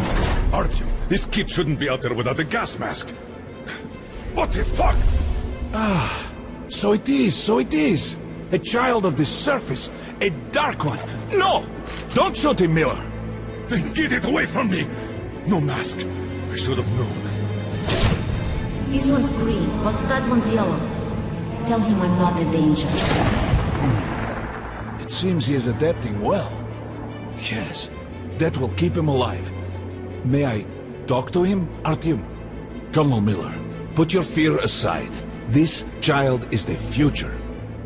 H: Artyom, this kid shouldn't be out there without a gas mask. What the fuck?
C: So it is. A child of the surface. A dark one. No! Don't shoot him, Miller.
H: Then get it away from me! No mask. I should have known.
N: This one's green, but that one's yellow. Tell him I'm not a danger.
C: It seems he is adapting well. Yes, that will keep him alive. May I talk to him, Artyom? Colonel Miller, put your fear aside. This child is the future.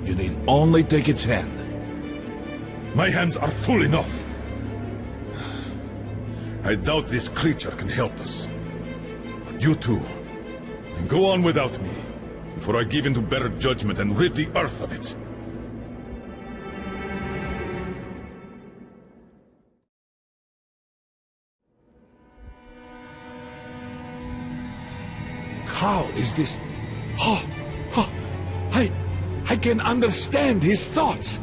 C: You need only take its hand.
H: My hands are full enough. I doubt this creature can help us. But you two, then go on without me, before I give in to better judgment and rid the Earth of it.
C: How is this? I can understand his thoughts.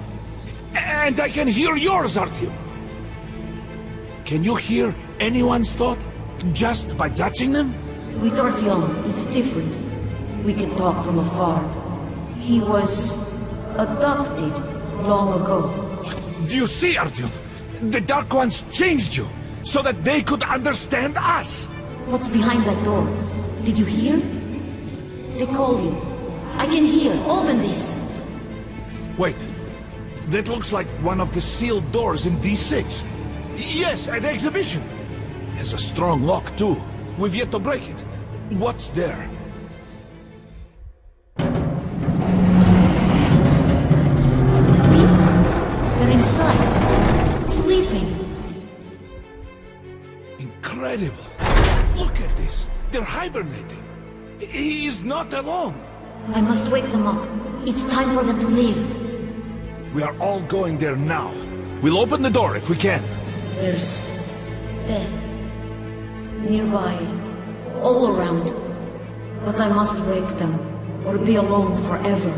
C: And I can hear yours, Artyom. Can you hear anyone's thought just by touching them?
N: With Artyom, it's different. We can talk from afar. He was adopted long ago.
C: Do you see, Artyom? The Dark Ones changed you so that they could understand us.
N: What's behind that door? Did you hear? They call you. I can hear. Open this.
C: Wait. That looks like one of the sealed doors in D6. Yes, at the exhibition. Has a strong lock, too. We've yet to break it. What's there?
N: The people. They're inside. Sleeping.
C: Incredible. Look at this. They're hibernating. He is not alone.
N: I must wake them up. It's time for them to leave.
C: We are all going there now. We'll open the door if we can.
N: There's death nearby, all around. But I must wake them. or be alone forever.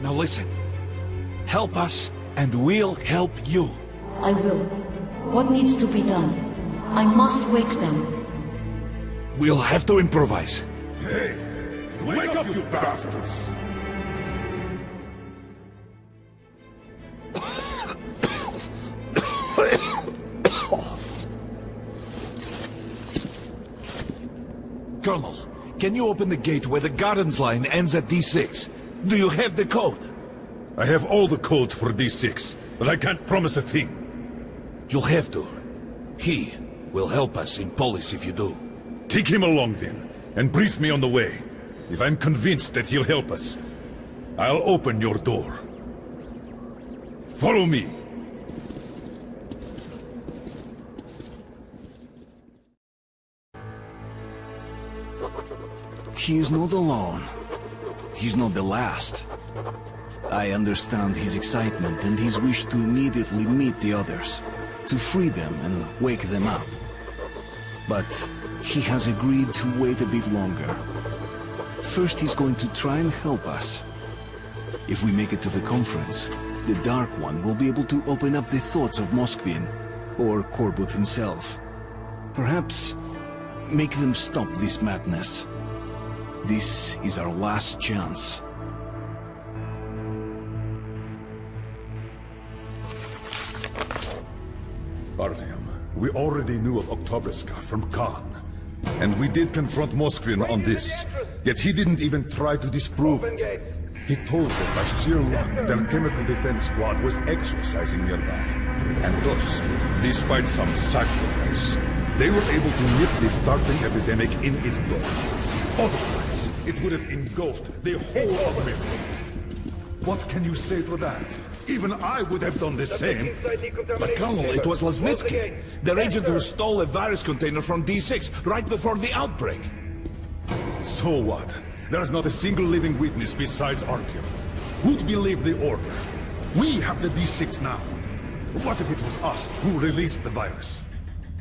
C: Now listen. Help us, and we'll help you.
N: I will. What needs to be done? I must wake them.
C: We'll have to improvise.
H: Hey! Wake up, you bastards!
C: Colonel, can you open the gate where the Gardens line ends at D6? Do you have the code?
H: I have all the codes for D6, but I can't promise a thing.
C: You'll have to. He will help us in Polis if you do.
H: Take him along then, and brief me on the way. If I'm convinced that he'll help us, I'll open your door. Follow me.
A: He is not alone. He's not the last. I understand his excitement and his wish to immediately meet the others, to free them and wake them up. But he has agreed to wait a bit longer. First, he's going to try and help us. If we make it to the conference, the Dark One will be able to open up the thoughts of Moskvin, or Korbut himself. Perhaps make them stop this madness. This is our last chance.
H: Artyom, we already knew of Oktoberska from Khan. And we did confront Moskvin on this. Yet he didn't even try to disprove it. He told them by sheer luck their chemical defense squad was exercising nearby. And thus, despite some sacrifice, they were able to nip this startling epidemic in its bud. Otherwise, it would have engulfed the whole of America. What can you say to that? Even I would have done the same.
C: But Colonel, it was Lesnitsky, their agent who stole a virus container from D6 right before the outbreak.
H: So what? There's not a single living witness besides Artyom. Who'd believe the order? We have the D6 now. What if it was us who released the virus?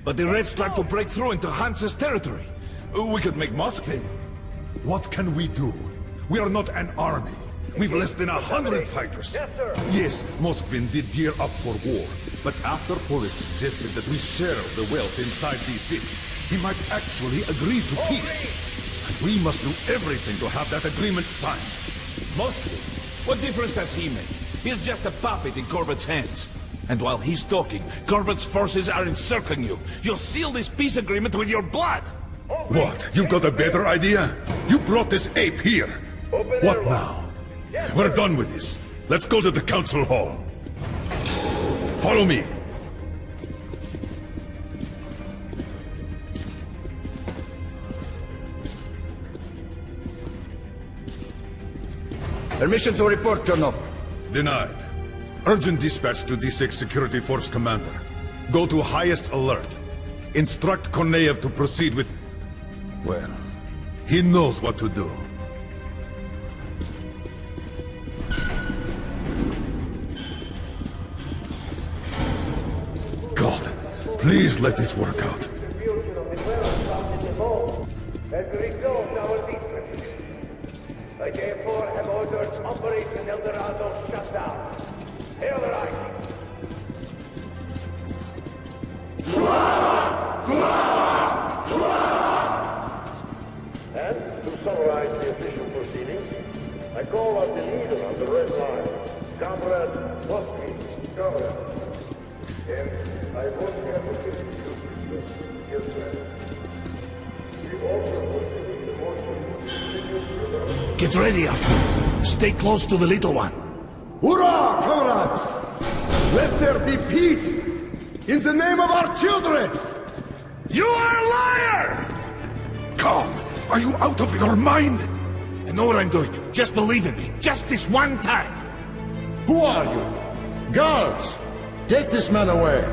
C: But the Reds tried to break through into Hansa's territory. We could make Moskvin.
H: What can we do? We are not an army. We've less than 100 fighters. Yes, Moskvin did gear up for war. But after Polis suggested that we share the wealth inside D6, he might actually agree to peace. And we must do everything to have that agreement signed.
C: Moskvin? What difference does he make? He's just a puppet in Corbett's hands. And while he's talking, Corbett's forces are encircling you. You'll seal this peace agreement with your blood!
H: What? You've got a better idea? You brought this ape here. What now? We're done with this. Let's go to the council hall. Follow me.
V: Permission to report, Colonel.
H: Denied. Urgent dispatch to D6 Security Force Commander. Go to highest alert. Instruct Korneyev to proceed with... well, he knows what to do. God, please let this work out.
E: As a result, our defense. I therefore have ordered Operation Eldorado shut down. Hail right! And to summarize the official proceedings, I call on the leader of the Red Line, Comrade Moskvin. Comrade. And I want the opportunity to yes, sir. We also consider the motion.
C: Get ready, Arthur. Stay close to the little one.
I: Hurrah, comrades! Let there be peace in the name of our children!
C: You are a liar! Come, are you out of your mind? I know what I'm doing. Just believe in me. Just this one time.
I: Who are you? Guards! Take this man away!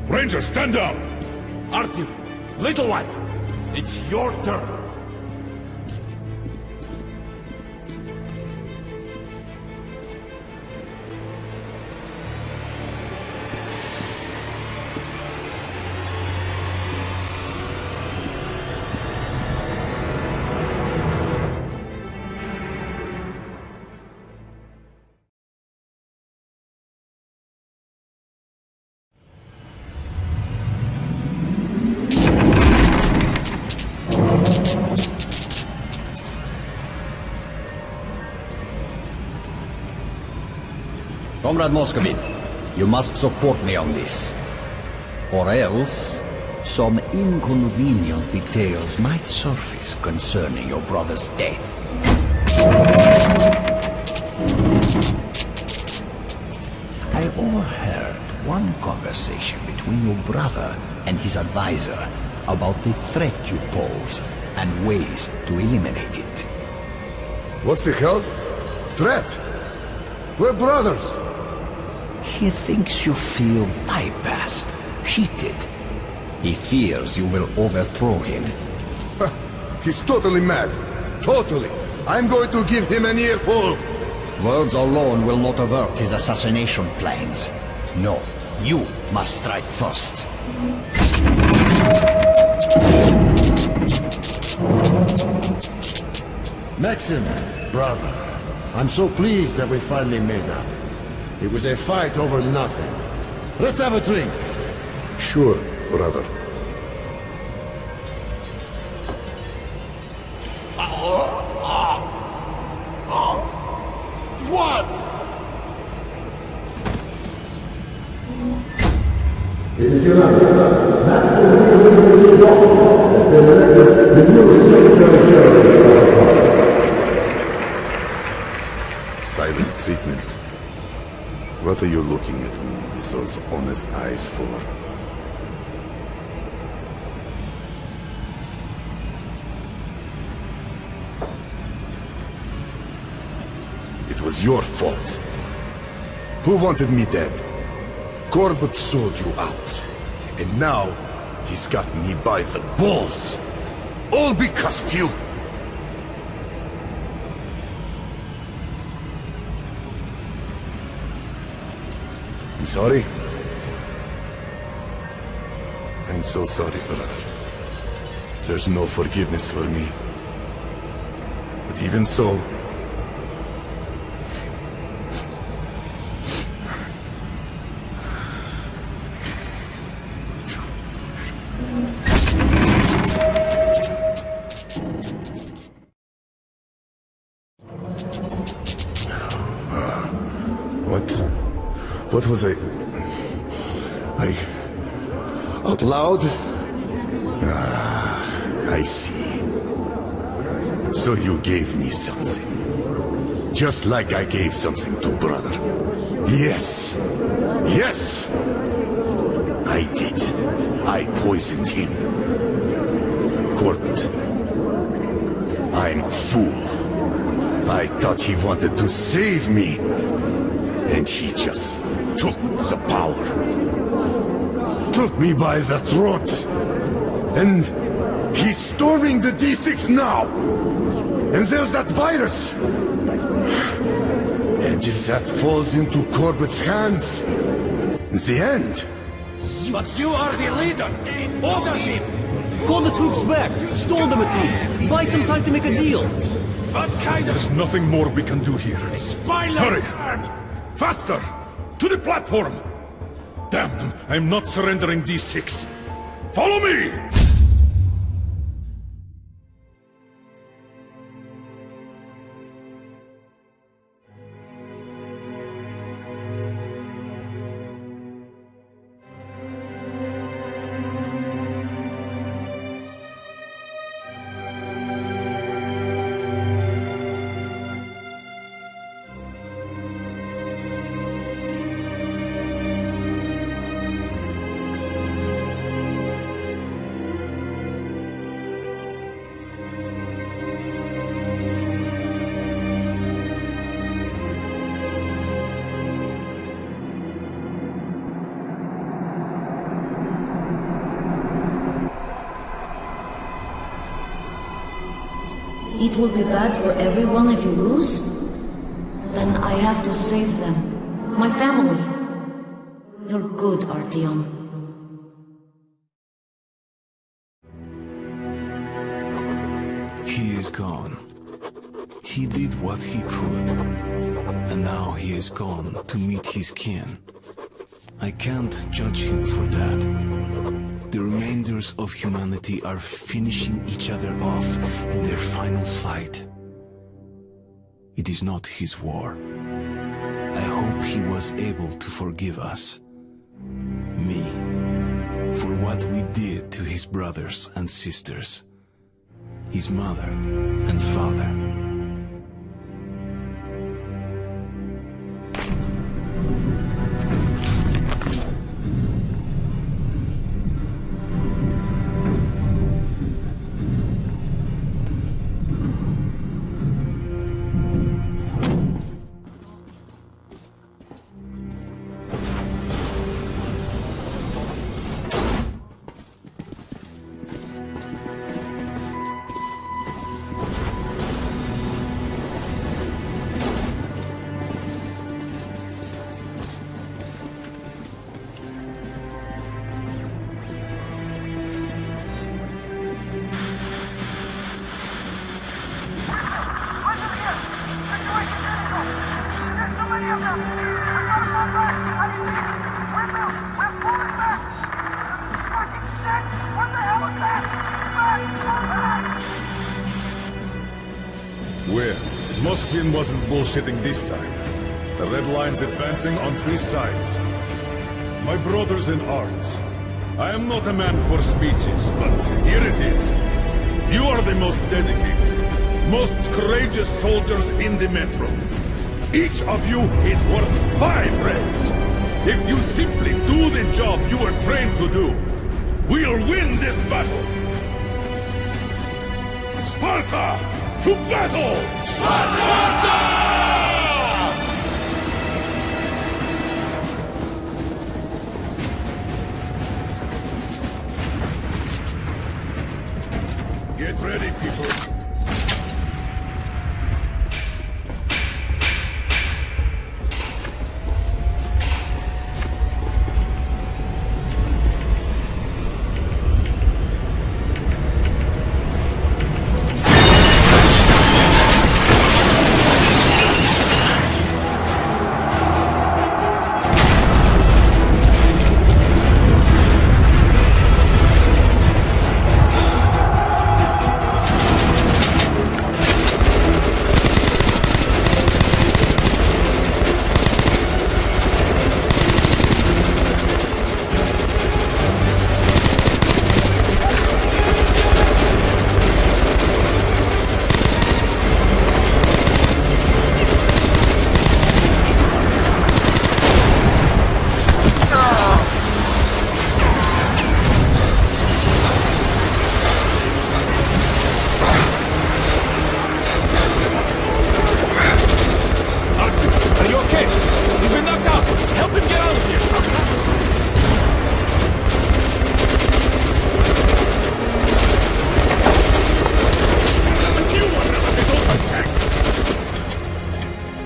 H: Ranger, stand down!
C: Artyom, little one, it's your turn.
V: Comrade Moscovin, you must support me on this. Or else, some inconvenient details might surface concerning your brother's death. I overheard one conversation between your brother and his advisor about the threat you pose and ways to eliminate it.
I: What the hell? Threat? We're brothers!
V: He thinks you feel bypassed, cheated. He fears you will overthrow him.
I: He's totally mad. Totally. I'm going to give him an earful.
V: Words alone will not avert his assassination plans. No, you must strike first.
O: Maxim, brother, I'm so pleased that we finally made up. It was a fight over nothing. Let's have a drink.
I: Sure, brother.
O: What?
E: It is unanimous. Maxim Leader has been elected the new Secretary General.
I: Silent treatment. What are you looking at me with those honest eyes for? It was your fault. Who wanted me dead? Corbett sold you out. And now, he's got me by the balls. All because of you. I'm sorry. I'm so sorry, brother. There's no forgiveness for me. But even so, what was I out loud? Ah, I see. So you gave me something. Just like I gave something to brother. Yes. Yes! I did. I poisoned him. But Corbett, I'm a fool. I thought he wanted to save me. And he just took the power. Took me by the throat. And he's storming the D6 now. And there's that virus. And if that falls into Corbett's hands, the end.
F: But you are the leader. Order him.
J: Call the troops back. Stall them at least. Buy some time to make a deal.
F: What kind of...
H: There's nothing more we can do here.
F: Hurry!
H: Faster! To the platform! Damn them, I'm not surrendering D6. Follow me!
N: It will be bad for everyone if you lose? Then I have to save them. My family. You're good, Artyom.
A: He is gone. He did what he could. And now he is gone to meet his kin. I can't judge him for that. The remainders of humanity are finishing each other off in their final fight. It is not his war. I hope hope he was able to forgive us. Me. For what we did to his brothers and sisters. His mother and father.
H: Well, Moskvin wasn't bullshitting this time. The red line's advancing on 3 sides. My brothers in arms, I am not a man for speeches, but here it is. You are the most dedicated, most courageous soldiers in the Metro. Each of you is worth 5 reds. If you simply do the job you were trained to do, we'll win this battle! Sparta! To battle! Sparta! Get ready, people.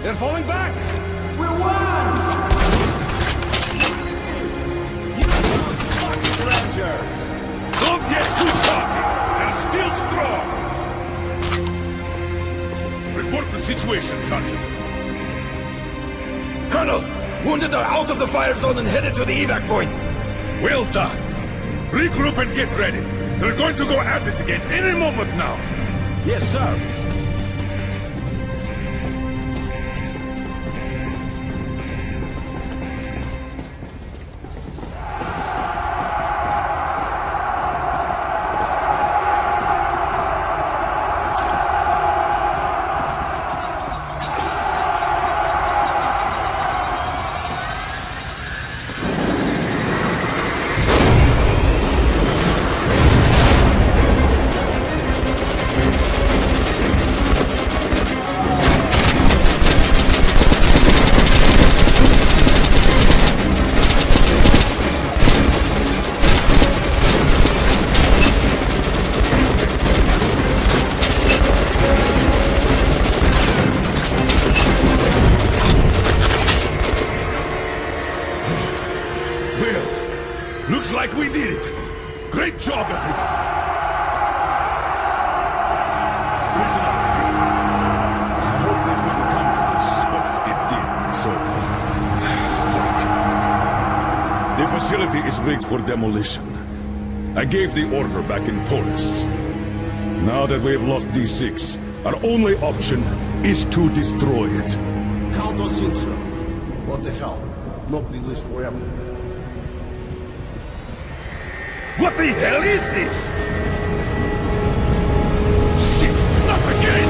F: They're falling back! We won! You fucking strangers!
H: Don't get too cocky! They're still strong! Report the situation, Sergeant.
R: Colonel! Wounded are out of the fire zone and headed to the evac point!
H: Well done! Regroup and get ready! They're going to go at it again any moment now!
F: Yes, sir!
H: Looks like we did it! Great job, everybody! Listen up, people. I hoped it wouldn't come to this, but it did, so... Fuck. The facility is rigged for demolition. I gave the order back in Polis. Now that we have lost D6, our only option is to destroy it.
V: Count us in, sir.
R: What the hell? Nobody lives forever.
I: What the hell is this?
H: Shit! Not again!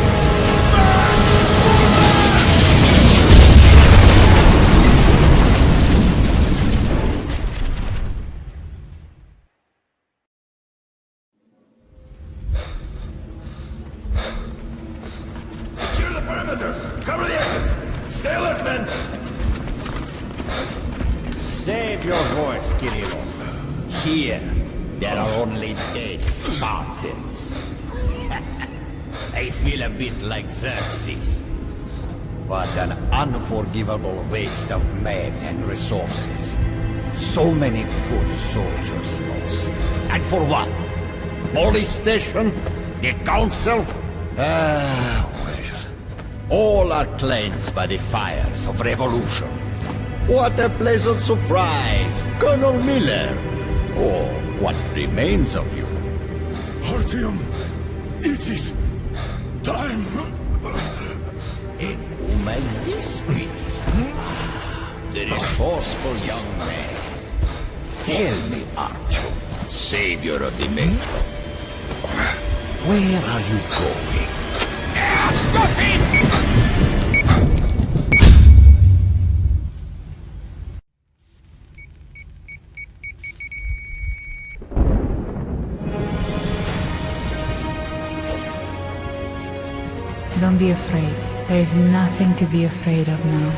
R: Secure the perimeter! Cover the exits! Stay alert, men!
V: Save your voice, Kirillov. Here, there are only dead Spartans. I feel a bit like Xerxes. What an unforgivable waste of men and resources. So many good soldiers lost. And for what? Police station? The council? Ah, well. All are cleansed by the fires of revolution. What a pleasant surprise, Colonel Miller. Or what remains of you.
H: Artyom, it is time.
V: In whom I this be? The resourceful young man. Tell me, Artyom, savior of the Metro. Where are you going? Stop it!
U: Don't be afraid. There is nothing to be afraid of now.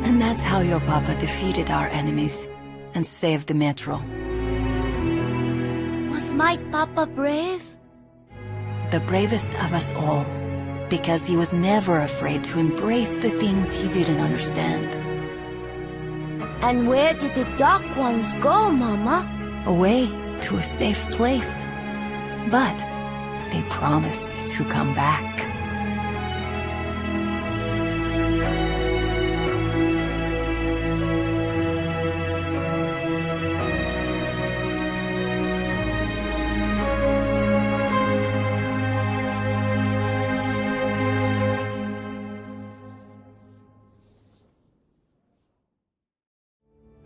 P: And that's how your papa defeated our enemies and saved the Metro.
Q: Was my papa brave?
P: The bravest of us all, because he was never afraid to embrace the things he didn't understand.
Q: And where did the Dark Ones go, Mama?
P: Away to a safe place. But they promised to come back.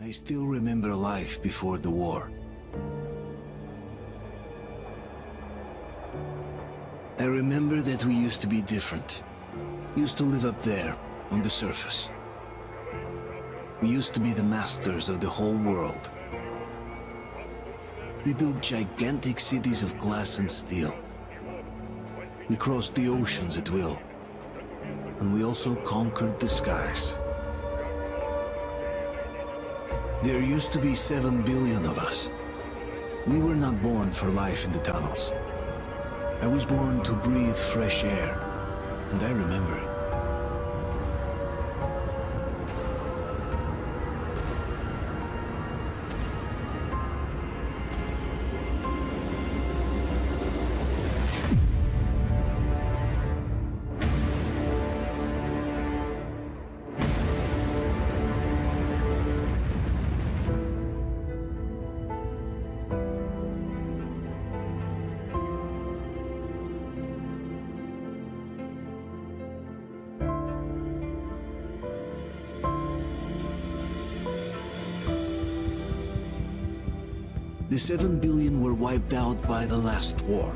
A: I still remember life before the war. I remember that we used to be different. Used to live up there, on the surface. We used to be the masters of the whole world. We built gigantic cities of glass and steel. We crossed the oceans at will. And we also conquered the skies. There used to be 7 billion of us. We were not born for life in the tunnels. I was born to breathe fresh air, and I remember it. The 7 billion were wiped out by the last war.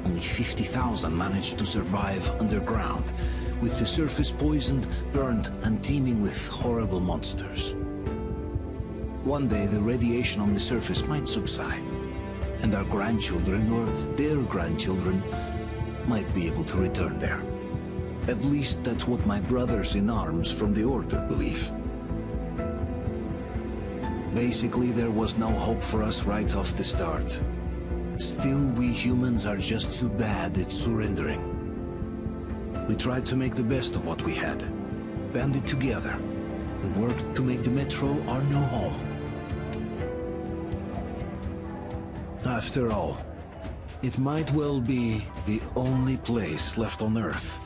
A: Only 50,000 managed to survive underground, with the surface poisoned, burned, and teeming with horrible monsters. One day the radiation on the surface might subside, and our grandchildren or their grandchildren might be able to return there. At least that's what my brothers in arms from the Order believe. Basically, there was no hope for us right off the start. Still, we humans are just too bad at surrendering. We tried to make the best of what we had, banded together, and worked to make the Metro our new home. After all, it might well be the only place left on Earth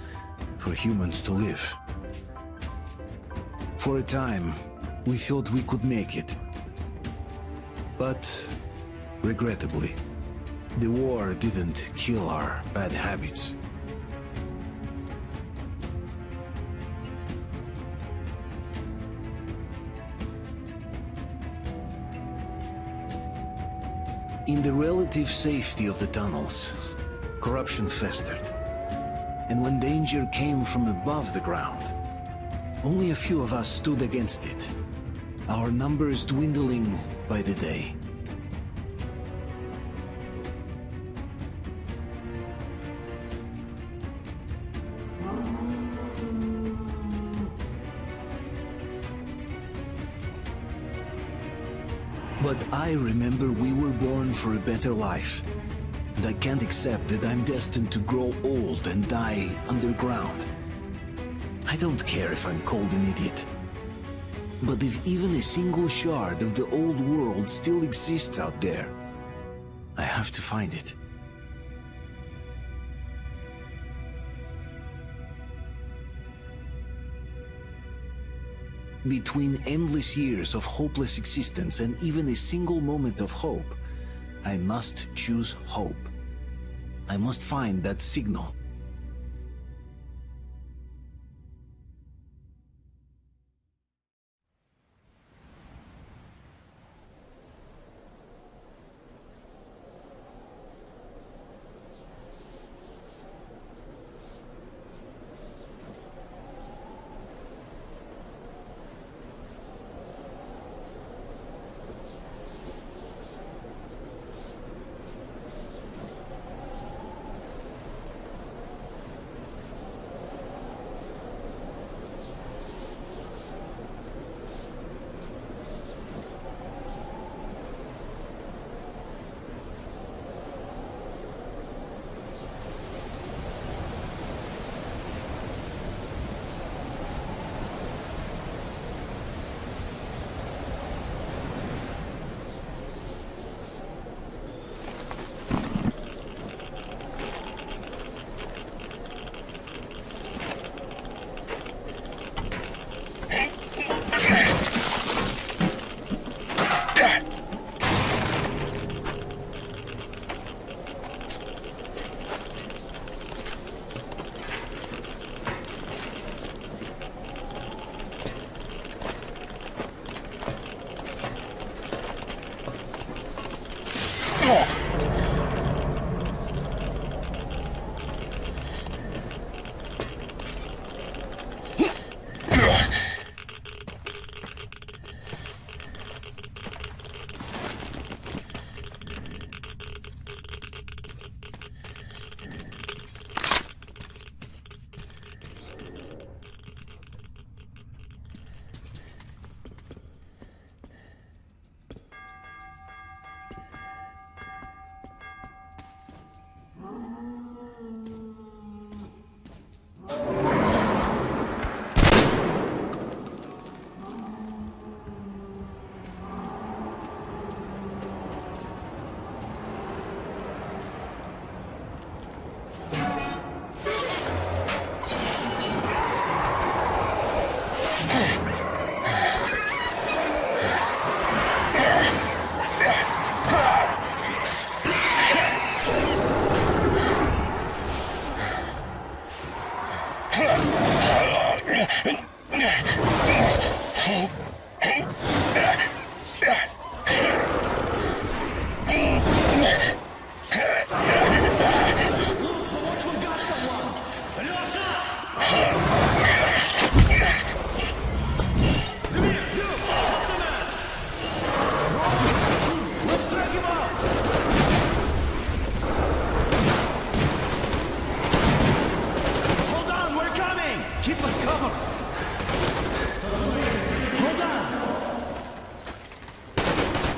A: for humans to live. For a time, we thought we could make it. But, regrettably, the war didn't kill our bad habits. In the relative safety of the tunnels, corruption festered. And when danger came from above the ground, only a few of us stood against it, our numbers dwindling by the day. But I remember we were born for a better life. And I can't accept that I'm destined to grow old and die underground. I don't care if I'm called an idiot. But if even a single shard of the old world still exists out there, I have to find it. Between endless years of hopeless existence and even a single moment of hope, I must choose hope. I must find that signal.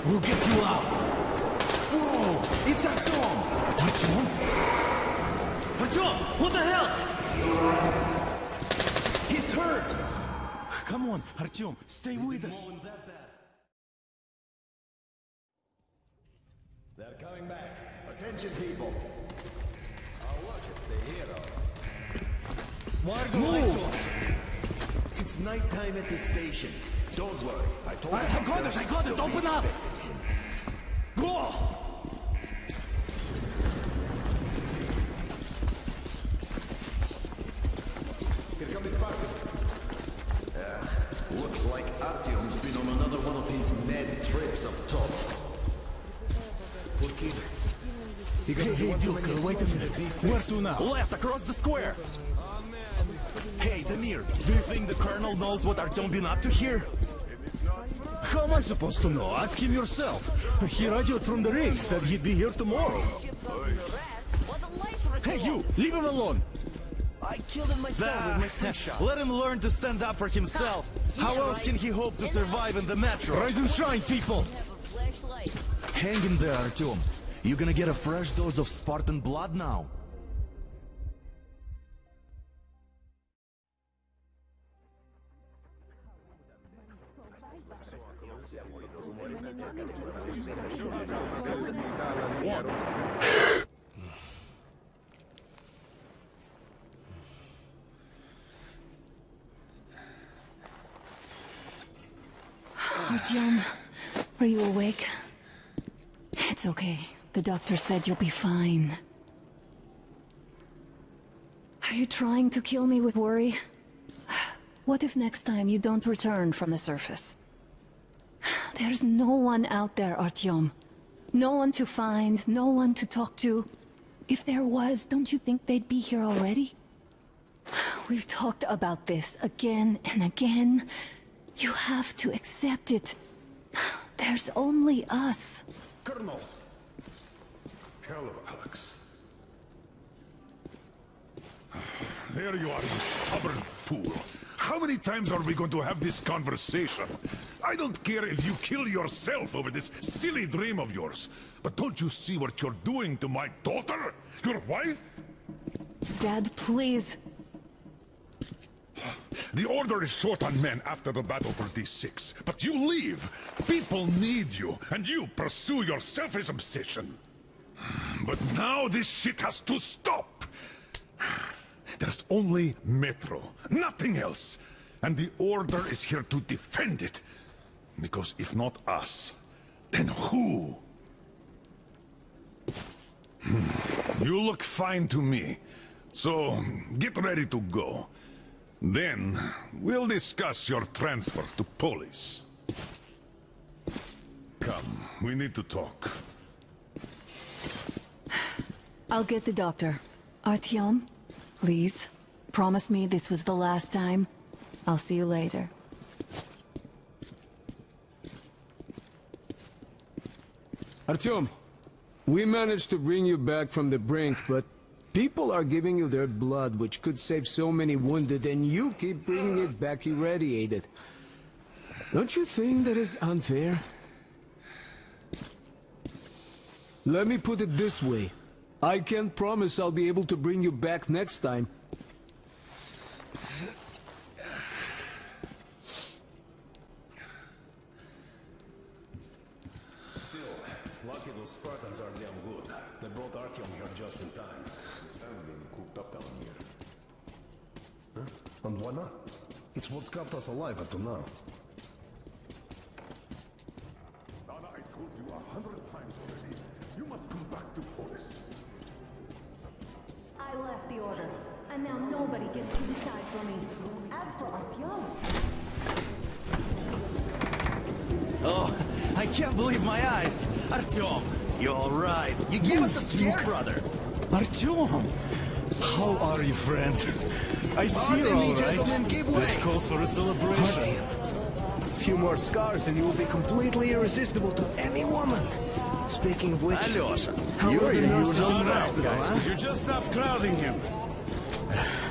R: We'll get you out. Whoa! It's Artyom!
A: on, Artyom, stay with us.
R: They're coming back. Attention, people. Oh, look, it's the hero.
A: Why are the lights off?
R: It's nighttime at the station. Don't worry. I told you.
A: I got it! Open up! Go!
R: Here comes his party. Looks like Artyom's been on another one of his mad trips up top.
A: Hey, Duke, wait a minute. Where to now?
G: Left, across the square! Hey, Damir, do you think the Colonel knows what Artyom been up to here?
A: How am I supposed to know? Ask him yourself. He radioed from the ring, said he'd be here tomorrow. Hey, you! Leave him alone!
G: I killed him myself with my slingshot. Let him learn to stand up for himself. How else can he hope to survive in the metro?
A: Rise and shine, people!
G: Hang in there, Artyom. You're gonna get a fresh dose of Spartan blood now.
P: Artyom, are you awake? It's okay. The doctor said you'll be fine. Are you trying to kill me with worry? What if next time you don't return from the surface? There's no one out there, Artyom. No one to find, no one to talk to. If there was, don't you think they'd be here already? We've talked about this again and again. You have to accept it. There's only us.
C: Colonel! Hello, Alex. There you are, you stubborn fool. How many times are we going to have this conversation? I don't care if you kill yourself over this silly dream of yours, but don't you see what you're doing to my daughter? Your wife?
P: Dad, please.
C: The Order is short on men after the battle for D6, but you leave. People need you, and you pursue your selfish obsession. But now this shit has to stop. There's only Metro, nothing else. And the Order is here to defend it. Because if not us, then who? You look fine to me. So, get ready to go. Then, we'll discuss your transfer to Polis. Come, we need to talk.
P: I'll get the doctor. Artyom, please, promise me this was the last time. I'll see you later.
B: Artyom, we managed to bring you back from the brink, but people are giving you their blood, which could save so many wounded, and you keep bringing it back irradiated. Don't you think that is unfair? Let me put it this way. I can't promise I'll be able to bring you back next time.
R: Still, lucky those Spartans are damn good. They brought Artyom here just in time. It's being cooped up down here.
T: Huh? And why not? It's what's kept us alive up to now.
C: Nana, I told you 100 times already. You must come back to Polis.
Q: I left the Order, and now nobody gets to decide for me. As for Artyom...
G: Oh, I can't believe my eyes! Artyom, you're alright. You gave us a scare, brother! Artyom! How are you, friend? I see you're alright. This calls for a celebration.
B: A few more scars and you will be completely irresistible to any woman. Speaking of which,
G: Alyosha,
B: how are the nurses in the hospital,
C: guys.
B: huh?
C: Would you just stop crowding him?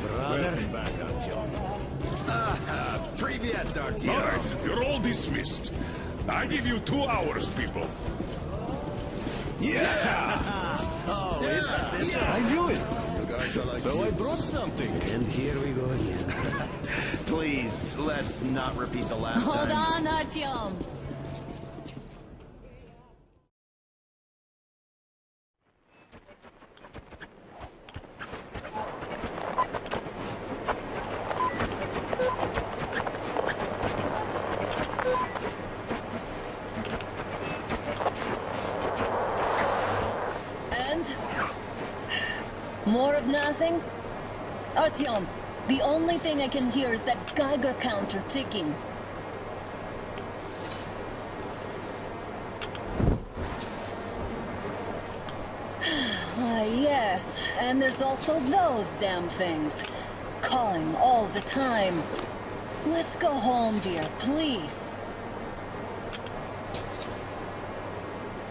G: Brother.
C: Welcome back, Artyom.
R: Привет, Artyom.
C: All right, you're all dismissed. I give you 2 hours, people.
G: Yeah! Oh, it's official.
B: I knew it!
R: You
T: Guys are like
G: So I
T: kids.
G: brought something.
T: And here we go again.
G: Please, let's not repeat the last
P: Hold
G: time.
P: on, Artyom.
D: More of nothing? Artyom, the only thing I can hear is that Geiger counter ticking. Yes, and there's also those damn things. Calling all the time. Let's go home, dear, please.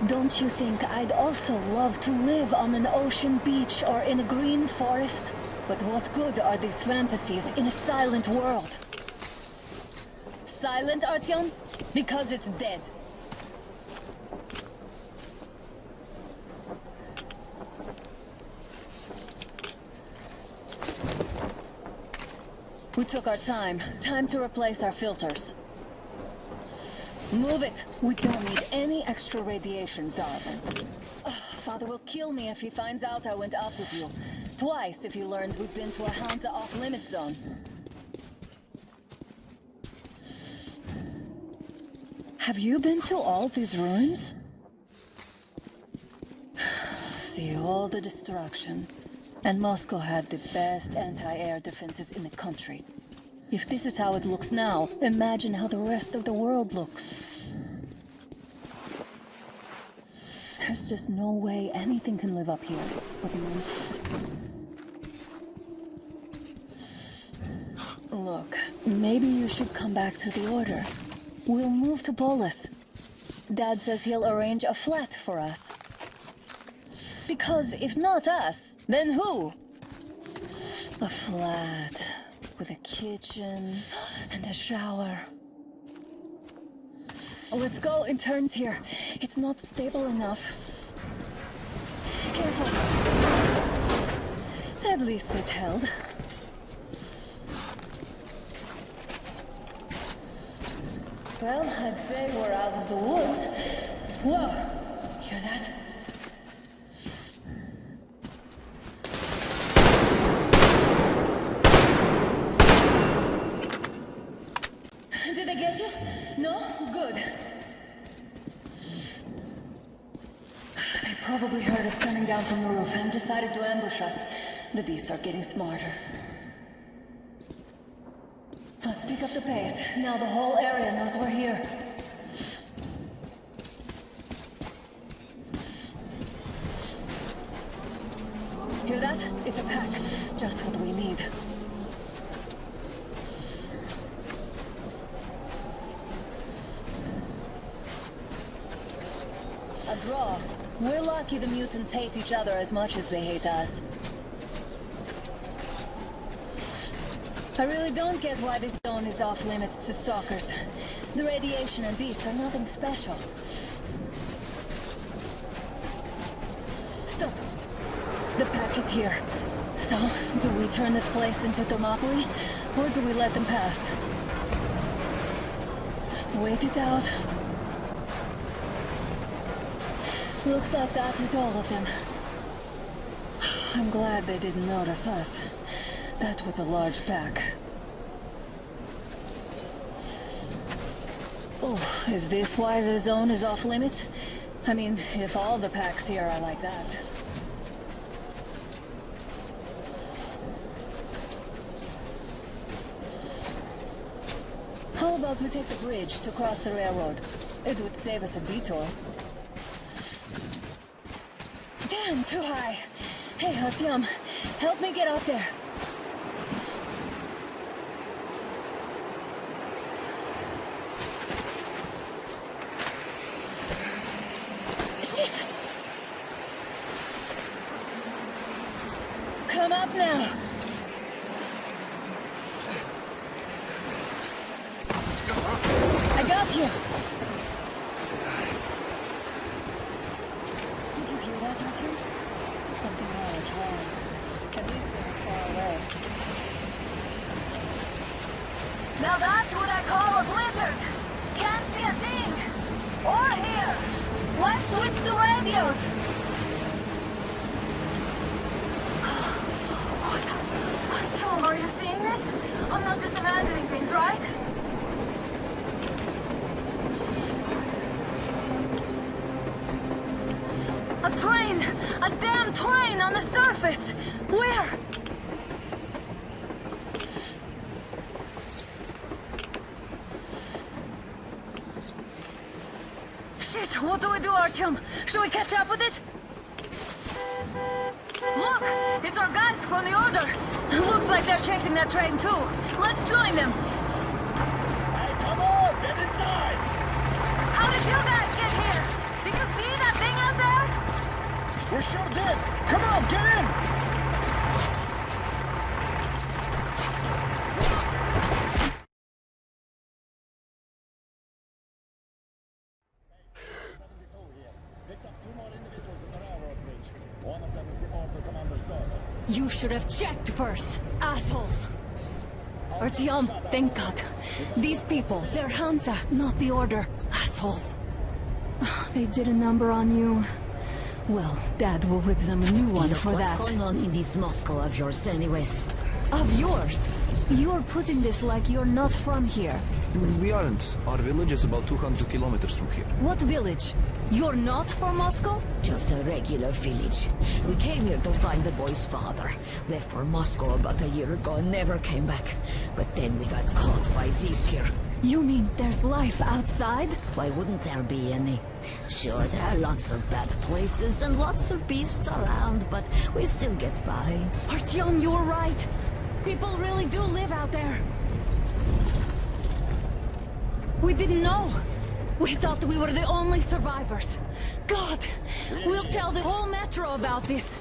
D: Don't you think I'd also love to live on an ocean beach or in a green forest? But what good are these fantasies in a silent world? Silent, Artyom? Because it's dead. We took our time. Time to replace our filters. Move it! We don't need any extra radiation, darling. Father will kill me if he finds out I went out with you. Twice if he learns we've been to a Hansa off-limit zone. Have you been to all these ruins? See all the destruction. And Moscow had the best anti-air defenses in the country. If this is how it looks now, imagine how the rest of the world looks. There's just no way anything can live up here with monsters. Look, maybe you should come back to the Order. We'll move to Polis. Dad says he'll arrange a flat for us. Because if not us, then who? A flat with a kitchen and a shower. Let's go in turns here. It's not stable enough. Careful. At least it held. Well, I'd say we're out of the woods. Whoa! Hear that? Did I get you? No? Good. They probably heard us coming down from the roof and decided to ambush us. The beasts are getting smarter. Let's pick up the pace. Now the whole area knows we're here. Hear that? It's a pack. Just what we need. A draw. We're lucky the mutants hate each other as much as they hate us. I really don't get why this zone is off limits to stalkers. The radiation and beasts are nothing special. Stop. The pack is here. So, do we turn this place into Thermopylae, or do we let them pass? Wait it out. Looks like that is all of them. I'm glad they didn't notice us. That was a large pack. Oh, is this why the zone is off limits? I mean, if all the packs here are like that. How about we take the bridge to cross the railroad? It would save us a detour. Damn, too high. Hey, Artyom, help me get out there. Shit! Come up now. I got you. Did you hear that, Artyom? Something large, right? At least they're far away.
Q: Now that's what I call a blizzard. Can't see a thing. Or hear. Let's switch to radios. Tom, are you seeing this? I'm not just imagining things, right? A train! A damn train on the surface! Where? Shit, what do we do, Artyom? Should we catch up with it? Look! It's our guys from the Order! Looks like they're chasing that train too. Let's join them!
E: Hey, come on! Get inside!
Q: How did you guys get here? Did you see that thing out there?
E: We sure did! Come on, get in!
P: You should have checked first, assholes! Artyom, thank God. These people, they're Hansa, not the Order. Assholes. They did a number on you. Well, Dad will rip them a new one for that.
K: What's going on in this Moscow of yours anyways?
P: Of yours? You're putting this like you're not from here.
M: We aren't. Our village is about 200 kilometers from here.
P: What village? You're not from Moscow?
K: Just a regular village. We came here to find the boy's father. Left for Moscow about a year ago and never came back. But then we got caught by these here.
P: You mean there's life outside?
K: Why wouldn't there be any? Sure, there are lots of bad places and lots of beasts around, but we still get by.
P: Artyom, you're right. People really do live out there. We didn't know. We thought we were the only survivors. God, we'll tell the whole metro about this.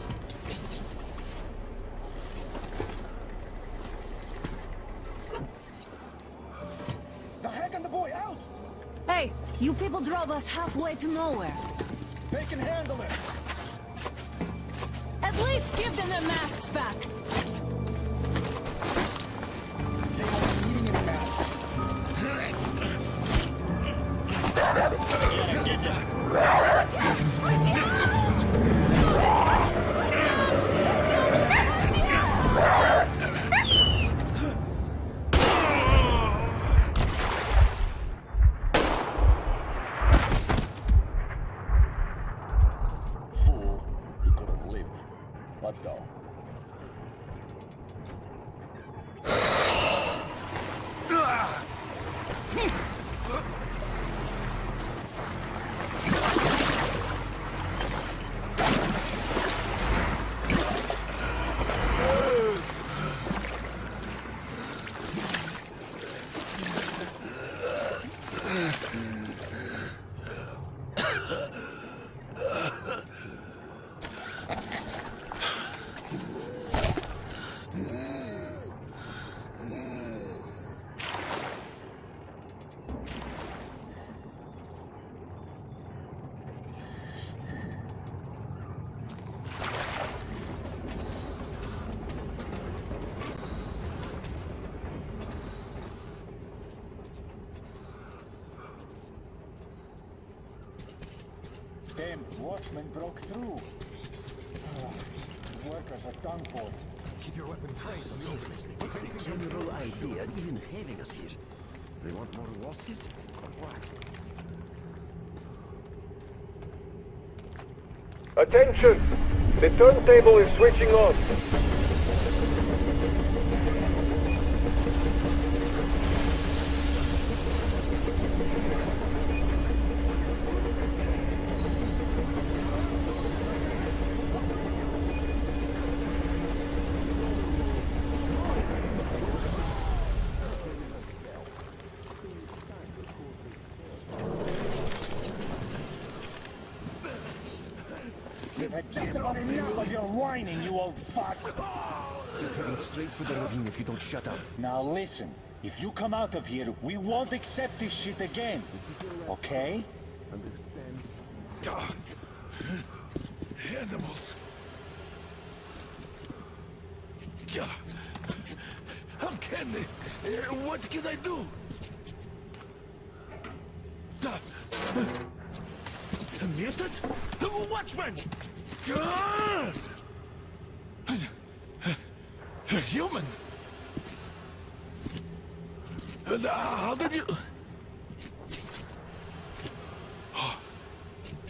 E: The heck and the boy out!
P: Hey, you people drove us halfway to nowhere.
E: They can handle it!
P: At least give them their masks back.
E: They won't need any masks. Fool, he could have lived. Let's go. Damn watchman broke through. Workers are done for.
R: Keep your weapon tight on the openings. What's the general idea of even having us here? They want more losses, or what?
E: Attention! The turntable is switching on. You've had just about enough of your whining, you old fuck!
R: You're heading straight for the ravine if you don't shut up.
E: Now listen, if you come out of here, we won't accept this shit again. Okay?
B: Animals.
C: How can they? What can I do? A mutant? Watchman! A human? How did you...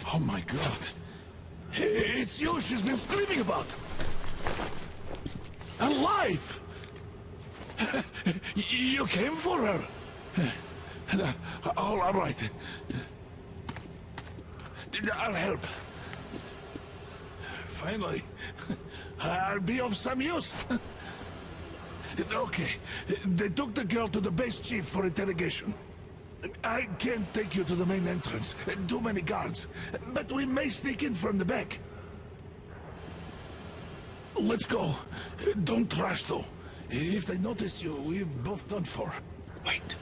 C: Oh my God. It's you she's been screaming about. Alive! You came for her. All right. I'll help. Finally, I'll be of some use. Okay, they took the girl to the base chief for interrogation. I can't take you to the main entrance. Too many guards. But we may sneak in from the back. Let's go. Don't rush, though. If they notice you, we're both done for. Wait.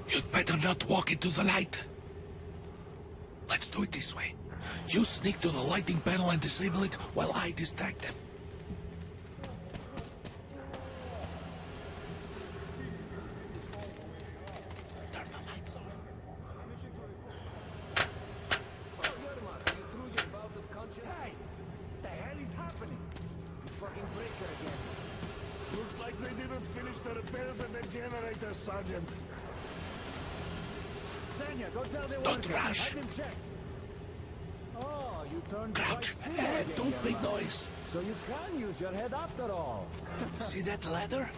C: You'd better not walk into the light. Let's do it this way. You sneak to the lighting panel and disable it while I distract them. Turn the lights off.
E: Hey! The hell is happening? It's the fucking breaker again.
C: Looks like they didn't finish the repairs at the generator, Sergeant.
E: Senya, go tell the
C: Don't
E: workers.
C: rush.
E: Have them check. Oh, you turned
C: Crouch.
E: quite silly again,
C: Don't make
E: German.
C: noise.
E: So you can use your head after all.
C: See that ladder?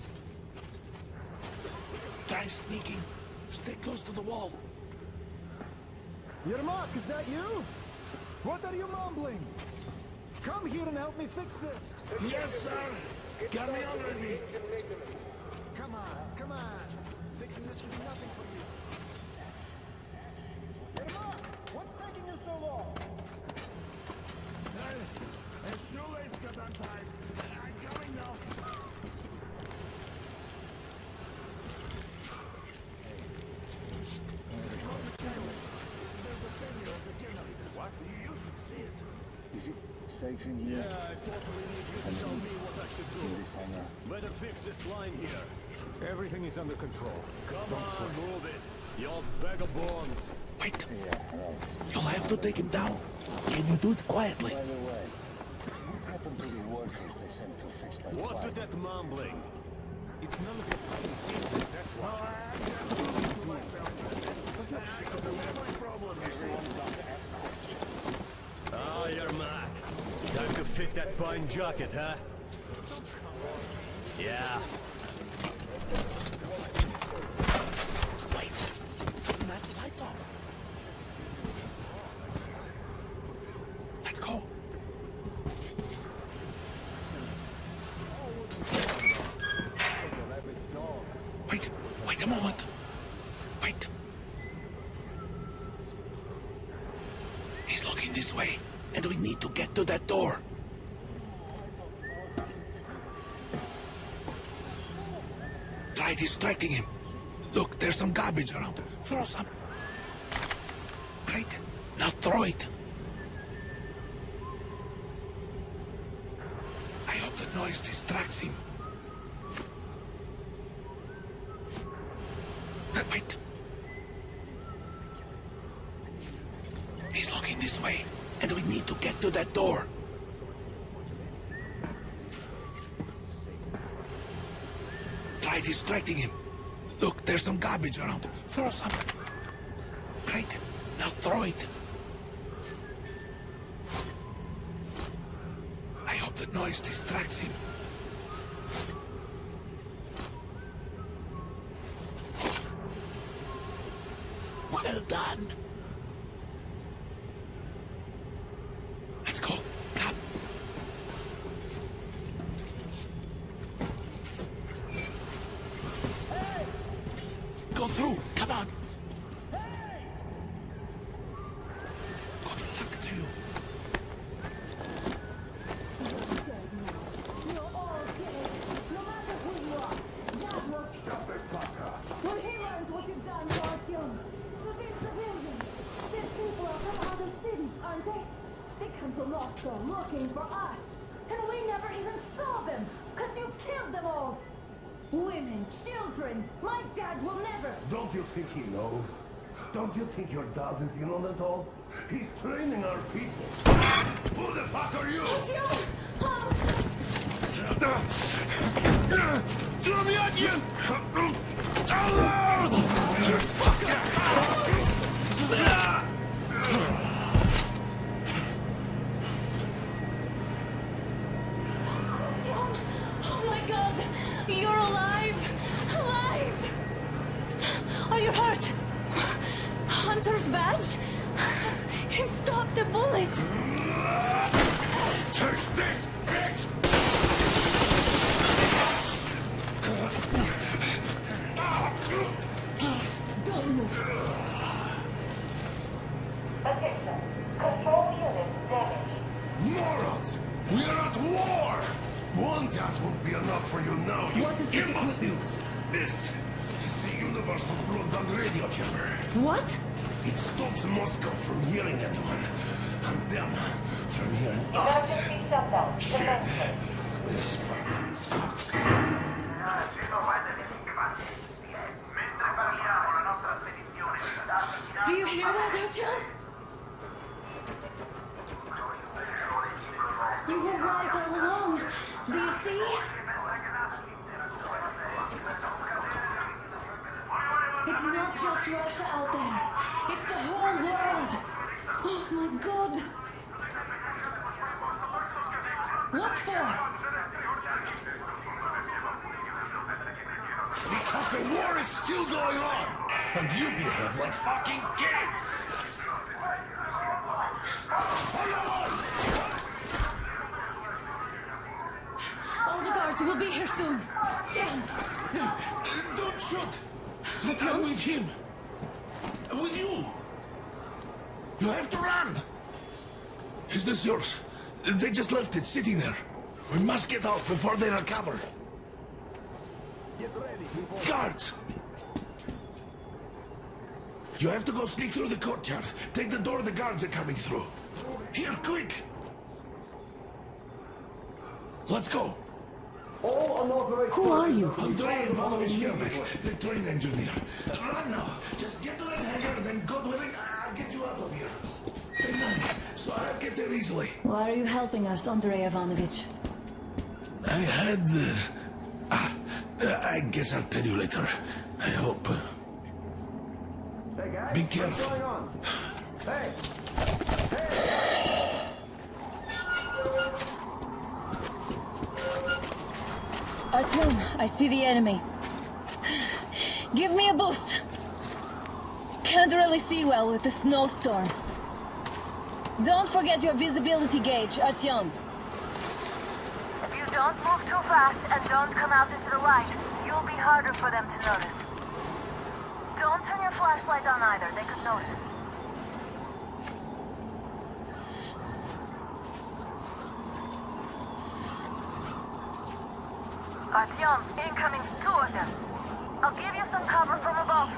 C: Try sneaking. Stay close to the wall.
E: Yermak, is that you? What are you mumbling? Come here and help me fix this.
C: Yes, sir. Got me already.
E: Come on. Fixing this should be nothing for you. Yermak, what's taking you so long?
C: A shoelace got untied. I'm coming now. There's a failure of the generators. What? You should see it.
R: Is it safe in here?
L: Yeah, I totally need you to tell me what I should do.
R: In this hangar?
L: Better fix this line here.
E: Everything is under control.
L: Come on, move it. You old bag of bones.
C: Wait.
R: Yeah, right.
C: You'll have to take him down. Can you do it quietly?
R: By the way, what happened to the workers they sent to fix that
L: What's
R: line?
L: with that mumbling?
E: It's none of your fucking business, that's why.
L: Ah, you're mad. Time to fit that pine jacket, huh? Yeah.
C: Wait. Turn that light off. Let's go. Wait a moment. Wait. He's looking this way, and we need to get to that door. Try distracting him. Look, there's some garbage around. Throw some. Great. Now throw it. I hope the noise distracts him. Wait. He's looking this way, and we need to get to that door. Try distracting him. Look, there's some garbage around. Throw some. Great. Now throw it. I hope the noise distracts him. Well done. Let's go. Come. Go through. Come on. Good luck to you.
Q: Well, he learned what you've done, Artyom. These civilians. These people are from other cities, aren't they? They come to Moscow looking for us. And we never even saw them, because you killed them all. Women, children, my dad will never.
R: Don't you think he knows? Don't you think your dad is in on it all? He's training our people. Who the fuck are you?
Q: Oh my god! You're alive! Alive! Are you hurt? Hunter's badge? It stopped the bullet!
R: Take this, bitch!
Q: Don't move.
E: Attention. Control unit damaged.
R: Morons! We are at war! One death won't be enough for you now, you
Q: What is this
R: imbeciles! This is the universal broadband radio jammer.
Q: What?
R: It stops Moscow from hearing anyone, and them from hearing us.
E: Emergency shutdown.
R: Shit! This program sucks.
Q: Do you hear that, Artyom? You were right all along. Do you see? It's not just Russia out there. It's the whole world. Oh my god. What for?
R: Because the war is still going on, and you behave like fucking kids! Hold on!
Q: All the guards will be here soon. Damn.
R: Don't shoot! I'm with him. With you. You have to run. Is this yours? They just left it sitting there. We must get out before they recover. Guards! You have to go sneak through the courtyard. Take the door the guards are coming through. Here, quick! Let's go.
Q: Who are you?
R: Andrei Ivanovich Yermak, the train engineer. Run now. Just get to that hangar, then God willing, I'll get you out of here. Take money, so I'll get there easily.
P: Why are you helping us, Andrei Ivanovich?
R: I had... I guess I'll tell you later. I hope. Be careful.
D: Artyom, I see the enemy. Give me a boost. Can't really see well with the snowstorm. Don't forget your visibility gauge, Artyom.
Q: If you don't move too fast and don't come out into the light, you'll be harder for them to notice. Don't turn your flashlight on either, they could notice. Artyom, incoming, 2 of them. I'll give you some cover from above.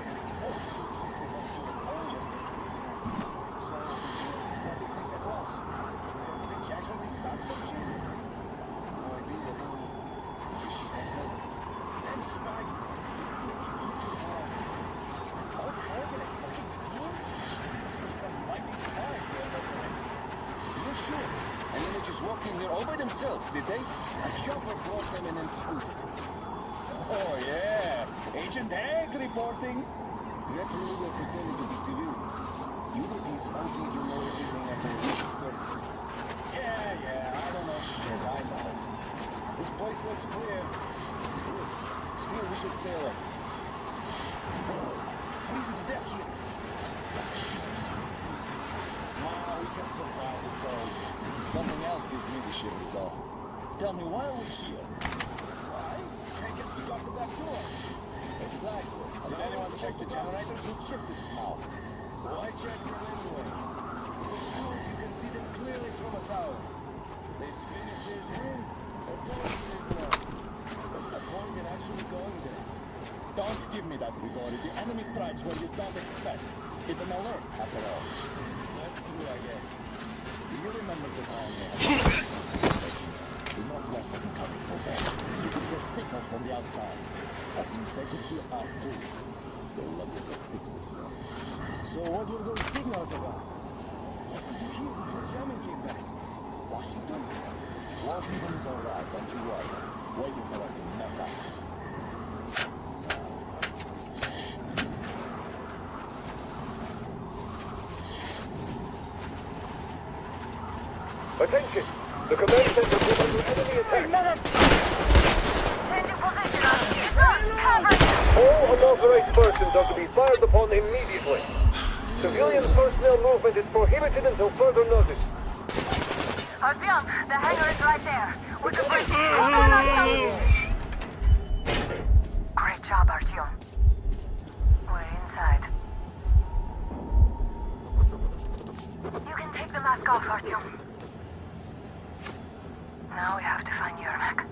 O: Over themselves, did they? A chopper brought them in and scooted. Oh yeah, Agent Egg reporting. Naturally, we're pretending to be civilians. You Europeans don't think you know everything at the service. Yeah, I don't know shit, I know. This place looks clear. Good. Still, we should stay away. Freezing to death here. Nah, we can survive the cold. Something else gives me the shivers though. Tell me, why are we here? Why? I guess we got the back door. Exactly. Did anyone check the generators? Who shifted it now? Why check them anyway? For sure, you can see them clearly from a tower. They spin if there's in, or go if there's none. What's the point in actually going there? Don't give me that, Grigori. The enemy strikes where you don't expect. It's an alert, after all. That's true, I guess. Do you remember the time outside. Integrity are too. They'll love you to fix it. So what were those signals about? What did you hear before German came back? Washington? Washington is alright, don't you worry. Waiting for us to mess up.
E: Attention! The command center will under enemy attack.
Q: Changing position. Cover!
E: All unauthorized persons are to be fired upon immediately. Civilian personnel movement is prohibited until further notice.
Q: Artyom, the hangar is right there. We can break it. Great job, Artyom. We're inside. You can take the mask off, Artyom. Now we have to find Yermak.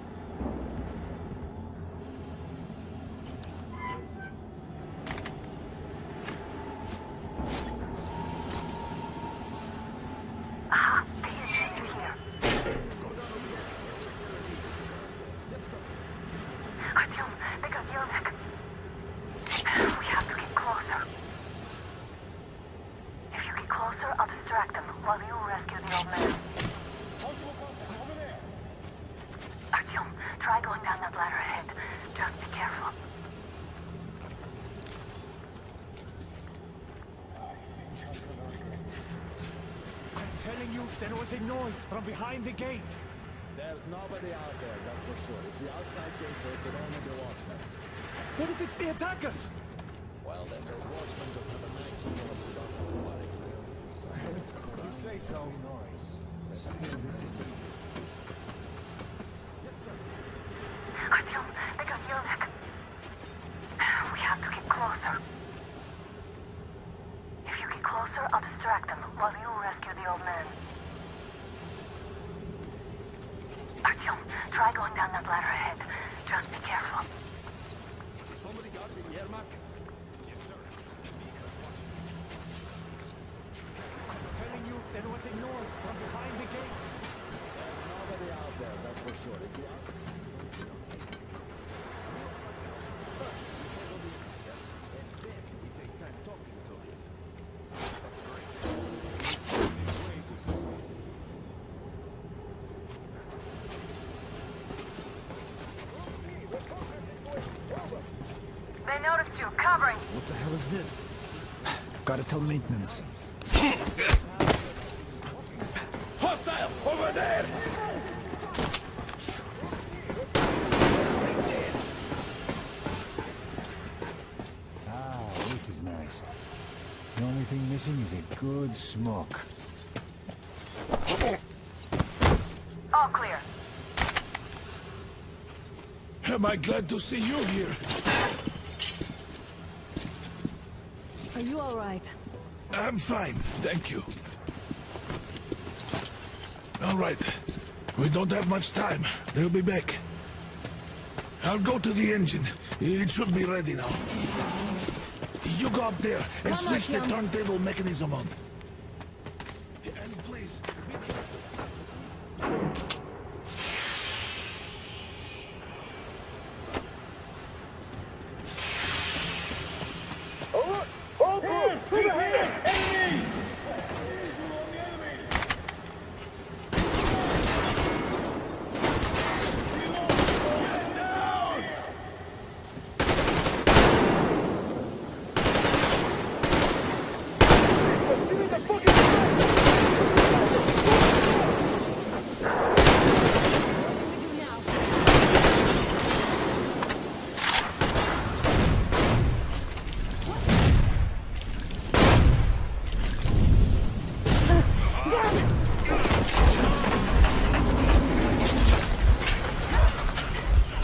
Q: Aha, the engine is here. Artyom, they got Yermak. We have to get closer. If you get closer, I'll distract them while you rescue the old man. Artyom, try going down that ladder ahead. Just be careful.
L: I'm telling you, there was a noise from behind the gate.
O: There's nobody out there, that's for sure. If the outside gates are open, only the watchmen.
L: What if it's the attackers?
O: Well, then those watchmen just have a nice little we don't have to worry.
L: You say so.
O: Noise.
Q: Artyom, they got Yermak. We have to get closer. If you get closer, I'll distract them while you rescue the old man. Artyom, try going down that ladder ahead. Just be careful.
O: Somebody got the Yermak? Yes, sir.
L: I'm telling you, there was a noise from behind the gate.
O: There's nobody out there, that's for sure. If the outside...
Q: They noticed you. Covering.
M: What the hell is this? Gotta tell maintenance.
R: Hostile! Over there!
J: Ah, this is nice. The only thing missing is a good smoke.
Q: All clear.
R: Am I glad to see you here?
P: Are you all right?
R: I'm fine, thank you. All right. We don't have much time. They'll be back. I'll go to the engine. It should be ready now. You go up there and
P: Come on,
R: switch the
P: Tim.
R: turntable mechanism on. And please, be careful.
E: Alert! All crew, to the hangar! Enemy!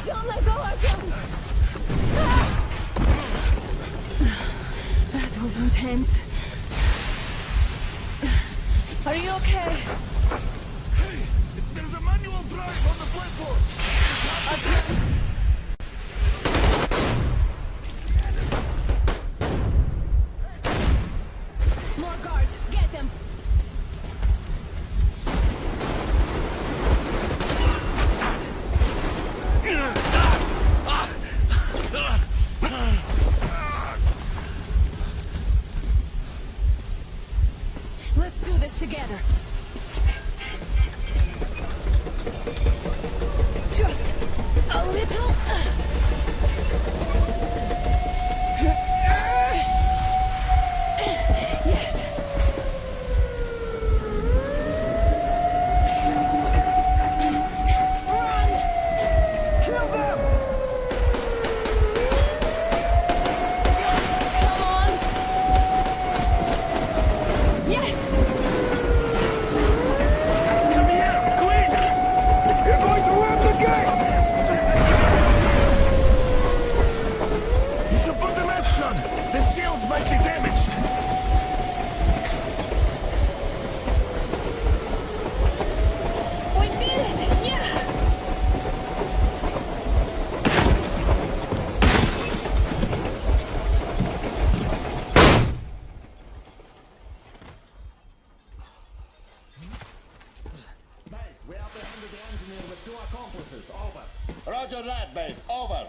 P: Don't let go, Artyom! That was intense. Are you okay?
R: Hey, there's a manual drive on the platform.
P: Artyom! More guards! Get them!
O: engineer with 2 accomplices. Over. Roger that, base. Over.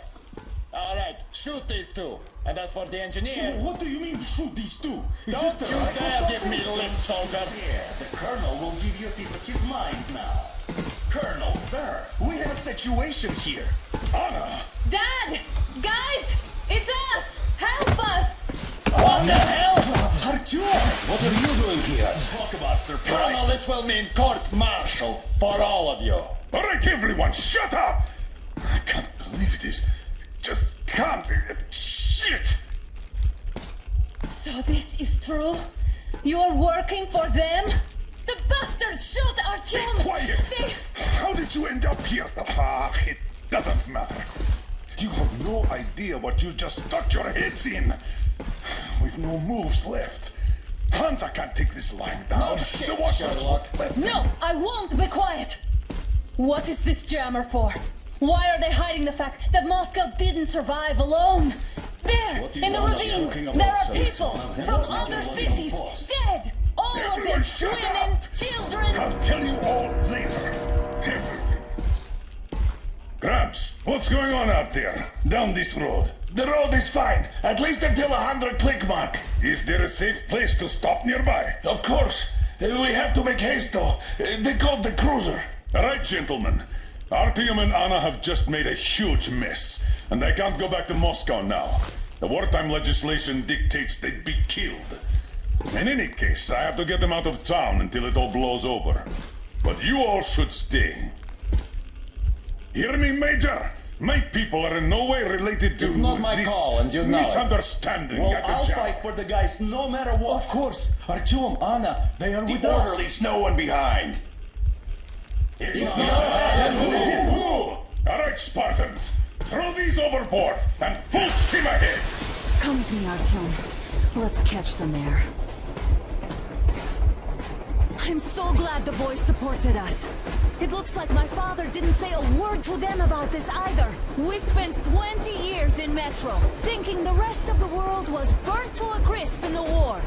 O: All right, shoot these 2. And as for the engineer...
R: What do you mean, shoot these 2?
O: Don't you dare give me lip, soldier.
R: Here, the Colonel will give you a piece of his mind now. Colonel, sir, we have a situation here. Anna!
D: Dad! Guys! It's us! Help us!
O: What the hell?
R: Artyom, what are you doing here?
O: Talk about surprise.
R: Colonel,
O: This will mean court-martial for all of you.
R: All right, everyone, shut up! I can't believe this. Just can't. Shit!
D: So this is true? You're working for them? The bastards shot Artyom!
R: Be quiet! How did you end up here? It doesn't matter. You have no idea what you just stuck your heads in. We've no moves left. Hansa can't take this lying down.
O: No shit,
R: The Watchers
O: Sherlock.
D: No, I won't be quiet! What is this jammer for? Why are they hiding the fact that Moscow didn't survive alone? There,
O: What is
D: in the
O: Anna
D: ravine,
O: talking
D: there
O: about,
D: are
O: sir?
D: people
O: It's
D: from
O: not
D: other
O: what
D: cities,
O: you're forced.
D: dead! All of them,
R: Everyone shut
D: women,
R: up.
D: children!
R: I'll tell you all later. Everything. Gramps, what's going on out there? Down this road.
E: The road is fine, at least until 100 click mark.
R: Is there a safe place to stop nearby?
E: Of course. We have to make haste though. They called the cruiser.
R: All right, gentlemen. Artyom and Anna have just made a huge mess, and they can't go back to Moscow now. The wartime legislation dictates they'd be killed. In any case, I have to get them out of town until it all blows over. But you all should stay. Hear me, Major? My people are in no way related to
O: It's not my
R: this
O: call, and you know it.
R: misunderstanding
O: Well,
R: at the
O: I'll
R: job.
O: fight for the guys no matter what.
R: Of course.
O: Artyom, Anna, they are with
E: The
O: us.
E: orderlies, no one behind.
R: All right, Spartans. Throw these overboard and full steam ahead.
P: Come with me, Artyom. Let's catch them there. I'm so glad the boys supported us. It looks like my father didn't say a word to them about this either. We spent 20 years in Metro, thinking the rest of the world was burnt to a crisp in the war.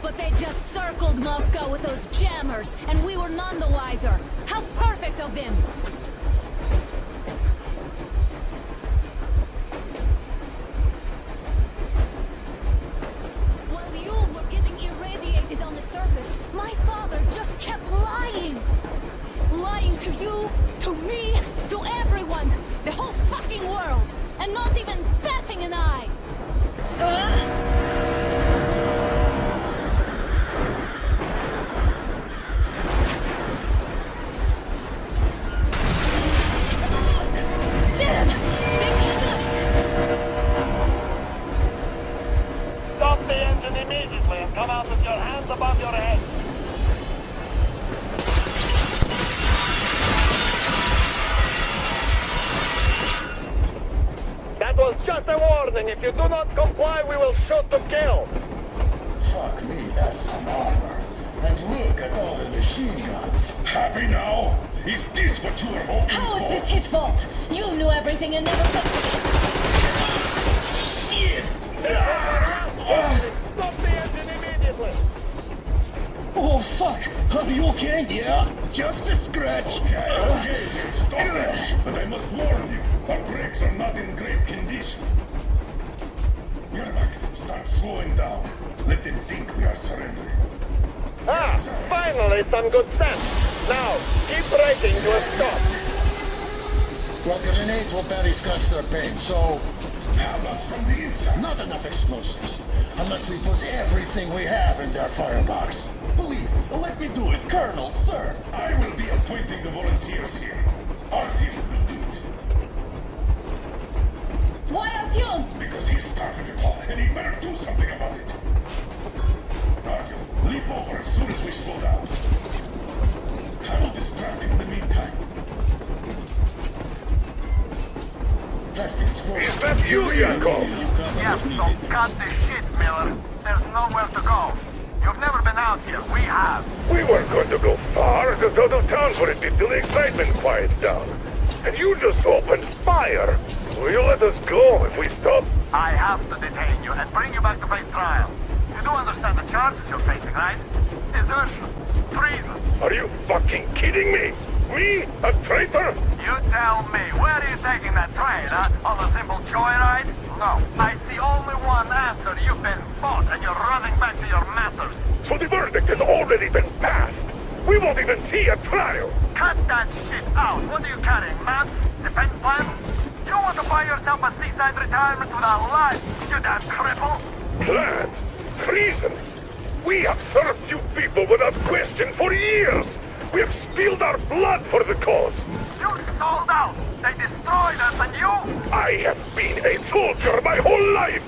P: But they just circled Moscow with those jammers, and we were none the wiser. How perfect of them! While you were getting irradiated on the surface, my father just kept lying. Lying to you, to me, to everyone, the whole fucking world, and not even batting an eye.
L: Stop the engine immediately and come out with your hands above your head. That was just a warning. If you do not comply, we will shoot to kill.
E: Fuck me, that's some armor. And look at all the machine guns.
R: Happy now? Is this what you were hoping
D: How
R: for?
D: is this his fault? You knew everything and never took
L: Stop the engine immediately.
E: Oh, fuck. Are you okay? Yeah, just a scratch.
R: Okay, stop it. But I must warn you, our brakes are not in great condition. Yermak, start slowing down. Let them think we are surrendering.
L: Ah, finally some good sense. Now, keep braking to a stop.
E: Well, grenades will barely scratch their paint, so...
R: How about from the inside?
E: Not enough explosives. Unless we put everything we have in their firebox.
R: Please, let me do it, Colonel, sir. I will be appointing the volunteers here. Our team will do it.
D: Why Artyom?
R: Because he started it all, and he better do something about it. Artyom, leap over as soon as we slow down. I will distract him in the meantime.
E: Plastic explosives.
R: Is that you, Yakov?
L: Yes, so cut the shit, Miller. There's nowhere to go. You've never been out here. We have.
R: We weren't going to go far, just out of town for a bit till the excitement quiets down. And you just opened fire. Will you let us go if we stop?
L: I have to detain you and bring you back to face trial. You do understand the charges you're facing, right? Desertion, treason.
R: Are you fucking kidding me?
E: Me? A traitor?
L: You tell me, where are you taking that train, huh? On a simple joyride? No, I see only one answer. You've been bought and you're running back to your masters.
E: So the verdict has already been passed. We won't even see a trial.
L: Cut that shit out. What are you carrying, maps? Defense plans? You want to buy yourself a seaside retirement without life, you damn cripple?
E: Plans? Treason? We have served you people without question for years. We have spilled our blood for the cause.
L: You sold out. They destroyed us and you?
E: I have been a soldier my whole life.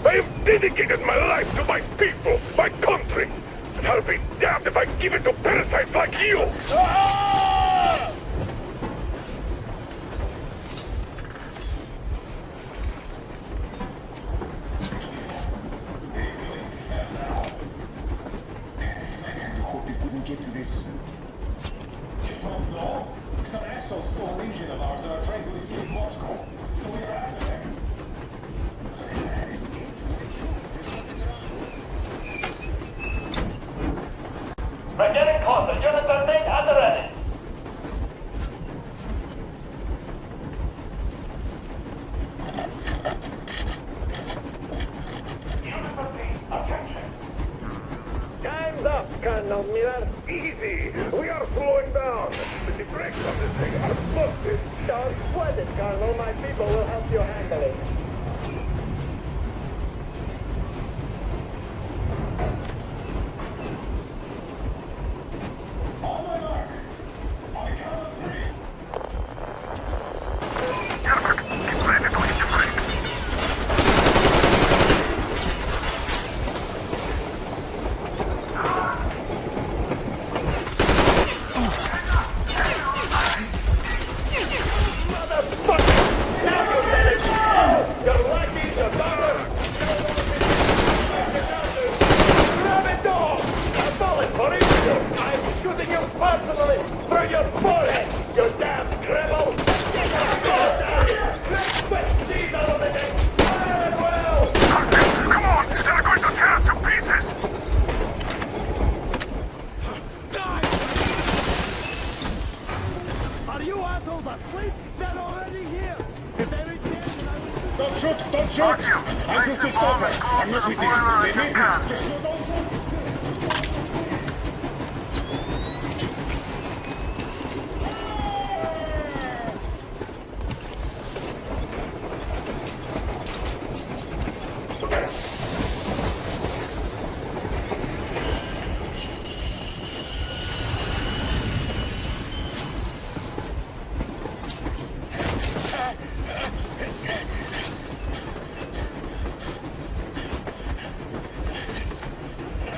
E: I have dedicated my life to my people, my country. And I'll be damned if I give it to parasites like you! Ah!
O: hope they couldn't get to this. Don't know. Some assholes stole an engine of ours and are trying to escape Moscow. So we are after them.
L: We're getting closer. Unit 13 at the ready.
E: Unit 13, attention. Time's up, Colonel Miller. Easy. We are slowing down. The brakes on this thing are busted. Don't sweat it, Colonel. My people will help you handle it.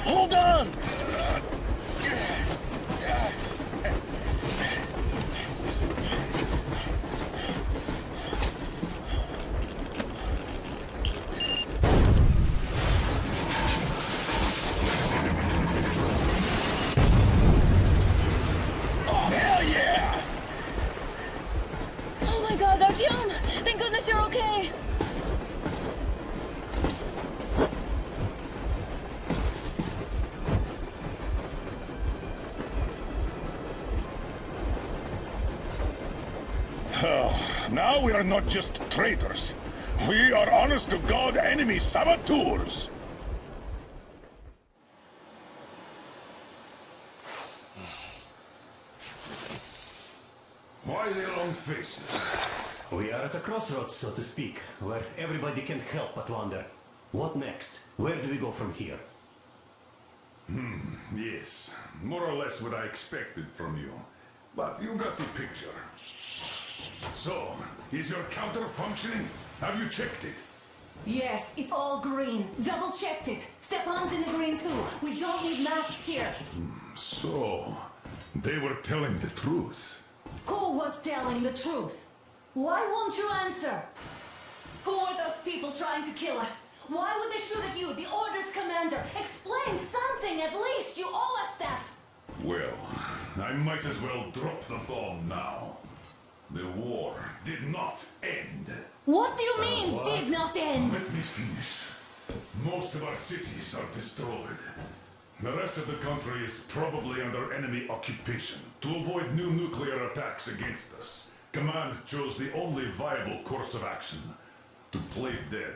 E: Hold on!
L: Hell yeah!
D: Oh my god, Artyom! Thank goodness you're okay!
R: Now we are not just traitors. We are honest-to-God enemy saboteurs.
H: Why the long faces?
N: We are at a crossroads, so to speak, where everybody can help but wonder. What next? Where do we go from here?
H: Yes. More or less what I expected from you. But you got the picture. So, is your counter functioning? Have you checked it?
Q: Yes, it's all green. Double checked it. Stepan's in the green too. We don't need masks here.
H: So, they were telling the truth.
Q: Who was telling the truth? Why won't you answer? Who are those people trying to kill us? Why would they shoot at you, the Order's commander? Explain something, at least. You owe us that.
H: Well, I might as well drop the bomb now. The war did not end.
Q: What do you mean, did not end?
H: Let me finish. Most of our cities are destroyed. The rest of the country is probably under enemy occupation. To avoid new nuclear attacks against us, Command chose the only viable course of action: to play dead.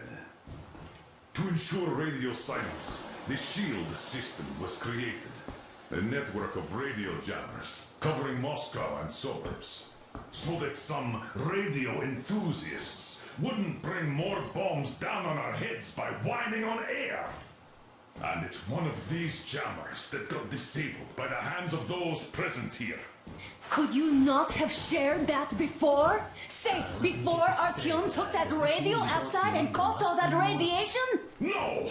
H: To ensure radio silence, the SHIELD system was created. A network of radio jammers covering Moscow and suburbs. So that some radio enthusiasts wouldn't bring more bombs down on our heads by whining on air. And it's one of these jammers that got disabled by the hands of those present here.
Q: Could you not have shared that before? Say, before Artyom took that radio outside and caught all that radiation?
H: No!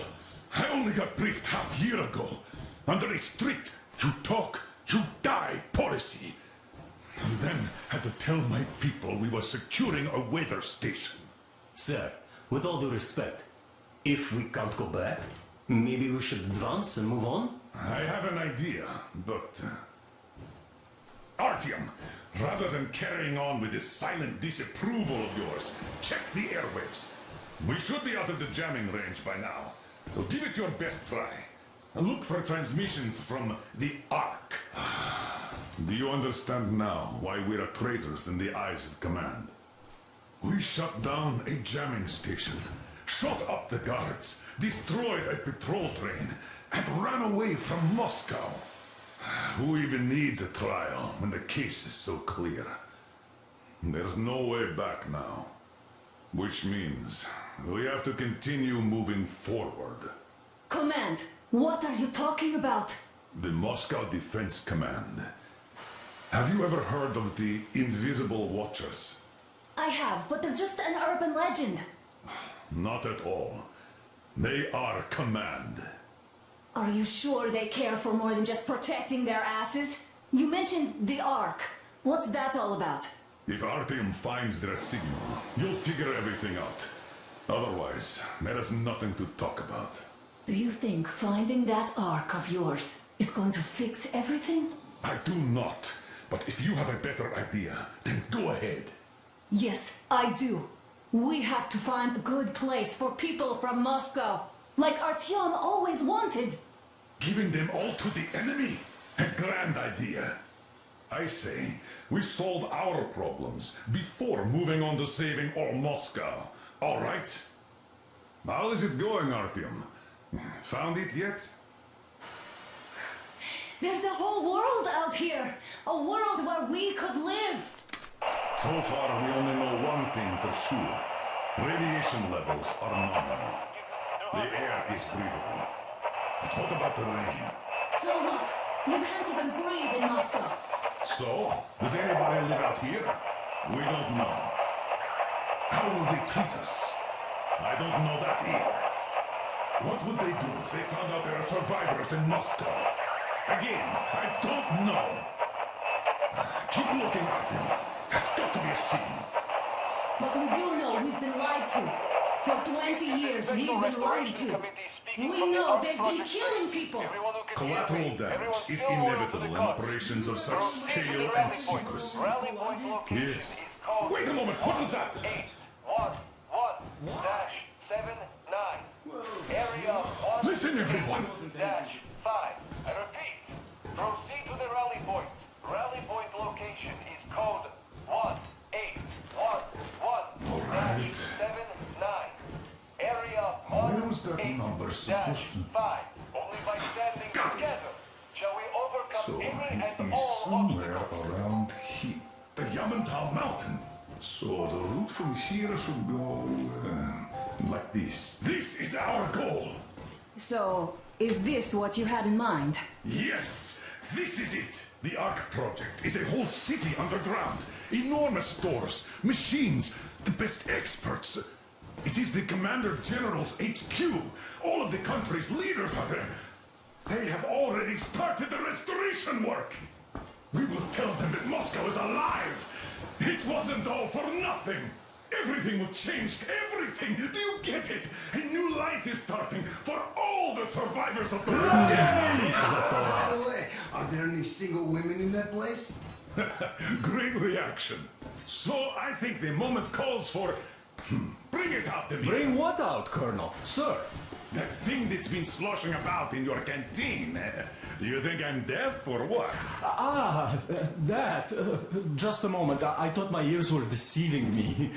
H: I only got briefed half year ago. Under a strict, you talk, you die policy. And then had to tell my people we were securing a weather station.
N: Sir, with all due respect, if we can't go back, maybe we should advance and move on?
H: I have an idea, but... Artyom, rather than carrying on with this silent disapproval of yours, check the airwaves. We should be out of the jamming range by now, so give it your best try. Look for transmissions from the Ark. Do you understand now why we're traitors in the eyes of Command? We shut down a jamming station, shot up the guards, destroyed a patrol train, and ran away from Moscow. Who even needs a trial when the case is so clear? There's no way back now. Which means we have to continue moving forward.
Q: Command, what are you talking about?
H: The Moscow Defense Command. Have you ever heard of the Invisible Watchers?
Q: I have, but they're just an urban legend.
H: Not at all. They are Command.
Q: Are you sure they care for more than just protecting their asses? You mentioned the Ark. What's that all about?
H: If Artyom finds their signal, you'll figure everything out. Otherwise, there is nothing to talk about.
Q: Do you think finding that Ark of yours is going to fix everything?
H: I do not. But if you have a better idea, then go ahead.
Q: Yes, I do. We have to find a good place for people from Moscow, like Artyom always wanted.
H: Giving them all to the enemy? A grand idea. I say, we solve our problems before moving on to saving all Moscow. All right? How is it going, Artyom? Found it yet?
Q: There's a whole world out here. A world where we could live.
H: So far, we only know one thing for sure. Radiation levels are nominal. The air is breathable. But what about the rain?
Q: So what? You can't even breathe in Moscow.
H: So, does anybody live out here? We don't know. How will they treat us? I don't know that either. What would they do if they found out there are survivors in Moscow? Again, I don't know. Keep looking at them. There's got to be a signal.
Q: But we do know we've been lied to. For 20 years, we've been lied to. We know they've been killing people.
H: Collateral damage is inevitable in operations of such scale and secrecy. Yes. Wait a moment, what was that?
L: 811-79. Area 1.
H: Listen, everyone!
L: -5. I repeat. Proceed to the rally point. Rally point location is code 1811-79. Area
H: Where was that number supposed to be?
L: 1-5. Only by standing together shall we overcome
H: So
L: any
H: it
L: and
H: is
L: all
H: somewhere
L: obstacles.
H: around here. The Yamantau Mountain. So the route from here should go like this. This is our goal.
Q: So, is this what you had in mind?
H: Yes, this is it. The Ark project is a whole city underground. Enormous stores, machines, the best experts. It is the Commander General's HQ. All of the country's leaders are there. They have already started the restoration work. We will tell them that Moscow is alive. It wasn't all for nothing. Everything will change. Everything. Do you get it? A new life is starting for all the survivors of the war.
F: By the way, are there any single women in that place?
H: Great reaction. So I think the moment calls for... Bring it out to me.
M: Bring what out, Colonel? Sir,
H: That thing that's been sloshing about in your canteen. Do you think I'm deaf or what?
G: That. Just a moment. I thought my ears were deceiving me.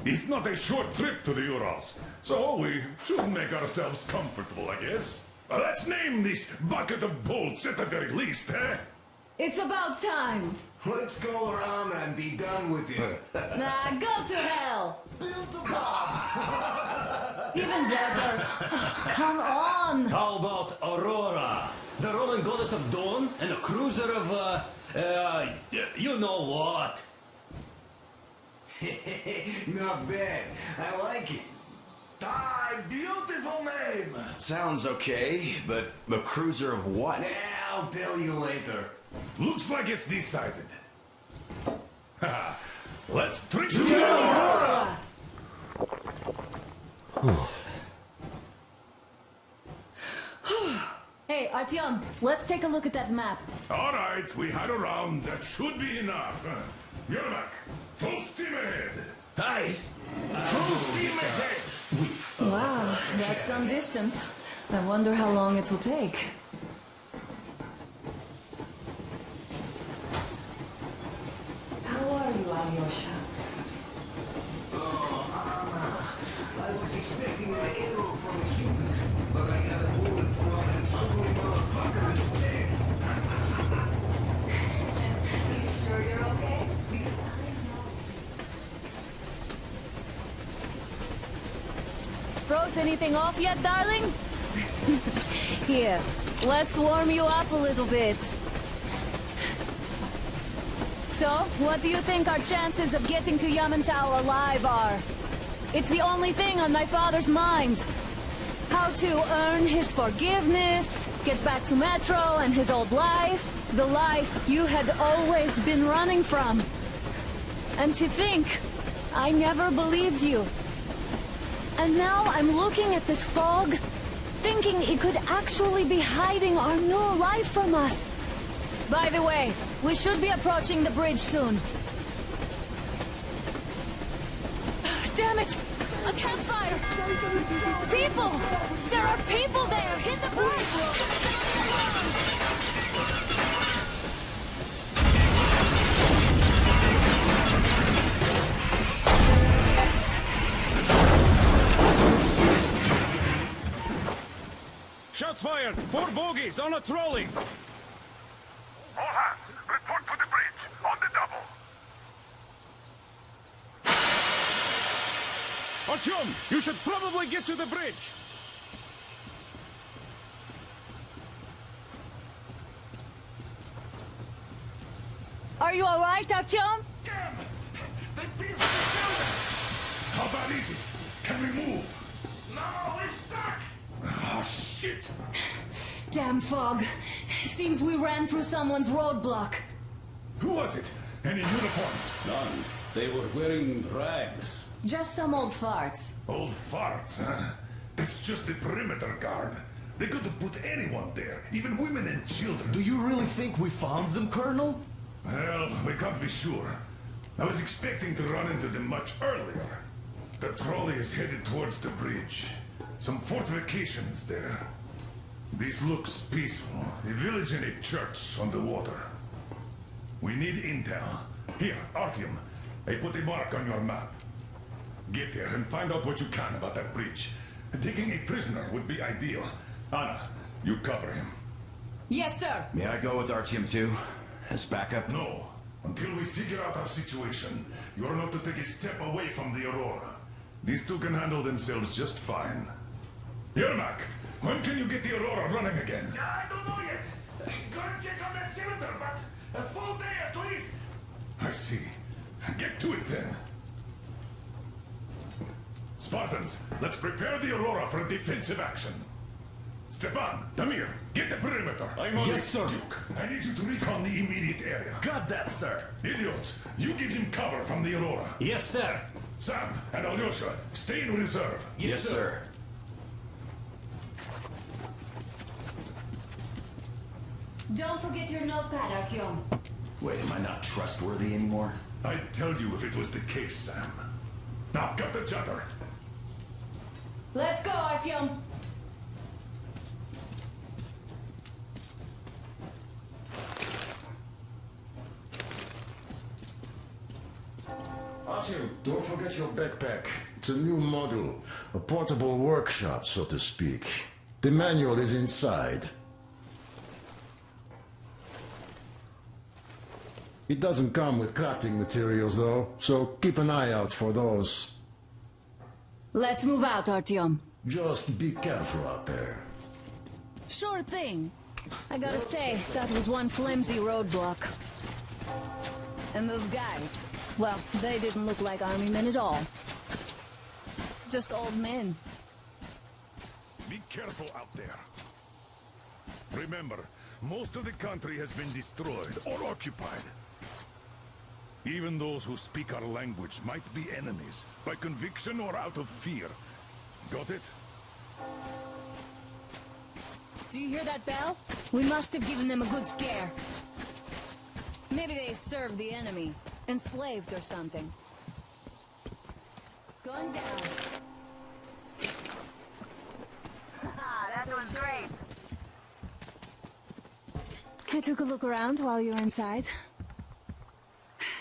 H: It's not a short trip to the Urals, so we should make ourselves comfortable, I guess. Let's name this bucket of bolts at the very least, eh?
Q: It's about time.
F: Let's go around and be done with it.
Q: Nah, go to hell. Even better. Come on.
N: How about Aurora? The Roman goddess of dawn and a cruiser of, you know what?
F: Not bad. I like it.
R: Beautiful name.
I: Sounds okay, but the cruiser of what?
F: Yeah, I'll tell you later.
H: Looks like it's decided. Let's trick to Aurora!
Q: Hey, Artyom, let's take a look at that map.
H: All right, we had a round. That should be enough. Yermak, full steam ahead.
R: Aye. Full steam ahead.
P: Wow, that's some distance. I wonder how long it will take.
Q: How are you, Alyosha?
F: Oh, I was expecting an arrow from a Cuban, but I got a bullet from an ugly motherfucker instead.
Q: Are you sure you're okay? Because
D: Froze anything off yet, darling? Here, let's warm you up a little bit. So, what do you think our chances of getting to Yamantau alive are? It's the only thing on my father's mind. How to earn his forgiveness, get back to Metro and his old life, the life you had always been running from. And to think, I never believed you. And now I'm looking at this fog, thinking it could actually be hiding our new life from us. By the way, we should be approaching the bridge soon. Damn it! A campfire! People! There are people there! Hit the bridge!
H: Shots fired! 4 bogies on a trolley!
L: All hands, report to the bridge, on the double.
H: Artyom, you should probably get to the bridge!
D: Are you alright, Artyom?
H: Damn! How bad is it? Can we move?
R: No, we're stuck.
H: Ah, shit!
P: Damn fog. Seems we ran through someone's roadblock.
H: Who was it? Any uniforms?
N: None. They were wearing rags.
P: Just some old farts.
H: Old farts, huh? That's just the perimeter guard. They could have put anyone there, even women and children.
G: Do you really think we found them, Colonel?
H: Well, we can't be sure. I was expecting to run into them much earlier. The trolley is headed towards the bridge. Some fortifications there. This looks peaceful. A village and a church on the water. We need intel. Here, Artyom. I put a mark on your map. Get there and find out what you can about that bridge. Taking a prisoner would be ideal. Anna, you cover him.
P: Yes, sir.
I: May I go with Artyom too? As backup?
H: No. Until we figure out our situation, you are not to take a step away from the Aurora. These two can handle themselves just fine. Yermak, when can you get the Aurora running again?
R: I don't know yet. Gotta check on that cylinder, but a full day at least.
H: I see. Get to it then. Spartans, let's prepare the Aurora for a defensive action. Stepan, Damir, get the perimeter.
G: I'm on Yes, sir.
H: Duke, I need you to recon the immediate area.
G: Got that, sir.
H: Idiot, you give him cover from the Aurora.
N: Yes, sir.
H: Sam and Alyosha, stay in reserve.
I: Yes, sir.
P: Don't forget your notepad, Artyom.
I: Wait, am I not trustworthy anymore?
H: I'd tell you if it was the case, Sam.
R: Now get the chapter.
K: Let's go, Artyom.
S: Artyom, don't forget your backpack. It's a new model. A portable workshop, so to speak. The manual is inside. It doesn't come with crafting materials, though, so keep an eye out for those.
P: Let's move out, Artyom.
S: Just be careful out there.
P: Sure thing. I gotta say, that was one flimsy roadblock. And those guys, well, they didn't look like army men at all. Just old men.
R: Be careful out there. Remember, most of the country has been destroyed or occupied. Even those who speak our language might be enemies, by conviction or out of fear. Got it?
P: Do you hear that bell? We must have given them a good scare. Maybe they served the enemy, enslaved or something. Going down.
D: That was great.
P: I took a look around while you were inside.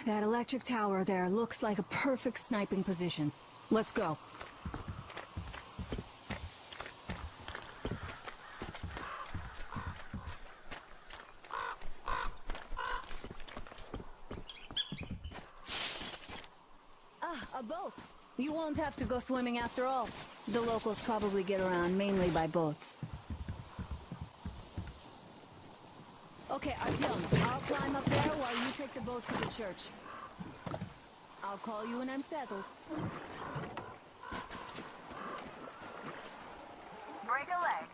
P: That electric tower there looks like a perfect sniping position. Let's go. A boat. You won't have to go swimming after all. The locals probably get around mainly by boats. Okay, Artyom, I'll climb up there while you take the boat to the church. I'll call you when I'm settled.
D: Break a leg.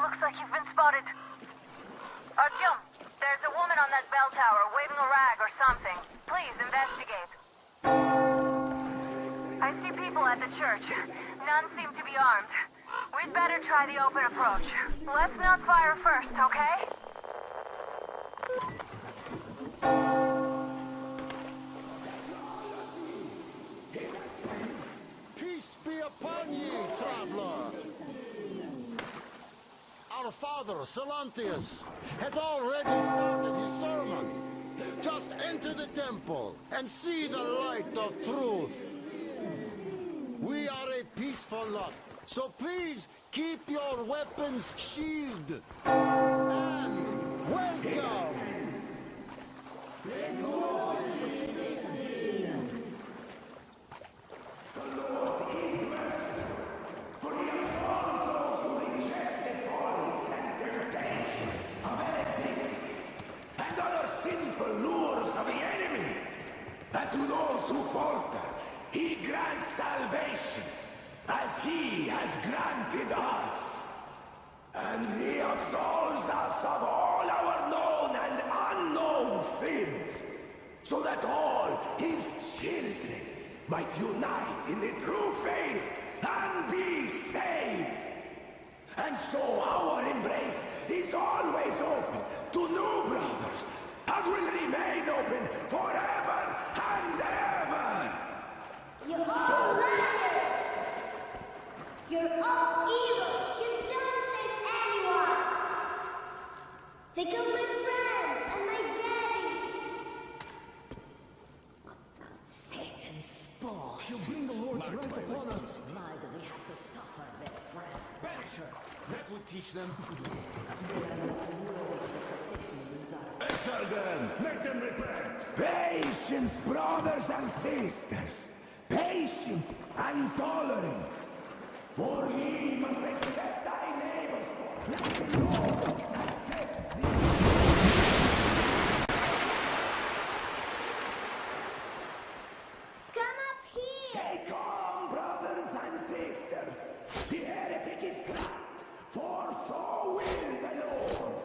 D: Looks like you've been spotted. Artyom, there's a woman on that bell tower waving a rag or something. Please investigate. I see people at the church. None seem to be armed. We'd better try the open approach. Let's not fire first, okay?
S: Peace be upon ye, traveler! Our father, Silantius, has already started his sermon. Just enter the temple and see the light of truth. We are a peaceful lot, so please keep your weapons sheathed. And welcome!
R: And other sinful lures of the enemy. And to those who falter, he grants salvation, as he has granted us. And he absolves us of all our known and unknown sins, so that all his children might unite in the true faith and be saved. And so our embrace is always open to new brothers, and will remain open forever and ever.
Q: You're all liars! You're all evils! You don't save anyone! They killed my friends and my daddy!
K: Satan's spore.
B: She'll bring the Lord's wrath upon us.
K: Why do we have to suffer their wrath?
B: Banish her. That would teach them.
R: Exile them! Make them repent! Patience, brothers and sisters! Patience and tolerance! For ye must accept thy neighbors, like the Lord accepts thee!
Q: Come up here!
R: Stay calm, brothers and sisters! The heretic is trapped, for so will the Lord!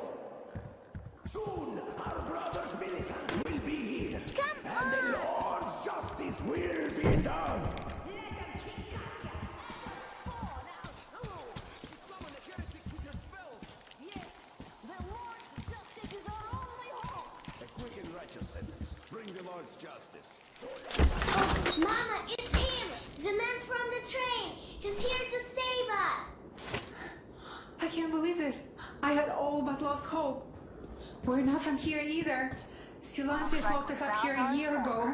R: Soon our brothers militant will be here, and the Lord's justice will be done!
Q: Let them keep
F: Lord's justice.
Q: Oh, Mama, it's him! The man from the train! He's here to save us!
U: I can't believe this. I had all but lost hope. We're not from here either. Silantes locked us up here a year ago.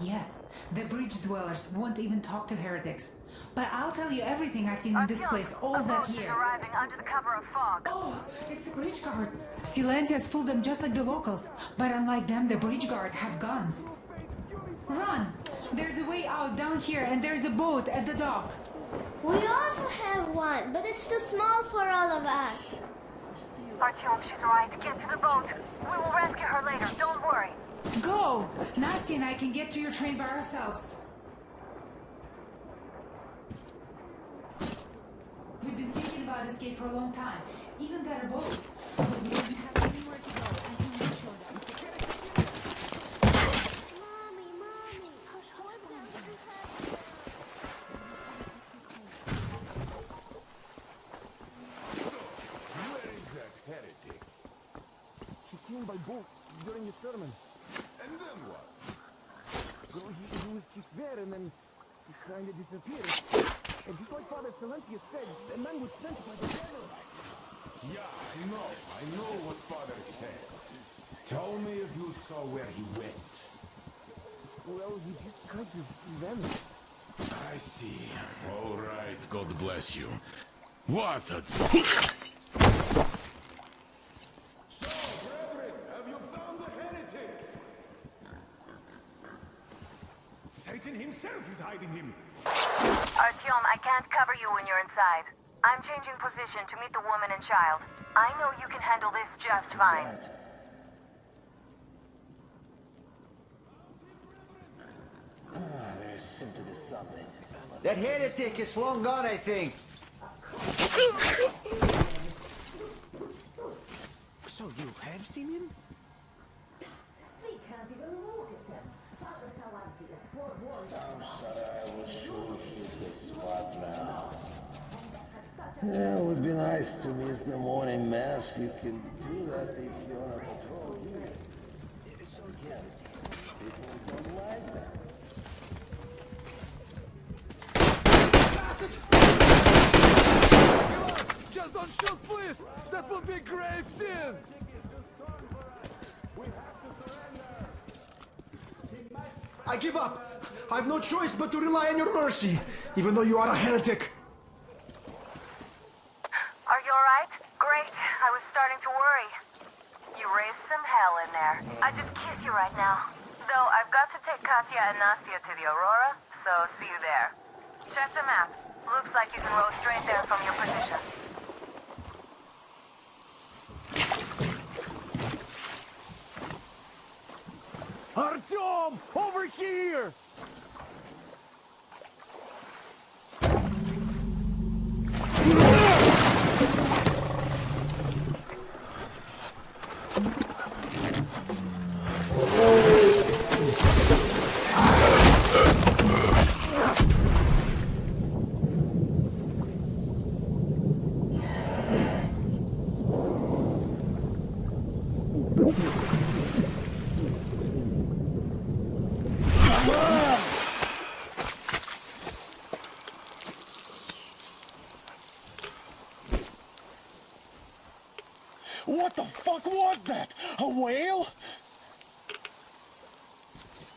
U: Yes, the bridge dwellers won't even talk to heretics. But I'll tell you everything I've seen in this place all that year.
L: Arriving under the cover of fog.
U: Oh, it's the bridge guard. Silantes fooled them just like the locals. But unlike them, the bridge guard have guns. Run! There's a way out down here and there's a boat at the dock.
Q: We also have one, but it's too small for all of us.
L: Artyom, she's right. Get to the boat. We will rescue her later. Don't worry.
U: Go! Nastya and I can get to your train by ourselves. We've been thinking about escape for a long time. Even got a boat. But we don't have anywhere to go until we make sure that we can get
E: Where is that heretic? She came by boat during the sermon. And then what? So he was just there and then he kind of disappeared. And just like Father Silentia said, the man was sent by the devil.
F: Yeah, I know what Father said. Tell me if you saw where he went.
E: Well, he just kind of vanished.
F: I see. All right, God bless you. What a... So, brethren, have you found the heretic?
B: Satan himself is hiding him.
L: Artyom, I can't cover you when you're inside. I'm changing position to meet the woman and child. I know you can handle this just fine.
O: There seems to be something.
V: That heretic is long gone, I think.
E: So you have seen him?
Q: We can't even look at him. Father Silentia, poor boy.
O: I will show you the spot now. Yeah, it would be nice to miss the morning mass. You can do that if you're on a patrol duty. Yes, people don't like that.
R: Just don't shoot, please! That would be a grave sin!
V: I give up. I've no choice but to rely on your mercy, even though you are a heretic.
L: Are you alright? Great. I was starting to worry. You raised some hell in there. I just kiss you right now. Though I've got to take Katya and Nastya to the Aurora, so see you there. Check the map. Looks like you can row straight there from your position.
E: Artyom! Over here!
R: What the fuck was that? A whale?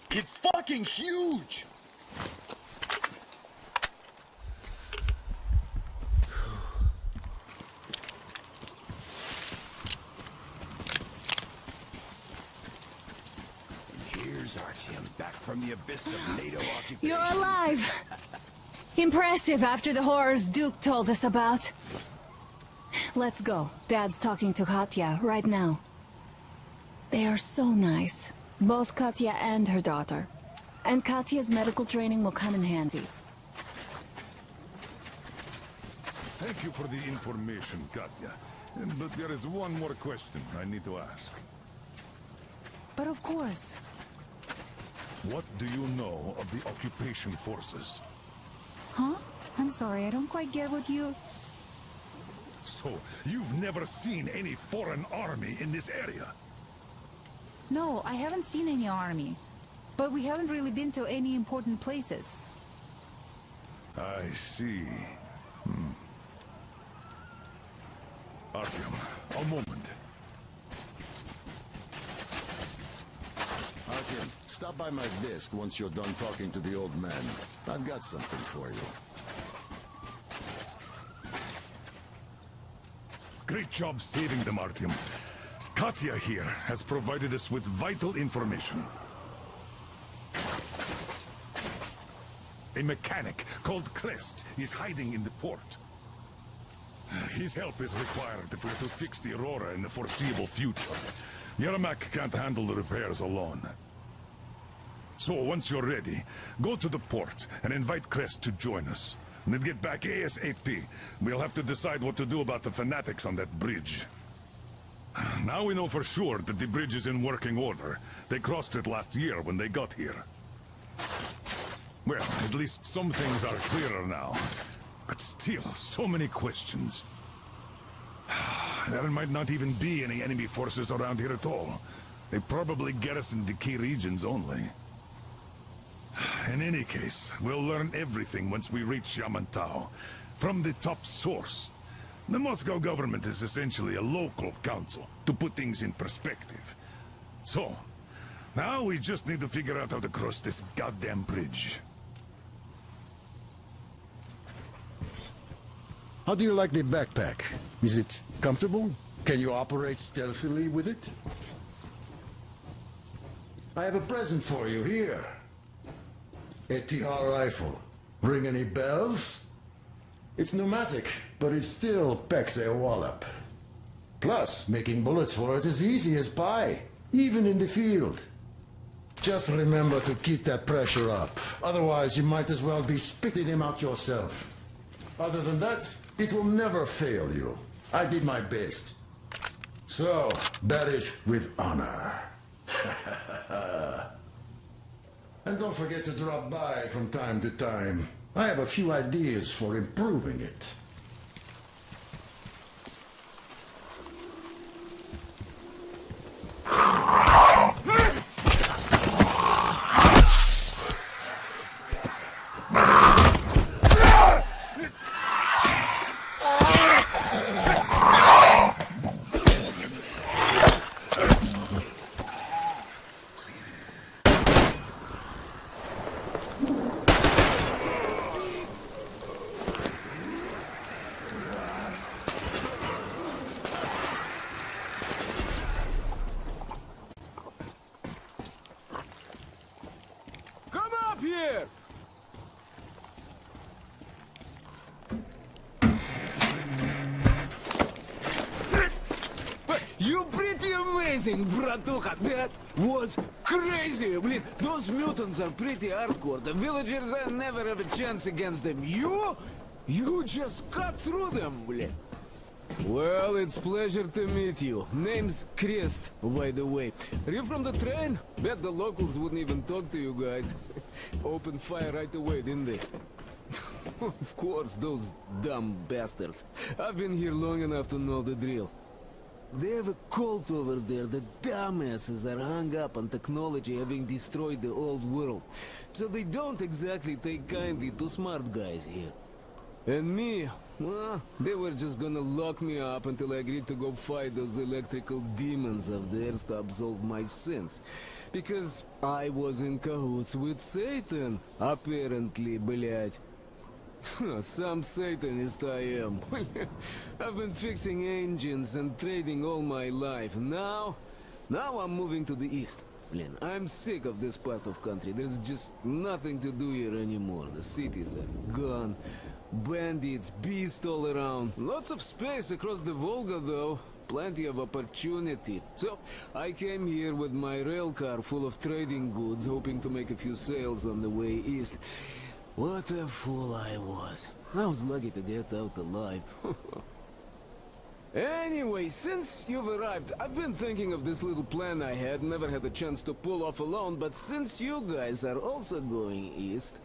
R: It's fucking huge!
F: Here's Artyom, back from the abyss of NATO occupation.
P: You're alive! Impressive after the horrors Duke told us about. Let's go. Dad's talking to Katya right now. They are so nice. Both Katya and her daughter. And Katya's medical training will come in handy.
H: Thank you for the information, Katya. But there is one more question I need to ask.
U: But of course.
H: What do you know of the occupation forces?
U: Huh? I'm sorry, I don't quite get what you...
H: So, you've never seen any foreign army in this area?
A: No, I haven't seen any army. But we haven't really been to any important places.
H: I see. Artyom, a moment.
S: Artyom, stop by my desk once you're done talking to the old man. I've got something for you.
H: Great job saving them, Artyom. Katya here has provided us with vital information. A mechanic called Crest is hiding in the port. His help is required if we're to fix the Aurora in the foreseeable future. Yermak can't handle the repairs alone. So, once you're ready, go to the port and invite Crest to join us. And then get back ASAP. We'll have to decide what to do about the fanatics on that bridge. Now we know for sure that the bridge is in working order. They crossed it last year when they got here. Well, at least some things are clearer now. But still, so many questions. There might not even be any enemy forces around here at all. They probably garrison the key regions only. In any case, we'll learn everything once we reach Yamantau. From the top source. The Moscow government is essentially a local council, to put things in perspective. So, now we just need to figure out how to cross this goddamn bridge.
S: How do you like the backpack? Is it comfortable? Can you operate stealthily with it? I have a present for you here. A TR rifle. Ring any bells? It's pneumatic, but it still packs a wallop. Plus, making bullets for it is easy as pie, even in the field. Just remember to keep that pressure up. Otherwise, you might as well be spitting him out yourself. Other than that, it will never fail you. I did my best. So, bear it with honor. And don't forget to drop by from time to time. I have a few ideas for improving it.
T: You pretty amazing, bratuха. That was crazy. Блин, those mutants are pretty hardcore. The villagers never have a chance against them. You just cut through them, блин. Well, it's pleasure to meet you. Name's Crest, by the way. Are you from the train? Bet the locals wouldn't even talk to you guys. Opened fire right away, didn't they? Of course, those dumb bastards. I've been here long enough to know the drill. They have a cult over there. The dumbasses are hung up on technology having destroyed the old world. So they don't exactly take kindly to smart guys here. And me, well, they were just gonna lock me up until I agreed to go fight those electrical demons of theirs to absolve my sins. Because I was in cahoots with Satan, apparently, блядь. Some Satanist I am. I've been fixing engines and trading all my life. Now I'm moving to the east. Blin, I'm sick of this part of country. There's just nothing to do here anymore. The cities are gone. Bandits, beasts all around. Lots of space across the Volga, though. Plenty of opportunity. So, I came here with my rail car full of trading goods, hoping to make a few sales on the way east. What a fool I was. I was lucky to get out alive. Anyway, since you've arrived, I've been thinking of this little plan I had, never had a chance to pull off alone, but since you guys are also going east...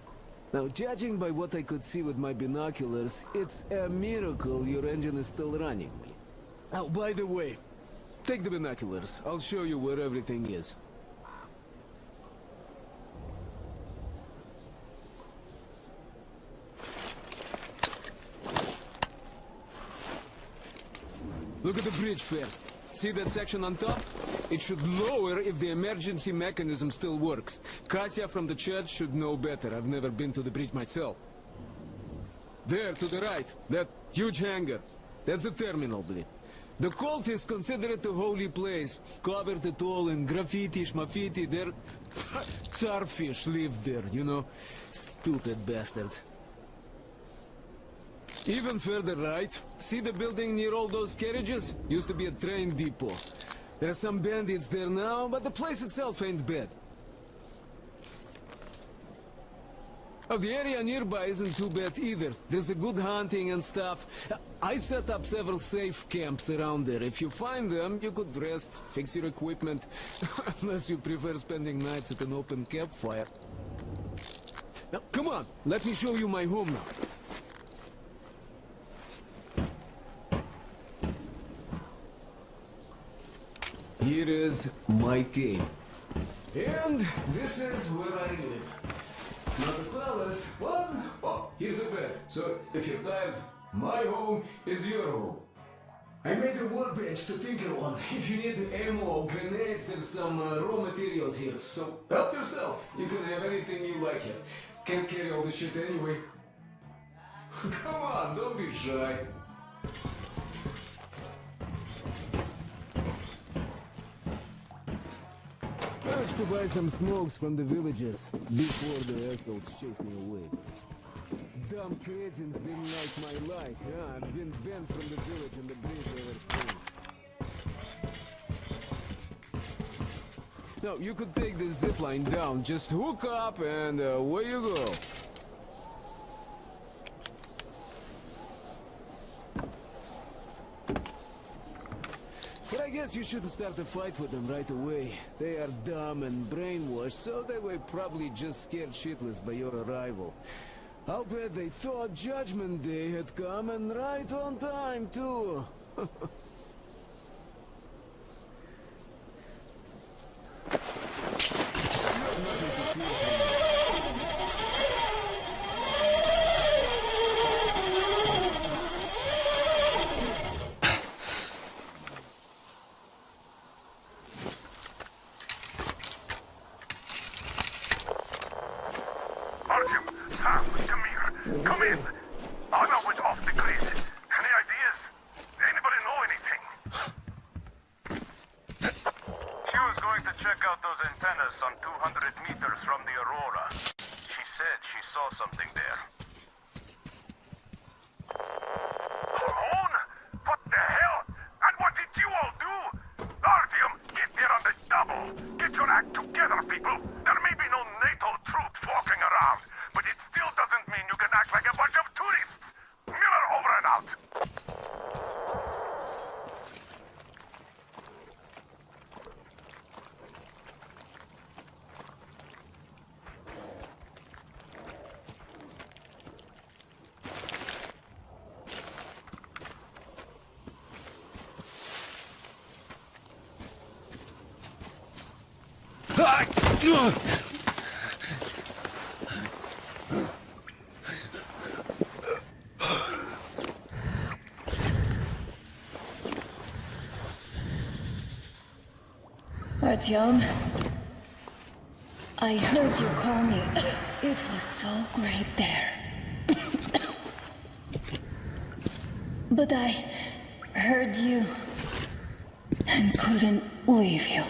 T: Now, judging by what I could see with my binoculars, it's a miracle your engine is still running. Oh, by the way, take the binoculars. I'll show you where everything is. Look at the bridge first. See that section on top? It should lower if the emergency mechanism still works. Katya from the church should know better. I've never been to the bridge myself. There, to the right, that huge hangar. That's the terminal, bleed. The cultists consider it a holy place. Covered it all in graffiti, schmaffiti. Their starfish live there, you know. Stupid bastards. Even further right, see the building near all those carriages? Used to be a train depot. There are some bandits there now, but the place itself ain't bad. Oh, the area nearby isn't too bad either. There's a good hunting and stuff. I set up several safe camps around there. If you find them, you could rest, fix your equipment. Unless you prefer spending nights at an open campfire. Now, come on, let me show you my home now. Here is my cave. And this is where I live. Not a palace, but... oh, here's a bed. So, if you're tired, my home is your home. I made a workbench to tinker on. If you need ammo or grenades, there's some raw materials here. So, help yourself. You can have anything you like here. Can't carry all this shit anyway. Come on, don't be shy. Managed to buy some smokes from the villagers before the assholes chased me away. Dumb cretins didn't like my life. Yeah, I've been banned from the village and the bridge ever since. No, you could take the zipline down. Just hook up and away you go. But I guess you shouldn't start a fight with them right away. They are dumb and brainwashed, so they were probably just scared shitless by your arrival. I'll bet they thought Judgment Day had come, and right on time, too.
E: Come in. Anna went off the grid. Any ideas? Anybody know anything? She was going to check out those antennas on 200 meters from the Aurora. She said she saw something there. Alone? What the hell? And what did you all do? Artyom, get there on the double. Get your act together, people. There may be no NATO troops walking around, but it still doesn't mean you can act like a bunch of tourists. Miller over and out.
D: Artyom, I heard you call me. It was so great there. But I heard you and couldn't leave you.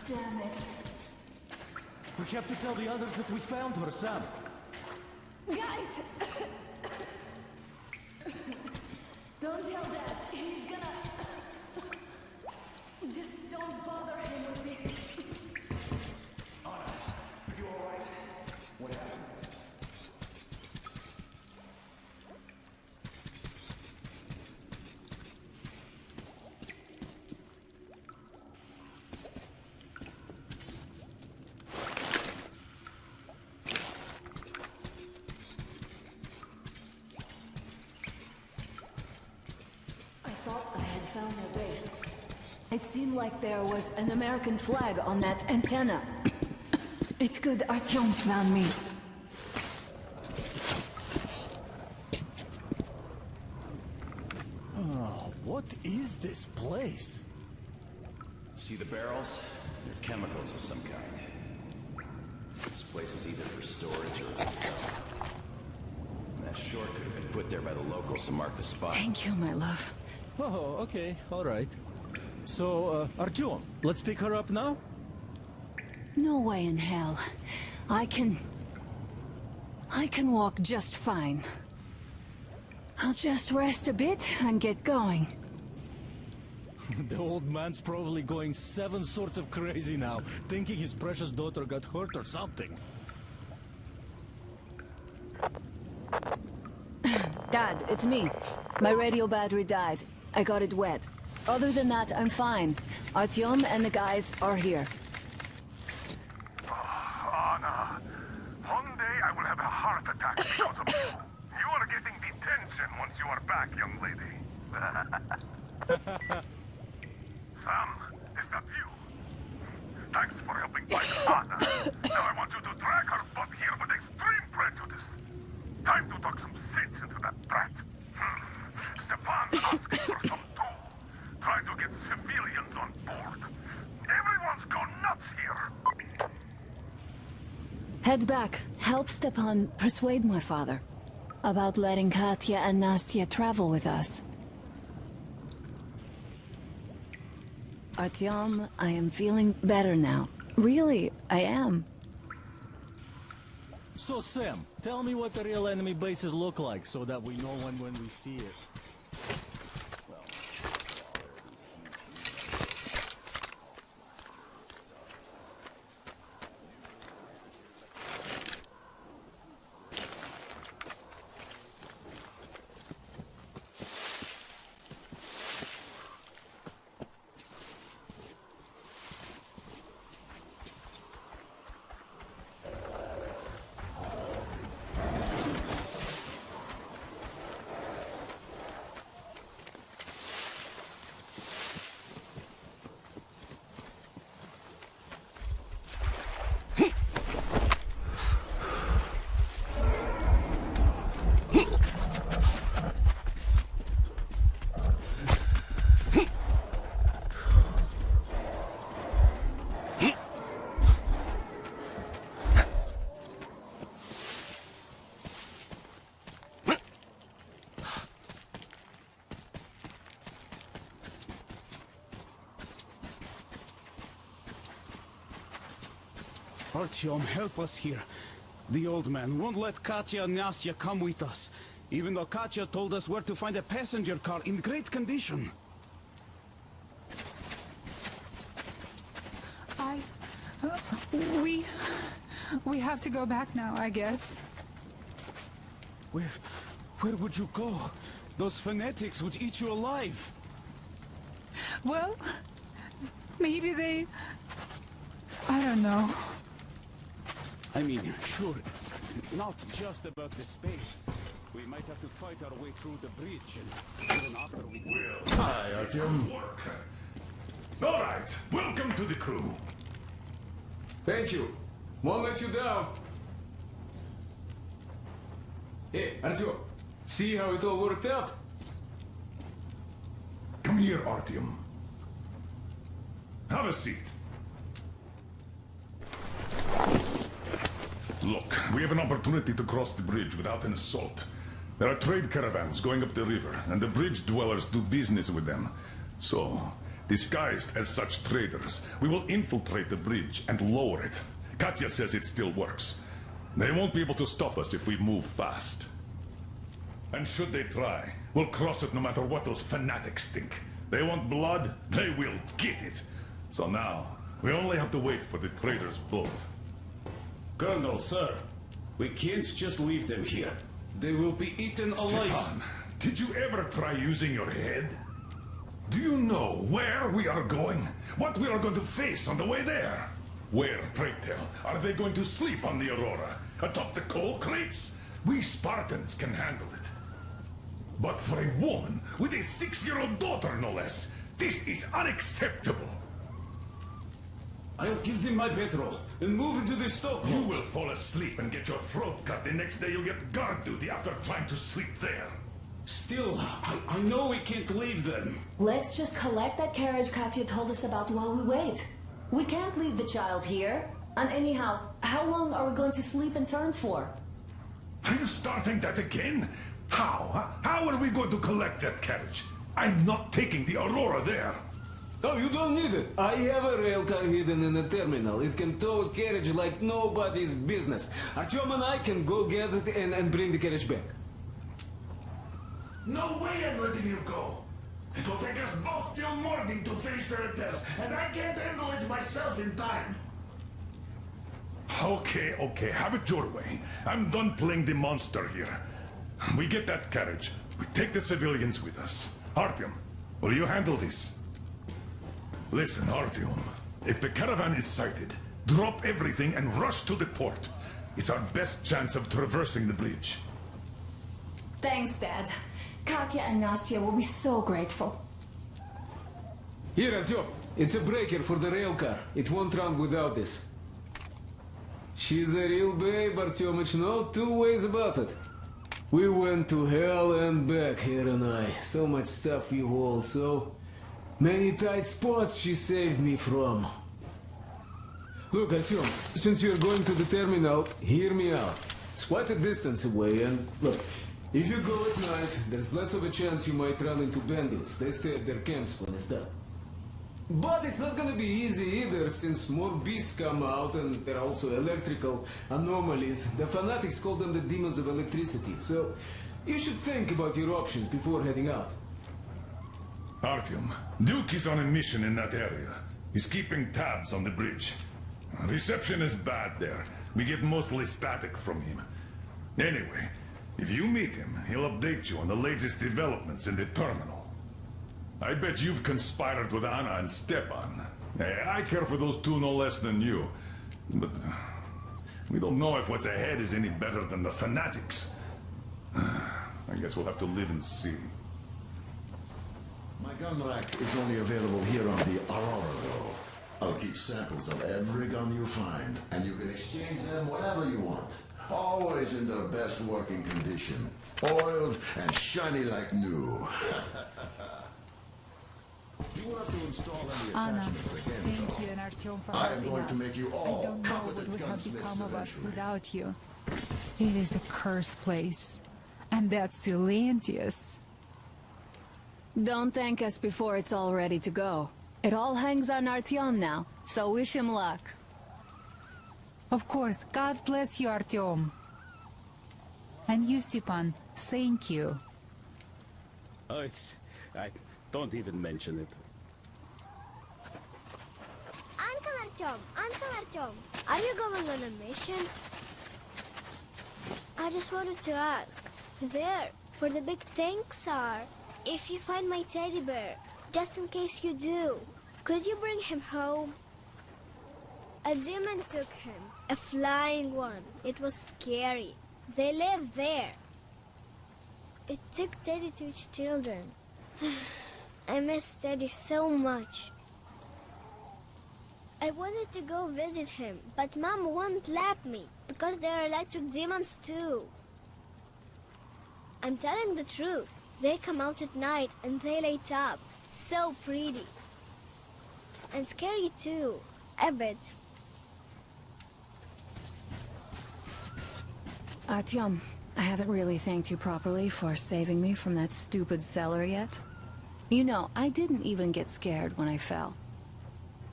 P: Damn it.
N: We have to tell the others that we found her, Sam.
D: Guys! Don't tell Dad. He's gonna... Just don't bother him with this.
N: Anna, are you alright? What happened?
P: Found their base. It seemed like there was an American flag on that antenna. It's good Artyom found me.
N: Oh, what is this place?
I: See the barrels? They're chemicals of some kind. This place is either for storage or... That short could have been put there by the locals to mark the spot.
P: Thank you, my love.
N: Oh, okay, all right. So, Artyom, let's pick her up now?
P: No way in hell. I can walk just fine. I'll just rest a bit and get going.
N: The old man's probably going 7 sorts of crazy now, thinking his precious daughter got hurt or something.
P: Dad, it's me. My radio battery died. I got it wet. Other than that, I'm fine. Artyom and the guys are here.
E: Anna, one day I will have a heart attack because of you. You are getting detention once you are back, young lady. Sam, is that you? Thanks for helping fight Anna. Now I want you to drag her butt here with extreme prejudice. Time to talk some sense into that brat. Stepan's asking for some too. Trying to get civilians on board. Everyone's gone nuts here.
P: Head back. Help Stepan persuade my father about letting Katya and Nastya travel with us. Artyom, I am feeling better now. Really, I am.
N: So, Sam, tell me what the real enemy bases look like so that we know when we see it.
R: Artyom, help us here. The old man won't let Katya and Nastya come with us, even though Katya told us where to find a passenger car in great condition.
U: We have to go back now, I guess.
R: Where would you go? Those fanatics would eat you alive.
U: Well, maybe they... I don't know.
R: I mean, sure, it's not just about the space. We might have to fight our way through the bridge, and even after we...
E: Well, hi, Artyom. All right, welcome to the crew.
C: Thank you. Won't let you down. Hey, Artyom, see how it all worked out?
E: Come here, Artyom. Have a seat. Look, we have an opportunity to cross the bridge without an assault. There are trade caravans going up the river, and the bridge dwellers do business with them. So,
H: Disguised as such traders, we will infiltrate the bridge and lower it. Katya says it still works. They won't be able to stop us if we move fast. And should they try, we'll cross it no matter what those fanatics think. They want blood, they will get it. So now, we only have to wait for the trader's boat.
C: Colonel, sir, we can't just leave them here. They will be eaten alive.
H: Stepan, did you ever try using your head? Do you know where we are going? What we are going to face on the way there? Where, pray tell, are they going to sleep on the Aurora? Atop the coal crates? We Spartans can handle it. But for a woman with a 6-year-old daughter, no less, this is unacceptable.
C: I'll give them my bedroll and move into the Stockholm.
H: You will fall asleep and get your throat cut. The next day you'll get guard duty after trying to sleep there.
C: Still, I know we can't leave them.
D: Let's just collect that carriage Katya told us about while we wait. We can't leave the child here. And anyhow, how long are we going to sleep in turns for?
H: Are you starting that again? How? Huh? How are we going to collect that carriage? I'm not taking the Aurora there.
T: Oh, you don't need it. I have a rail car hidden in the terminal. It can tow a carriage like nobody's business. Artyom and I can go get it and bring the carriage back.
R: No way I'm letting you go. It will take us both till morning to finish the repairs, and I can't handle it myself in time.
H: Okay, okay, have it your way. I'm done playing the monster here. We get that carriage. We take the civilians with us. Artyom, will you handle this? Listen, Artyom. If the caravan is sighted, drop everything and rush to the port. It's our best chance of traversing the bridge.
D: Thanks, Dad. Katya and Nastya will be so grateful.
T: Here, Artyom. It's a breaker for the rail car. It won't run without this. She's a real babe, Artyomich, no two ways about it. We went to hell and back, her and I. So much stuff we hold, so many tight spots she saved me from. Look, Artyom, since you're going to the terminal, hear me out. It's quite a distance away, and look, if you go at night, there's less of a chance you might run into bandits. They stay at their camps when it's done. But it's not gonna be easy either, since more beasts come out, and there are also electrical anomalies. The fanatics call them the demons of electricity, so you should think about your options before heading out.
H: Artyom, Duke is on a mission in that area. He's keeping tabs on the bridge. Reception is bad there. We get mostly static from him. Anyway, if you meet him, he'll update you on the latest developments in the terminal. I bet you've conspired with Anna and Stepan. I care for those two no less than you. But we don't know if what's ahead is any better than the fanatics. I guess we'll have to live and see.
S: My gun rack is only available here on the Aurora, though. I'll keep samples of every gun you find, and you can exchange them whatever you want. Always in their best working condition. Oiled and shiny like new. You will have to install any
A: Anna,
S: attachments again,
A: thank
S: though.
A: you and Artyom for
S: I am
A: helping
S: going
A: us.
S: to make you
A: I
S: all
A: don't know what
S: competent
A: would have
S: gunsmiths
A: become of us
S: eventually.
A: without you. It is a cursed place. And that's Silantius.
P: Don't thank us before it's all ready to go. It all hangs on Artyom now, so wish him luck.
A: Of course, God bless you, Artyom. And you, Stepan, thank you.
N: Oh, I don't even mention it.
J: Uncle Artyom, are you going on a mission? I just wanted to ask. There, where the big tanks are, if you find my teddy bear, just in case you do, could you bring him home? A demon took him, a flying one. It was scary. They live there. It took Teddy to its children. I miss Teddy so much. I wanted to go visit him, but Mom won't let me, because there are electric demons too. I'm telling the truth. They come out at night and they light up. So pretty. And scary too, a bit.
P: Artyom, I haven't really thanked you properly for saving me from that stupid cellar yet. You know, I didn't even get scared when I fell.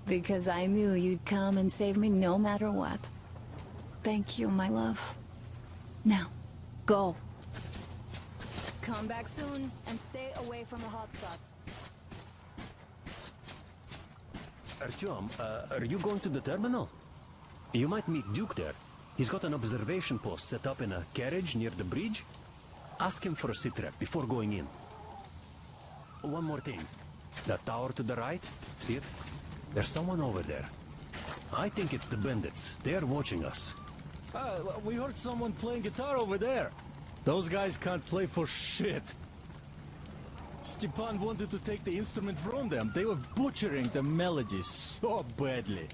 P: Because I knew you'd come and save me no matter what. Thank you, my love. Now, go. Come back soon, and stay away from the hotspots.
N: Artyom, are you going to the terminal? You might meet Duke there. He's got an observation post set up in a carriage near the bridge. Ask him for a sitrep before going in. One more thing. That tower to the right, see it? There's someone over there. I think it's the bandits. They're watching us.
G: We heard someone playing guitar over there. Those guys can't play for shit. Stepan wanted to take the instrument from them. They were butchering the melodies so badly.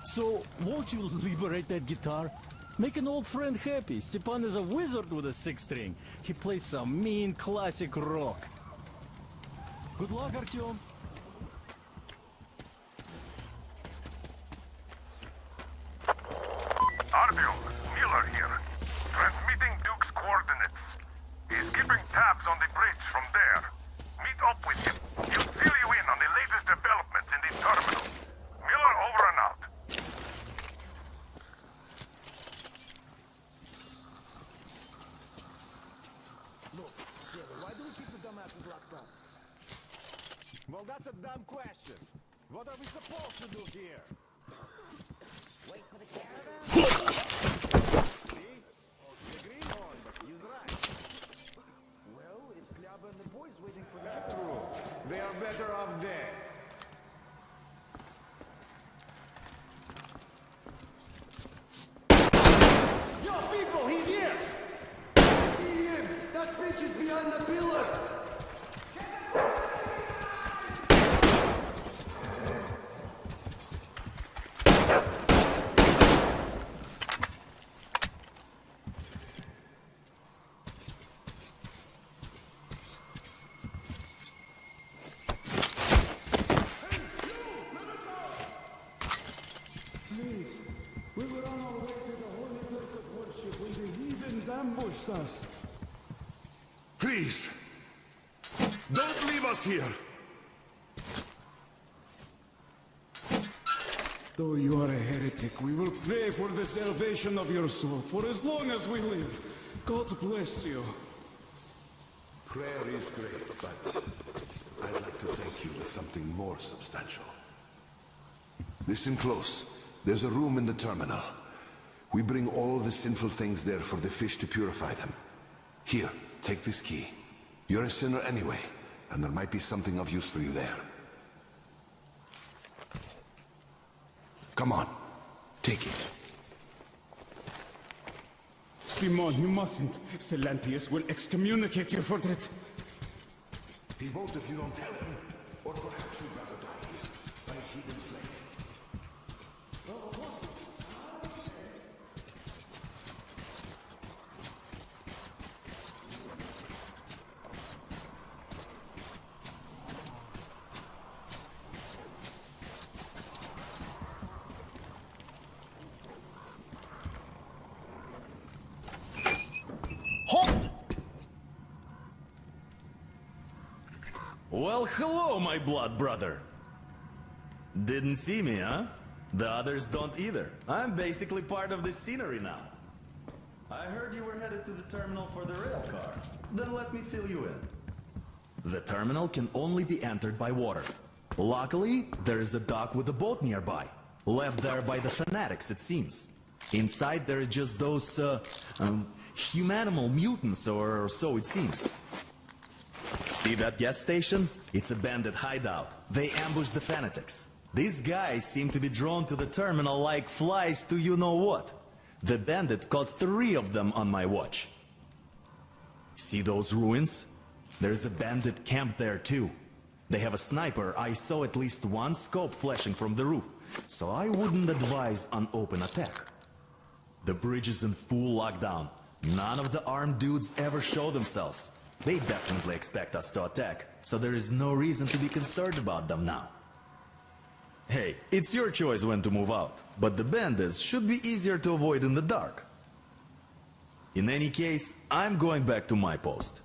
G: So, won't you liberate that guitar? Make an old friend happy. Stepan is a wizard with a six-string. He plays some mean classic rock. Good luck, Artyom.
E: Artyom, Miller here. Transmitting Duke's coordinates. He's keeping tabs on the bridge from there. Meet up with him. He'll fill you in on the latest developments in the terminal. Miller over and out.
V: Look, why do we keep the dumbasses locked up? Well, that's a dumb question. What are we supposed to do here? Wait for the caravan? See? The greenhorn, but he's right. Well, it's Klyaba and the boys waiting for that. True. They are better off dead. Yo, people, he's here! I see him! That bridge is behind the pillar!
R: Please, we were on our way to the holy place of worship when the heathens ambushed us.
E: Please, don't leave us here.
R: Though you are a heretic, we will pray for the salvation of your soul for as long as we live. God bless you.
S: Prayer is great, but I'd like to thank you with something more substantial. Listen close. There's a room in the terminal. We bring all the sinful things there for the fish to purify them. Here, take this key. You're a sinner anyway, and there might be something of use for you there. Come on, take it.
R: Simon, you mustn't. Silantius will excommunicate you for that.
S: He won't if you don't tell him. Or perhaps you'd rather die here, by a heathen's flame.
M: Well, hello, my blood brother. Didn't see me, huh? The others don't either. I'm basically part of this scenery now. I heard you were headed to the terminal for the rail car. Then let me fill you in. The terminal can only be entered by water. Luckily, there is a dock with a boat nearby. Left there by the fanatics, it seems. Inside there are just those, humanimal mutants, or so it seems. See that gas station? It's a bandit hideout. They ambushed the fanatics. These guys seem to be drawn to the terminal like flies to you-know-what. The bandit caught 3 of them on my watch. See those ruins? There's a bandit camp there too. They have a sniper. I saw at least 1 scope flashing from the roof, so I wouldn't advise an open attack. The bridge is in full lockdown. None of the armed dudes ever show themselves. They definitely expect us to attack, so there is no reason to be concerned about them now. Hey, it's your choice when to move out, but the bandits should be easier to avoid in the dark. In any case, I'm going back to my post.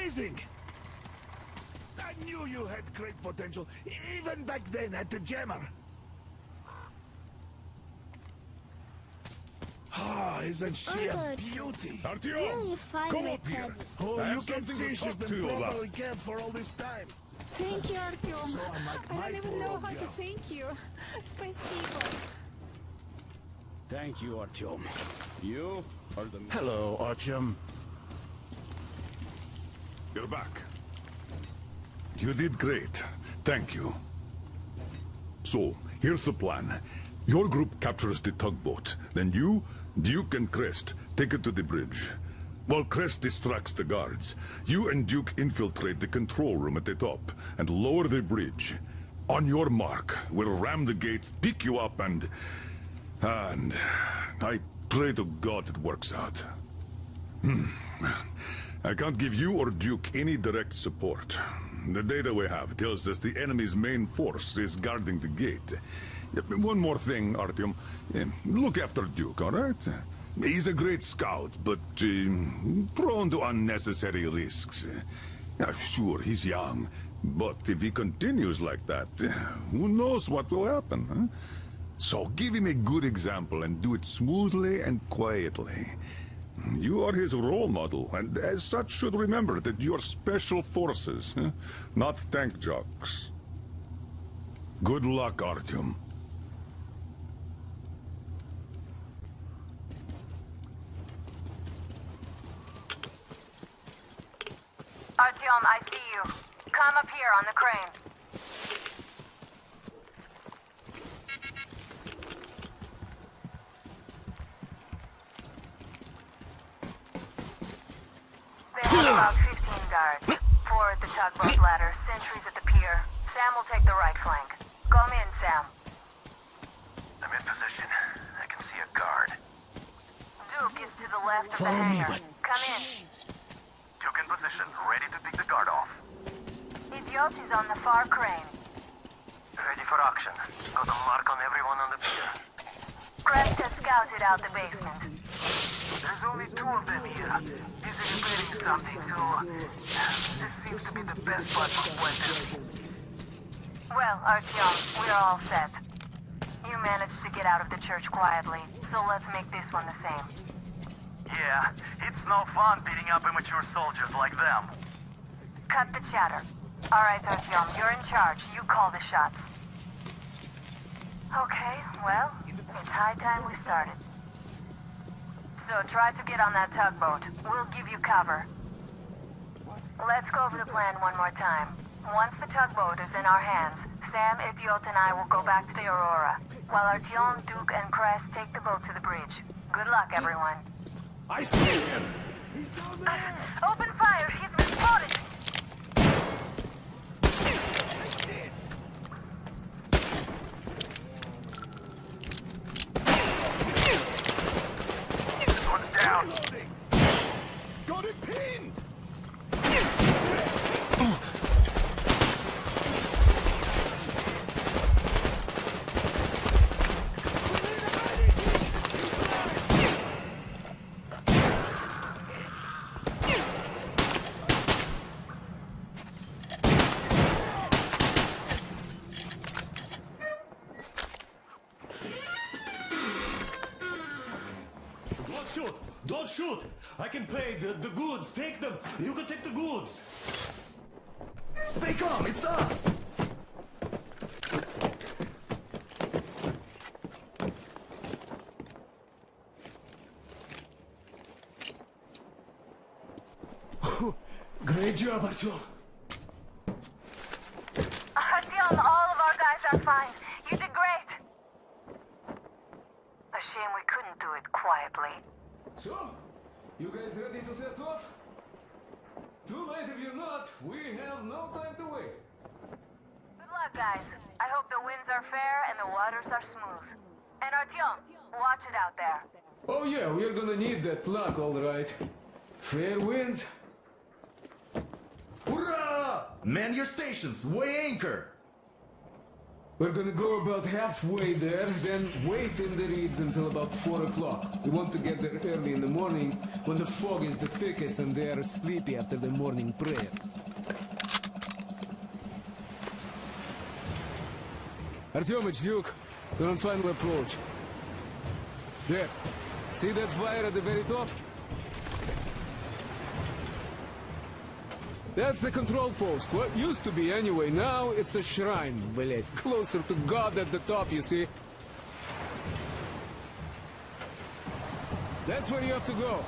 R: amazing! I knew you had great potential, even back then at the Jammer. Ah, isn't she a beauty?
J: Will you find my teddy?
R: Oh,
C: I
R: you
C: have
R: can
C: something
R: see
C: to
R: she's
C: talk to
R: been
C: you about.
R: properly cared for all this time.
U: Thank you, Artyom.
R: So I'm like
U: I
R: my
U: don't even know
R: poor
U: how to
R: girl.
U: thank you. Спасибо.
C: Thank you, Artyom. You are the...
G: Hello, Artyom.
H: You're back. You did great. Thank you. So, here's the plan. Your group captures the tugboat. Then you, Duke, and Crest take it to the bridge. While Crest distracts the guards, you and Duke infiltrate the control room at the top and lower the bridge. On your mark, we'll ram the gate, pick you up, and I pray to God it works out. I can't give you or Duke any direct support. The data we have tells us the enemy's main force is guarding the gate. One more thing, Artyom. Look after Duke, all right? He's a great scout, but prone to unnecessary risks. Sure, he's young, but if he continues like that, who knows what will happen, huh? So give him a good example and do it smoothly and quietly. You are his role model, and as such should remember that you are special forces, not tank jocks. Good luck, Artyom.
L: Artyom, I see you. Come up here on the crane. They have about 15 guards. 4 at the tugboat ladder, sentries at the pier. Sam will take the right flank. Come in, Sam.
I: I'm in position. I can see a guard.
L: Duke is to the left of the
R: Follow me,
L: hangar.
R: but...
L: Come in.
I: Duke in position, ready to pick the guard off.
L: Idiot is on the far crane.
I: Ready for action. Got a mark on everyone on the pier.
L: Crest has scouted out the basement.
I: There's only 2 of them here. Busy repairing something, so... This seems to be the best spot for weapons.
L: Well, Artyom, we're all set. You managed to get out of the church quietly, so let's make this one the same.
I: Yeah, it's no fun beating up immature soldiers like them.
L: Cut the chatter. All right, Artyom, you're in charge. You call the shots. Okay, well, it's high time we started. So try to get on that tugboat. We'll give you cover. Let's go over the plan one more time. Once the tugboat is in our hands, Sam, Idiot, and I will go back to the Aurora, while Artyom, Duke, and Crest take the boat to the bridge. Good luck, everyone.
R: I see him!
L: Open fire! He's been spotted!
I: One's down!
R: Got it pinned!
M: Don't shoot! Don't shoot! I can pay the goods. Take them. You can take the goods.
I: Stay calm, it's us!
R: Great job, Artyom.
L: Artyom, all of our guys are fine. You did great. A shame we couldn't do it quietly.
T: So, you guys ready to set off? Too late if you're not. We have no time to waste.
L: Good luck, guys. I hope the winds are fair and the waters are smooth. And Artyom, watch it out there.
T: Oh yeah, we're gonna need that luck, all right. Fair winds.
I: Hurrah! Man your stations, weigh anchor!
T: We're gonna go about halfway there, then wait in the reeds until about 4 o'clock. We want to get there early in the morning when the fog is the thickest and they are sleepy after the morning prayer. Artyomich, Duke, we're on final approach. There. See that fire at the very top? That's the control post. What used to be anyway. Now it's a shrine, блять. Closer to God at the top, you see. That's where you have to go.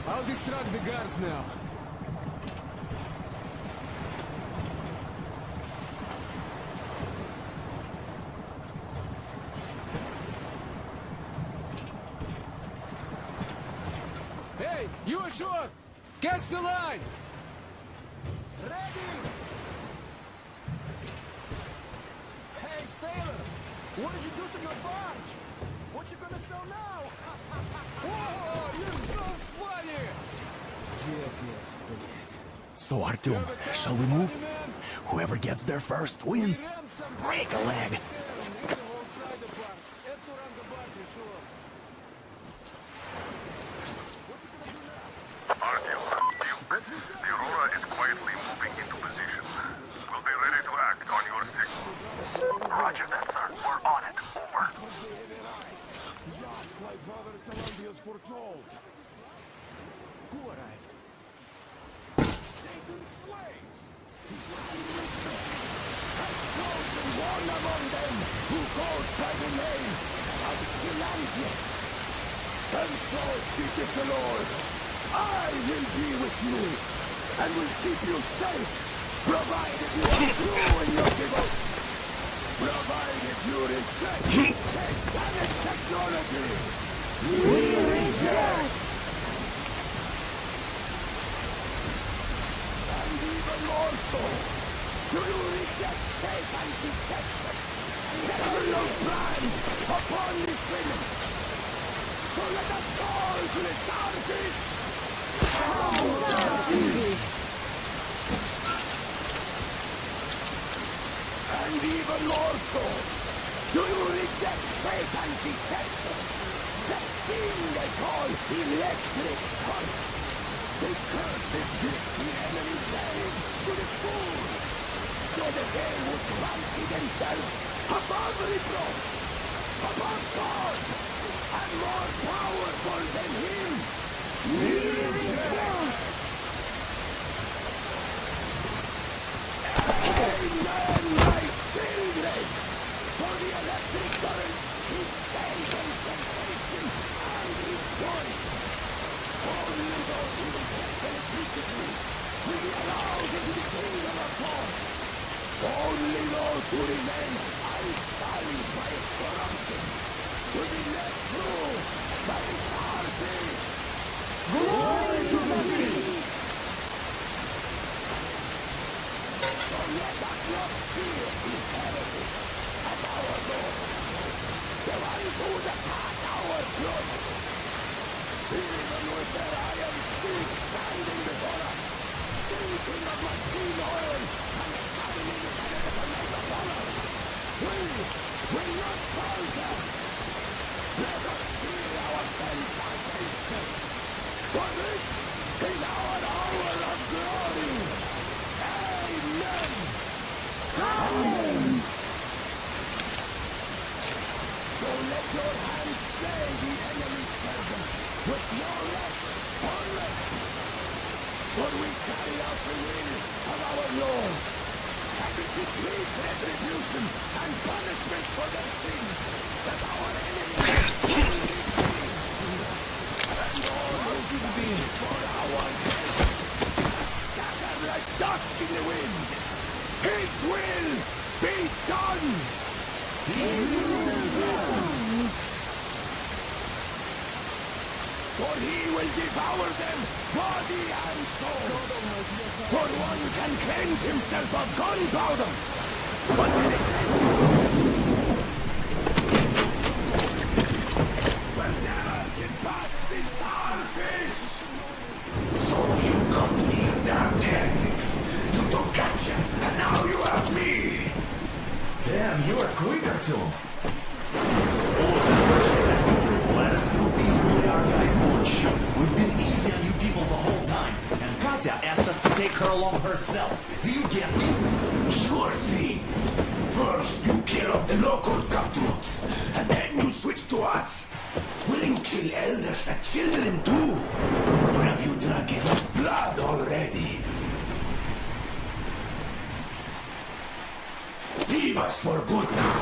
T: I'll distract the guards now. Hey, you ashore! Catch the line!
S: Ready! Hey, sailor! What did you do to your barge? What you gonna sell now?
T: Whoa, you're so funny! Jackass,
B: So, Artyom, shall we move? Whoever gets there first wins. Break a leg.
E: The Aurora is quietly moving into position. We'll be ready to act on your signal. Roger that, sir. We're on it. Over.
R: Just like Father Salantius foretold. Who arrived? Satan's slaves!
S: Has chosen one among them who goes by the name of Salantius. And so speaketh the Lord, I will be with you, and will keep you safe, provided you are true in your devotion, provided you reject satanic technology. We reject! And even more so, do you reject Satan's deception, devil brand upon this women? So let us call to the darkness! And even more so, do you reject Satan's deception? That thing they call electric current. The curses gift the enemy gave to the fool, so that they would fancy themselves above reproach, above God, and more powerful than him. We reject! Amen, my children! For the electric current is faith and temptation and rejoice. Only those who reject electricity will be allowed into the kingdom of God. Only those who remain unsullied by its corruption will be let through by its mercy. Glory to the King! So let us not fear the heretics of our Lord, the ones who would attack our throne. Even with their iron feet standing before us, drinking of machine oil and shining the enemies of $1,000, we will not falter. Let us see ourselves against them. For this is our hour of glory. Amen. Amen. So let your hands slay the enemy's servant with no rest or rest. For we carry out the will of our Lord. And it is his retribution and punishment for their sins that our enemies and all who stand for our death are scattered like dust in the wind. His will be done! For he will devour them, body and soul. For one can cleanse himself of gunpowder, but will never get past the starfish.
R: So you got me, you damned heretics. You took gotcha, and now you have me.
I: Damn, you
R: Do you get me? Sure thing. First, you kill off the local cutthroats, and then you switch to us. Will you kill elders and children too? Or have you drunk enough blood already? Leave us for good now.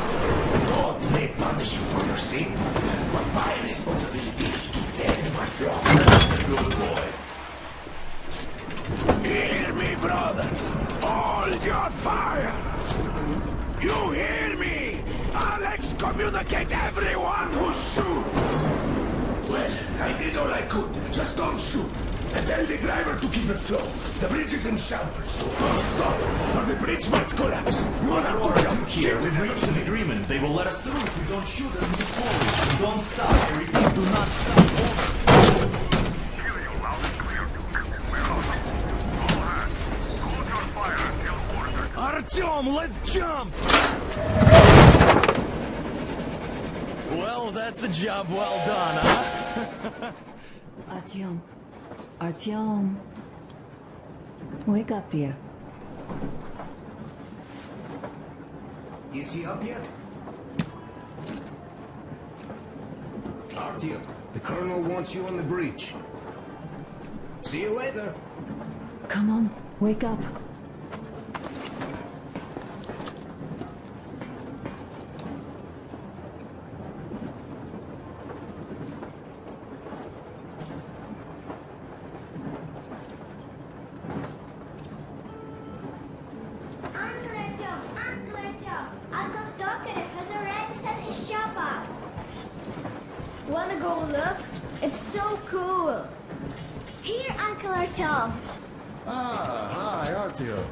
R: God may punish you for your sins, but my responsibility is to tend my flock. That's a good boy. Hear me, brothers. Hold your fire. You hear me? I'll excommunicate everyone who shoots. Well, I did all I could. Just don't shoot. And tell the driver to keep it slow. The bridge is in shambles, so don't stop, or the bridge might collapse. You will have to jump
M: Here, we've reached an agreement. They will let us through if we don't shoot and move forward. Don't stop. I repeat, do not stop. Over.
G: Artyom, let's jump!
M: Well, that's a job well done, huh?
P: Artyom. Artyom. Wake up, dear.
F: Is he up yet? Artyom, the Colonel wants you on the breach. See you later.
P: Come on, wake up.
J: Wanna go look? It's so cool. Here, Uncle Artyom.
S: Ah, hi, Artyom.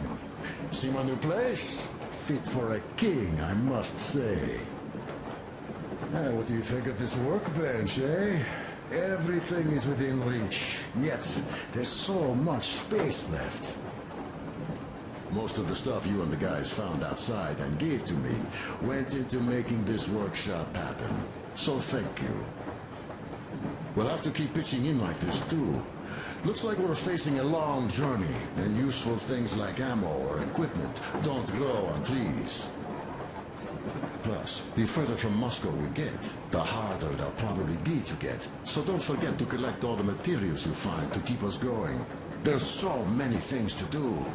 S: See my new place? Fit for a king, I must say. What do you think of this workbench, eh? Everything is within reach, yet there's so much space left. Most of the stuff you and the guys found outside and gave to me went into making this workshop happen. So thank you. We'll have to keep pitching in like this too. Looks like we're facing a long journey, and useful things like ammo or equipment don't grow on trees. Plus, the further from Moscow we get, the harder they'll probably be to get. So don't forget to collect all the materials you find to keep us going. There's so many things to do.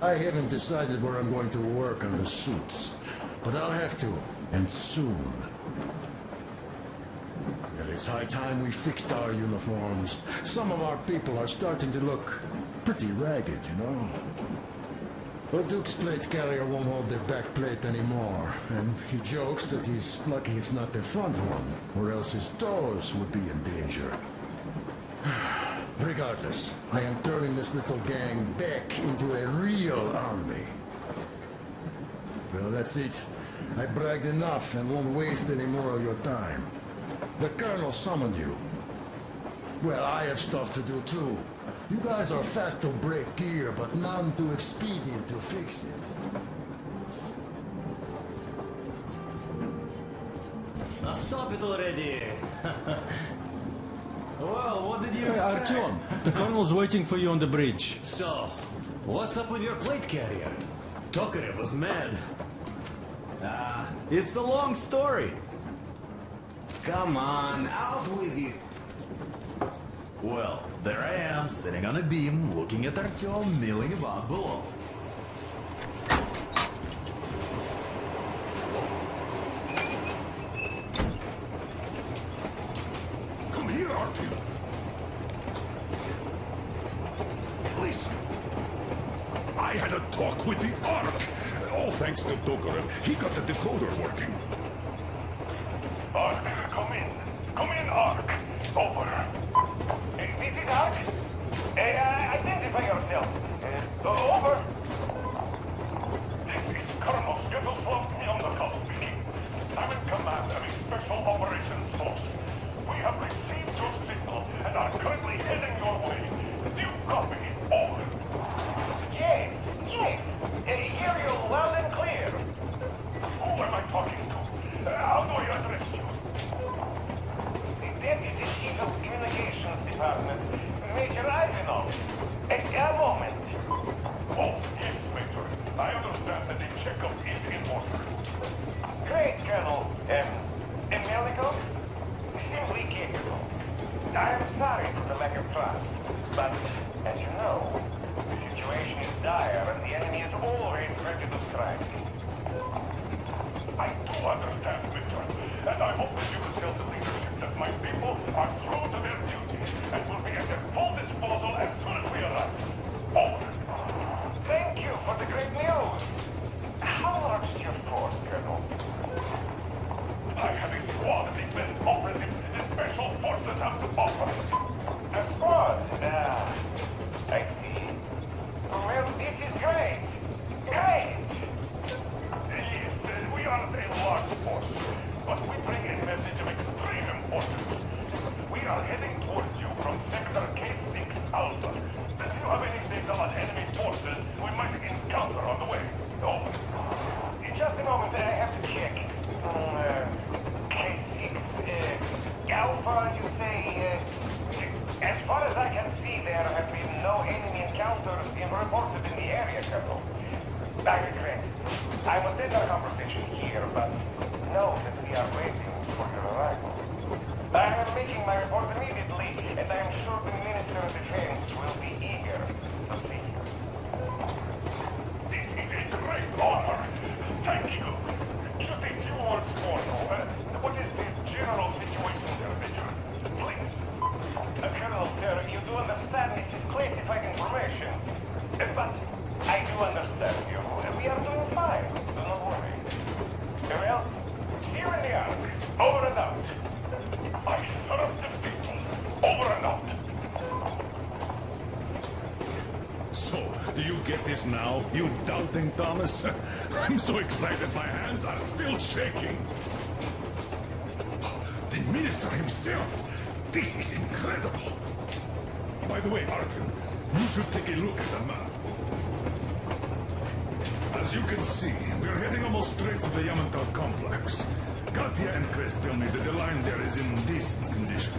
S: I haven't decided where I'm going to work on the suits, but I'll have to, and soon. And it's high time we fixed our uniforms. Some of our people are starting to look pretty ragged, you know? The Duke's plate carrier won't hold their back plate anymore, and he jokes that he's lucky it's not the front one, or else his toes would be in danger. Regardless, I am turning this little gang back into a real army. Well, that's it. I bragged enough and won't waste any more of your time. The Colonel summoned you. Well, I have stuff to do too. You guys are fast to break gear, but none too expedient to fix it.
M: Now stop it already! Well, what did you
G: Hey,
M: expect?
G: Artyom, the Colonel's waiting for you on the bridge.
M: So, what's up with your plate carrier? Tokarev was mad. It's a long story.
F: Come on, out with you.
M: Well, there I am, sitting on a beam, looking at Artyom milling about below.
R: Come here, Artyom. Listen. I had a talk with the Ark. All thanks to Tokarev. He got the decoder working. Ark, come in. Come in, Ark. Over.
E: This is Ark. Identify yourself. Over. This is Colonel Skittleslov Mylnikov speaking. I'm in command of a Special Operations Force. We have received your signal and are currently heading your way. Do you copy? Over. Yes. Hear you loud and clear. Who am I talking to? How do I address you? The Deputy Chief of Communications Department, Major Ivanov. A moment. I regret. I must end our conversation here, but know that we are waiting for your arrival. I am making my report immediately, and I am sure the Minister of Defense will be eager to see you. This is a great honor. Thank you. Just a few words more, though. What is the general situation there, Major? Please. Colonel, sir, you do understand this is classified information. But I do understand you. We are doing fine. Do not worry. Well, see you in the Ark. Over and out. I serve the people. Over and out.
H: So, do you get this now, you doubting Thomas? I'm so excited my hands are still shaking. The Minister himself! This is incredible! By the way, Artyom, you should take a look at the map. As you can see, we're heading almost straight for the Yamato complex. Katya and Chris tell me that the line there is in decent condition.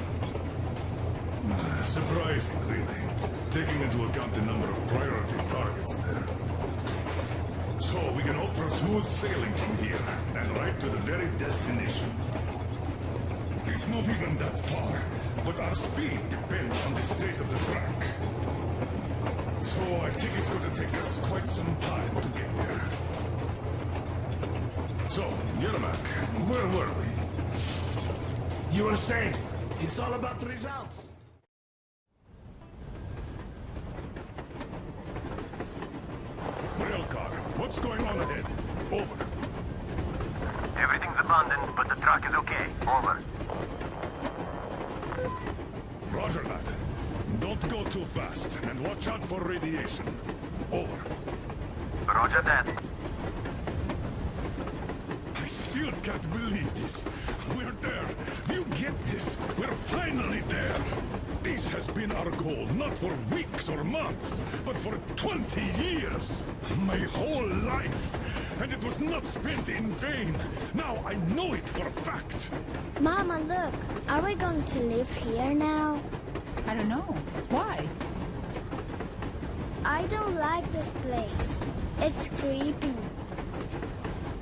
H: Surprising, really, taking into account the number of priority targets there. So we can hope for smooth sailing from here, and right to the very destination. It's not even that far, but our speed depends on the state of the track. So I think it's going to take us quite some time to get there. So, Yermak, where were we?
R: You were saying, it's all about the results.
H: Railcar, what's going on ahead? Over.
E: Everything's abandoned, but the truck is okay. Over.
H: Roger that. Don't go too fast, and watch out for radiation. Over.
E: Roger that.
H: I still can't believe this. We're there. Do you get this? We're finally there. This has been our goal, not for weeks or months, but for 20 years. My whole life. And it was not spent in vain. Now I know it for a fact.
J: Mama, look. Are we going to live here now?
A: I don't know. Why?
J: I don't like this place. It's creepy.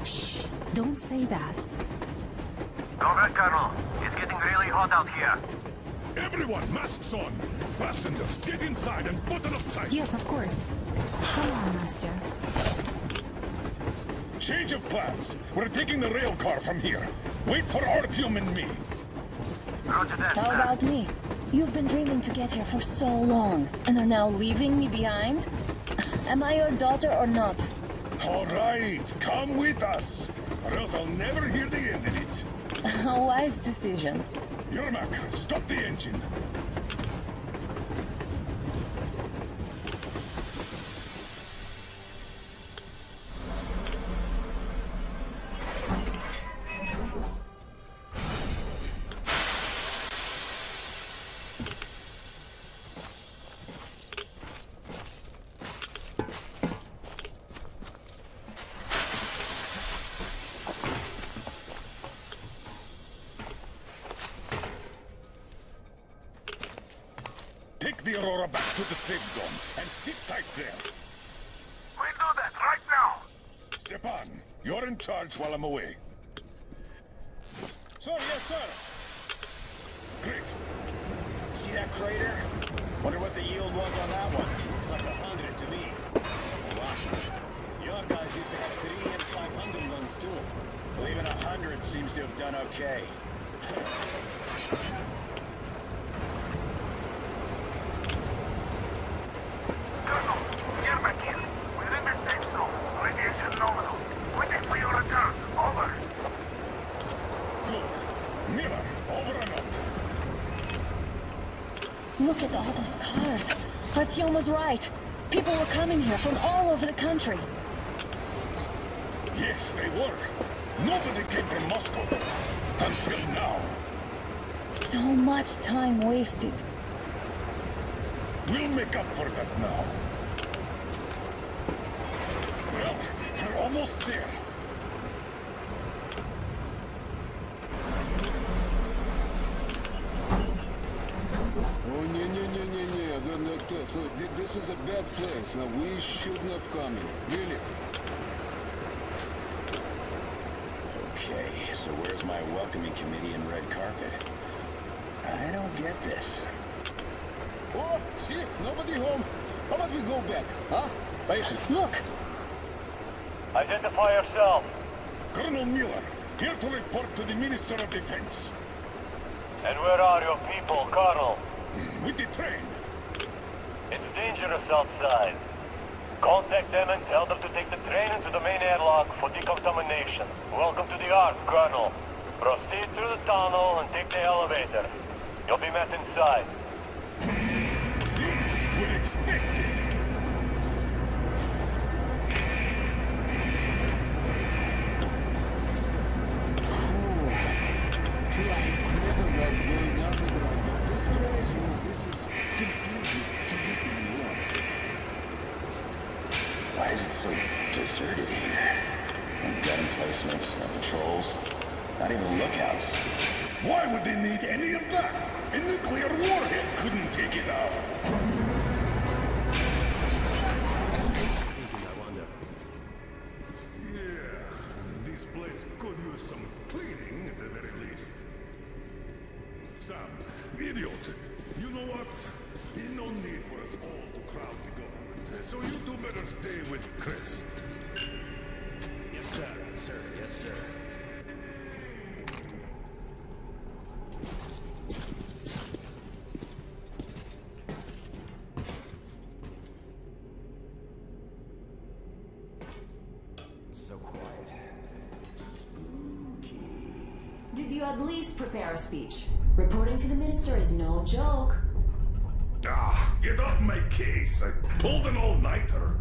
A: Shh. Don't say that.
E: Over, Colonel. It's getting really hot out here.
H: Everyone, masks on! Passengers, get inside and button up tight!
A: Yes, of course. Come on, Master.
H: Change of plans. We're taking the rail car from here. Wait for Artyom and me.
E: Roger that,
D: How about me? You've been dreaming to get here for so long, and are now leaving me behind? Am I your daughter or not?
H: All right, come with us, or else I'll never hear the end of it.
D: A wise decision.
H: Yermak, stop the engine. Take the Aurora back to the safe zone and sit tight there.
E: We'll do that right now.
H: Stepan, you're in charge while I'm away. Sir, yes, sir. Great.
O: See that crater? Wonder what the yield was on that one. Looks like 100 to me. Wow. Your guys used to have 3 and 500 guns too. Well, even 100 seems to have done okay.
E: Colonel, Yermak here. We're in the safe zone. Radiation nominal. Waiting for your return. Over.
H: Good. Miller, over and out.
D: Look at all those cars. Artyom was right. People were coming here from all over the country.
H: Yes, they were. Nobody came from Moscow. Until now.
D: So much time wasted.
H: We'll make up for that now. Well, we're almost there.
O: Oh, не, not like this. Look, this is a bad place. Now, we should not come in. Really?
I: Okay, so where's my welcoming committee and red carpet? I don't get this.
O: Oh, see? Nobody home. How about we go back, huh?
D: Look!
K: Identify yourself.
R: Colonel Miller, here to report to the Minister of Defense.
K: And where are your people, Colonel?
R: With the train.
K: It's dangerous outside. Contact them and tell them to take the train into the main airlock for decontamination. Welcome to the Ark, Colonel. Proceed through the tunnel and take the elevator. You'll be met inside.
R: See? We're expected.
I: Why is it so deserted here? No gun emplacements, no patrols, not even lookouts.
R: Why would they need any of that? A nuclear warhead couldn't take it out.
H: Yeah, this place could use some cleaning at the very least. Sam, idiot, you know what? There's no need for us all to crowd the government, so you two better stay with Crest.
M: Yes, sir. Sir, yes, sir.
I: So quiet. Spooky.
P: Did you at least prepare a speech? Reporting to the minister is no joke.
H: Ah, get off my case. I pulled an all-nighter.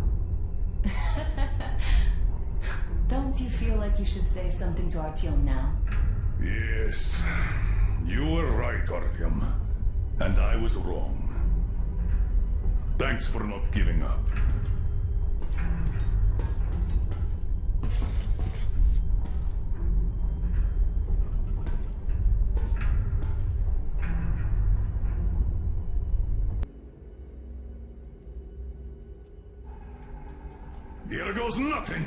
P: Don't you feel like you should say something to Artyom now?
H: Yes, you were right, Artyom. And I was wrong. Thanks for not giving up. Here goes nothing!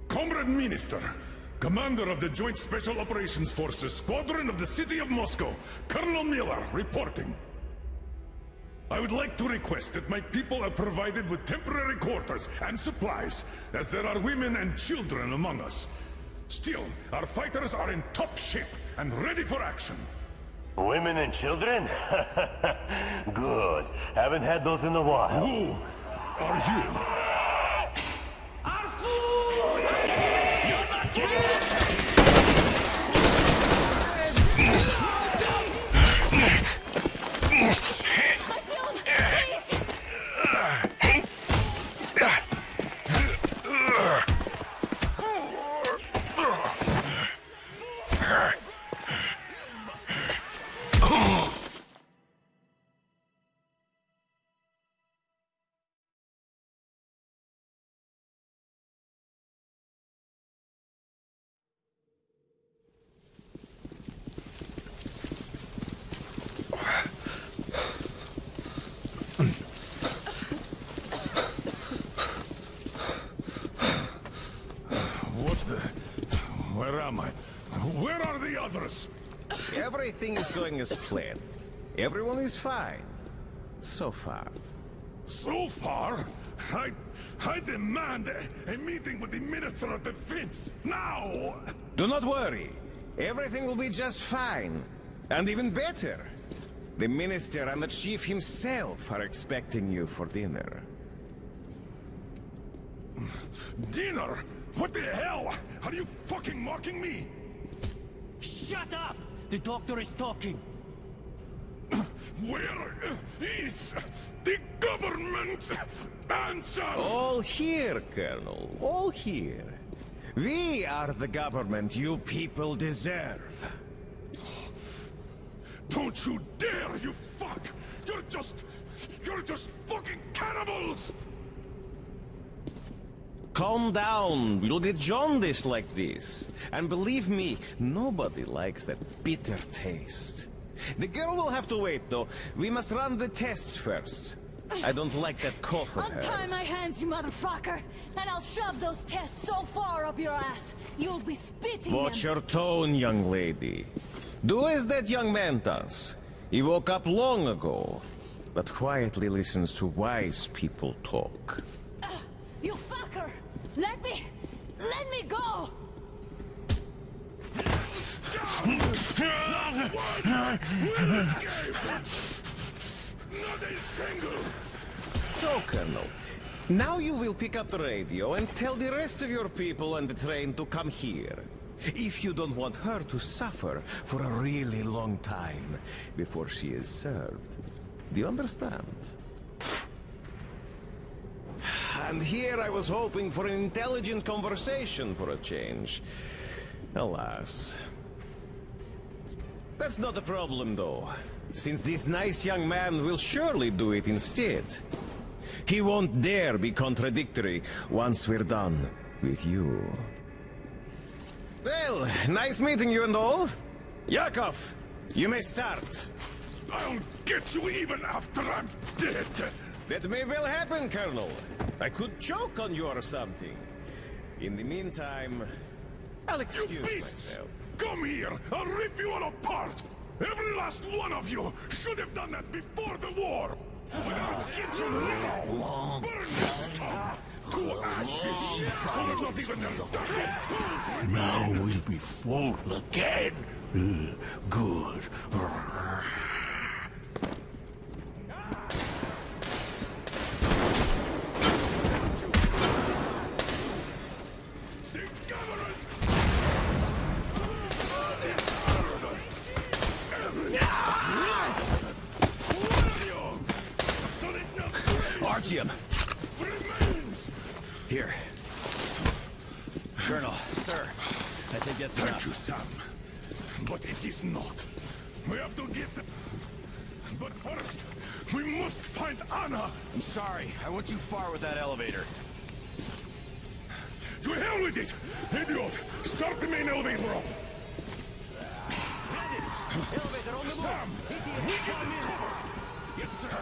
H: Comrade Minister, Commander of the Joint Special Operations Forces, Squadron of the City of Moscow, Colonel Miller, reporting. I would like to request that my people are provided with temporary quarters and supplies, as there are women and children among us. Still, our fighters are in top shape and ready for action.
K: Women and children? Good. Haven't had those in a while.
H: Who are you?
K: Our food!
H: Where am I? Where are the others?
Q: Everything is going as planned. Everyone is fine. So far.
H: So far? I demand a meeting with the Minister of Defense, now!
Q: Do not worry. Everything will be just fine. And even better. The Minister and the Chief himself are expecting you for dinner.
H: Dinner? What the hell? Are you fucking mocking me?
N: Shut up! The doctor is talking.
H: Where is the government answer?
Q: All here, Colonel. All here. We are the government you people deserve.
R: Don't you dare, you fuck! You're just fucking cannibals!
Q: Calm down. You'll get jaundice like this. And believe me, nobody likes that bitter taste. The girl will have to wait, though. We must run the tests first. I don't like that cough of hers.
D: Untie my hands, you motherfucker, and I'll shove those tests so far up your ass, you'll be spitting
Q: Watch
D: them.
Q: your tone, young lady. Do as that young man does. He woke up long ago, but quietly listens to wise people talk.
D: You fucker! Let me go!
Q: So, Colonel, now you will pick up the radio and tell the rest of your people on the train to come here. If you don't want her to suffer for a really long time before she is served. Do you understand? And here I was hoping for an intelligent conversation for a change. Alas. That's not a problem, though, since this nice young man will surely do it instead. He won't dare be contradictory once we're done with you. Well, nice meeting you and all. Yakov, you may start.
R: I'll get you even after I'm dead.
Q: That may well happen, Colonel. I could choke on you or something. In the meantime, I'll excuse myself.
R: Come here! I'll rip you all apart! Every last one of you should have done that before the war! But I'll get you now! Burn you to ashes! So you're not even a
U: Now we'll be full again. Good.
B: Artyom! Here. Colonel, sir, I think that's enough.
R: Thank you, Sam. But it is not. We have to get them. But first, we must find Anna.
B: I'm sorry. I went too far with that elevator.
R: To hell with it! Idiot! Start the main elevator up! Sam! We got him covered! Yes, sir!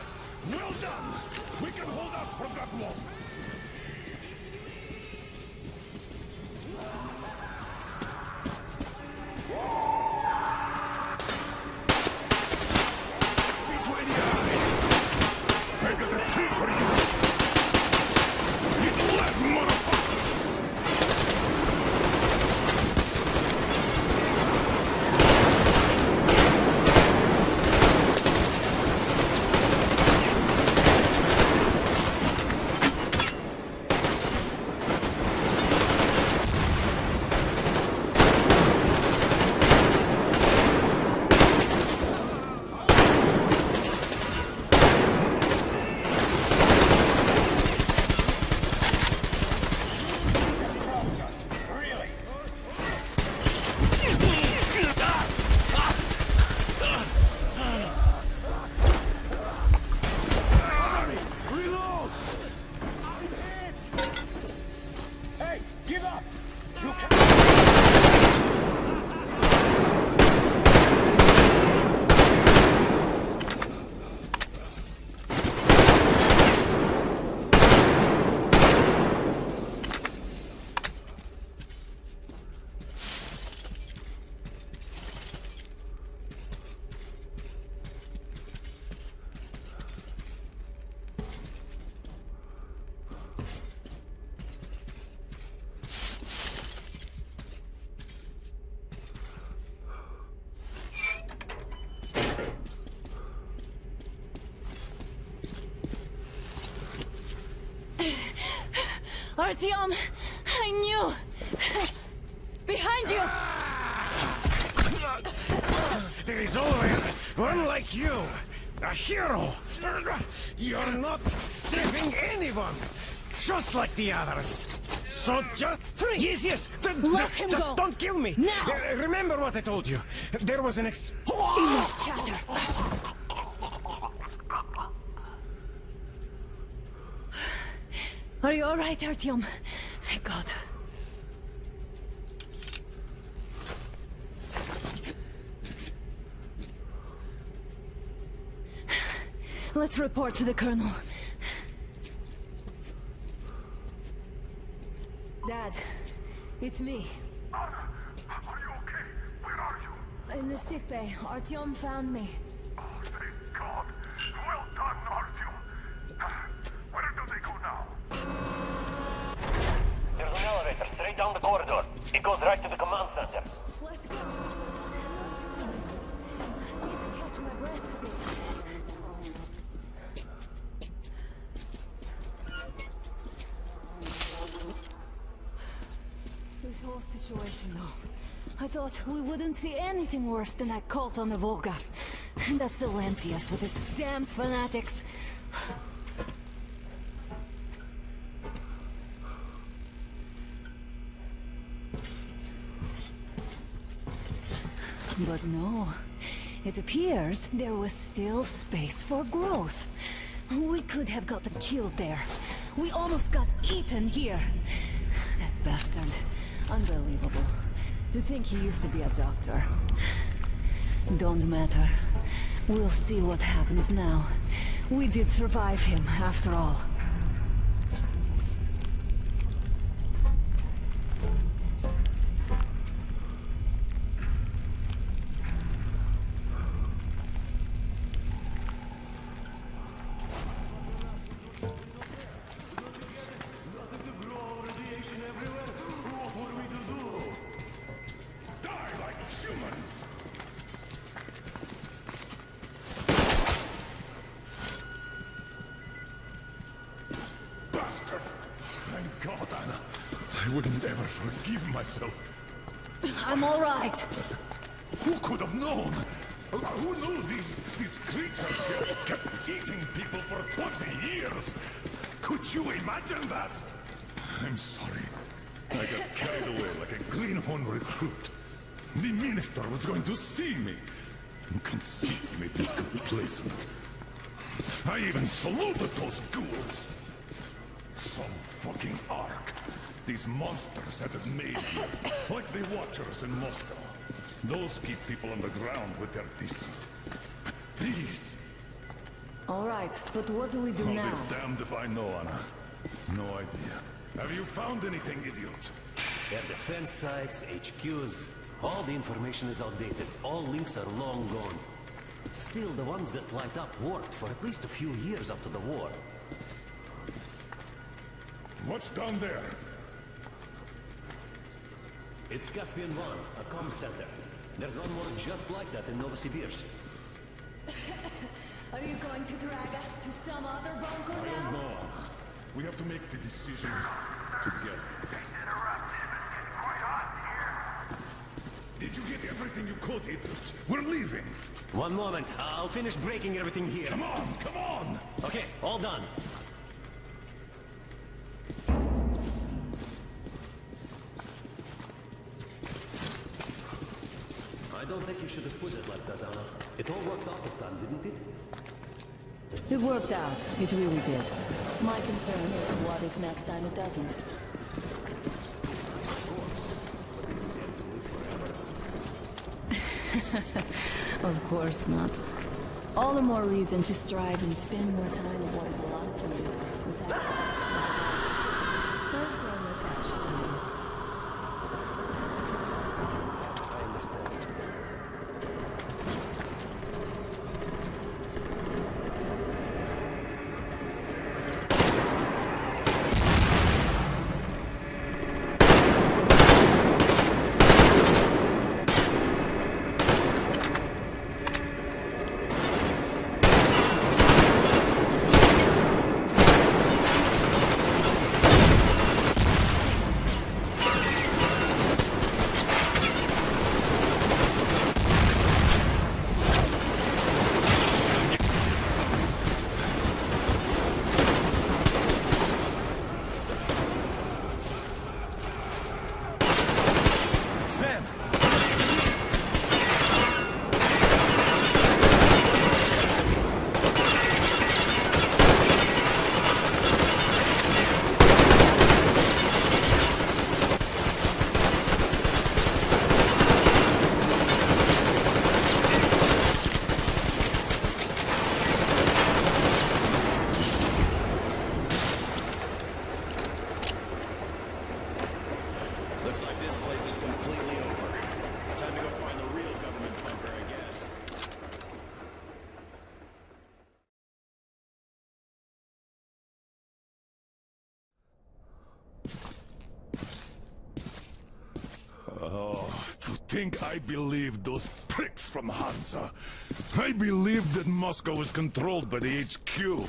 R: Well done! We can hold out from that wall! Between the eyes! I got a treat for you! Little left, motherfuckers!
D: Artyom, I knew! Behind you!
Q: There is always one like you, a hero. You're not saving anyone, just like the others. So just...
P: Freeze!
Q: Yes!
P: Let him go!
Q: Don't kill me!
P: Now!
Q: Remember what I told you. There was an
P: Enough chatter! Are you alright, Artyom? Thank God. Let's report to the Colonel. Dad, it's me.
E: Anna, are you okay? Where are you?
P: In the sickbay, Artyom found me.
E: Oh, thank God. Well done, Artyom. Where do they go now?
K: There's an elevator straight down the corridor. It goes right to the command center.
P: Let's go. I need to catch my breath a bit. This whole situation, though. I thought we wouldn't see anything worse than that cult on the Volga. And that Silencius with his damn fanatics. But no. It appears there was still space for growth. We could have gotten killed there. We almost got eaten here. That bastard. Unbelievable. To think he used to be a doctor. Don't matter. We'll see what happens now. We did survive him, after all.
H: I wouldn't ever forgive myself.
P: I'm all right.
H: Who could have known? Who knew these creatures here kept eating people for 20 years? Could you imagine that? I'm sorry. I got carried away like a greenhorn recruit. The minister was going to see me. Conceit made me complacent. I even saluted those ghouls. Some fucking ark. These monsters had it made here, like the Watchers in Moscow. Those keep people on the ground with their deceit. But these...
P: All right, but what do we do
H: I'll
P: now?
H: be damned if I know, Anna. No idea. Have you found anything, idiot?
N: Their defense sites, HQs, all the information is outdated. All links are long gone. Still, the ones that light up worked for at least a few years after the war.
H: What's down there?
N: It's Caspian 1, a comm center. There's one more just like that in Novosibirsk.
P: Are you going to drag us to some other bunker
H: I
P: now?
H: don't know, Anna. We have to make the decision together. Did you get everything you could, idiot? We're leaving.
N: One moment, I'll finish breaking everything here.
H: Come on, come on!
N: Okay, all done. I don't think you should have put it like that, Anna. It all worked out this time, didn't it?
P: It worked out. It really did. My concern is what if next time it doesn't? Of course not. All the more reason to strive and spend more time with what is allowed to you without growing attached to me.
N: I understand.
H: think I believed those pricks from Hansa? I believed that Moscow was controlled by the HQ,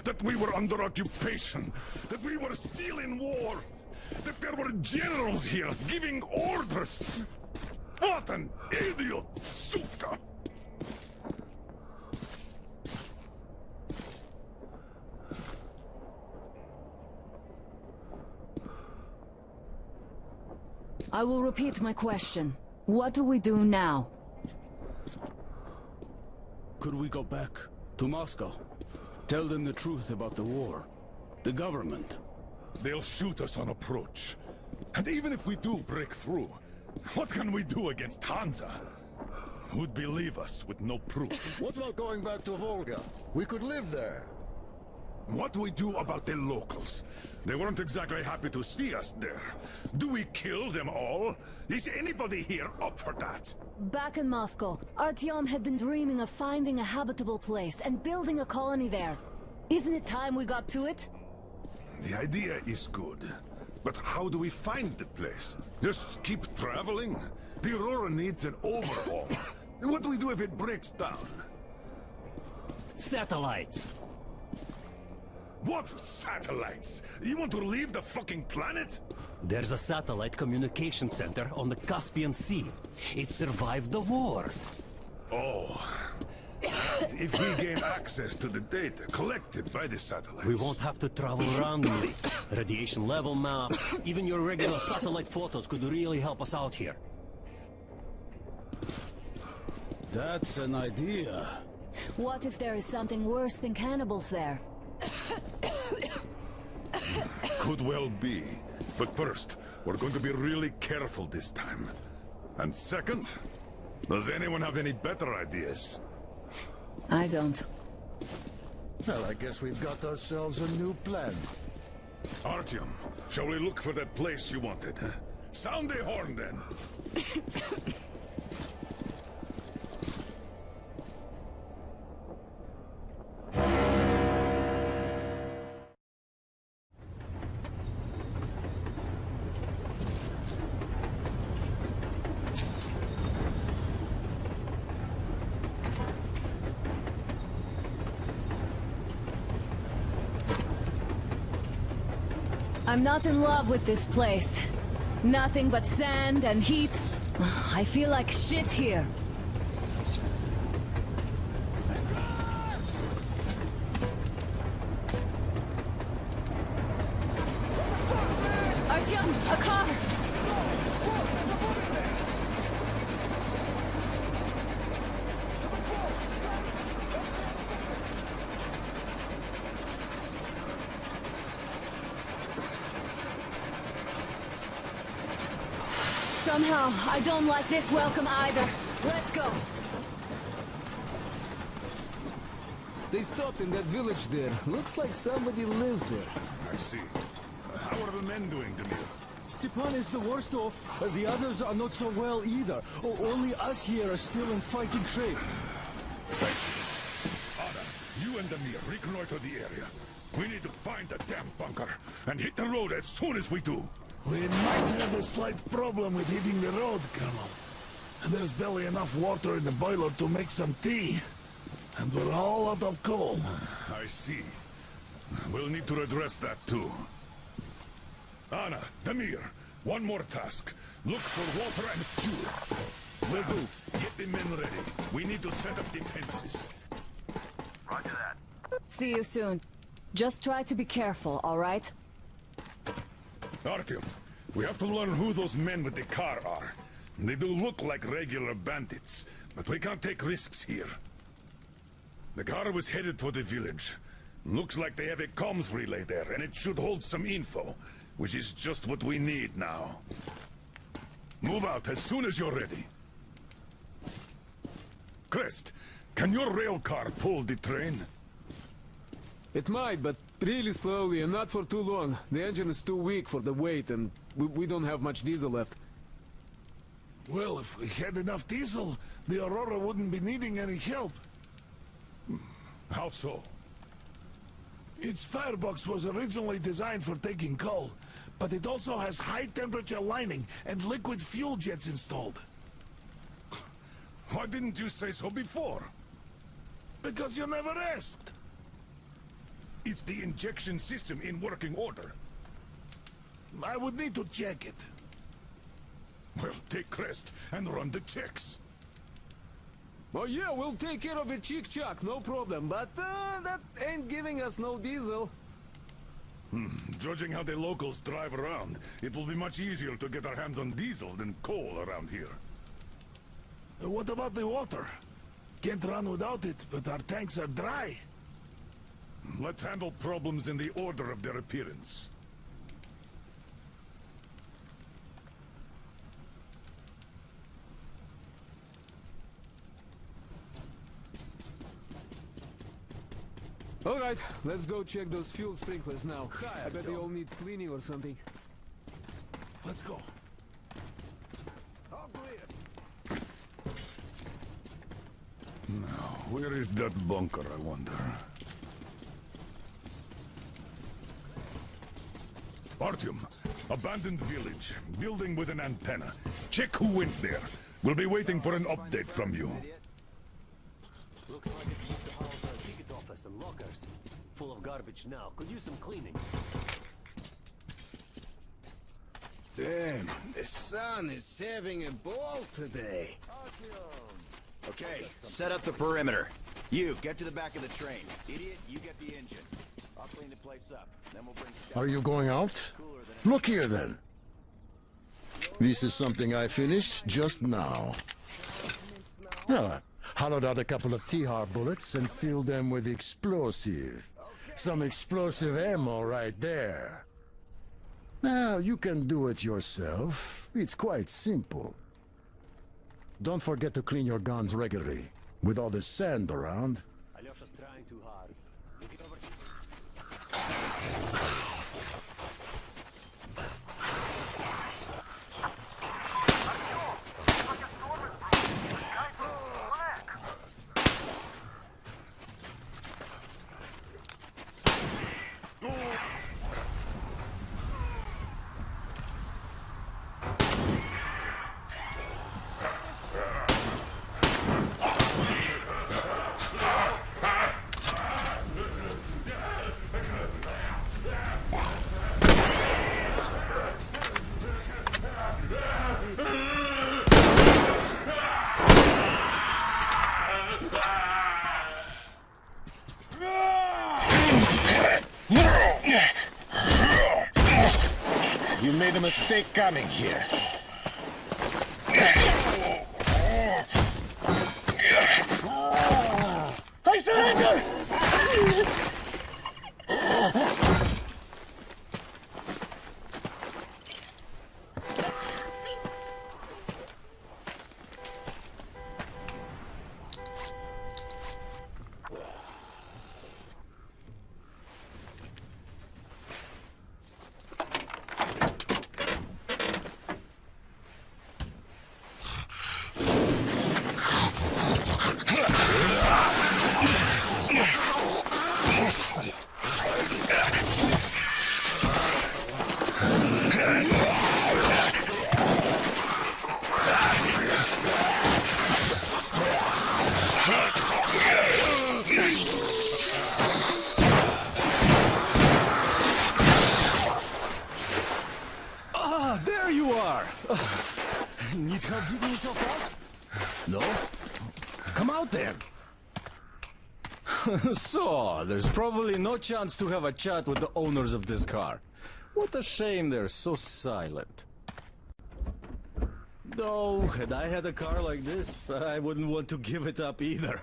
H: that we were under occupation, that we were still in war, that there were generals here giving orders. What an idiot, suka!
P: I will repeat my question. What do we do now?
T: Could we go back to Moscow? Tell them the truth about the war. The government.
H: They'll shoot us on approach. And even if we do break through, what can we do against Hansa? Who'd believe us with no proof?
S: What about going back to Volga? We could live there.
H: What do we do about the locals? They weren't exactly happy to see us there. Do we kill them all? Is anybody here up for that?
P: Back in Moscow, Artyom had been dreaming of finding a habitable place and building a colony there. Isn't it time we got to it?
H: The idea is good. But how do we find the place? Just keep traveling? The Aurora needs an overhaul. What do we do if it breaks down?
N: Satellites!
H: What satellites? You want to leave the fucking planet?
N: There's a satellite communication center on the Caspian Sea. It survived the war.
H: Oh. If we gain access to the data collected by the satellites...
N: We won't have to travel around really. Radiation level maps, even your regular satellite photos could really help us out here.
T: That's an idea.
P: What if there is something worse than cannibals there?
H: Could well be. But first, we're going to be really careful this time. And second, does anyone have any better ideas?
P: I don't.
S: Well, I guess we've got ourselves a new plan.
H: Artyom, shall we look for that place you wanted? Sound the horn, then!
P: I'm not in love with this place. Nothing but sand and heat. I feel like shit here. Artyom, a car! Somehow, I don't like this welcome either. Let's go.
T: They stopped in that village there. Looks like somebody lives there.
H: I see. How are the men doing, Demir?
G: Stepan is the worst off. The others are not so well either. Only us here are still in fighting shape.
H: Anna, you and Demir reconnoiter the area. We need to find the damn bunker and hit the road as soon as we do.
R: We might have a slight problem with hitting the road, Colonel. And there's barely enough water in the boiler to make some tea. And we're all out of coal.
H: I see. We'll need to address that too. Anna, Demir, one more task. Look for water and fuel. Will do. Get the men ready. We need to set up defenses.
K: Roger that.
P: See you soon. Just try to be careful, all right?
H: Artyom, we have to learn who those men with the car are. They do look like regular bandits, but we can't take risks here. The car was headed for the village. Looks like they have a comms relay there, and it should hold some info, which is just what we need now. Move out as soon as you're ready. Crest, can your rail car pull the train?
T: It might, but really slowly and not for too long. The engine is too weak for the weight, and we don't have much diesel left.
R: Well, if we had enough diesel, the Aurora wouldn't be needing any help.
H: How so?
R: Its firebox was originally designed for taking coal, but it also has high-temperature lining and liquid fuel jets installed. Why didn't you say so before? Because you never asked. Is the injection system in working order? I would need to check it. Well, take rest and run the checks.
T: Oh yeah, we'll take care of it, chick-chock, no problem. But that ain't giving us no diesel.
R: Judging how the locals drive around, it will be much easier to get our hands on diesel than coal around here. What about the water? Can't run without it, but our tanks are dry. Let's handle problems in the order of their appearance.
T: All right, let's go check those fuel sprinklers now. I bet they all need cleaning or something.
R: Let's go. Now, where is that bunker, I wonder? Artyom, abandoned village, building with an antenna. Check who went there. We'll be waiting for an update from you.
N: Looks like it used to house a ticket office and lockers. Full of garbage now. Could use some cleaning.
T: Damn, the sun is having a ball today.
I: Okay, set up the perimeter. You, get to the back of the train. Idiot, you get the engine. I'll clean the place up. Then we'll bring...
S: Are you going out? Look here, then. This is something I finished just now. Hollowed out a couple of T-Har bullets and filled them with explosive. Some explosive ammo right there. Now, you can do it yourself. It's quite simple. Don't forget to clean your guns regularly. With all this sand around.
N: Alyosha's trying too hard. Look it over
R: You made a mistake coming here. I surrender!
G: There you are! Need help digging yourself out? No? Come out then! So, there's probably no chance to have a chat with the owners of this car. What a shame they're so silent. Though, had I had a car like this, I wouldn't want to give it up either.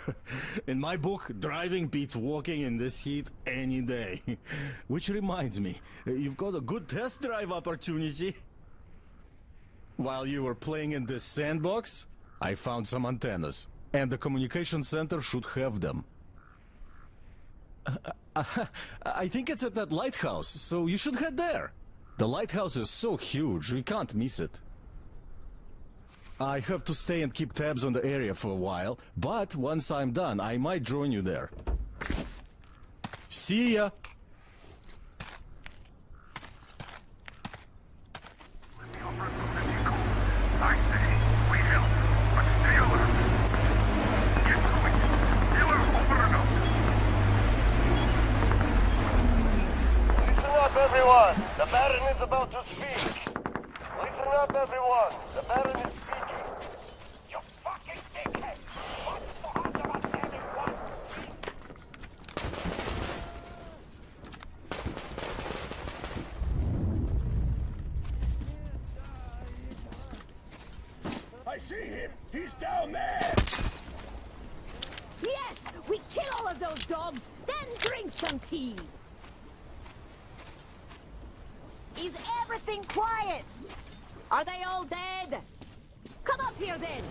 G: In my book, driving beats walking in this heat any day. Which reminds me, you've got a good test drive opportunity. While you were playing in this sandbox, I found some antennas, and the communication center should have them. I think it's at that lighthouse, so you should head there. The lighthouse is so huge, we can't miss it. I have to stay and keep tabs on the area for a while, but once I'm done, I might join you there. See ya!
E: I say, we help, but stay alert.
K: Everyone, the Baron is about to speak. Listen up, everyone. The Baron is speaking. You fucking dickhead!
R: I see him! He's down there!
C: Yes! We kill all of those dogs, then drink some tea! Is everything quiet? Are they all dead? Come up here then!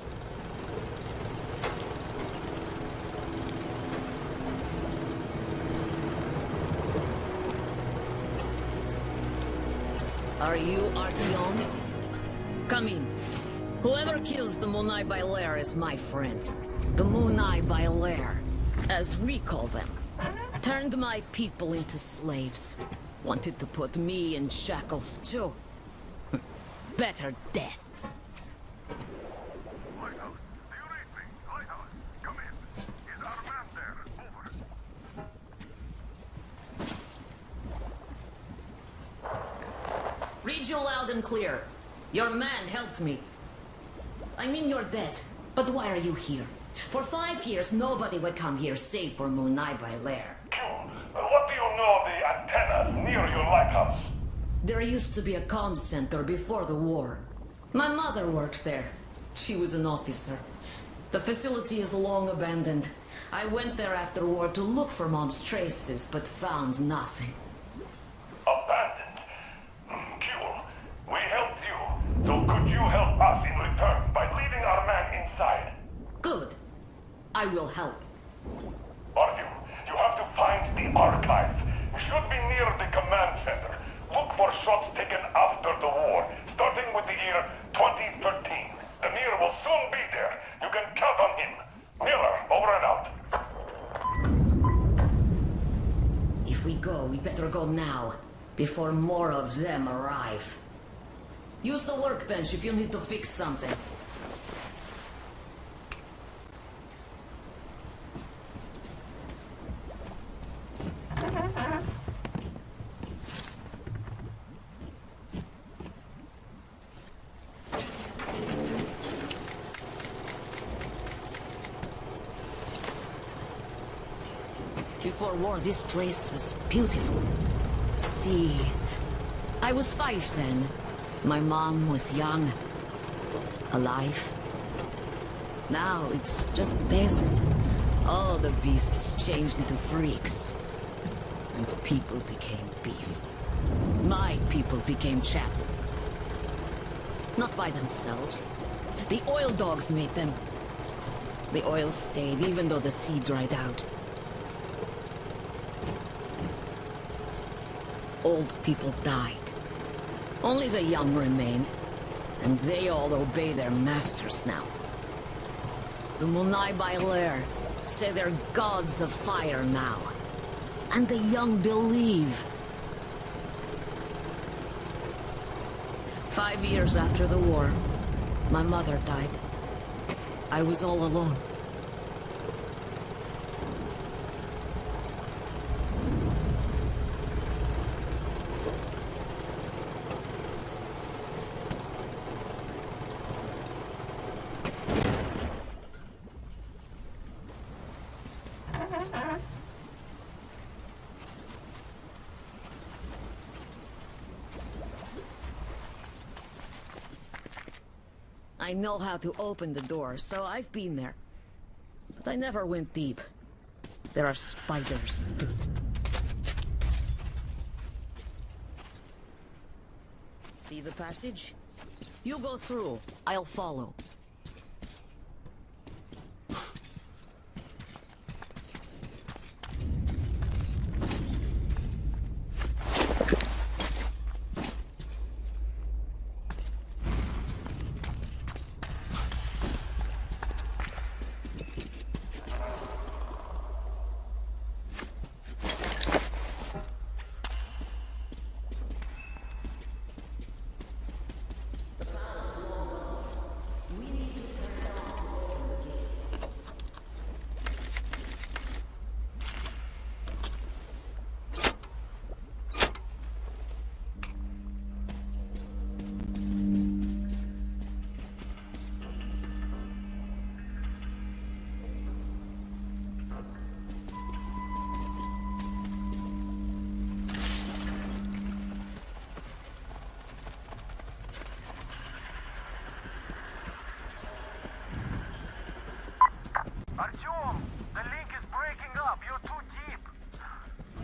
V: Are you Artyom? Come in. Whoever kills the Monai Bailair is my friend. The Monai Bailair, as we call them, turned my people into slaves. Wanted to put me in shackles too. Better death. Read you loud and clear. Your man helped me. I mean, you're dead. But why are you here? For 5 years, nobody would come here save for Monai Bailair.
K: What do you know of the antennas near your lighthouse?
V: There used to be a comm center before the war. My mother worked there. She was an officer. The facility is long abandoned. I went there after war to look for Mom's traces, but found nothing.
K: Abandoned? Cool. We helped you. So could you help us in return by leaving our man inside?
V: Good. I will help.
K: Artyom, you have to find the archive. It should be near the command center. Look for shots taken after the war, starting with the year 2013. Demir will soon be there. You can count on him. Miller, over and out.
V: If we go, we better go now, before more of them arrive. Use the workbench if you need to fix something. Before war, this place was beautiful. See, I was 5 then. My mom was young, alive. Now it's just desert. All the beasts changed into freaks. And people became beasts. My people became chattel. Not by themselves. The oil dogs made them. The oil stayed even though the sea dried out. Old people died. Only the young remained, and they all obey their masters now. The Monai Bailair say they're gods of fire now, and the young believe. 5 years after the war, my mother died. I was all alone. I know how to open the door, so I've been there. But I never went deep. There are spiders. See the passage? You go through. I'll follow.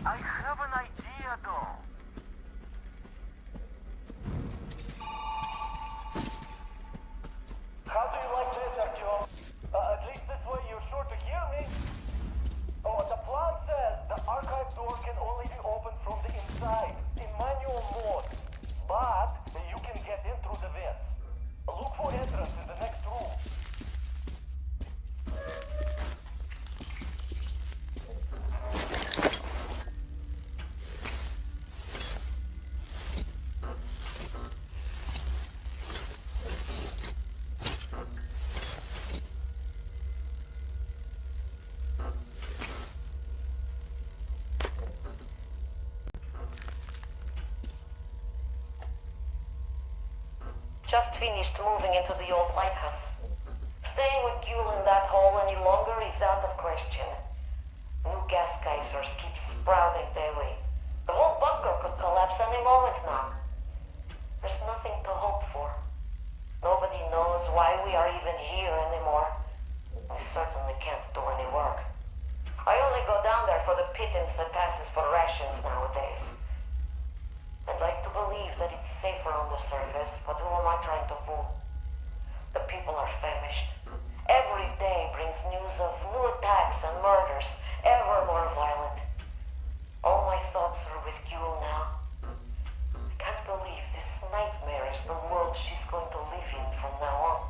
K: I have an idea, though. How do you like this, Artyom? At least this way you're sure to hear me. Oh, the plan says the archive door can only be opened from the inside, in manual mode. But you can get in through the vents. Look for entrance in the next room.
F: Just finished moving into the old lighthouse. Staying with Gule in that hole any longer is out of question. New gas geysers keep sprouting daily. The whole bunker could collapse any moment now. There's nothing to hope for. Nobody knows why we are even here anymore. We certainly can't do any work. I only go down there for the pittance that passes for rations nowadays. I'd like to believe that it's safer on the surface, but who am I trying to fool? The people are famished. Every day brings news of new attacks and murders, ever more violent. All my thoughts are with Gule now. I can't believe this nightmare is the world she's going to live in from now on.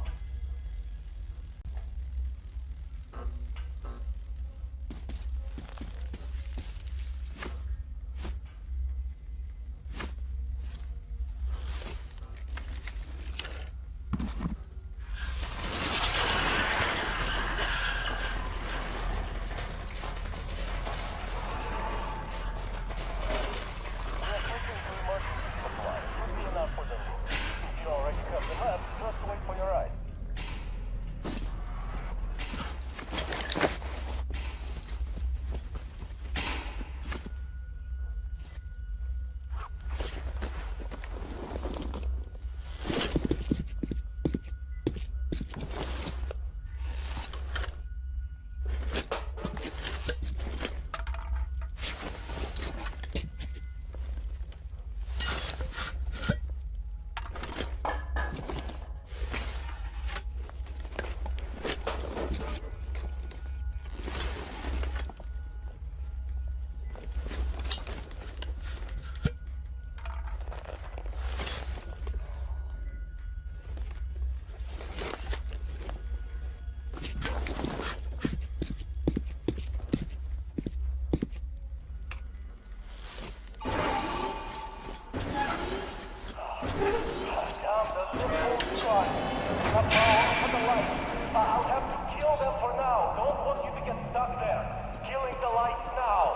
K: I'll have to kill them for now. Don't want you to get stuck there. Killing the lights now.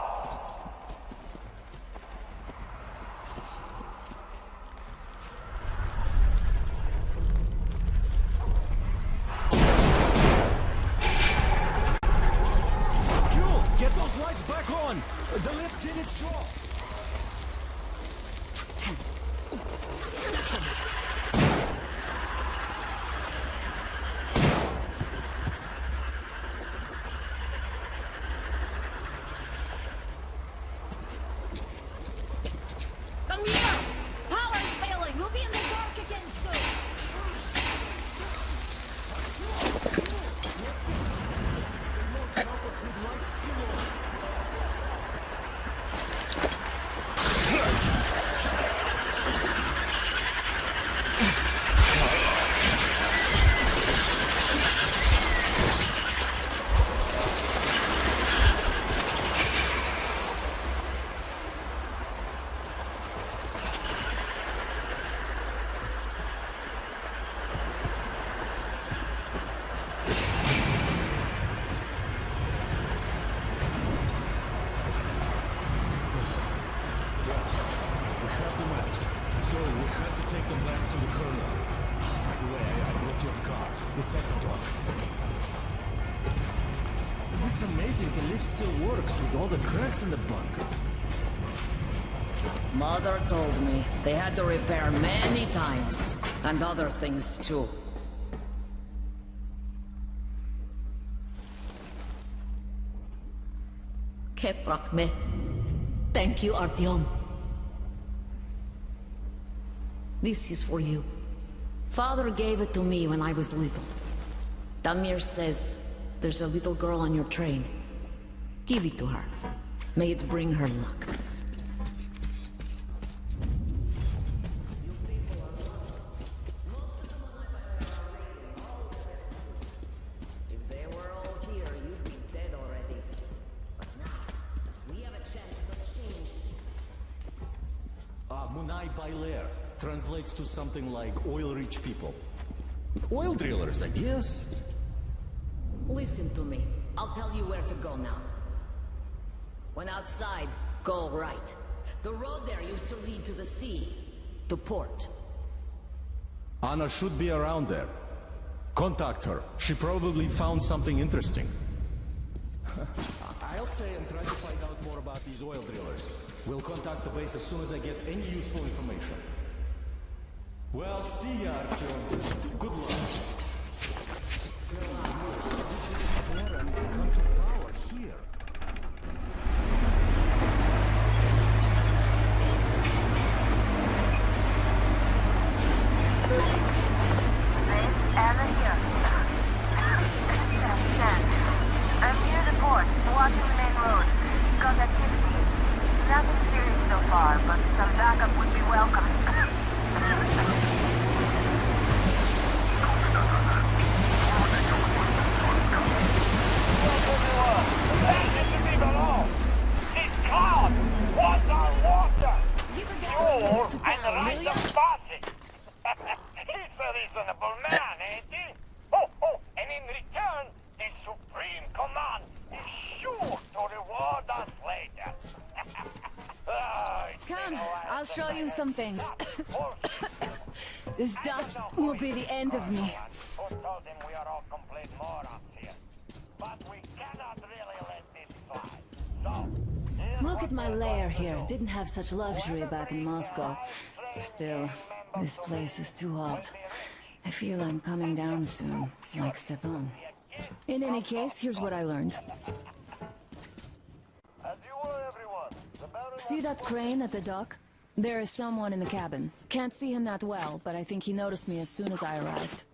G: Gule, get those lights back on! The lift did its job! It's at the top. It's amazing the lift still works with all the cracks in the bunker.
V: Mother told me they had to repair many times, and other things too. Keprakme. Thank you, Artyom. This is for you. Father gave it to me when I was little. Damir says there's a little girl on your train. Give it to her. May it bring her luck. If they were all here, you'd be dead already. But now, we have a chance to change this.
G: Munai Bailer translates to something like oil-rich people. Oil drillers, I guess.
V: Listen to me. I'll tell you where to go now. When outside, go right. The road there used to lead to the sea. To port.
G: Anna should be around there. Contact her. She probably found something interesting. I'll stay and try to find out more about these oil drillers. We'll contact the base as soon as I get any useful information. Well, see ya, Artyom. Good luck.
F: Anna here. I'm near the port, watching the main road. Got activity. Nothing serious so far, but some backup would be welcome.
E: This cloud was our water. You're an right of passage. He's a reasonable man, ain't he? Oh, and in return, the Supreme Command is sure to reward us later.
P: Come, I'll show you some things. This dust will be the end of me.
E: Who told him we are all complete morons here? But we cannot really let this slide. So,
P: Look at my lair here. Didn't have such luxury back in Moscow. Still, this place is too hot. I feel I'm coming down soon, like Stepan. In any case, here's what I learned. See that crane at the dock? There is someone in the cabin. Can't see him that well, but I think he noticed me as soon as I arrived.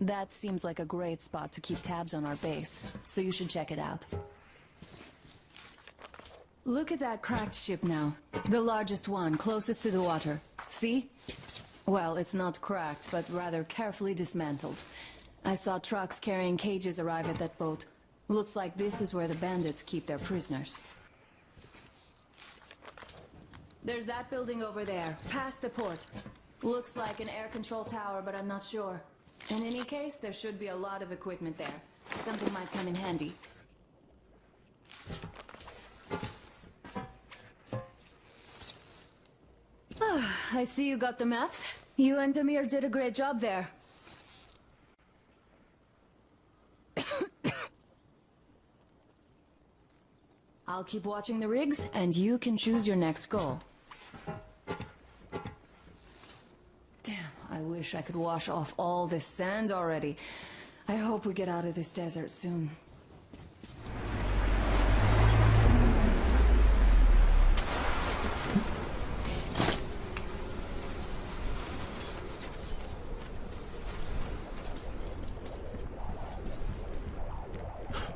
P: That seems like a great spot to keep tabs on our base, so you should check it out. Look at that cracked ship now. The largest one, closest to the water. See? Well, it's not cracked, but rather carefully dismantled. I saw trucks carrying cages arrive at that boat. Looks like this is where the bandits keep their prisoners. There's that building over there, past the port. Looks like an air control tower, but I'm not sure. In any case, there should be a lot of equipment there. Something might come in handy. I see you got the maps. You and Damir did a great job there. I'll keep watching the rigs, and you can choose your next goal. Damn, I wish I could wash off all this sand already. I hope we get out of this desert soon.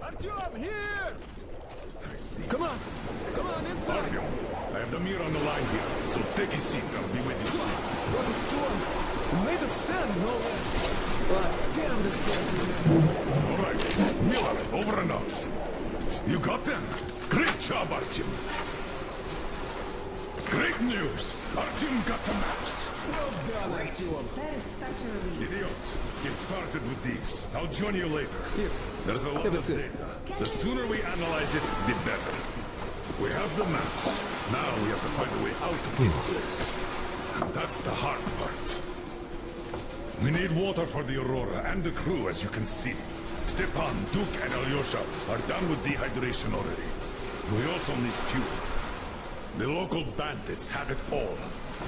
R: Artyom, here! Come on! Come on, inside!
H: Artyom, I have Damir on the line here, so take a seat. I'll be with you soon.
T: What a storm! Made of sand, no less! But damn the sand!
H: All right, Miller, over and out. You got them? Great job, Artyom. Great news! Artyom got the maps.
T: Well done, Artyom.
A: That is such a relief.
H: Idiot, get started with these. I'll join you later.
T: Here.
H: There's a lot of data. The sooner we analyze it, the better. We have the maps. Now we have to find a way out of this place. And that's the hard part. We need water for the Aurora and the crew, as you can see. Stepan, Duke, and Alyosha are done with dehydration already. We also need fuel. The local bandits have it all.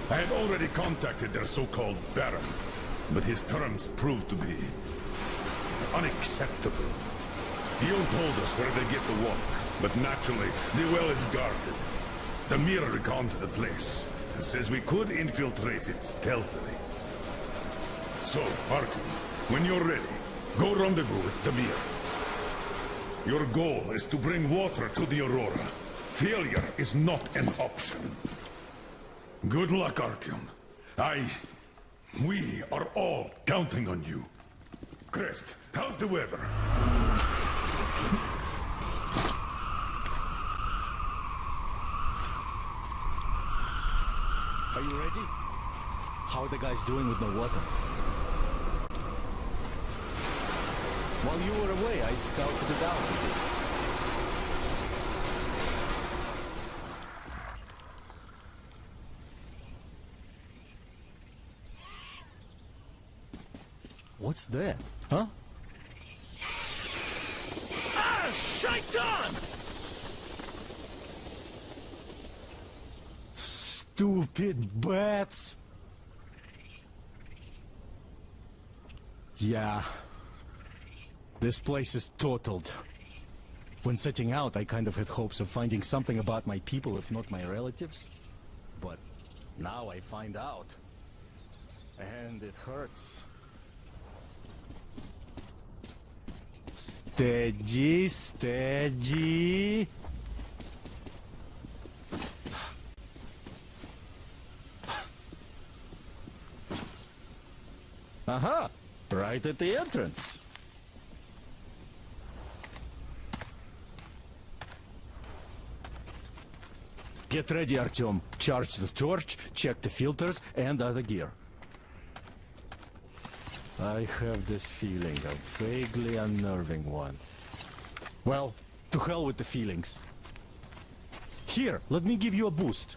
H: I had already contacted their so-called Baron, but his terms proved to be unacceptable. He'll told us where they get the water, but naturally, the well is guarded. The mirror reconned the place and says we could infiltrate it stealthily. So, Artyom, when you're ready, go rendezvous with Damir. Your goal is to bring water to the Aurora. Failure is not an option. Good luck, Artyom. We are all counting on you. Crest, how's the weather?
G: Are you ready? How are the guys doing with no water? While you were away, I scouted it out. What's that? Huh?
R: Ah, shaitan!
G: Stupid bats! Yeah. This place is totaled. When setting out, I kind of had hopes of finding something about my people, if not my relatives. But now I find out. And it hurts. Steady, steady. Aha! Right at the entrance. Get ready, Artyom. Charge the torch, check the filters, and other gear. I have this feeling, a vaguely unnerving one. Well, to hell with the feelings. Here, let me give you a boost.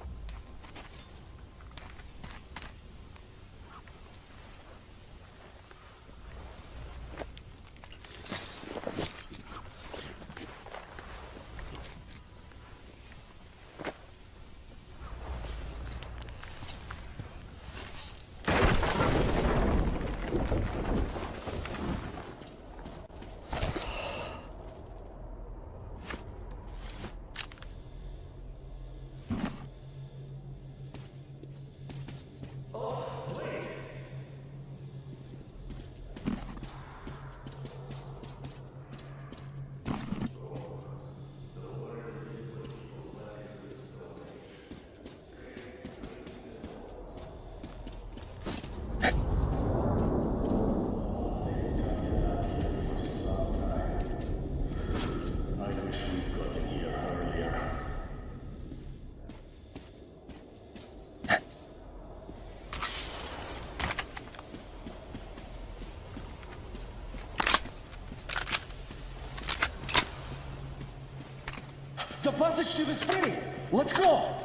R: The passage to the spring! Let's go!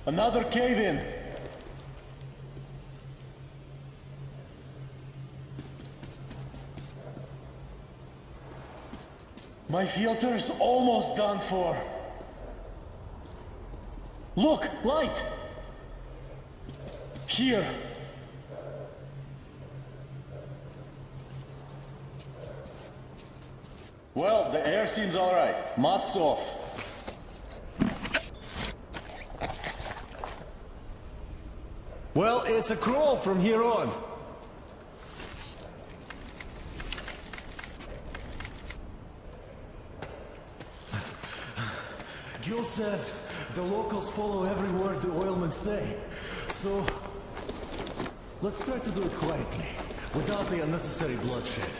R: Another cave-in! My filter's almost done for. Look! Light! Here! Well, the air seems all right. Masks off.
G: Well, it's a crawl from here on. Gil says the locals follow every word the oilmen say. So, let's try to do it quietly, without the unnecessary bloodshed.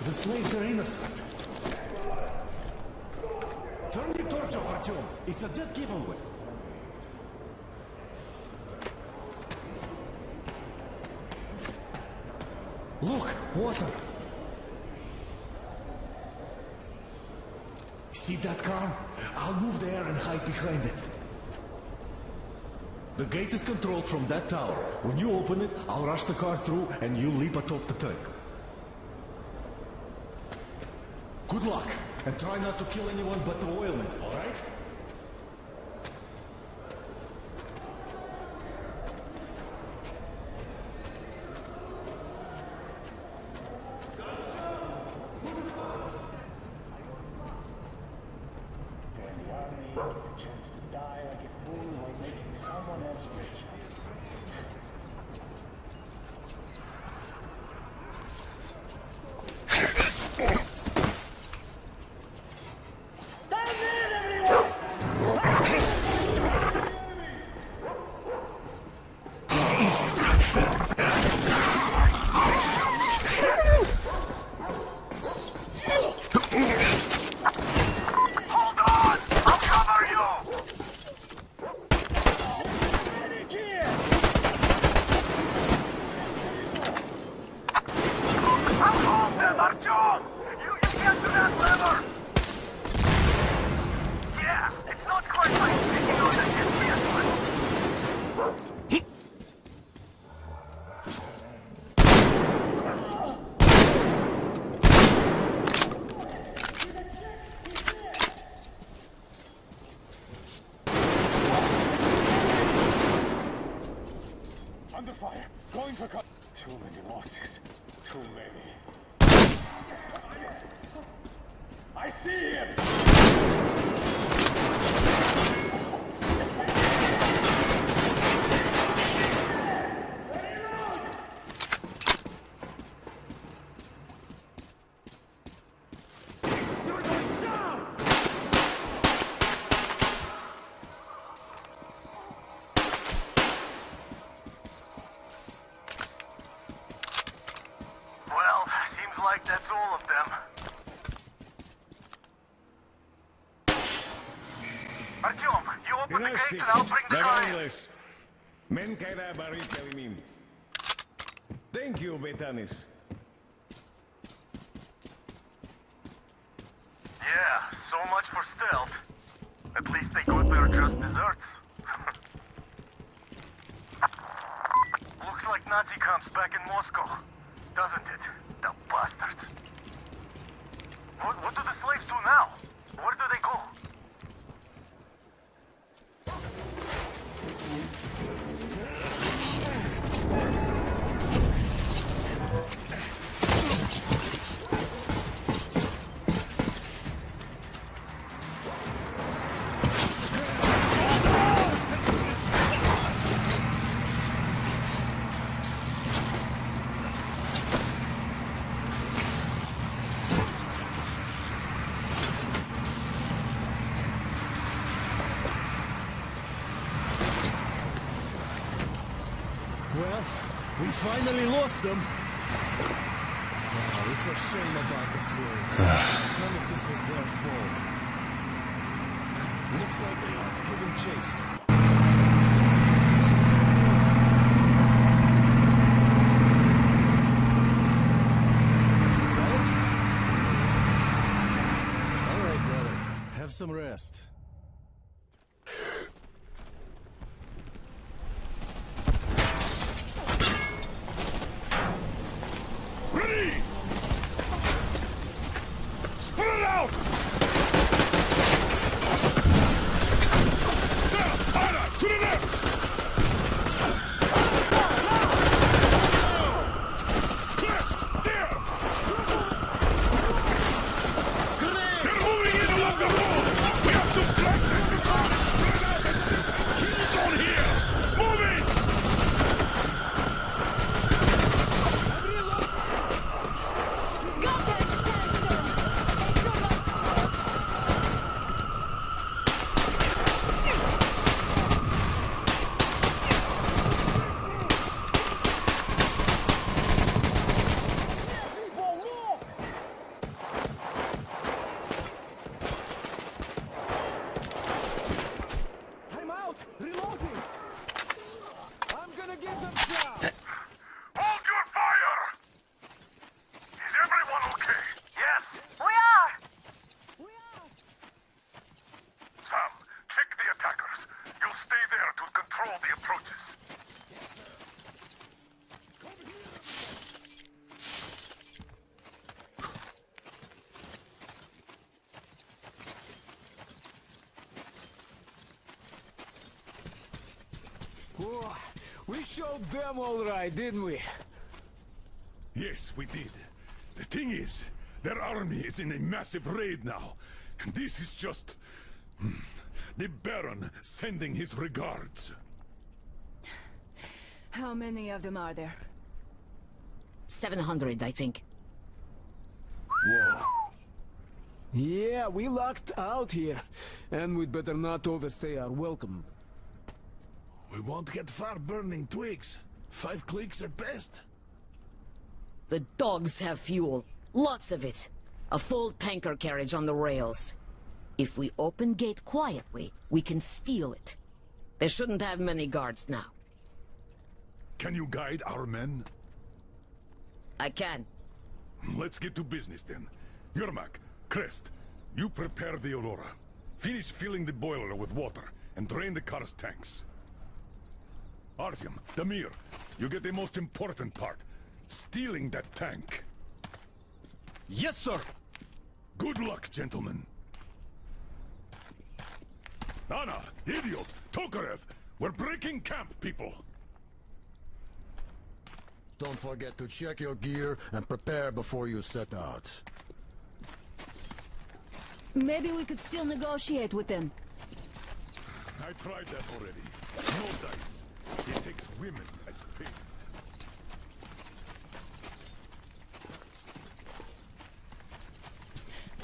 G: The slaves are innocent. Turn the torch off, Artyom. It's a dead giveaway. Look, water. See that car? I'll move there and hide behind it. The gate is controlled from that tower. When you open it, I'll rush the car through and you leap atop the tank. Good luck, and try not to kill anyone but the oilmen, all right?
J: of them. Artyom, you open the gate and I'll bring the guy in.
Q: Men kayda bari kalimin. Thank you, Betanis.
J: Yeah, so much for stealth. At least they got their just desserts. Looks like Nazi camp's back in Moscow, doesn't it? The bastards. What do the slaves do now? Where do they go?
G: Well, we finally lost them. Oh, it's a shame about the slaves. None of this was their fault. Looks like they aren't giving chase. Tired? All right, brother. Have some rest.
H: Ready! Spread out! Sarah, Anna, to the left! Crest, there! They're moving in along the wall! We have to flank them before they spread out and keep it on here! Move it!
T: I'm out! Reloading! I'm gonna give them shot!
J: Hold your fire! Is everyone okay? Yes?
C: We are!
J: Sam, check the attackers. You'll stay there to control the approaches.
T: Oh, we showed them all right, didn't we?
H: Yes, we did. The thing is, their army is in a massive raid now. And this is just... the Baron sending his regards.
P: How many of them are there?
V: 700, I think.
T: Whoa. Yeah, we lucked out here. And we'd better not overstay our welcome.
R: We won't get far burning twigs. 5 clicks at best.
V: The dogs have fuel. Lots of it. A full tanker carriage on the rails. If we open gate quietly, we can steal it. They shouldn't have many guards now.
H: Can you guide our men?
V: I can.
H: Let's get to business then. Yermak, Crest, you prepare the Aurora. Finish filling the boiler with water and drain the car's tanks. Artyom, Damir, you get the most important part. Stealing that tank.
G: Yes, sir!
H: Good luck, gentlemen. Anna, Idiot, Tokarev, we're breaking camp, people.
S: Don't forget to check your gear and prepare before you set out.
P: Maybe we could still negotiate with them.
H: I tried that already. No dice. It takes women as payment.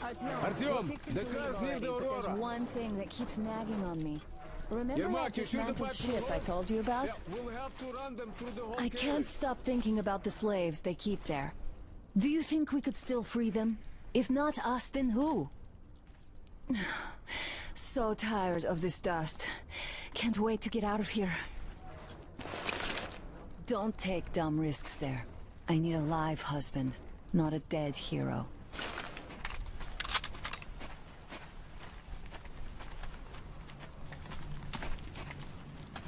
T: Artyom, the car's near the Aurora.
P: There's one thing that keeps nagging on me. Remember
T: Yermak,
P: that
T: you shoot the
P: dismantled
T: pipe
P: ship I told you about?
T: Yeah, we'll have to run them through the whole
P: I can't stop thinking about the slaves they keep there. Do you think we could still free them? If not us, then who? So tired of this dust. Can't wait to get out of here. Don't take dumb risks there. I need a live husband, not a dead hero.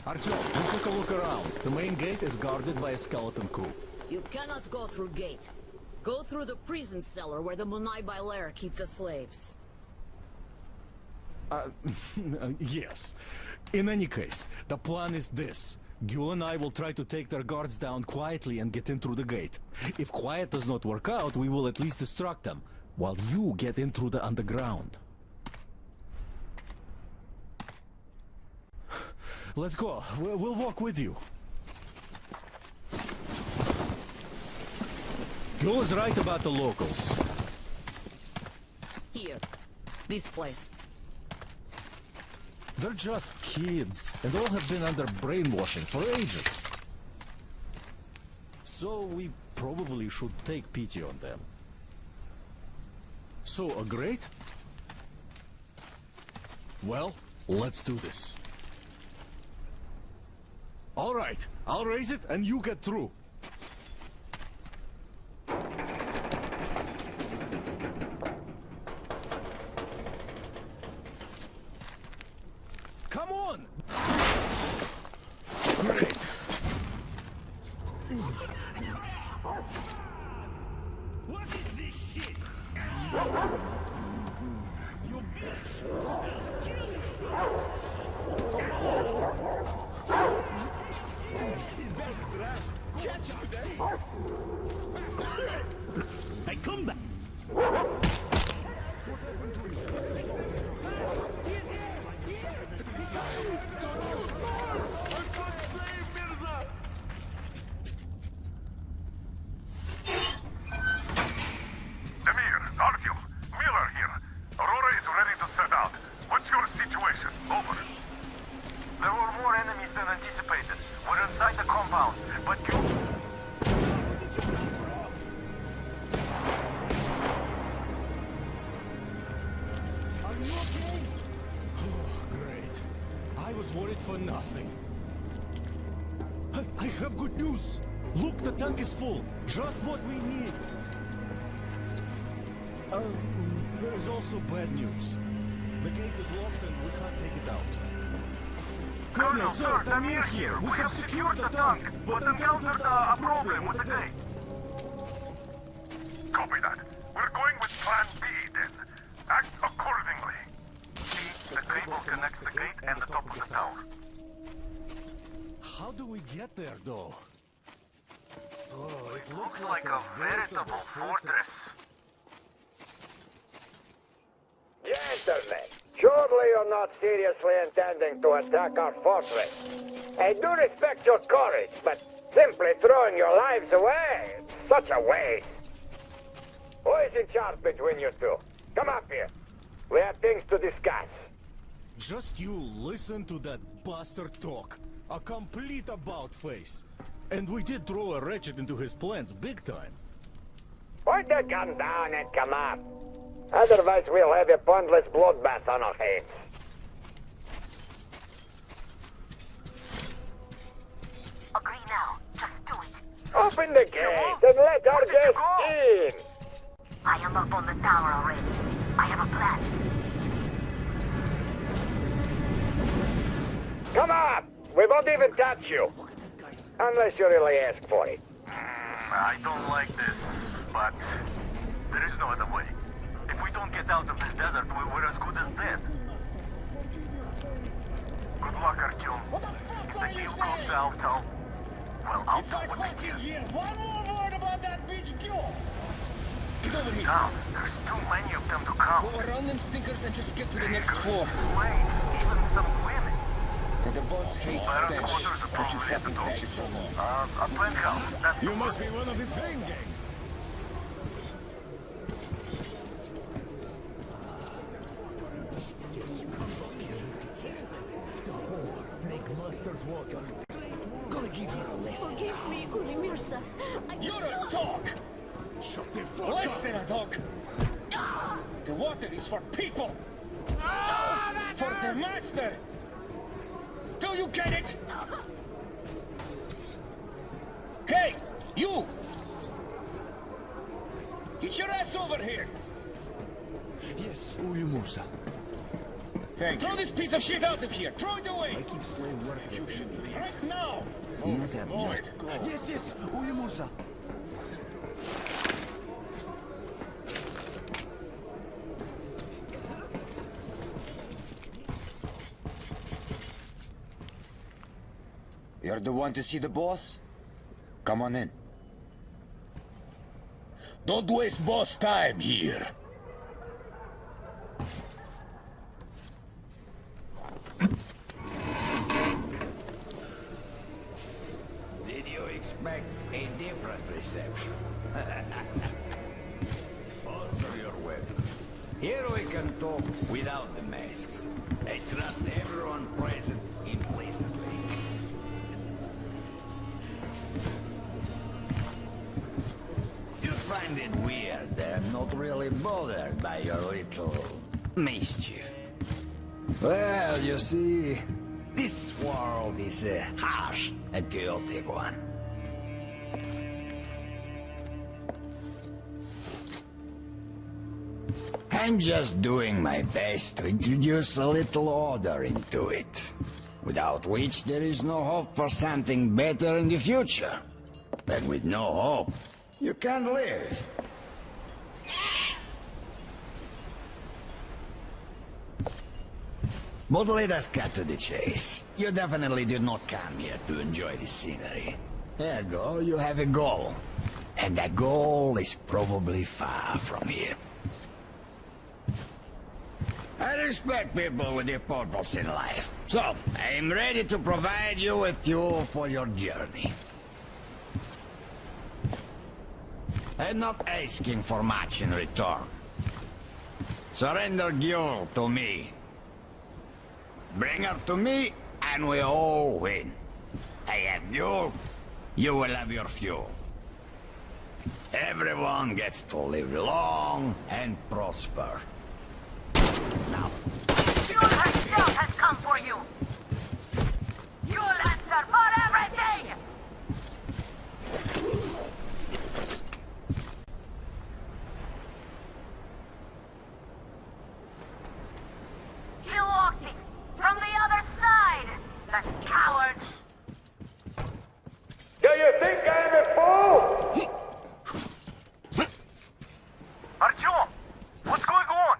G: Artyom, we took a look around. The main gate is guarded by a skeleton crew.
V: You cannot go through gate. Go through the prison cellar where the Munai Bailer keep the slaves.
G: Yes. In any case, the plan is this. Gül and I will try to take their guards down quietly and get in through the gate. If quiet does not work out, we will at least distract them, while you get in through the underground. Let's go. We'll walk with you. Gül is right about the locals.
V: Here. This place.
G: They're just kids, and all have been under brainwashing for ages. So we probably should take pity on them. So, a grate? Well, let's do this. All right, I'll raise it and you get through. Come on! Great. What is this shit? You bitch! I'll kill you! Best trash! Catch you today! Hey, come back!
J: Demir, Artyom, Miller here. Aurora is ready to set out. What's your situation? Over. There were more enemies than anticipated. We're inside the compound, but you...
G: Are you okay? Oh, great. I was worried for nothing. I have good news. Look, the tank is full. Just what we need. There is also bad news. The gate is locked and we can't take it out.
J: Colonel, sir, Demir here. We have secured the tank, but encountered a problem with the gate. Copy that. We're going with Plan B, then. Act accordingly. See, the cable connects the gate and the top of the tower.
G: How do we get there, though? Oh,
J: It looks like a veritable fortress.
E: Gentlemen, surely you're not seriously intending to attack our fortress. I do respect your courage, but simply throwing your lives away, it's such a waste. Who is in charge between you two? Come up here. We have things to discuss.
G: Just you listen to that bastard talk. A complete about-face. And we did throw a wretched into his plans big time.
E: Put the gun down and come up. Otherwise we'll have a pointless bloodbath on our hands.
F: Agree now. Just do it.
E: Open the gate and let our guests in.
F: I am up on the tower already. I have a plan.
E: Come up! We won't even touch you. Unless you really ask for it.
J: I don't like this, but there is no other way. If we don't get out of this desert, we're as good as dead. Good luck, Artyom. If the deal goes south, I'll do what I can.
T: One more word about that bitch Gül. Get over here.
J: Now, there's too many of them to count.
T: Go around them stinkers and just get to the next floor.
J: Slaves, even some women.
T: The boss hates
J: Baron
T: stench.
J: quarters are
T: Don't you
J: probably at the
T: fucking
J: top.
T: catch it for long.
J: A plant house. That's
T: You must be one of the train gang.
P: Gonna give her a lesson. Forgive me, Uli Mirza.
T: You're a dog!
N: Shut the
L: water is for people! For the master! Do you get it? Hey, you! Get your ass over here!
B: Yes, Uyumursa.
L: Throw this piece of shit out of here! Throw it away! I keep saying what you should leave. Right now! Boys, go.
B: Yes, yes, Uyumursa.
O: You're the one to see the boss? Come on in.
R: Don't waste boss time here.
W: Did you expect a different reception? Posture your weapon. Here we can talk without the masks. I trust everyone present implicitly. You find it weird that I'm not really bothered by your little mischief. Well, you see, this world is a harsh and chaotic one. I'm just doing my best to introduce a little order into it, without which there is no hope for something better in the future. But with no hope, you can't live. But let us cut to the chase. You definitely did not come here to enjoy the scenery. Ergo, you have a goal. And that goal is probably far from here. I respect people with a purpose in life. So, I'm ready to provide you with fuel for your journey. I'm not asking for much in return. Surrender Gyul to me. Bring her to me, and we all win. I have Gyul, you will have your fuel. Everyone gets to live long and prosper. Now.
C: Gyul herself has come for you! You'll answer for everything! He walked it from the other side! That coward!
E: Do you think I'm a fool?
J: Artyom, what's going on?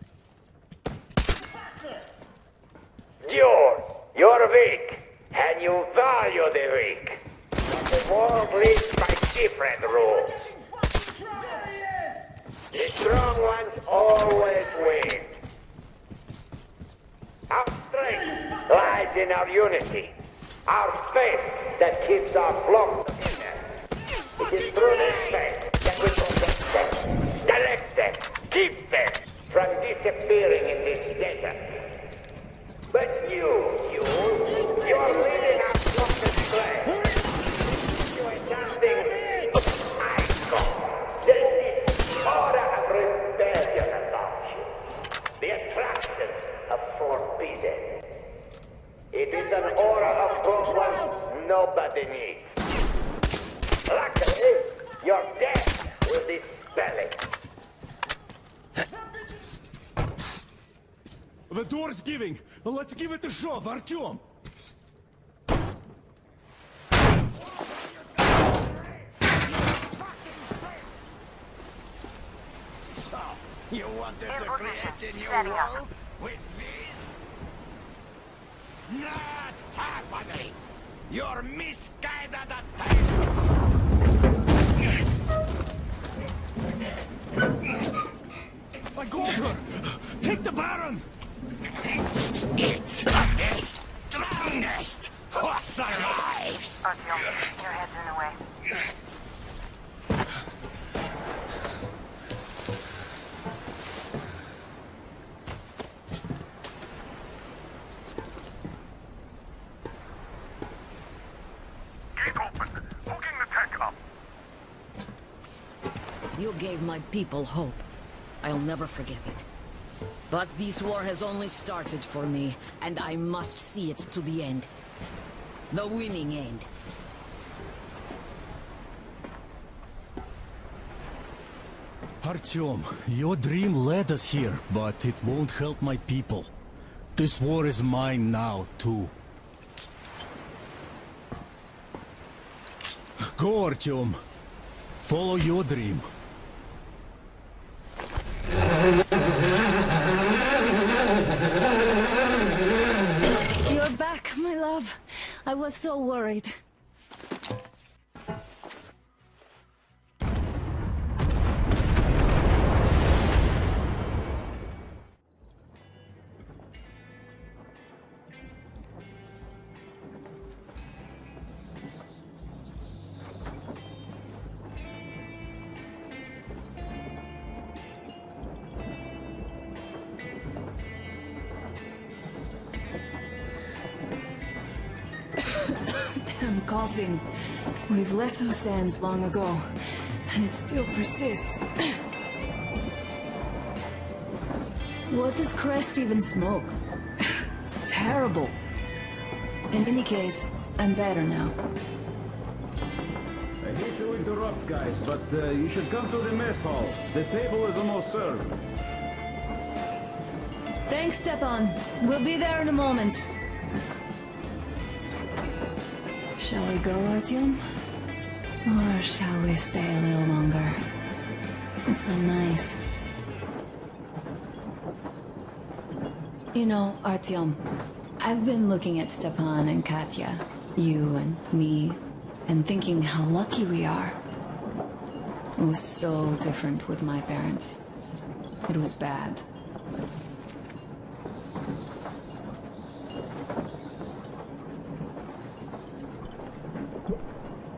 E: You're weak, and you value the weak. But the world lives by different rules. The strong ones always win. Our strength lies in our unity, our faith that keeps our flock together. It is through this faith that we protect them, direct them, keep them from disappearing in this desert. But you're leading our flock astray. You are something I call. There is this aura of rebellion about you. The attraction of forbidden. It is an aura of progress nobody needs. Luckily, your death will dispel it.
G: The door's giving. Let's give it a shove, Artyom.
W: So, you wanted to create a new world with this? Not happening! You're misguided attack!
G: I got her! Take the Baron!
W: It's the strongest who survives!
C: Artyom, your head's in the way.
J: Gate open. Hooking the tank up.
V: You gave my people hope. I'll never forget it. But this war has only started for me, and I must see it to the end. The winning end.
G: Artyom, your dream led us here, but it won't help my people. This war is mine now, too. Go, Artyom. Follow your dream.
P: You're back, my love. I was so worried. Damn coughing. We've left those sands long ago, and it still persists. What does Crest even smoke? It's terrible. In any case, I'm better now.
L: I hate to interrupt, guys, but you should come to the mess hall. The table is almost served.
P: Thanks, Stepan. We'll be there in a moment. Shall we go, Artyom? Or shall we stay a little longer? It's so nice. You know, Artyom, I've been looking at Stepan and Katya, you and me, and thinking how lucky we are. It was so different with my parents. It was bad.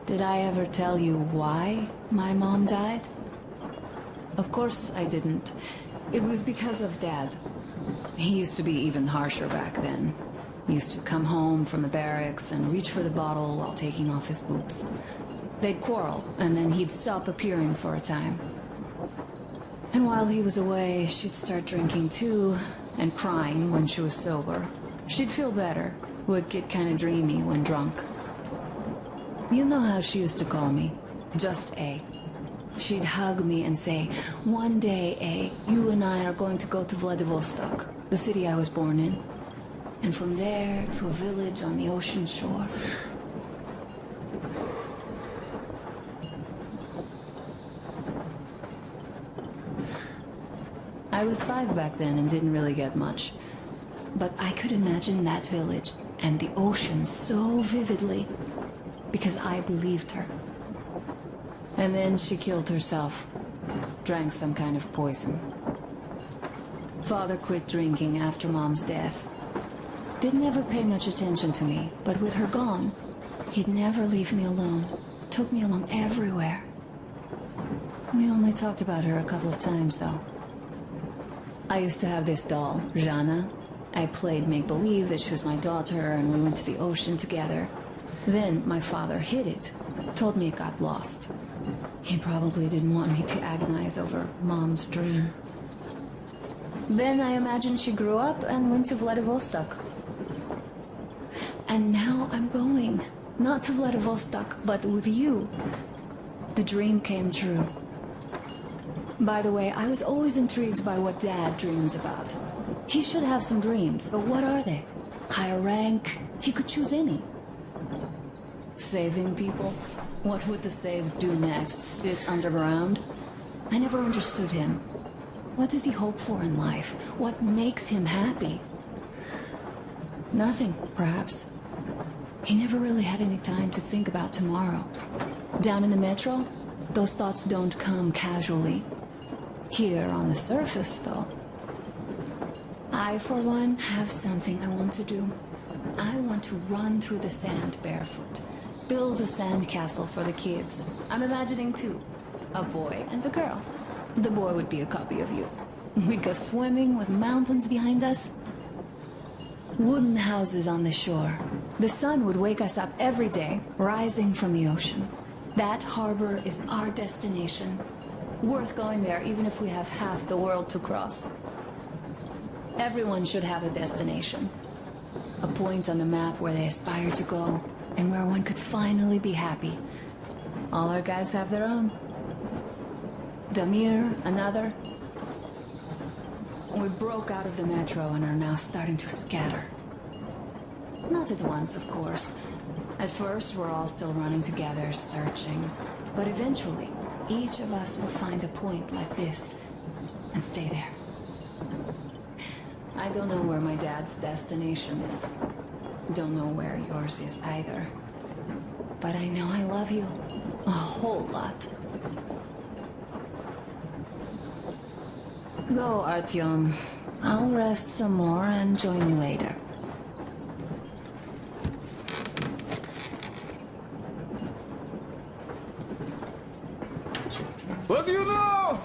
P: Did I ever tell you why my mom died? Of course I didn't. It was because of Dad. He used to be even harsher back then. He used to come home from the barracks and reach for the bottle while taking off his boots. They'd quarrel, and then he'd stop appearing for a time. And while he was away, she'd start drinking too, and crying when she was sober. She'd feel better, would get kind of dreamy when drunk. You know how she used to call me? Just A. She'd hug me and say, "One day, A, you and I are going to go to Vladivostok, the city I was born in. And from there to a village on the ocean shore." I was 5 back then and didn't really get much. But I could imagine that village and the ocean so vividly, because I believed her. And then she killed herself. Drank some kind of poison. Father quit drinking after Mom's death. Didn't ever pay much attention to me, but with her gone, he'd never leave me alone. Took me along everywhere. We only talked about her a couple of times, though. I used to have this doll, Jana. I played make-believe that she was my daughter, and we went to the ocean together. Then my father hid it, told me it got lost. He probably didn't want me to agonize over Mom's dream. Then I imagined she grew up and went to Vladivostok. And now I'm going. Not to Vladivostok, but with you. The dream came true. By the way, I was always intrigued by what Dad dreams about. He should have some dreams, but what are they? Higher rank? He could choose any. Saving people? What would the saved do next? Sit underground? I never understood him. What does he hope for in life? What makes him happy? Nothing, perhaps. He never really had any time to think about tomorrow. Down in the metro, those thoughts don't come casually. Here on the surface, though. I, for one, have something I want to do. I want to run through the sand barefoot. Build a sandcastle for the kids. I'm imagining two. A boy and a girl. The boy would be a copy of you. We'd go swimming with mountains behind us. Wooden houses on the shore. The sun would wake us up every day, rising from the ocean. That harbor is our destination. Worth going there even if we have half the world to cross. Everyone should have a destination. A point on the map where they aspire to go, and where one could finally be happy. All our guys have their own. Damir, another. We broke out of the metro and are now starting to scatter. Not at once, of course. At first, we're all still running together, searching. But eventually, each of us will find a point like this, and stay there. I don't know where my dad's destination is. Don't know where yours is either. But I know I love you a whole lot. Go, Artyom. I'll rest some more and join you later.
R: What do you know?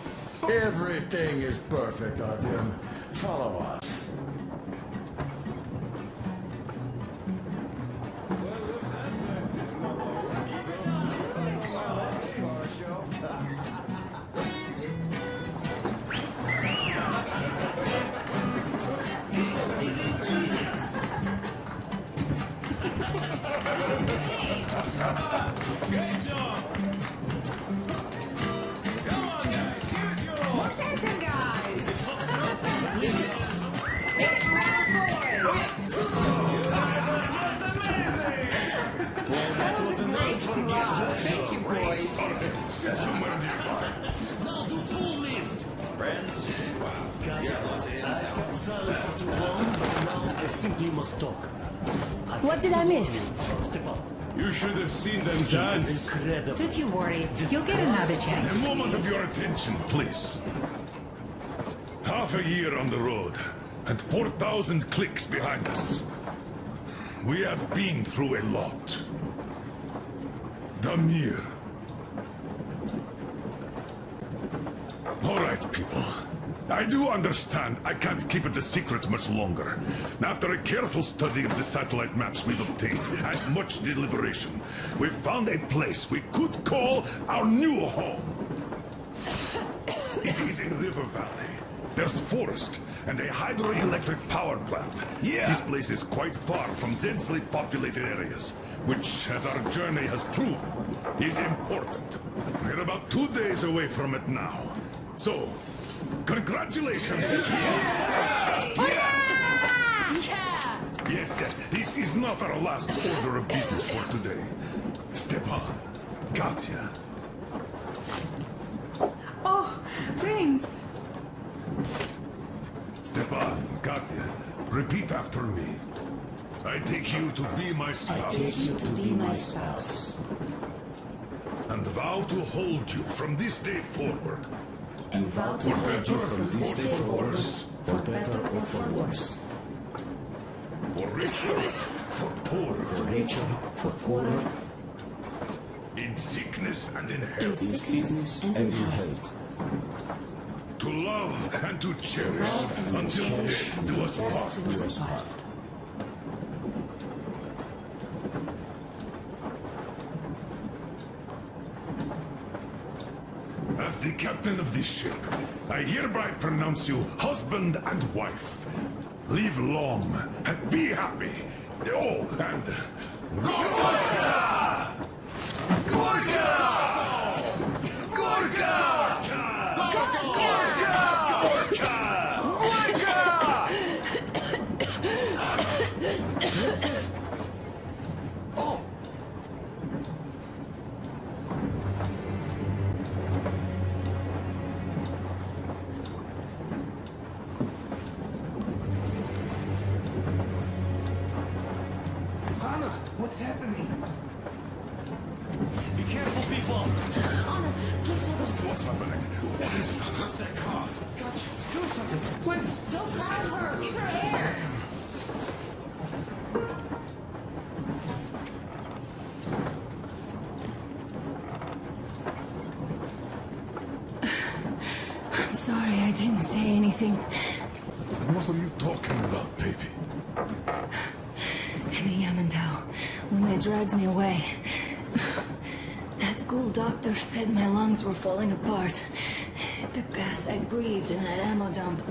S: Everything is perfect, Artyom. Follow us.
R: Great job! Come on, guys, here's your
D: More attention, guys! It's round
R: That was enough for me.
D: Thank you, boys.
R: Sit somewhere nearby.
G: Now do full lift.
I: Friends? Wow.
N: I've kept silent for too long, but now I simply must talk.
P: What did I miss?
N: Stepan.
J: You should have seen them dance.
N: Incredible.
A: Don't you worry. You'll get another
J: A
A: chance.
J: moment of your attention, please. Half a year on the road, and 4,000 clicks behind us. We have been through a lot. Damir. All right, people. I do understand I can't keep it a secret much longer. After a careful study of the satellite maps we've obtained, and much deliberation, we've found a place we could call our new home. It is a river valley. There's forest and a hydroelectric power plant.
B: Yeah.
J: This place is quite far from densely populated areas, which, as our journey has proven, is important. We're about 2 days away from it now. So, congratulations! Yet, this is not our last order of business for today. Stepan, Katya.
A: Oh, rings!
J: Stepan, Katya, repeat after me. I take you to be my spouse. And vow to hold you from this day forward.
P: And vow to hold you from this day forward, for better or for worse.
J: For richer, for poorer.
P: For richer, for poorer.
J: In sickness and in
P: In
J: health.
P: sickness and in health.
J: To love and to cherish until death do us part. As the captain of this ship, I hereby pronounce you husband and wife. Live long and be happy. Oh, and... Gorka! Gorka! Gorka!
R: Anna, what's happening?
G: Be careful, people!
P: Anna, please hold on.
J: What's happening? What is it?
R: What's that cough? Gotcha. Do something, please.
D: Don't crowd her! Give her air!
P: I'm sorry I didn't say anything.
J: What are you talking about, baby?
P: In Yamantau, when they dragged me away, that ghoul doctor said my lungs were falling apart. The gas I breathed in that ammo dump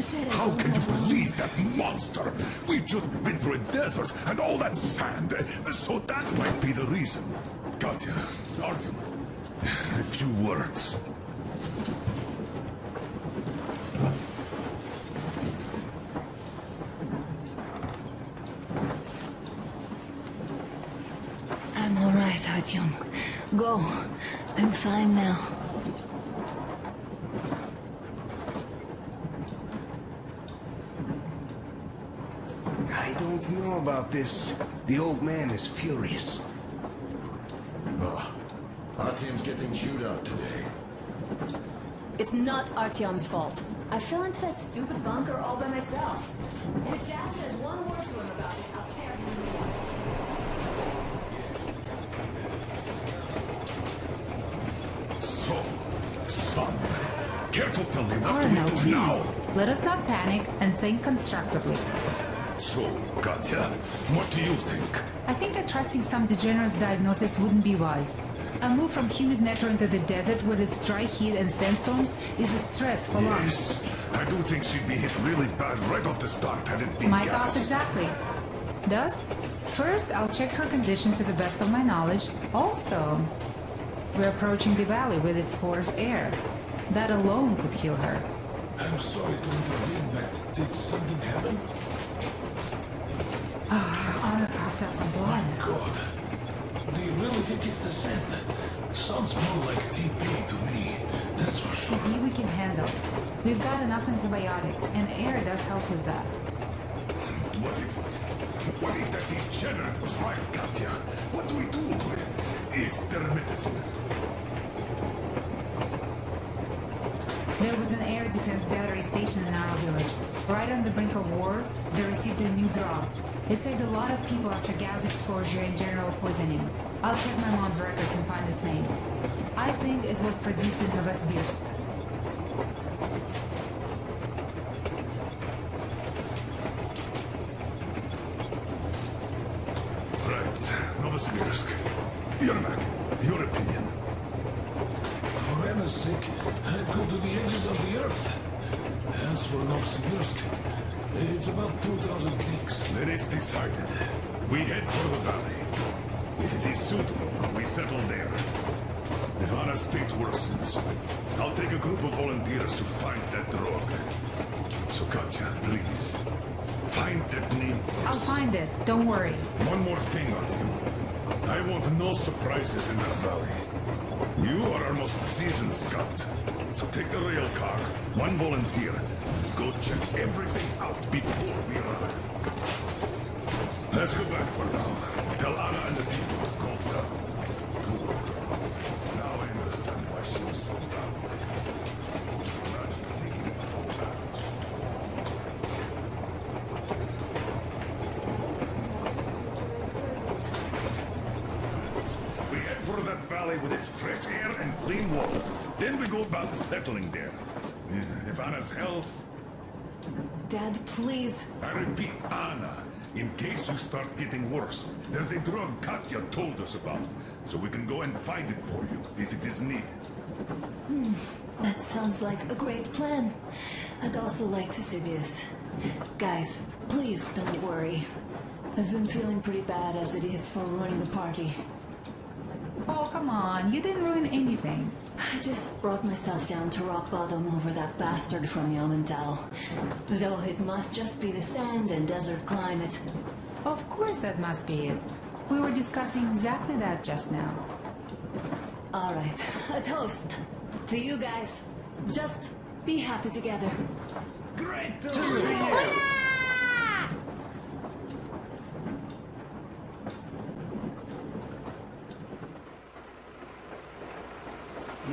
P: said I
H: How
P: don't
H: can you
P: have long.
H: believe that monster? We've just been through a desert and all that sand, so that might be the reason. Katya, Artyom, a few words.
P: I'm all right, Artyom. Go. I'm fine now.
K: I don't know about this. The old man is furious.
R: Oh, Artyom's getting chewed out today.
P: It's not Artyom's fault. I fell into that stupid bunker all by myself. And if Dad says one word to him about it, I'll tear him a new one.
H: So, son, care to tell me what
A: Colonel,
H: do we do
A: please.
H: now?
A: Let us not panic and think constructively.
H: So, Katya, what do you think?
A: I think that trusting some degenerate's diagnosis wouldn't be wise. A move from humid metro into the desert with its dry heat and sandstorms is a stress for lungs.
H: Yes, I do think she'd be hit really bad right off the start had it been
A: My
H: gas.
A: thoughts exactly. Thus, first I'll check her condition to the best of my knowledge. Also, we're approaching the valley with its forest air. That alone could heal her.
R: I'm sorry to intervene, but did something happen?
A: Honor coughed up some blood.
R: God. Do you really think it's the sand? Sounds more like TP to me. That's for sure.
A: TB we can handle. We've got enough antibiotics, and air does help with that.
H: What if that degenerate was right, Katya? What do we do? Is there medicine?
A: There was an air defense battery station in our village. Right on the brink of war, they received a new drop. It saved a lot of people after gas exposure and general poisoning. I'll check my mom's records and find its name. I think it was produced in Novosibirsk.
H: Right, Novosibirsk. Yermak, your opinion?
R: For Anna's sake, I'd go to the edges of the earth. As for Novosibirsk, it's about 2,000 clicks.
H: Then it's decided. We head for the valley. If it is suitable, we settle there. If Anna's state worsens, I'll take a group of volunteers to find that drug. So Katya, please, find that name for
A: I'll
H: us.
A: find it. Don't worry.
H: One more thing, Artyom. I want no surprises in that valley. You are our most seasoned scout. So take the rail car, one volunteer. Go check everything out before we arrive. Let's go back for now. Tell Anna and the people to calm down. Now I understand why she was so down. Imagine thinking about all that. We head for that valley with its fresh air and clean water. Then we go about settling there. If Anna's health...
P: Dad, please.
H: I repeat, Anna. In case you start getting worse, there's a drug Katya told us about, so we can go and find it for you, if it is needed.
P: That sounds like a great plan. I'd also like to say this. Guys, please don't worry. I've been feeling pretty bad as it is for ruining the party.
A: Oh, come on. You didn't ruin anything.
P: I just brought myself down to rock bottom over that bastard from Yomantau. Though it must just be the sand and desert climate.
A: Of course that must be it. We were discussing exactly that just now.
P: All right, a toast to you guys. Just be happy together.
K: Great
P: to
K: see you!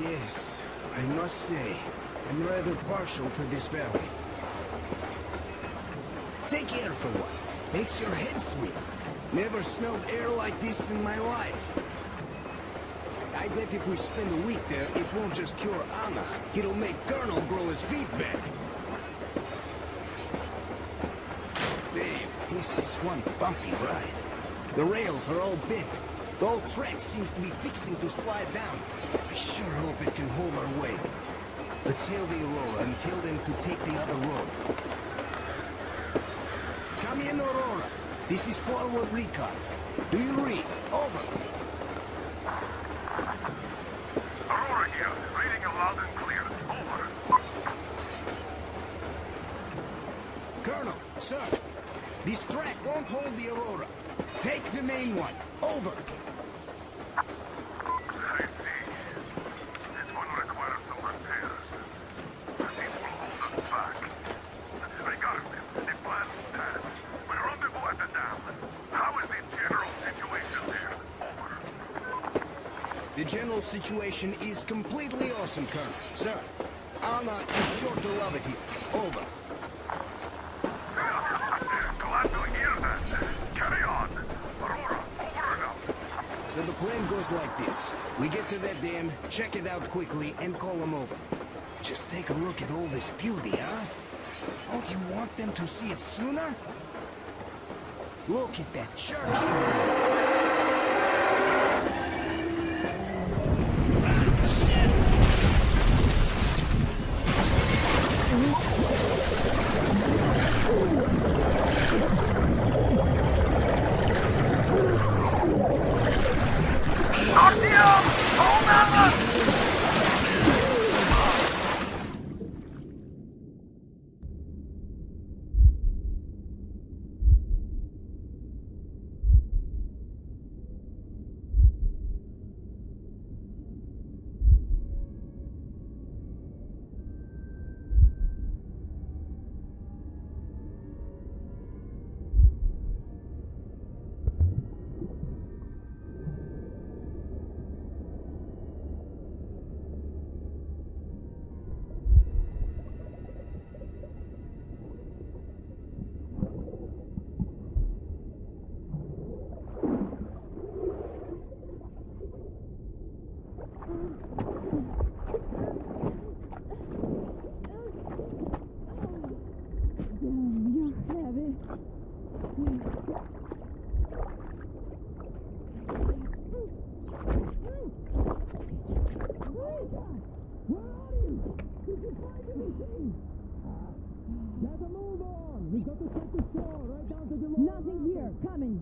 K: Yes, I must say, I'm rather partial to this valley. Take air for one. Makes your head swim. Never smelled air like this in my life. I bet if we spend a week there, it won't just cure Anna. It'll make Colonel grow his feet back. Damn, this is one bumpy ride. The rails are all bent. The whole track seems to be fixing to slide down. I sure hope it can hold our weight. Let's hail the Aurora and tell them to take the other road. Come in, Aurora. This is forward recon. Do you read? Over.
J: Aurora here, reading you loud and clear. Over.
K: Colonel, sir. This track won't hold the Aurora. Take the main one. Over.
J: I see. This one requires some repairs. This will hold us back. Regardless, the plan stands. We rendezvous at the dam. How is the general situation there? Over.
K: The general situation is completely awesome, Colonel. Sir, Anna is sure to love it here. Over.
J: Glad to hear that. Carry on. Aurora, over and out.
K: So the plan goes like this. We get to that dam, check it out quickly, and call them over. Just take a look at all this beauty, huh? Don't you want them to see it sooner? Look at that church.
D: Nothing here. Coming.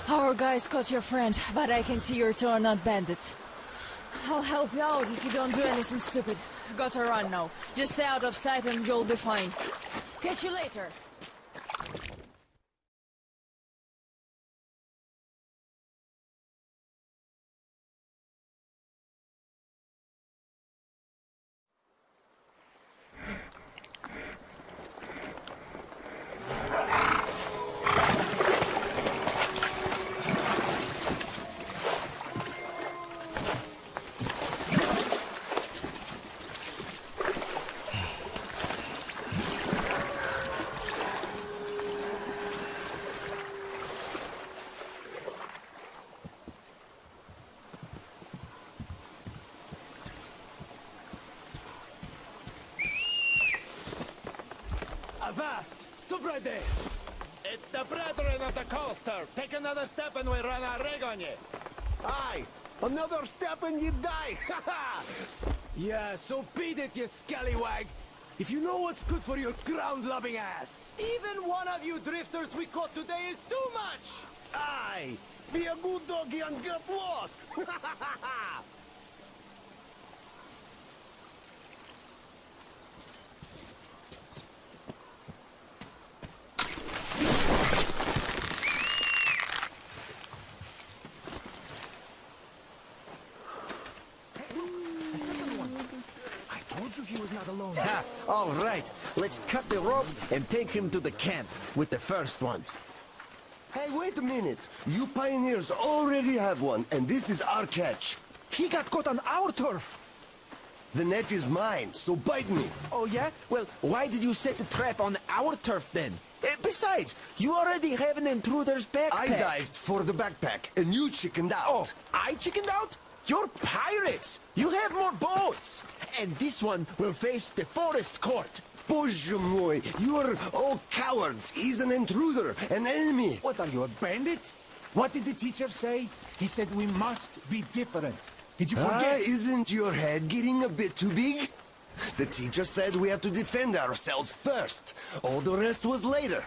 M: Our guys caught your friend, but I can see your two are not bandits. I'll help you out if you don't do anything stupid. Gotta run now. Just stay out of sight and you'll be fine. Catch you later.
T: Avast! Stop right there! It's the brethren of the coaster! Take another step and we run our rig on you!
S: Aye! Another step and you die!
T: Yeah, so beat it, you scallywag! If you know what's good for your ground-loving ass! Even one of you drifters we caught today is too much!
S: Aye! Be a good doggy and get lost!
T: He was not alone.
Q: Ha! All right, let's cut the rope and take him to the camp with the first one.
S: Hey, wait a minute. You pioneers already have one, and this is our catch.
Q: He got caught on our turf.
S: The net is mine, so bite me.
Q: Oh, yeah? Well, why did you set the trap on our turf then? Besides, you already have an intruder's backpack.
S: I dived for the backpack, and you chickened out.
Q: Oh, I chickened out? You're pirates! You have more boats! And this one will face the forest court.
S: Bоже мой, you are all cowards. He's an intruder, an enemy.
T: What are you, a bandit?
Q: What did the teacher say? He said we must be different. Did you forget?
K: Isn't your head getting a bit too big? The teacher said we have to defend ourselves first. All the rest was later.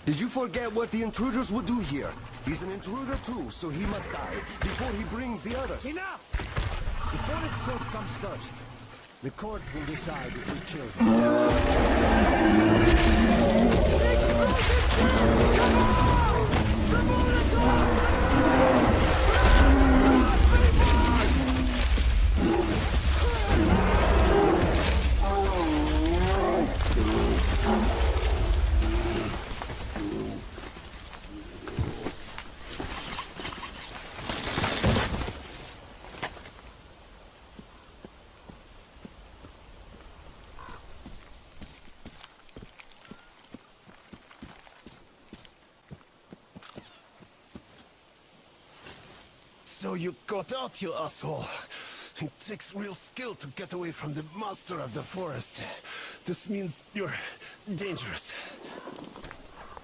K: Did you forget what the intruders would do here? He's an intruder too, so he must die before he brings the others.
Q: Enough! The forest court comes first. The court will decide if we kill
K: So you got out, you asshole. It takes real skill to get away from the master of the forest. This means you're dangerous.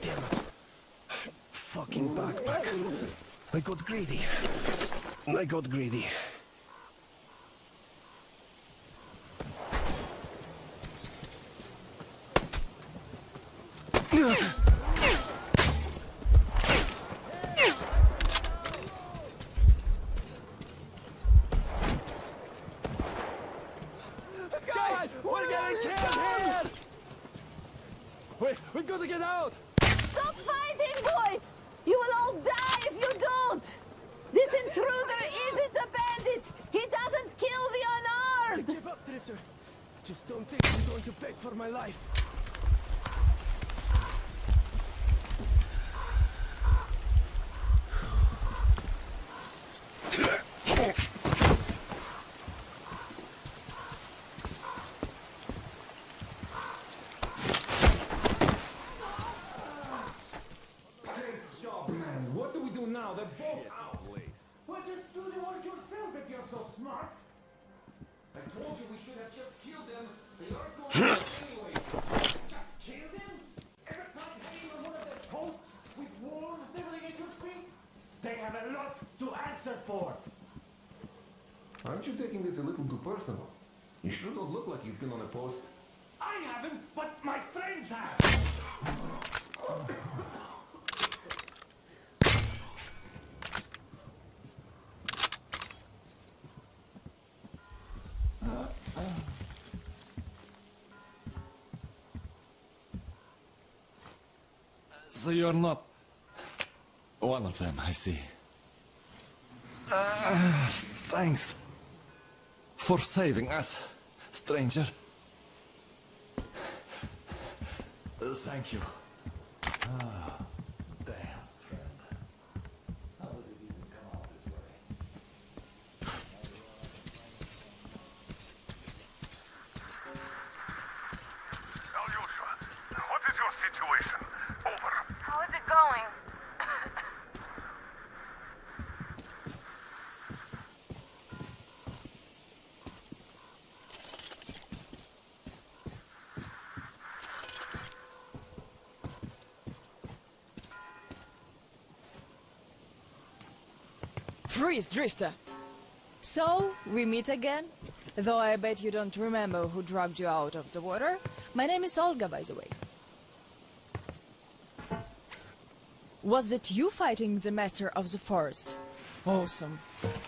K: Damn it. Fucking backpack. I got greedy. I got greedy.
Q: We've got to get out!
C: Stop fighting, boys! You will all die if you don't! This intruder isn't a bandit! He doesn't kill the unarmed!
Q: Give up, Drifter! Just don't think I'm going to beg for my life. Now they're both out. Well, just do the work yourself if you're so smart. I told you we should have just killed them. They aren't going to anyway. Kill them? Ever tried hanging on one of their posts with wolves nibbling at your feet? They have a lot to answer for.
T: Aren't you taking this a little too personal? You sure don't look like you've been on a post.
Q: I haven't, but my friends have.
F: So you're not one of them, I see. Thanks for saving us, stranger. Thank you. Damn, friend. How did it even come out this way?
J: Alyosha, what is your situation? Over.
O: How is it going?
M: Freeze, Drifter! So, we meet again? Though I bet you don't remember who dragged you out of the water. My name is Olga, by the way. Was it you fighting the master of the forest? Awesome.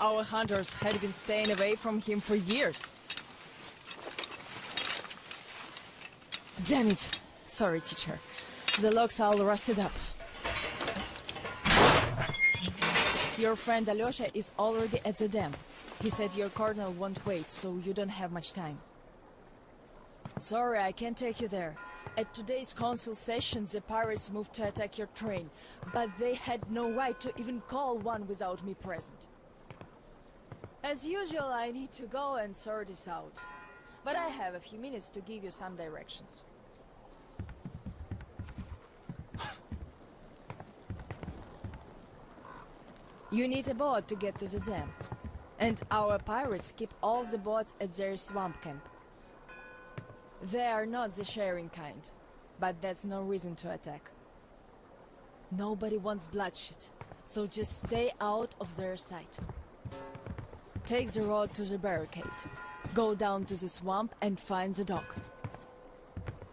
M: Our hunters had been staying away from him for years. Damn it. Sorry, teacher. The logs all rusted up. Your friend Alyosha is already at the dam. He said your colonel won't wait, so you don't have much time. Sorry, I can't take you there. At today's council session, the pirates moved to attack your train, but they had no right to even call one without me present. As usual, I need to go and sort this out. But I have a few minutes to give you some directions. You need a boat to get to the dam. And our pirates keep all the boats at their swamp camp. They are not the sharing kind, but that's no reason to attack. Nobody wants bloodshed, so just stay out of their sight. Take the road to the barricade. Go down to the swamp and find the dock.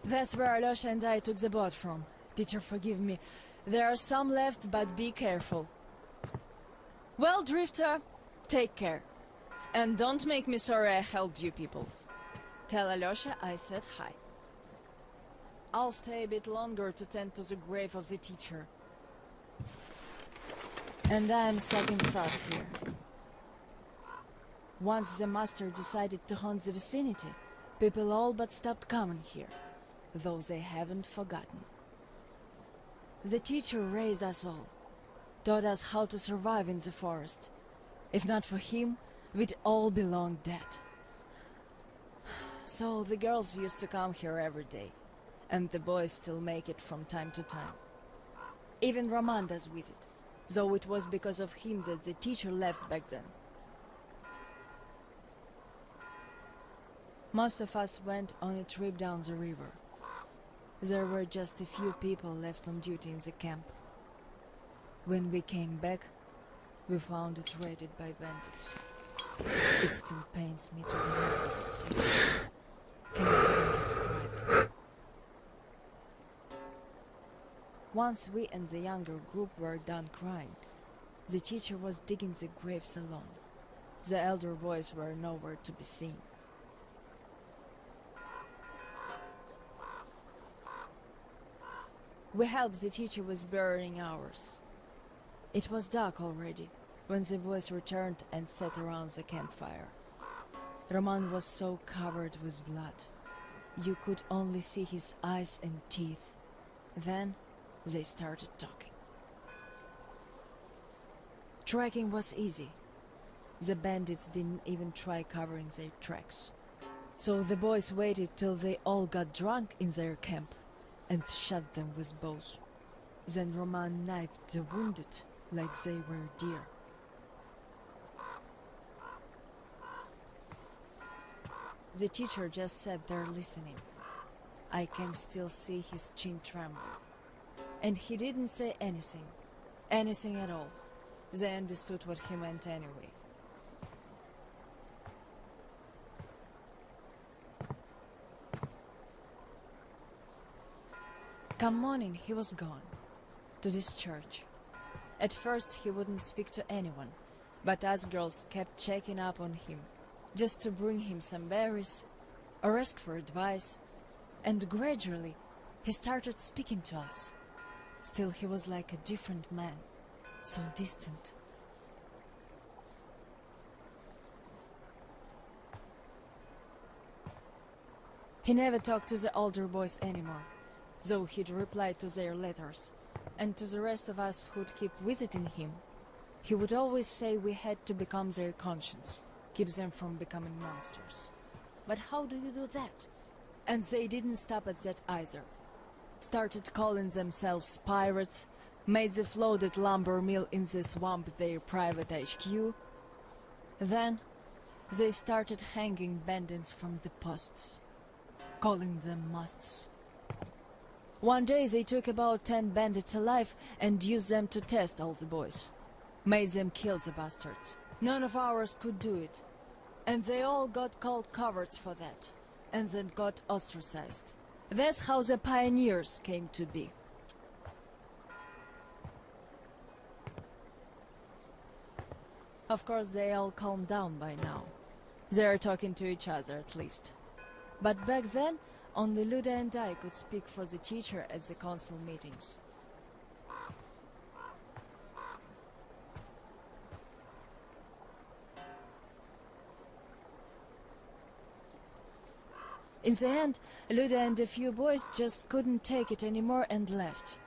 M: That's where Alyosha and I took the boat from. Teacher, forgive me. There are some left, but be careful. Well, Drifter, take care. And don't make me sorry I helped you people. Tell Alyosha I said hi. I'll stay a bit longer to tend to the grave of the teacher. And I'm stuck in thought here. Once the master decided to haunt the vicinity, people all but stopped coming here, though they haven't forgotten. The teacher raised us all, taught us how to survive in the forest. If not for him, we'd all be long dead. So the girls used to come here every day, and the boys still make it from time to time. Even Roman does visit, though it was because of him that the teacher left back then. Most of us went on a trip down the river. There were just a few people left on duty in the camp. When we came back, we found it raided by bandits. It still pains me to remember the scene. Can't even describe it. Once we and the younger group were done crying, the teacher was digging the graves alone. The elder boys were nowhere to be seen. We helped the teacher with burying ours. It was dark already when the boys returned and sat around the campfire. Roman was so covered with blood. You could only see his eyes and teeth. Then they started talking. Tracking was easy. The bandits didn't even try covering their tracks. So the boys waited till they all got drunk in their camp and shot them with bows. Then Roman knifed the wounded like they were deer. The teacher just sat there listening. I can still see his chin tremble. And he didn't say anything. Anything at all. They understood what he meant anyway. Come morning, he was gone. To this church. At first he wouldn't speak to anyone, but us girls kept checking up on him, just to bring him some berries, or ask for advice, and gradually he started speaking to us. Still he was like a different man, so distant. He never talked to the older boys anymore, though he'd reply to their letters. And to the rest of us who'd keep visiting him, he would always say we had to become their conscience, keep them from becoming monsters. But how do you do that? And they didn't stop at that either. Started calling themselves pirates, made the floated lumber mill in the swamp their private HQ. Then they started hanging bandits from the posts, calling them musts. One day they took about 10 bandits alive and used them to test all the boys. Made them kill the bastards. None of ours could do it. And they all got called cowards for that. And then got ostracized. That's how the pioneers came to be. Of course they all calmed down by now. They're talking to each other at least. But back then, only Luda and I could speak for the teacher at the council meetings. In the end, Luda and a few boys just couldn't take it anymore and left.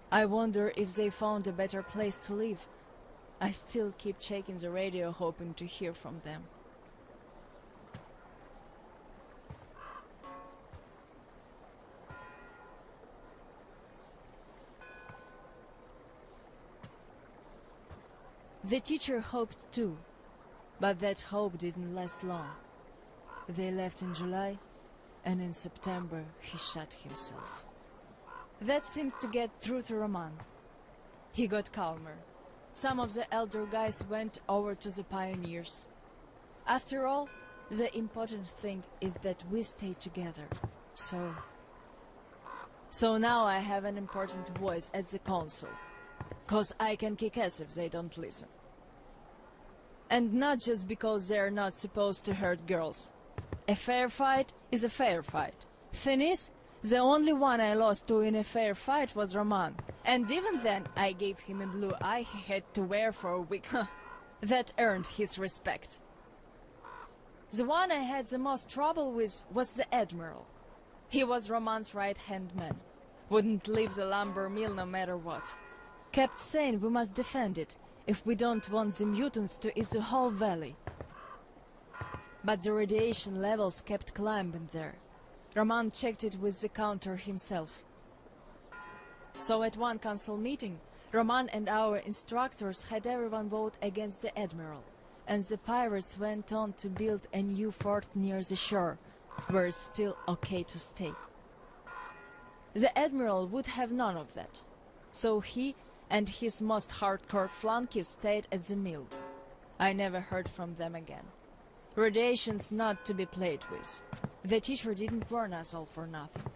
M: I wonder if they found a better place to live. I still keep checking the radio hoping to hear from them. The teacher hoped too, but that hope didn't last long. They left in July, and in September he shot himself. That seemed to get through to Roman. He got calmer. Some of the elder guys went over to the pioneers. After all, the important thing is that we stay together. So now I have an important voice at the council. 'Cause I can kick ass if they don't listen. And not just because they're not supposed to hurt girls. A fair fight is a fair fight. Thing is, the only one I lost to in a fair fight was Roman. And even then, I gave him a blue eye he had to wear for a week. That earned his respect. The one I had the most trouble with was the Admiral. He was Roman's right-hand man. Wouldn't leave the lumber mill no matter what. Kept saying we must defend it, if we don't want the mutants to eat the whole valley. But the radiation levels kept climbing there. Roman checked it with the counter himself. So at one council meeting, Roman and our instructors had everyone vote against the Admiral, and the pirates went on to build a new fort near the shore, where it's still okay to stay. The Admiral would have none of that, so he and his most hardcore flunkies stayed at the mill. I never heard from them again. Radiation's not to be played with. The teacher didn't warn us all for nothing.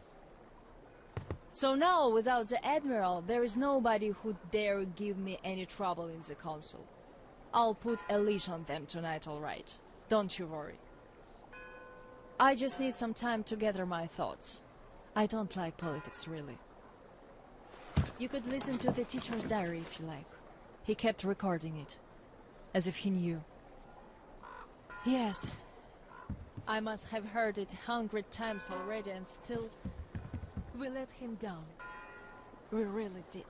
M: So now, without the Admiral, there is nobody who'd dare give me any trouble in the council. I'll put a leash on them tonight, all right. Don't you worry. I just need some time to gather my thoughts. I don't like politics, really. You could listen to the teacher's diary if you like. He kept recording it, as if he knew. Yes, I must have heard it 100 times already, and still, we let him down. We really did.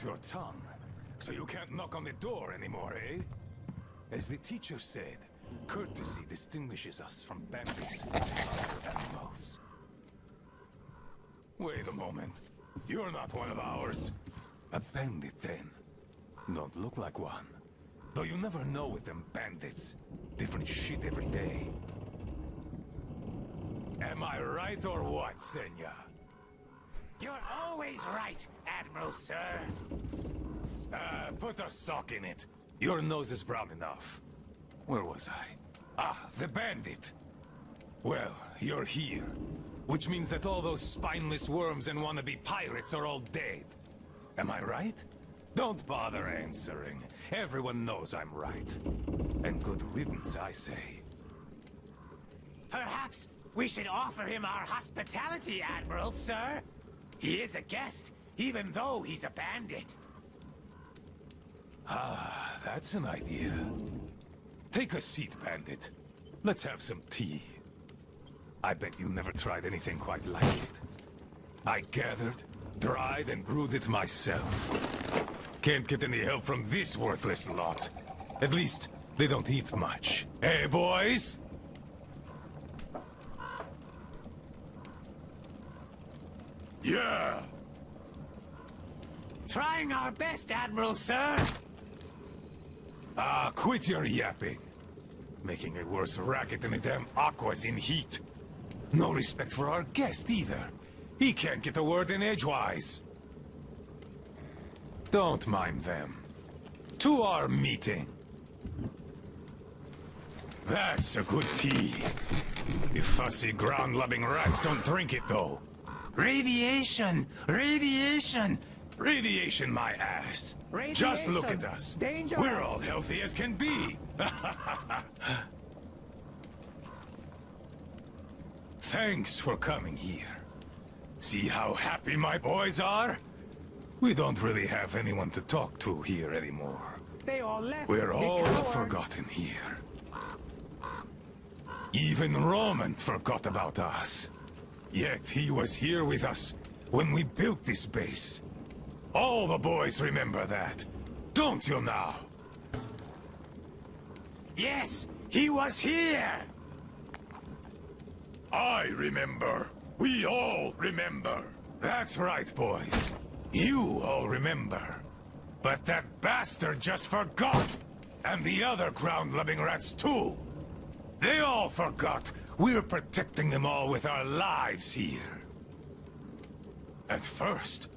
R: Your tongue, so you can't knock on the door anymore, eh? As the teacher said, courtesy distinguishes us from bandits and other animals. Wait a moment. You're not one of ours. A bandit, then. Don't look like one. Though you never know with them bandits. Different shit every day. Am I right or what, Senya?
J: You're always right, Admiral, sir.
R: Put a sock in it. Your nose is brown enough. Where was I? Ah, the bandit. Well, you're here. Which means that all those spineless worms and wannabe pirates are all dead. Am I right? Don't bother answering. Everyone knows I'm right. And good riddance, I say.
J: Perhaps we should offer him our hospitality, Admiral, sir. He is a guest, even though he's a bandit.
R: Ah, that's an idea. Take a seat, bandit. Let's have some tea. I bet you never tried anything quite like it. I gathered, dried, and brewed it myself. Can't get any help from this worthless lot. At least, they don't eat much. Hey, boys? Yeah!
J: Trying our best, Admiral, sir.
R: Ah, quit your yapping. Making a worse racket than the damn Aqua's in heat. No respect for our guest, either. He can't get a word in edgewise. Don't mind them. To our meeting.
J: That's a good tea. The fussy ground-loving rats don't drink it, though. Radiation! Radiation! Radiation, my ass. Just look at us.
Q: Dangerous.
J: We're all healthy as can be. Thanks for coming here. See how happy my boys are? We don't really have anyone to talk to here anymore.
Q: They all left.
J: We're
Q: Big
J: all
Q: cowards.
J: forgotten here. Even Roman forgot about us. Yet he was here with us when we built this base. All the boys remember that, don't you now? Yes, he was here! I remember. We all remember. That's right, boys. You all remember. But that bastard just forgot! And the other ground-loving rats too! They all forgot we're protecting them all with our lives here. At first,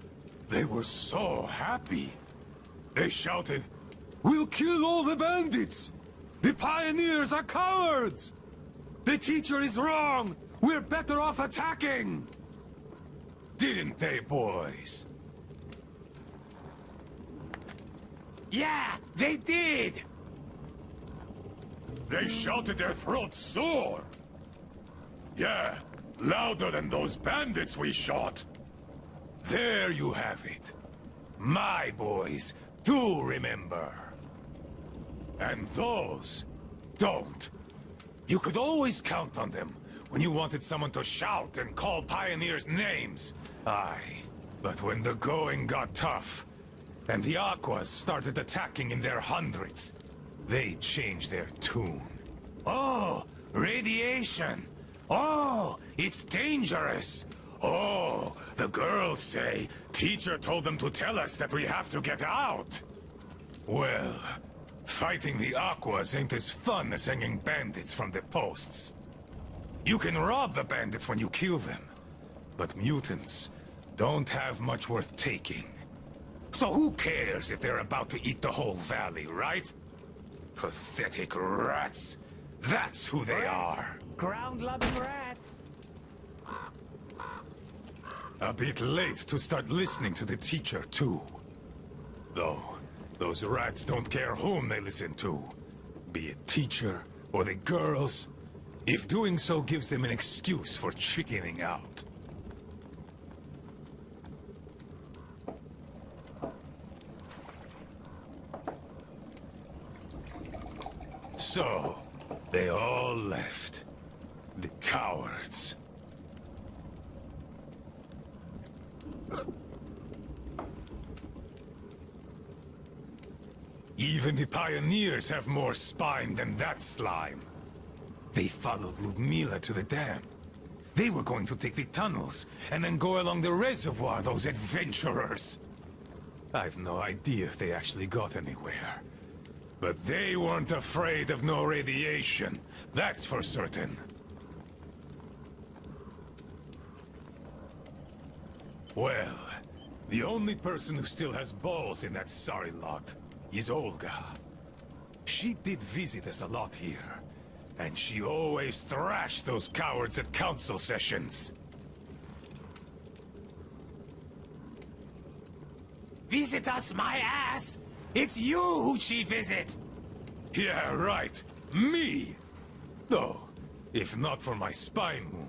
J: they were so happy. They shouted, "We'll kill all the bandits! The pioneers are cowards! The teacher is wrong! We're better off attacking!" Didn't they, boys? Yeah, they did! They shouted their throats sore. Yeah, louder than those bandits we shot. There you have it. My boys do remember. And those don't. You could always count on them when you wanted someone to shout and call pioneers names. Aye, but when the going got tough, and the Aquas started attacking in their hundreds, they changed their tune. Oh, radiation! Oh, it's dangerous! Oh, the girls say teacher told them to tell us that we have to get out! Well, fighting the Aquas ain't as fun as hanging bandits from the posts. You can rob the bandits when you kill them, but mutants don't have much worth taking. So who cares if they're about to eat the whole valley, right? Pathetic rats. That's who they are.
Q: Ground-loving rats.
J: A bit late to start listening to the teacher, too. Though, those rats don't care whom they listen to. Be it teacher or the girls, if doing so gives them an excuse for chickening out. So, they all left. The cowards. Even the pioneers have more spine than that slime. They followed Ludmila to the dam. They were going to take the tunnels, and then go along the reservoir, those adventurers. I've no idea if they actually got anywhere. But they weren't afraid of no radiation, that's for certain. Well, the only person who still has balls in that sorry lot is Olga. She did visit us a lot here, and she always thrashed those cowards at council sessions. Visit us, my ass! It's you who she visit! Yeah, right. Me! Though, if not for my spine wound,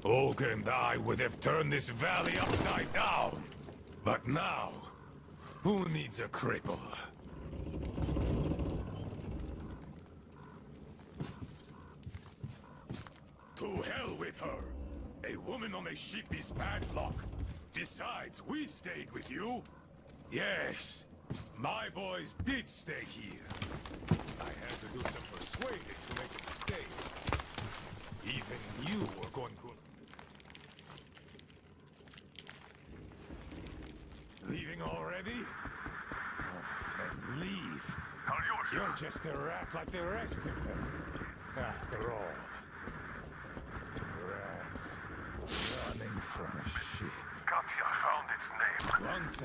J: Olga and I would have turned this valley upside down. But now, who needs a cripple? To hell with her! A woman on a ship is bad luck. Besides, we stayed with you. Yes, my boys did stay here. I had to do some persuading to make them stay. Even you were going to... Leaving already? Oh, then leave. You're just a rat like the rest of them. After all. Rats. Running from a ship. Katya found its name,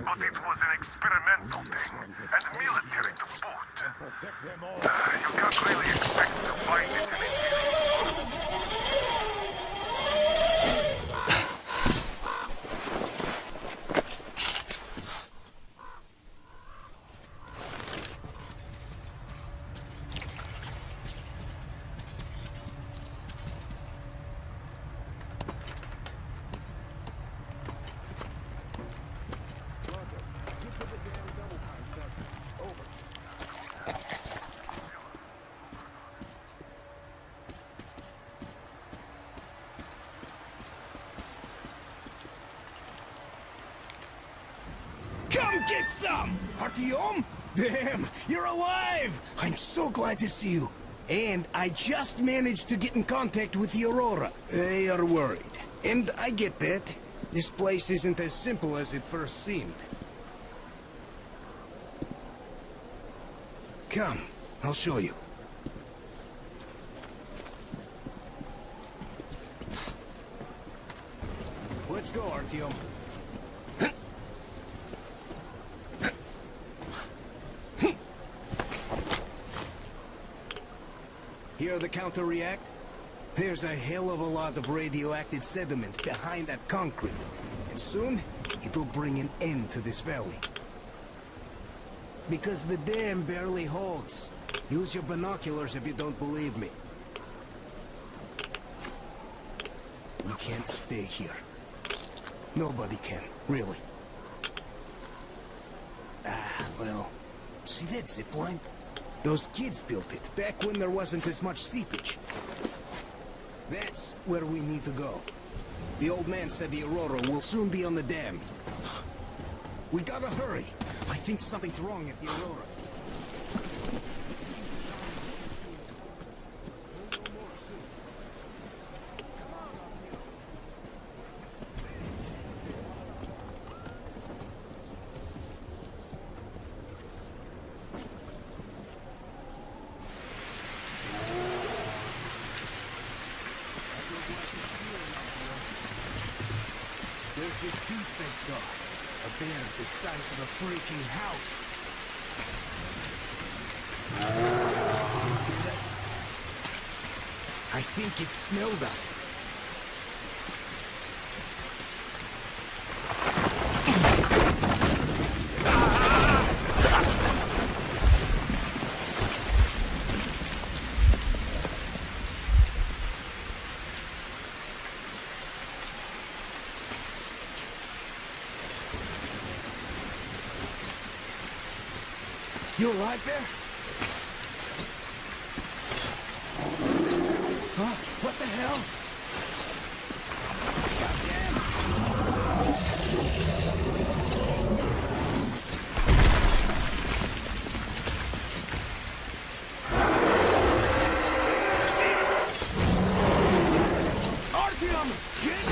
J: but it was an experimental thing, and military to boot. You can't really expect to find
K: Come get some! Artyom? Damn, you're alive! I'm so glad to see you. And I just managed to get in contact with the Aurora. They are worried. And I get that. This place isn't as simple as it first seemed. Come, I'll show you. Let's go, Artyom. Hear the counter-react? There's a hell of a lot of radioactive sediment behind that concrete. And soon, it'll bring an end to this valley. Because the dam barely holds. Use your binoculars if you don't believe me. We can't stay here. Nobody can, really. Well, see that zipline? Those kids built it, back when there wasn't as much seepage. That's where we need to go. The old man said the Aurora will soon be on the dam. We gotta hurry. I think something's wrong at the Aurora. There's this beast I saw. A bear the size of a freaking house. I think it smelled us. You alive there? Huh? What the hell? Artyom! Get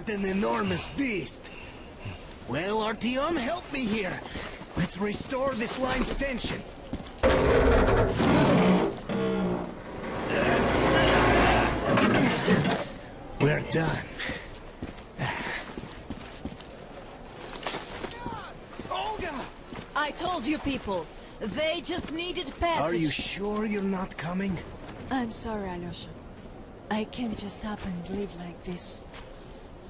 K: What an enormous beast! Well, Artyom, help me here. Let's restore this line's tension. We're done.
M: I told you people. They just needed passage.
K: Are you sure you're not coming?
M: I'm sorry, Alyosha. I can't just up and live like this.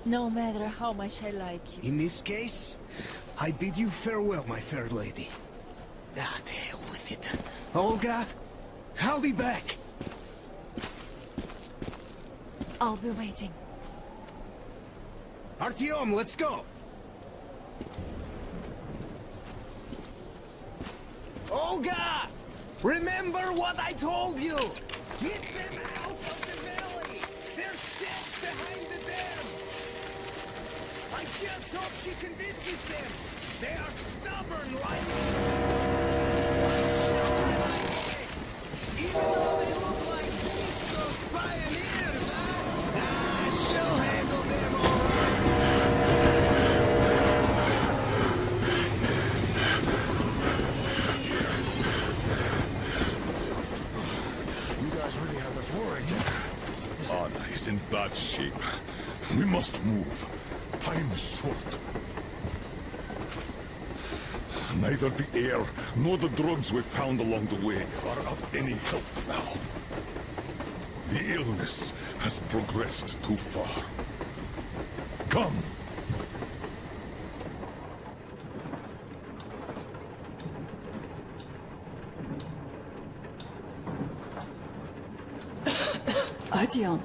M: No matter how much I like you.
K: In this case, I bid you farewell, my fair lady. Ah, to hell with it. Olga, I'll be back.
M: I'll be waiting.
K: Artyom, let's go! Olga! Remember what I told you! Get them out of the valley! They're dead behind the dam! I just hope she convinces them! They are stubborn like... children like this! Even though they look like beasts, those pioneers, huh? Ah, she'll handle them all right!
R: Really have us worried.
H: Anna is in bad shape. We must move. Time is short. Neither the air nor the drugs we found along the way are of any help now. The illness has progressed too far. Come!
P: Artyom,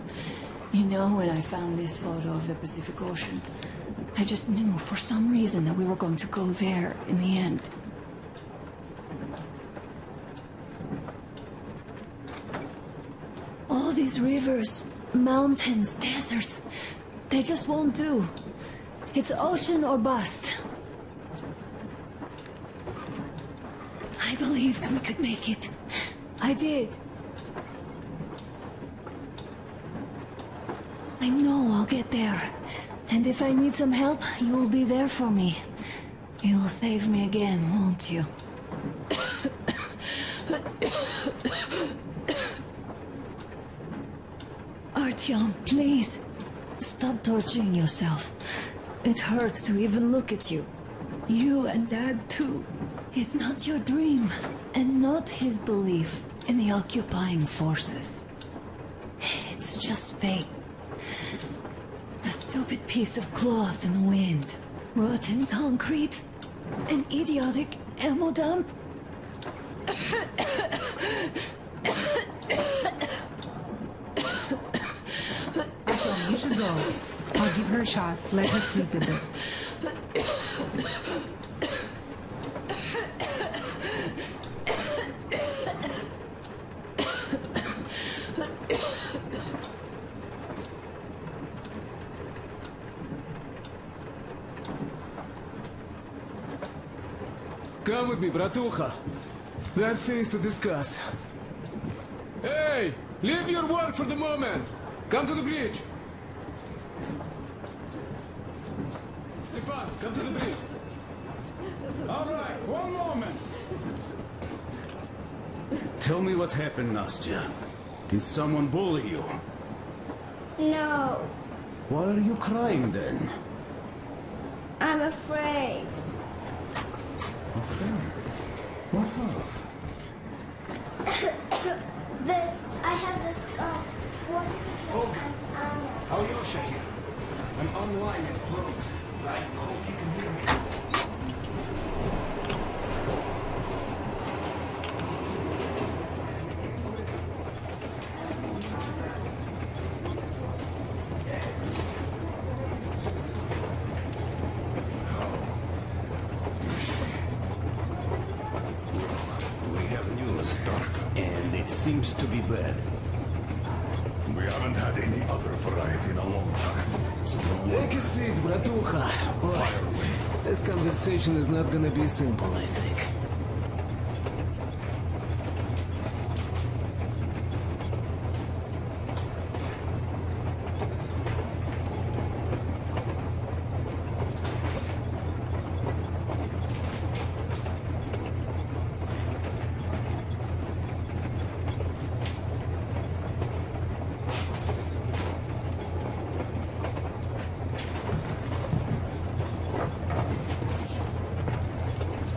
P: you know, when I found this photo of the Pacific Ocean, I just knew for some reason that we were going to go there in the end. All these rivers, mountains, deserts, they just won't do. It's ocean or bust. I believed we could make it. I did. I know I'll get there. And if I need some help, you'll be there for me. You'll save me again, won't you? Artyom, please. Stop torturing yourself. It hurts to even look at you. You and Dad, too. It's not your dream, and not his belief in the occupying forces. It's just fate. A stupid piece of cloth in the wind. Rotten concrete. An idiotic ammo dump.
A: You should go. I'll give her a shot. Let her sleep a bit.
T: Come with me, bratucha. There are things to discuss. Hey! Leave your work for the moment! Come to the bridge! Stepan, come to the bridge! All right, one moment! Tell me what happened, Nastya. Did someone bully you?
E: No,
T: Why are you crying then?
E: I'm afraid.
T: Afraid? What of?
E: This, I have this scarf. What is
K: Olga, Alyosha here. I'm online as pros. I hope you can hear me.
N: We have news, Stark, and it seems to be bad.
H: We haven't had any other variety in a long time. So
T: Take a seat, bratucha. Boy, this conversation is not gonna be simple, I think.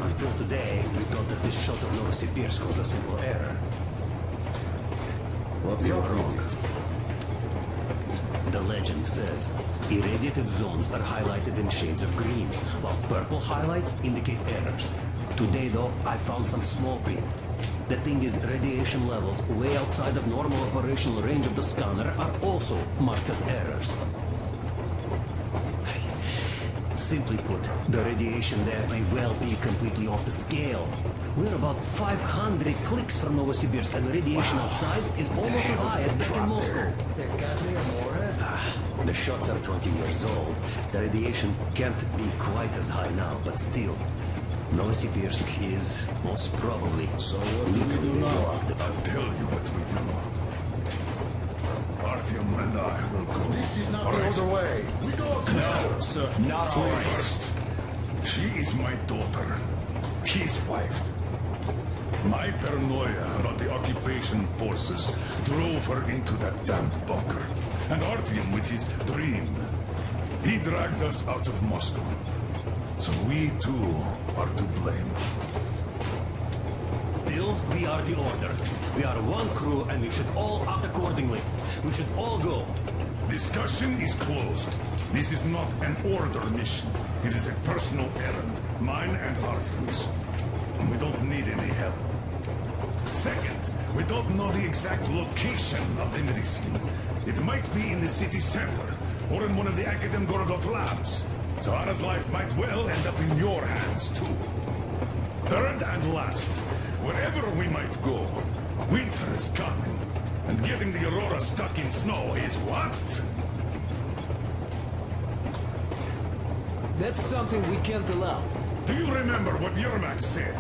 N: Until today, that this shot of Novosibirsk was a simple error.
R: What's
N: You're
R: up
N: wrong.
R: with it?
N: The legend says irradiated zones are highlighted in shades of green, while purple highlights indicate errors. Today, though, I found some small print. The thing is, radiation levels way outside of normal operational range of the scanner are also marked as errors. Simply put, the radiation there may well be completely off the scale. We're about 500 clicks from Novosibirsk, and the radiation outside is almost as high as back in Moscow. The shots are 20 years old. The radiation can't be quite as high now, but still, Novosibirsk is most probably.
R: So what do we do now?
H: I'll tell you what we do. Artyom and I will go.
R: This is not the other way. We go across.
H: No, sir.
R: Not always.
H: First, she is my daughter. His wife. My paranoia about the occupation forces drove her into that damned bunker. And Artyom with his dream. He dragged us out of Moscow. So we too are to blame.
N: Still, we are the Order. We are one crew and we should all act accordingly. We should all go.
H: Discussion is closed. This is not an Order mission. It is a personal errand, mine and Artyom's. We don't need any help. Second, we don't know the exact location of the medicine. It might be in the city center, or in one of the Akadem Gorodok labs. So Anna's life might well end up in your hands, too. Third and last, wherever we might go, winter is coming. And getting the Aurora stuck in snow is what?
T: That's something we can't allow.
H: Do you remember what Yermak said?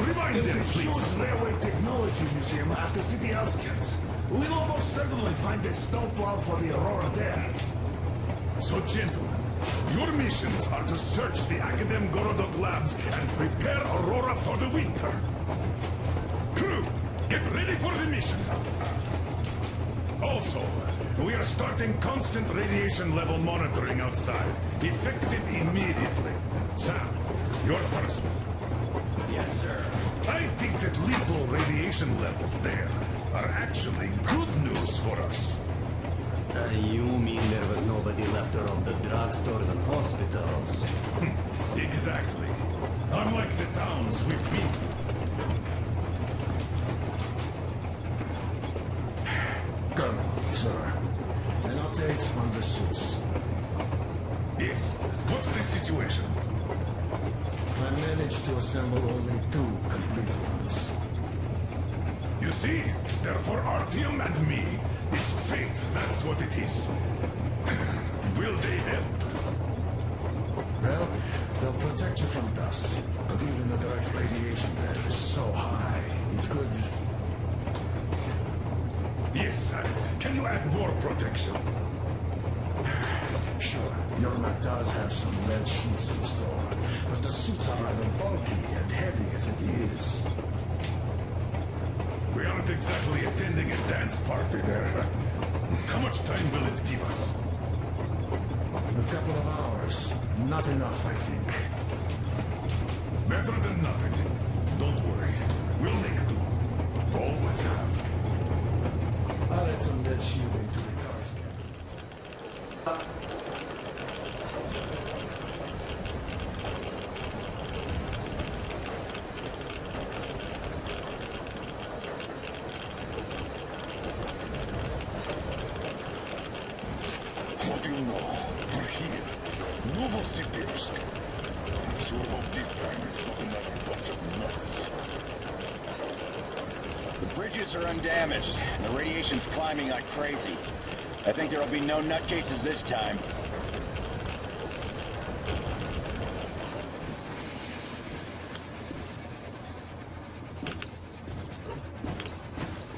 H: Remind
R: There's
H: them,
R: a
H: please.
R: huge railway technology museum at the city outskirts. We'll almost certainly find a snowplow for the Aurora there.
H: So, gentlemen, your missions are to search the Akadem Gorodok labs and prepare Aurora for the winter. Crew, get ready for the mission. Also, we are starting constant radiation level monitoring outside, effective immediately. Sam, you're first.
R: Yes, sir.
H: I think that lethal radiation levels there are actually good news for us.
N: You mean there was nobody left around the drugstores and hospitals?
H: Exactly. Unlike the towns we've been to.
R: Colonel, sir. An update on the suits.
H: Yes. What's the situation?
R: I managed to assemble only 2 complete ones.
H: You see, they're for Artyom and me. It's fate, that's what it is. Will they help?
R: Well, they'll protect you from dust. But even the direct radiation there is so high, it could...
H: Yes, can you add more protection?
R: Sure, Yermak does have some lead sheets in store, but the suits are rather bulky and heavy as it is.
H: We aren't exactly attending a dance party there. How much time will it give us?
R: A couple of hours. Not enough, I think.
H: Better than nothing. Don't worry. We'll make do. Always have.
R: I'll add some lead shielding to the guards, Captain.
J: What do you know? We're here. Novosibirsk. I sure hope this time it's not another bunch of nuts.
I: The bridges are undamaged, and the radiation's climbing like crazy. I think there'll be no nutcases this time.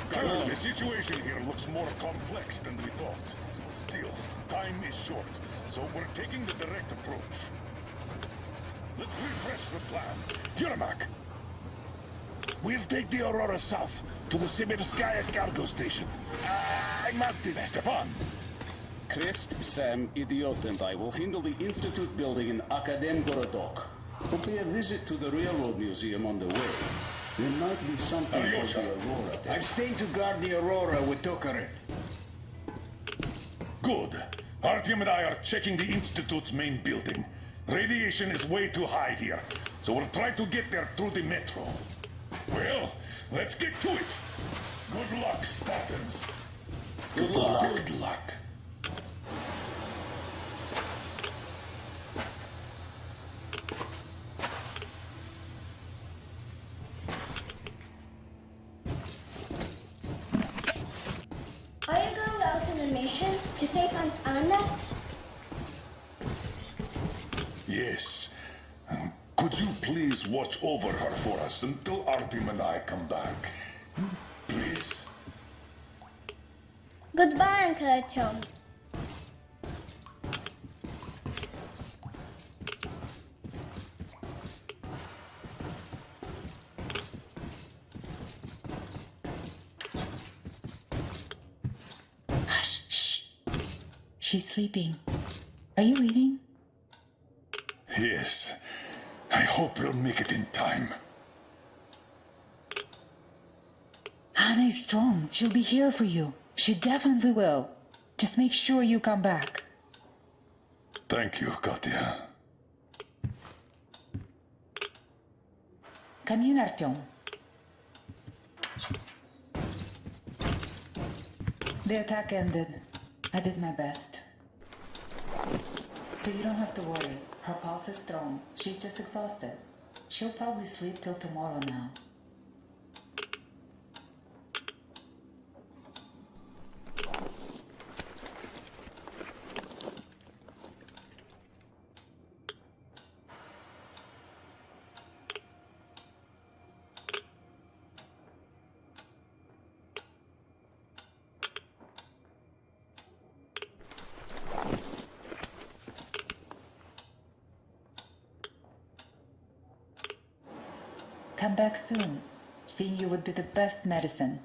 J: Colonel, the situation here looks more complex than we thought. Still, time is short, so we're taking the direct approach. Let's refresh the plan. Yermak! We'll take the Aurora south to the Sibirskaya cargo station. Martin, Stepan!
O: Krist, Sam, Idiot, and I will handle the Institute building in Akadem Gorodok. We'll pay a visit to the Railroad Museum on the way.
S: There might be something for the Aurora. I'm staying to guard the Aurora with Tokarev.
J: Good. Artyom and I are checking the Institute's main building. Radiation is way too high here, so we'll try to get there through the metro. Well, let's get to it. Good luck, Spartans. Good luck. Good luck.
E: Are you going out on a mission to save Aunt Anna?
J: Yes. Could you please watch over her for us until Artyom and I come back? Please.
E: Goodbye, Uncle Artyom.
A: Hush, shh. She's sleeping. Are you leaving?
J: Yes. I hope we'll make it in time.
A: Anna is strong. She'll be here for you. She definitely will. Just make sure you come back.
J: Thank you, Katya.
A: Come in, Artyom. The attack ended. I did my best. So you don't have to worry. Her pulse is strong. She's just exhausted. She'll probably sleep till tomorrow now. Come back soon. Seeing you would be the best medicine.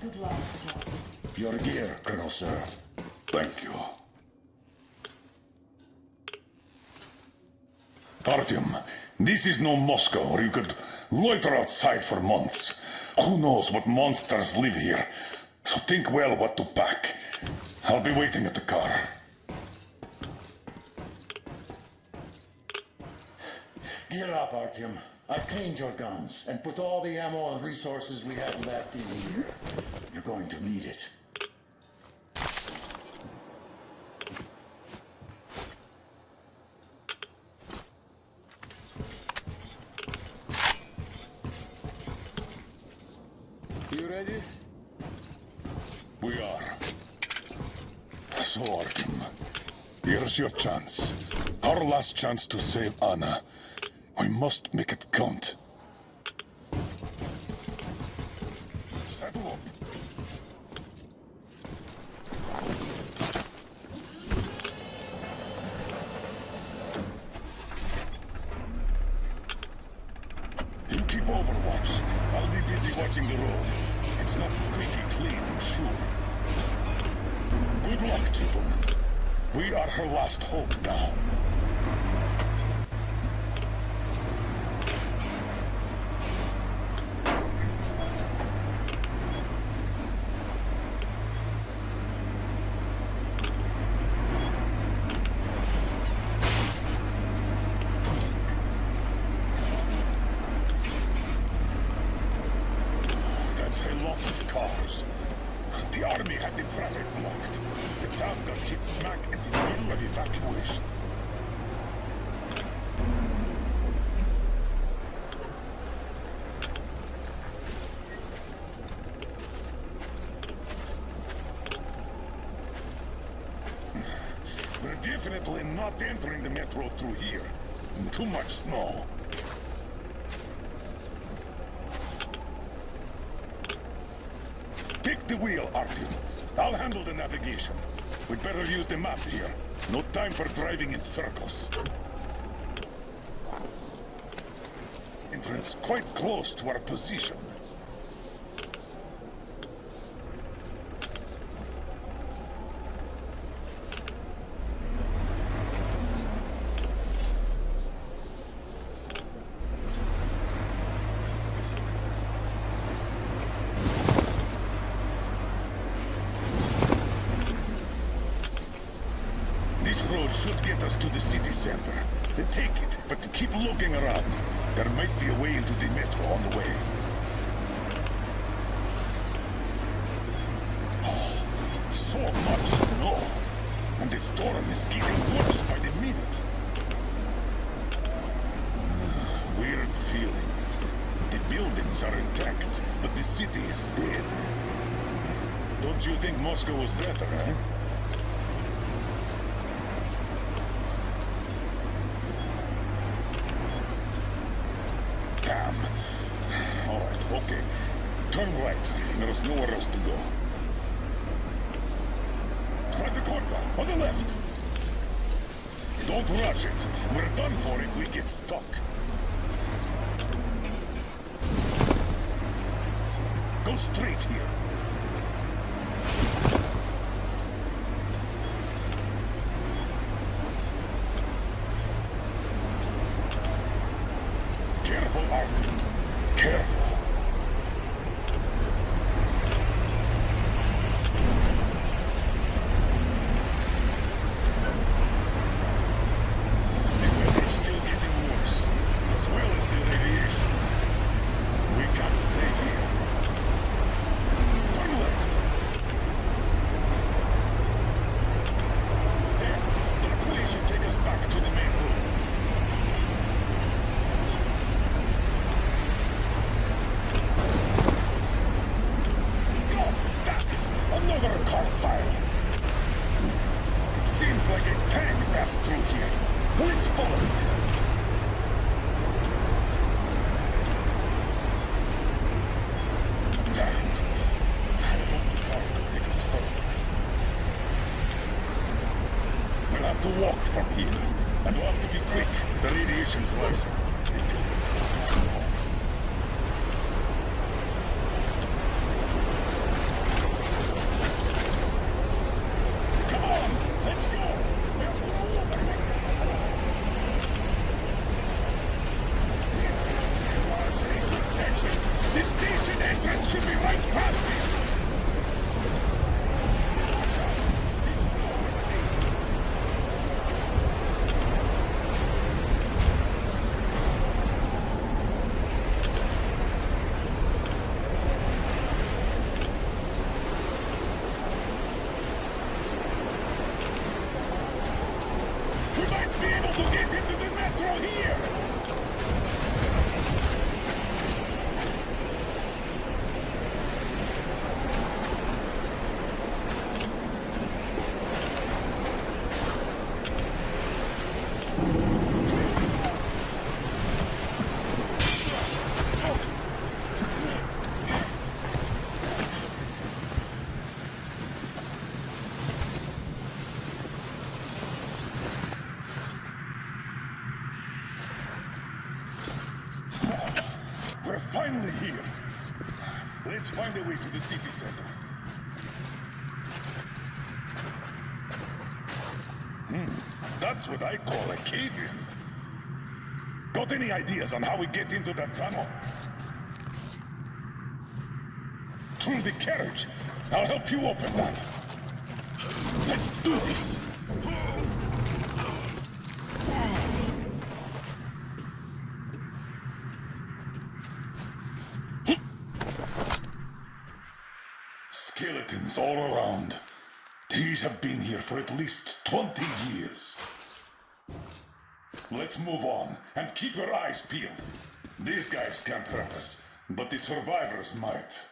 A: Good luck, Joe.
J: Your gear, Colonel Sir. Thank you. Artyom, this is no Moscow where you could loiter outside for months. Who knows what monsters live here? So think well what to pack. I'll be waiting at the car.
S: Gear up, Artyom. I've cleaned your guns and put all the ammo and resources we have left in here. You're going to need it.
T: You ready?
J: We are. So, Artyom, here's your chance. Our last chance to save Anna. We must make it count. Saddle up. You keep overwatch. I'll be busy watching the road. It's not squeaky clean, I'm sure. Good luck to them. We are her last hope now. That's a lot of cars. The army had the traffic blocked. The town got hit smack in the middle of evacuation. We're definitely not entering the metro through here. Too much snow. Take the wheel, Artyom. I'll handle the navigation. We'd better use the map here. No time for driving in circles. Entrance quite close to our position. This road should get us to the city center. Then take it, but keep looking around. There might be a way into the metro on the way. Oh, so much snow. And the storm is getting worse by the minute. Weird feeling. The buildings are intact, but the city is dead. Don't you think Moscow was better, eh? Damn. Alright, okay. Turn right. There's nowhere else to go. Try the corner, on the left. Don't rush it. We're done for if we get stuck. Go straight here. Careful, Arthur. Careful. The weather's still getting worse, as well as the radiation. We can't stay here. Turn left. There. That way should take us back to the main road. Another car fire. Seems like a tank passed through here. Let's follow it. Damn. I hope the car will take us further. We'll have to walk from here. And we'll have to be quick. The radiation's rising. We're finally here. Let's find a way to the city center. That's what I call a cave-in. Got any ideas on how we get into that tunnel? Through the carriage. I'll help you open that. Let's do this. Skeletons all around. These have been here for at least 20 years. Let's move on, and keep your eyes peeled. These guys can't hurt us, but the survivors might.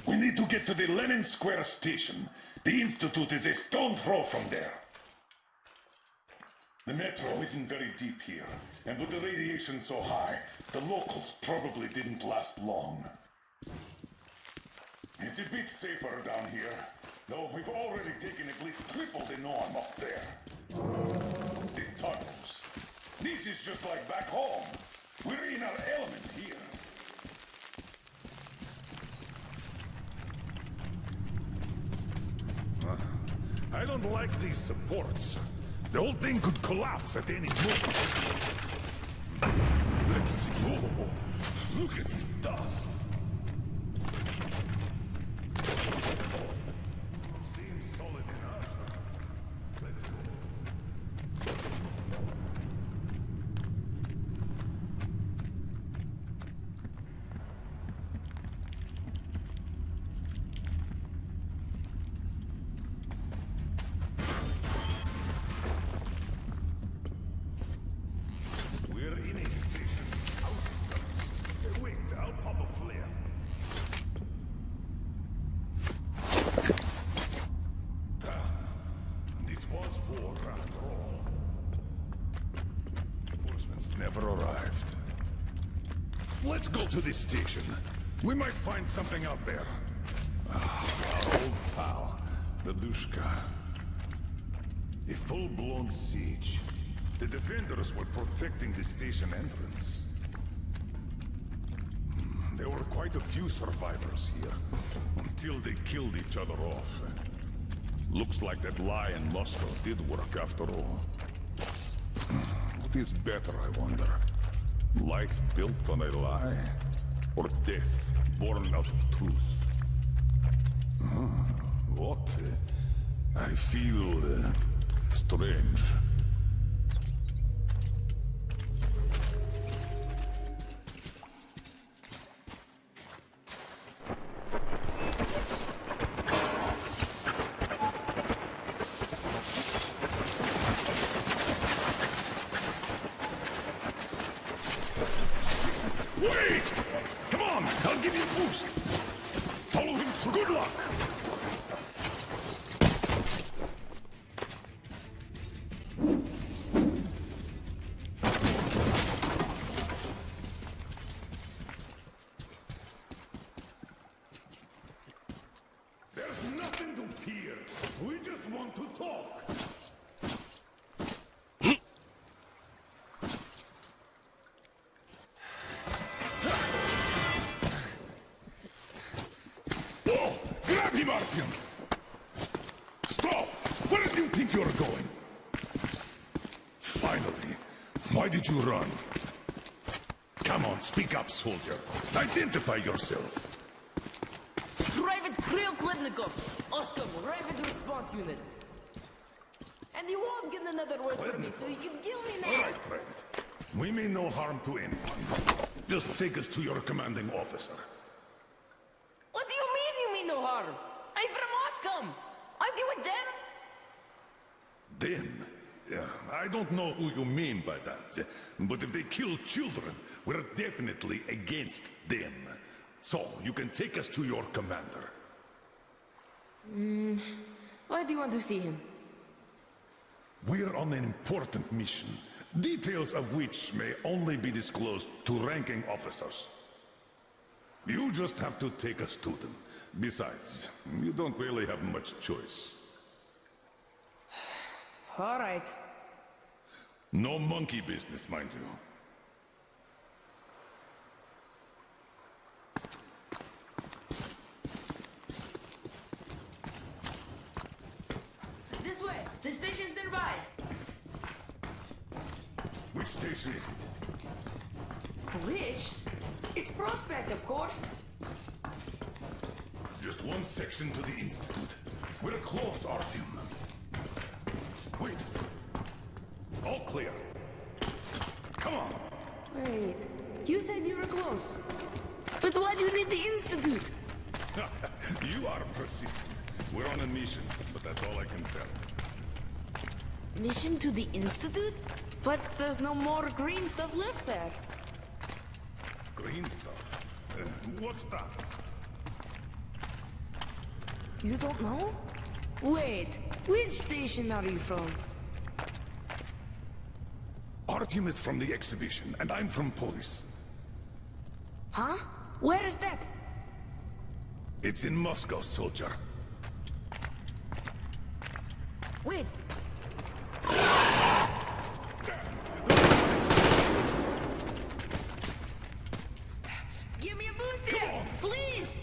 J: We need to get to the Lenin Square station. The Institute is a stone's throw from there. The metro isn't very deep here, and with the radiation so high, the locals probably didn't last long. It's a bit safer down here, though we've already taken at least triple the norm up there. The tunnels. This is just like back home. We're in our element here.
H: I don't like these supports. The whole thing could collapse at any moment. Let's see. Oh, look at this dust. See? Let's go to this station. We might find something out there. Our old pal, the Dushka. A full-blown siege. The defenders were protecting the station entrance. There were quite a few survivors here, until they killed each other off. Looks like that lie in Moscow did work after all. What is better, I wonder? Life built on a lie? Or death born out of truth? What? I feel strange.
J: Wait! Come on, I'll give you a boost. Follow him through. Good luck. There's nothing to fear. We just want to talk. Grab him, Artyom! Stop! Where do you think you're going? Finally. Why did you run? Come on, speak up, soldier. Identify yourself.
D: Private Kirill Klebnikov, Oscom, Rapid Response Unit. And you won't get another word from me, so you can kill me now.
H: All right, Private. We mean no harm to anyone. Just take us to your commanding officer.
D: What do you mean you mean no harm? I'm from Oscom. Aren't you with them?
H: Them? Yeah, I don't know who you mean by that. But if they kill children, we're definitely against them. So, you can take us to your commander.
D: Why do you want to see him?
H: We're on an important mission, details of which may only be disclosed to ranking officers. You just have to take us to them. Besides, you don't really have much choice.
D: All right.
H: No monkey business, mind you.
D: This way. The station's nearby.
H: Which station is it?
D: Which? It's Prospect, of course.
H: Just one section to the Institute. We're close, Artyom. Wait. All clear. Come on.
D: Wait. You said you were close. But why do you need the Institute?
H: You are persistent. We're on a mission, but that's all I can tell.
D: Mission to the Institute? But there's no more green stuff left there.
H: Green stuff? What's that?
D: You don't know? Wait, which station are you from?
H: Artyom is from the exhibition, and I'm from police.
D: Huh? Where is that?
H: It's in Moscow, soldier.
D: Wait. Give me a boost here, please!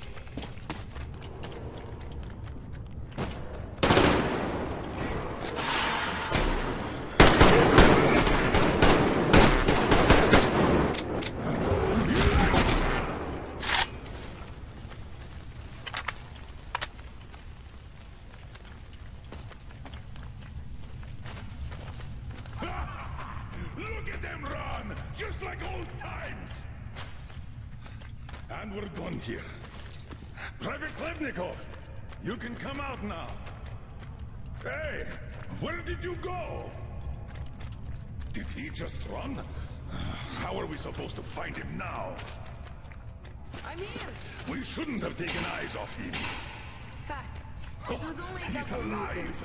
H: Look at them run! Just like old times! And we're done here. Private Klebnikov, you can come out now. Hey, where did you go? Did he just run? How are we supposed to find him now?
D: I'm here!
H: We shouldn't have taken eyes off him.
D: Fact. It was only a
H: He's
D: couple
H: alive.
D: movements.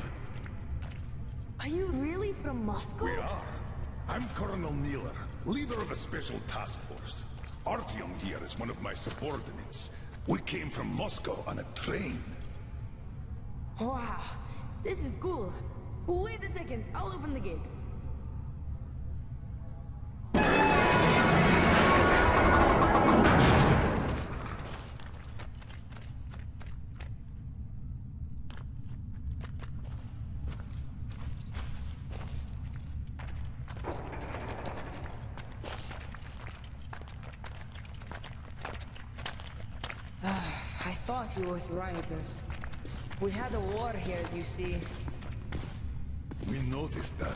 D: Are you really from Moscow?
H: We are. I'm Colonel Miller, leader of a special task force. Artyom here is one of my subordinates. We came from Moscow on a train.
D: Wow, this is cool. Wait a second, I'll open the gate. I thought you were with rioters. We had a war here, you see.
H: We noticed that.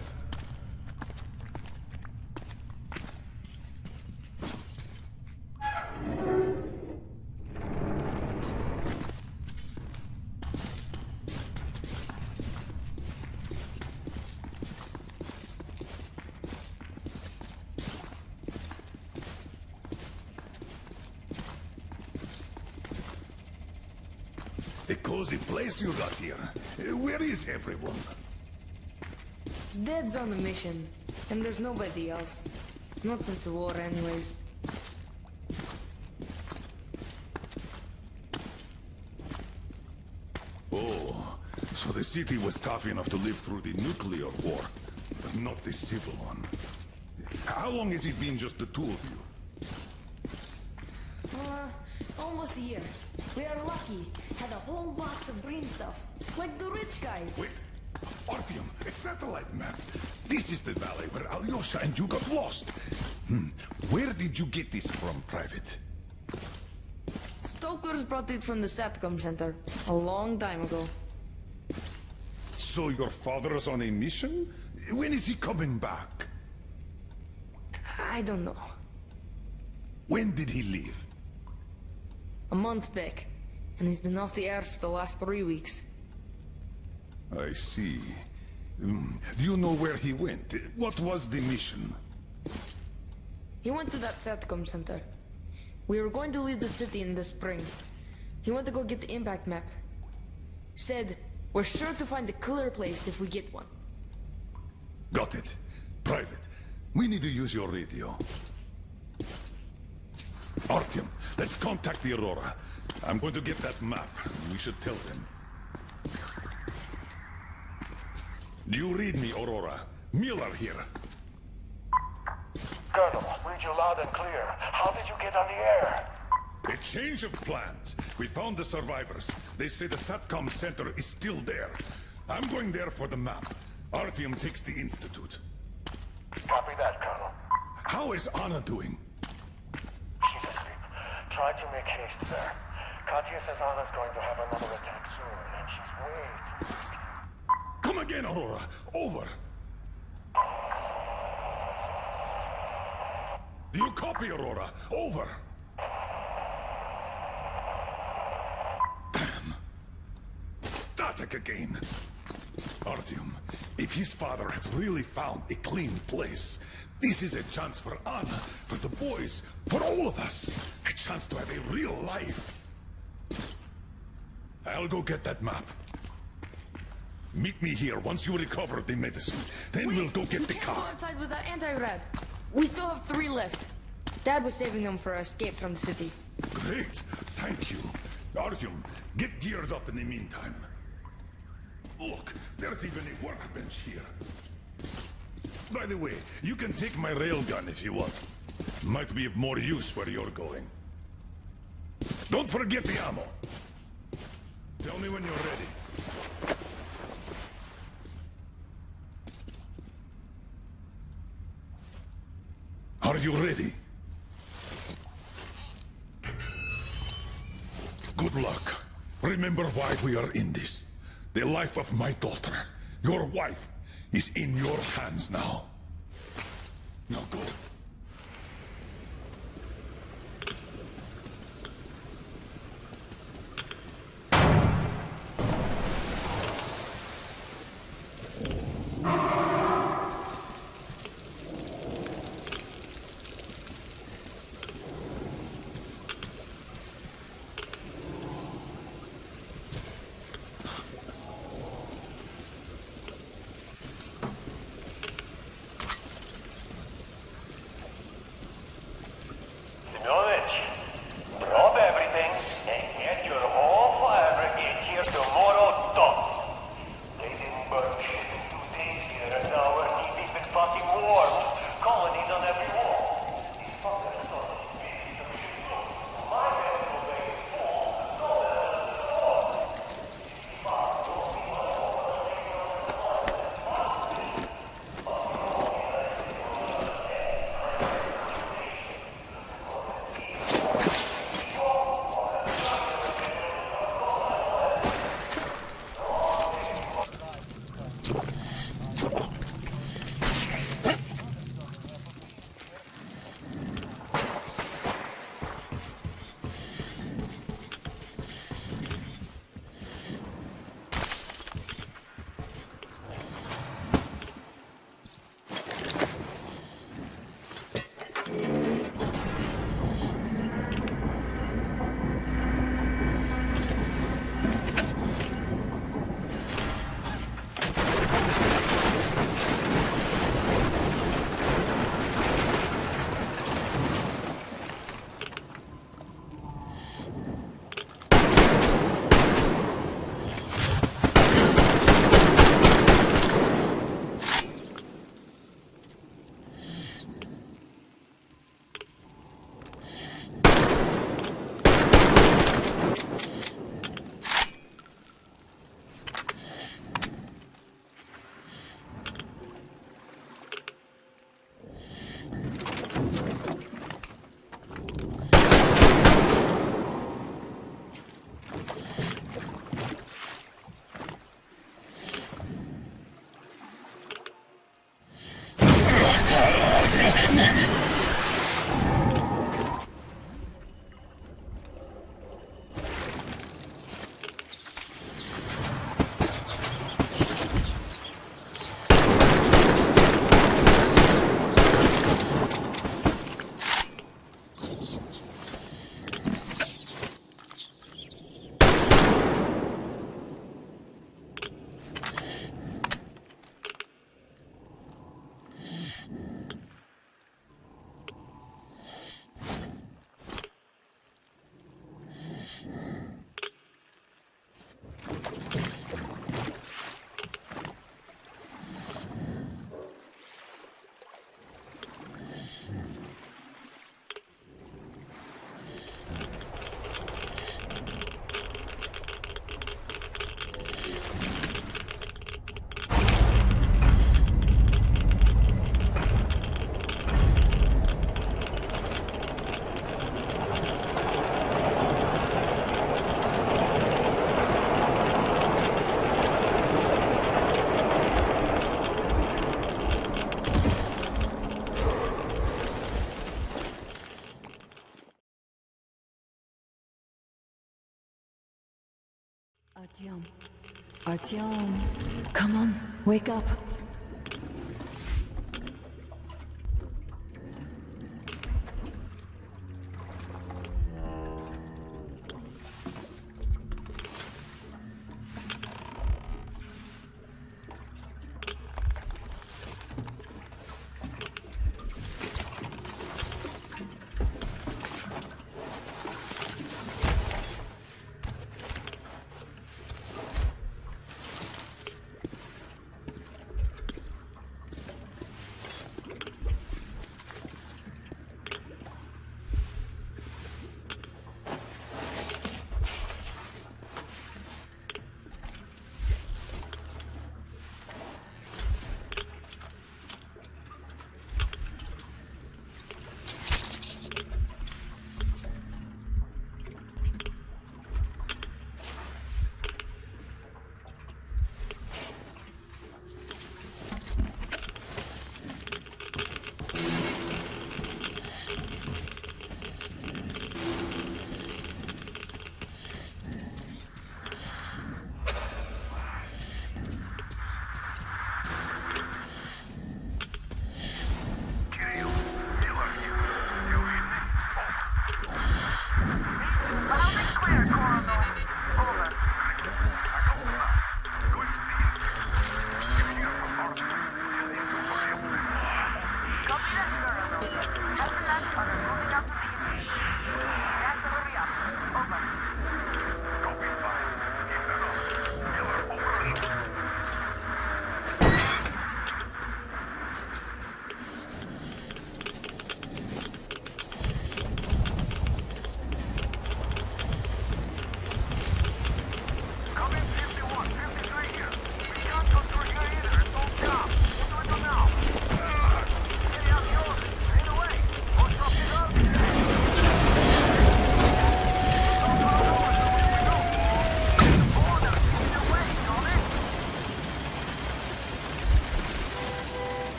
H: A cozy place you got here. Where is everyone?
D: Dad's on a mission, and there's nobody else. Not since the war, anyways.
H: Oh, so the city was tough enough to live through the nuclear war, but not the civil one. How long has it been just the two of you?
D: Almost a year. We are lucky. Had a whole box of green stuff, like the rich guys.
H: Wait, Artyom, a satellite map. This is the valley where Alyosha and you got lost. Where did you get this from, Private?
D: Stokers brought it from the SATCOM center a long time ago.
H: So your father's on a mission? When is he coming back?
D: I don't know.
H: When did he leave?
D: A month back, and he's been off the air for the last 3 weeks.
H: I see. Do you know where he went? What was the mission?
D: He went to that SATCOM center. We were going to leave the city in the spring. He went to go get the impact map. Said, we're sure to find a clear place if we get one.
H: Got it. Private, we need to use your radio. Artyom, let's contact the Aurora. I'm going to get that map. We should tell them. Do you read me, Aurora? Miller here.
J: Colonel, read you loud and clear. How did you get on the air?
H: A change of plans. We found the survivors. They say the SATCOM center is still there. I'm going there for the map. Artyom takes the Institute.
J: Copy that, Colonel.
H: How is Anna doing?
J: She's asleep. Try to make haste there. Katya says Anna's going to have another attack soon, and she's way too weak.
H: Come again, Aurora. Over. Do you copy, Aurora? Over. Damn. Static again. Artyom, if his father has really found a clean place, this is a chance for Anna, for the boys, for all of us. A chance to have a real life. I'll go get that map. Meet me here once you recover the medicine. Then we'll go get the car.
D: Go outside with that anti-rad. We still have 3 left. Dad was saving them for our escape from the city.
H: Great. Thank you. Artyom, get geared up in the meantime. Look, there's even a workbench here. By the way, you can take my railgun if you want. Might be of more use where you're going. Don't forget the ammo. Tell me when you're ready. Are you ready? Good luck. Remember why we are in this. The life of my daughter, your wife, is in your hands now. Now go.
P: Artyom. Artyom. Come on, wake up.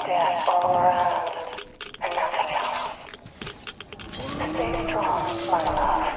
U: Death all around, and nothing else. Stay strong, my love.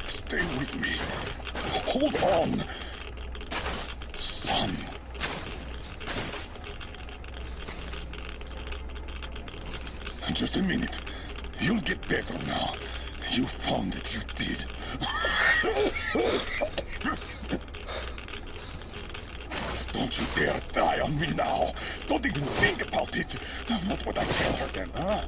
J: Stay with me. Hold on. Son. Just a minute. You'll get better now. You found it, you did. Don't you dare die on me now. Don't even think about it. What would I tell her then, huh?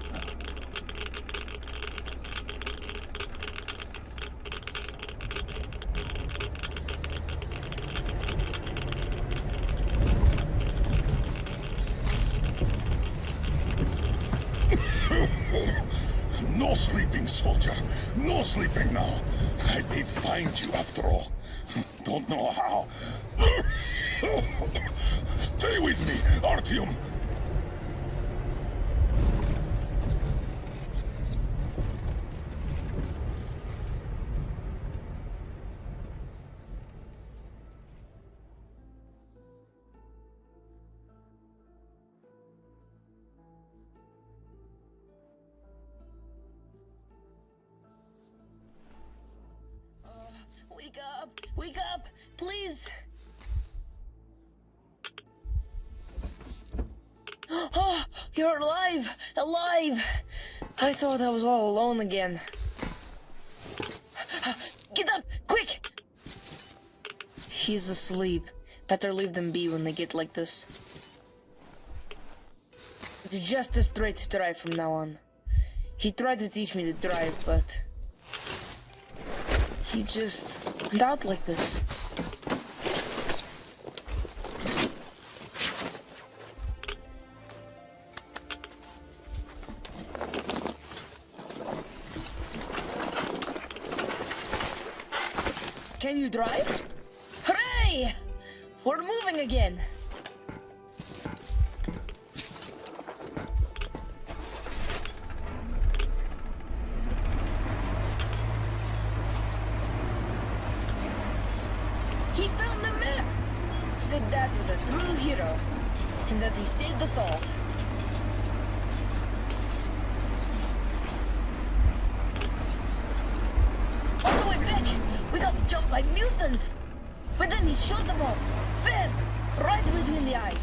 J: No sleeping, soldier. No sleeping now. I did find you after all. Don't know how. Stay with me, Artyom.
D: Wake up! Wake up! Please! Oh, you're alive! Alive! I thought I was all alone again. Get up! Quick! He's asleep. Better leave them be when they get like this. It's just a straight drive from now on. He tried to teach me to drive, but he just went out like this. Can you drive? Hooray! We're moving again! He found the map! Said that was a true hero, and that he saved us all. On the way back, we got jumped by mutants! But then he shot them all! Bam! Right between the eyes!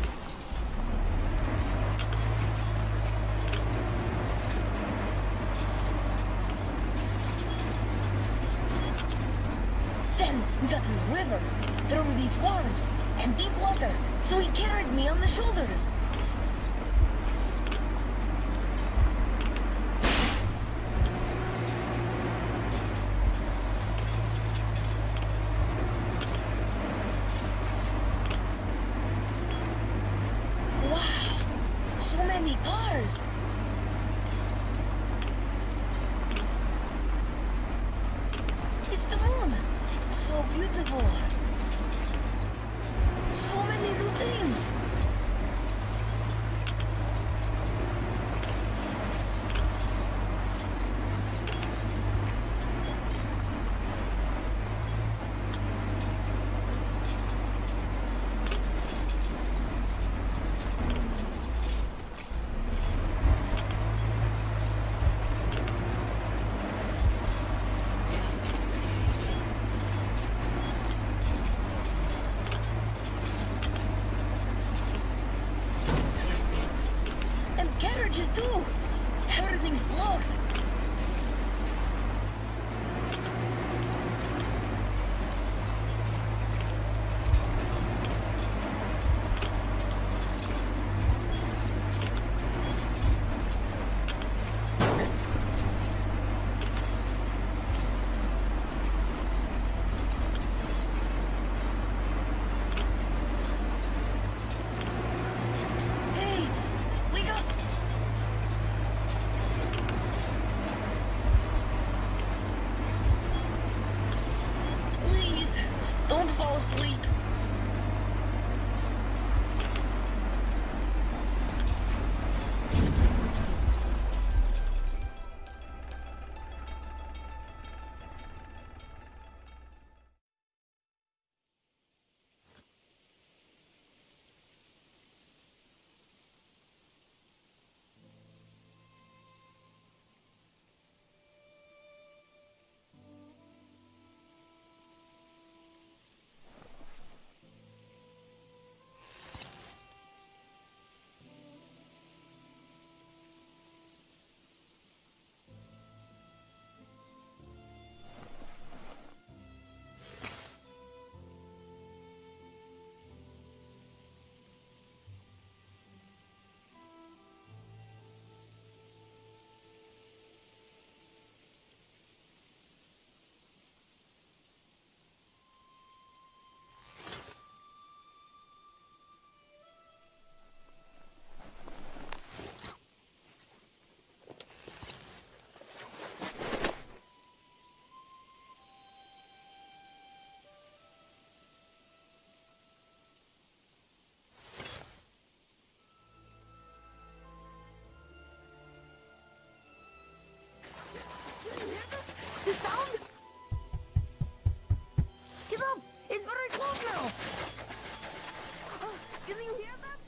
D: Then we got to the river, through these waters, and deep water, so he carried me on the shoulders. Wow, so many cars! It's the moon! So beautiful! So many new things!
C: sound? Get up! It's very close now! Can you hear that?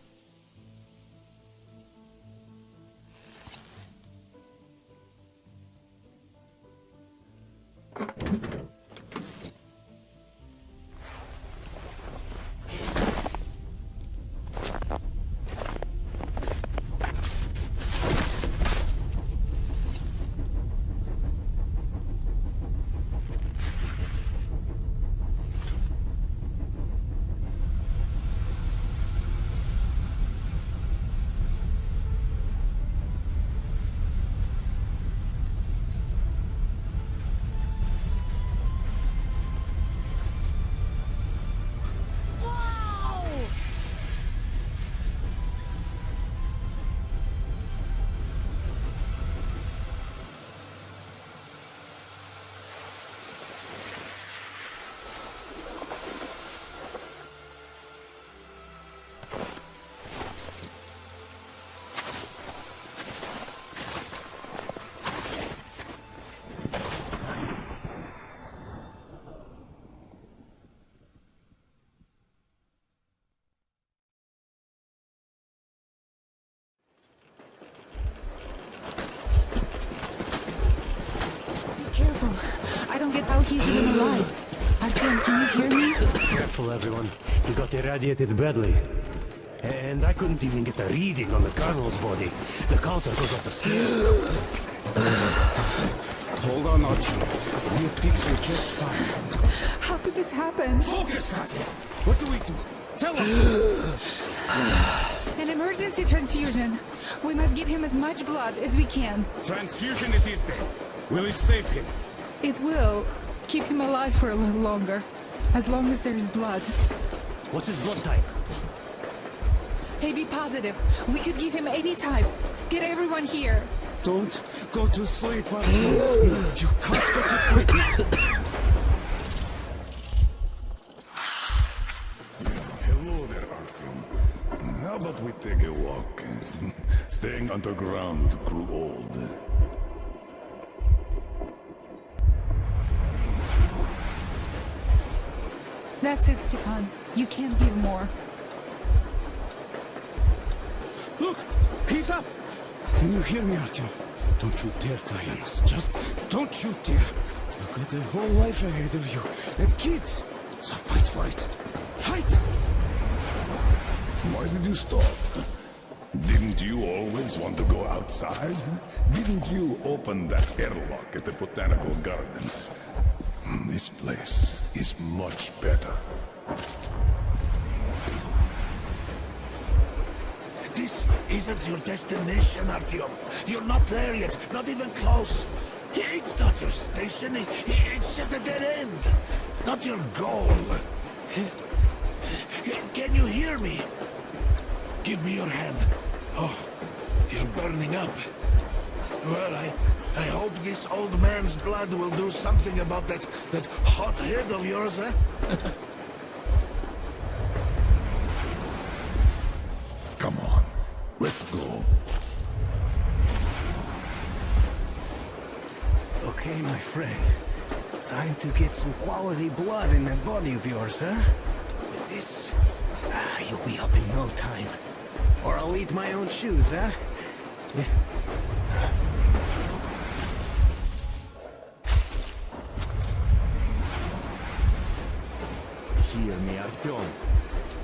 A: Careful. I don't get how he's even alive. Artyom, can you hear me?
N: Careful, everyone. He got irradiated badly. And I couldn't even get a reading on the Colonel's body. The counter goes off the scale.
R: Hold on, Artyom. We'll fix you just fine.
A: How could this happen?
R: Focus, Katya! What do we do? Tell us!
A: An emergency transfusion. We must give him as much blood as we can.
R: Transfusion it is then. Will it save him?
A: It will keep him alive for a little longer. As long as there is blood.
N: What's his blood type?
A: AB positive. We could give him any type. Get everyone here.
R: Don't go to sleep, Artyom. You can't go to sleep.
H: Hello there, Artyom. How about we take a walk? Staying underground grew old.
A: That's it, Stepan. You can't give more.
R: Look! He's up! Can you hear me, Artyom? Don't you dare die on us. Just don't you dare. You've got a whole life ahead of you. And kids. So fight for it. Fight!
H: Why did you stop? Didn't you always want to go outside? Didn't you open that airlock at the Botanical Gardens? This place is much better.
R: This isn't your destination, Artyom. You're not there yet, not even close. It's not your station, it's just a dead end. Not your goal. Can you hear me? Give me your hand. Oh, you're burning up. Well, I hope this old man's blood will do something about that hot head of yours, eh?
H: Come on, let's go.
K: Okay, my friend. Time to get some quality blood in that body of yours, huh? With this, you'll be up in no time. Or I'll eat my own shoes, huh? Yeah.
B: Hear me, Artyom.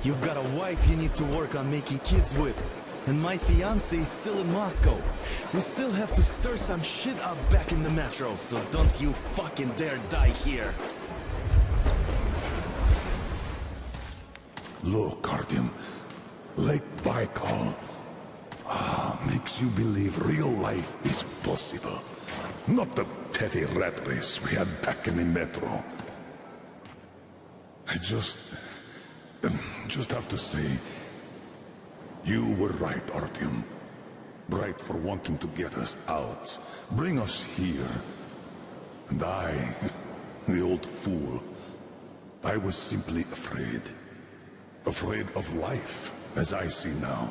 B: You've got a wife you need to work on making kids with. And my fiancé is still in Moscow. We still have to stir some shit up back in the metro, so don't you fucking dare die here.
H: Look, Artyom. Lake Baikal. Makes you believe real life is possible. Not the petty rat race we had back in the metro. I just have to say, you were right, Artyom. Right for wanting to get us out, bring us here. And I, the old fool, I was simply afraid. Afraid of life, as I see now.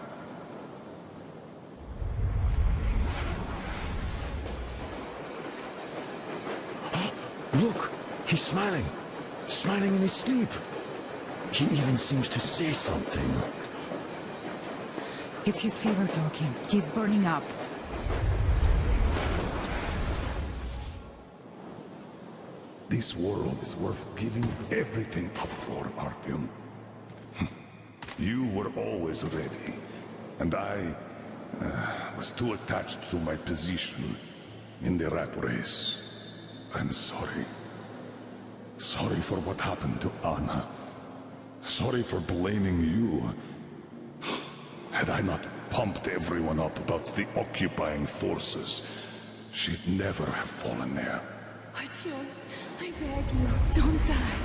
K: Look, he's smiling. Smiling in his sleep. He even seems to say something.
A: It's his fever talking. He's burning up.
H: This world is worth giving everything up for, Artyom. You were always ready, and I was too attached to my position in the rat race. I'm sorry. Sorry for what happened to Anna. Sorry for blaming you. Had I not pumped everyone up about the occupying forces, she'd never have fallen there.
P: Artyom, I beg you, don't die.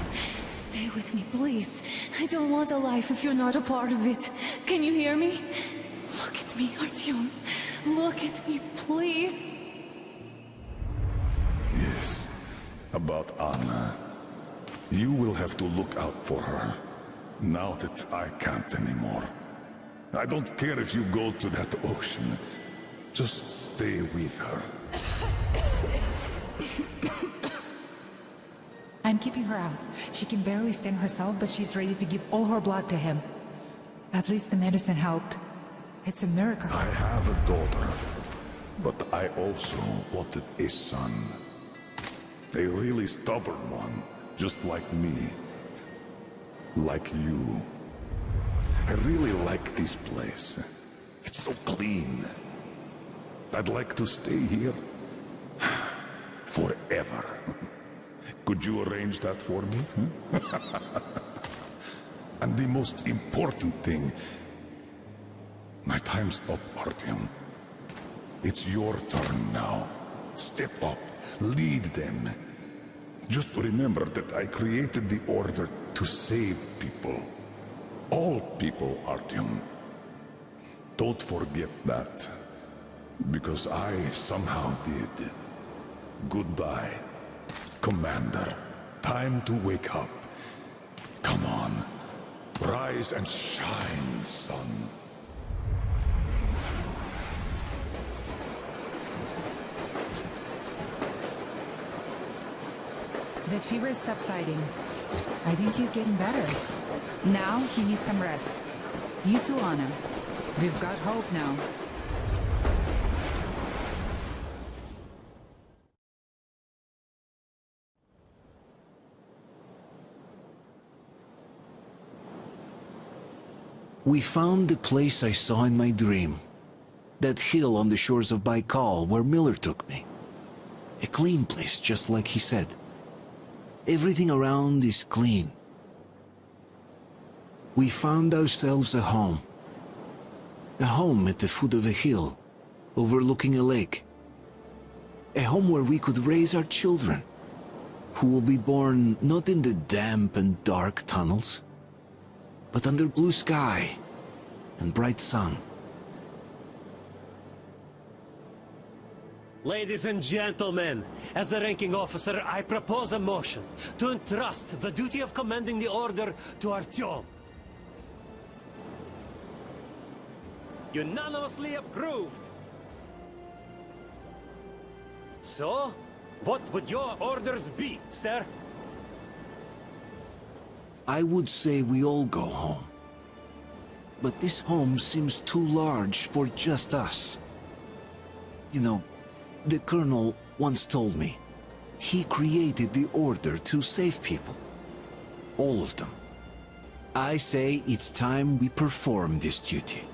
P: Stay with me, please. I don't want a life if you're not a part of it. Can you hear me? Look at me, Artyom. Look at me, please.
H: Yes, about Anna. You will have to look out for her, now that I can't anymore. I don't care if you go to that ocean. Just stay with her.
A: I'm keeping her out. She can barely stand herself, but she's ready to give all her blood to him. At least the medicine helped. It's a miracle.
H: I have a daughter, but I also wanted a son. A really stubborn one, just like me. Like you. I really like this place. It's so clean. I'd like to stay here forever. Could you arrange that for me? And the most important thing, my time's up, Artyom. It's your turn now. Step up, lead them. Just remember that I created the Order to save people. All people, Artyom. Don't forget that. Because I somehow did. Goodbye, Commander. Time to wake up. Come on. Rise and shine, son.
A: The fever is subsiding. I think he's getting better. Now he needs some rest. You too, Anna. We've got hope now.
K: We found the place I saw in my dream. That hill on the shores of Baikal where Miller took me. A clean place, just like he said. Everything around is clean. We found ourselves a home. A home at the foot of a hill, overlooking a lake. A home where we could raise our children, who will be born not in the damp and dark tunnels, but under blue sky and bright sun.
N: Ladies and gentlemen, as the ranking officer, I propose a motion to entrust the duty of commanding the Order to Artyom. Unanimously approved. So, what would your orders be, sir?
K: I would say we all go home. But this home seems too large for just us. You know, the Colonel once told me, he created the Order to save people. All of them. I say it's time we perform this duty.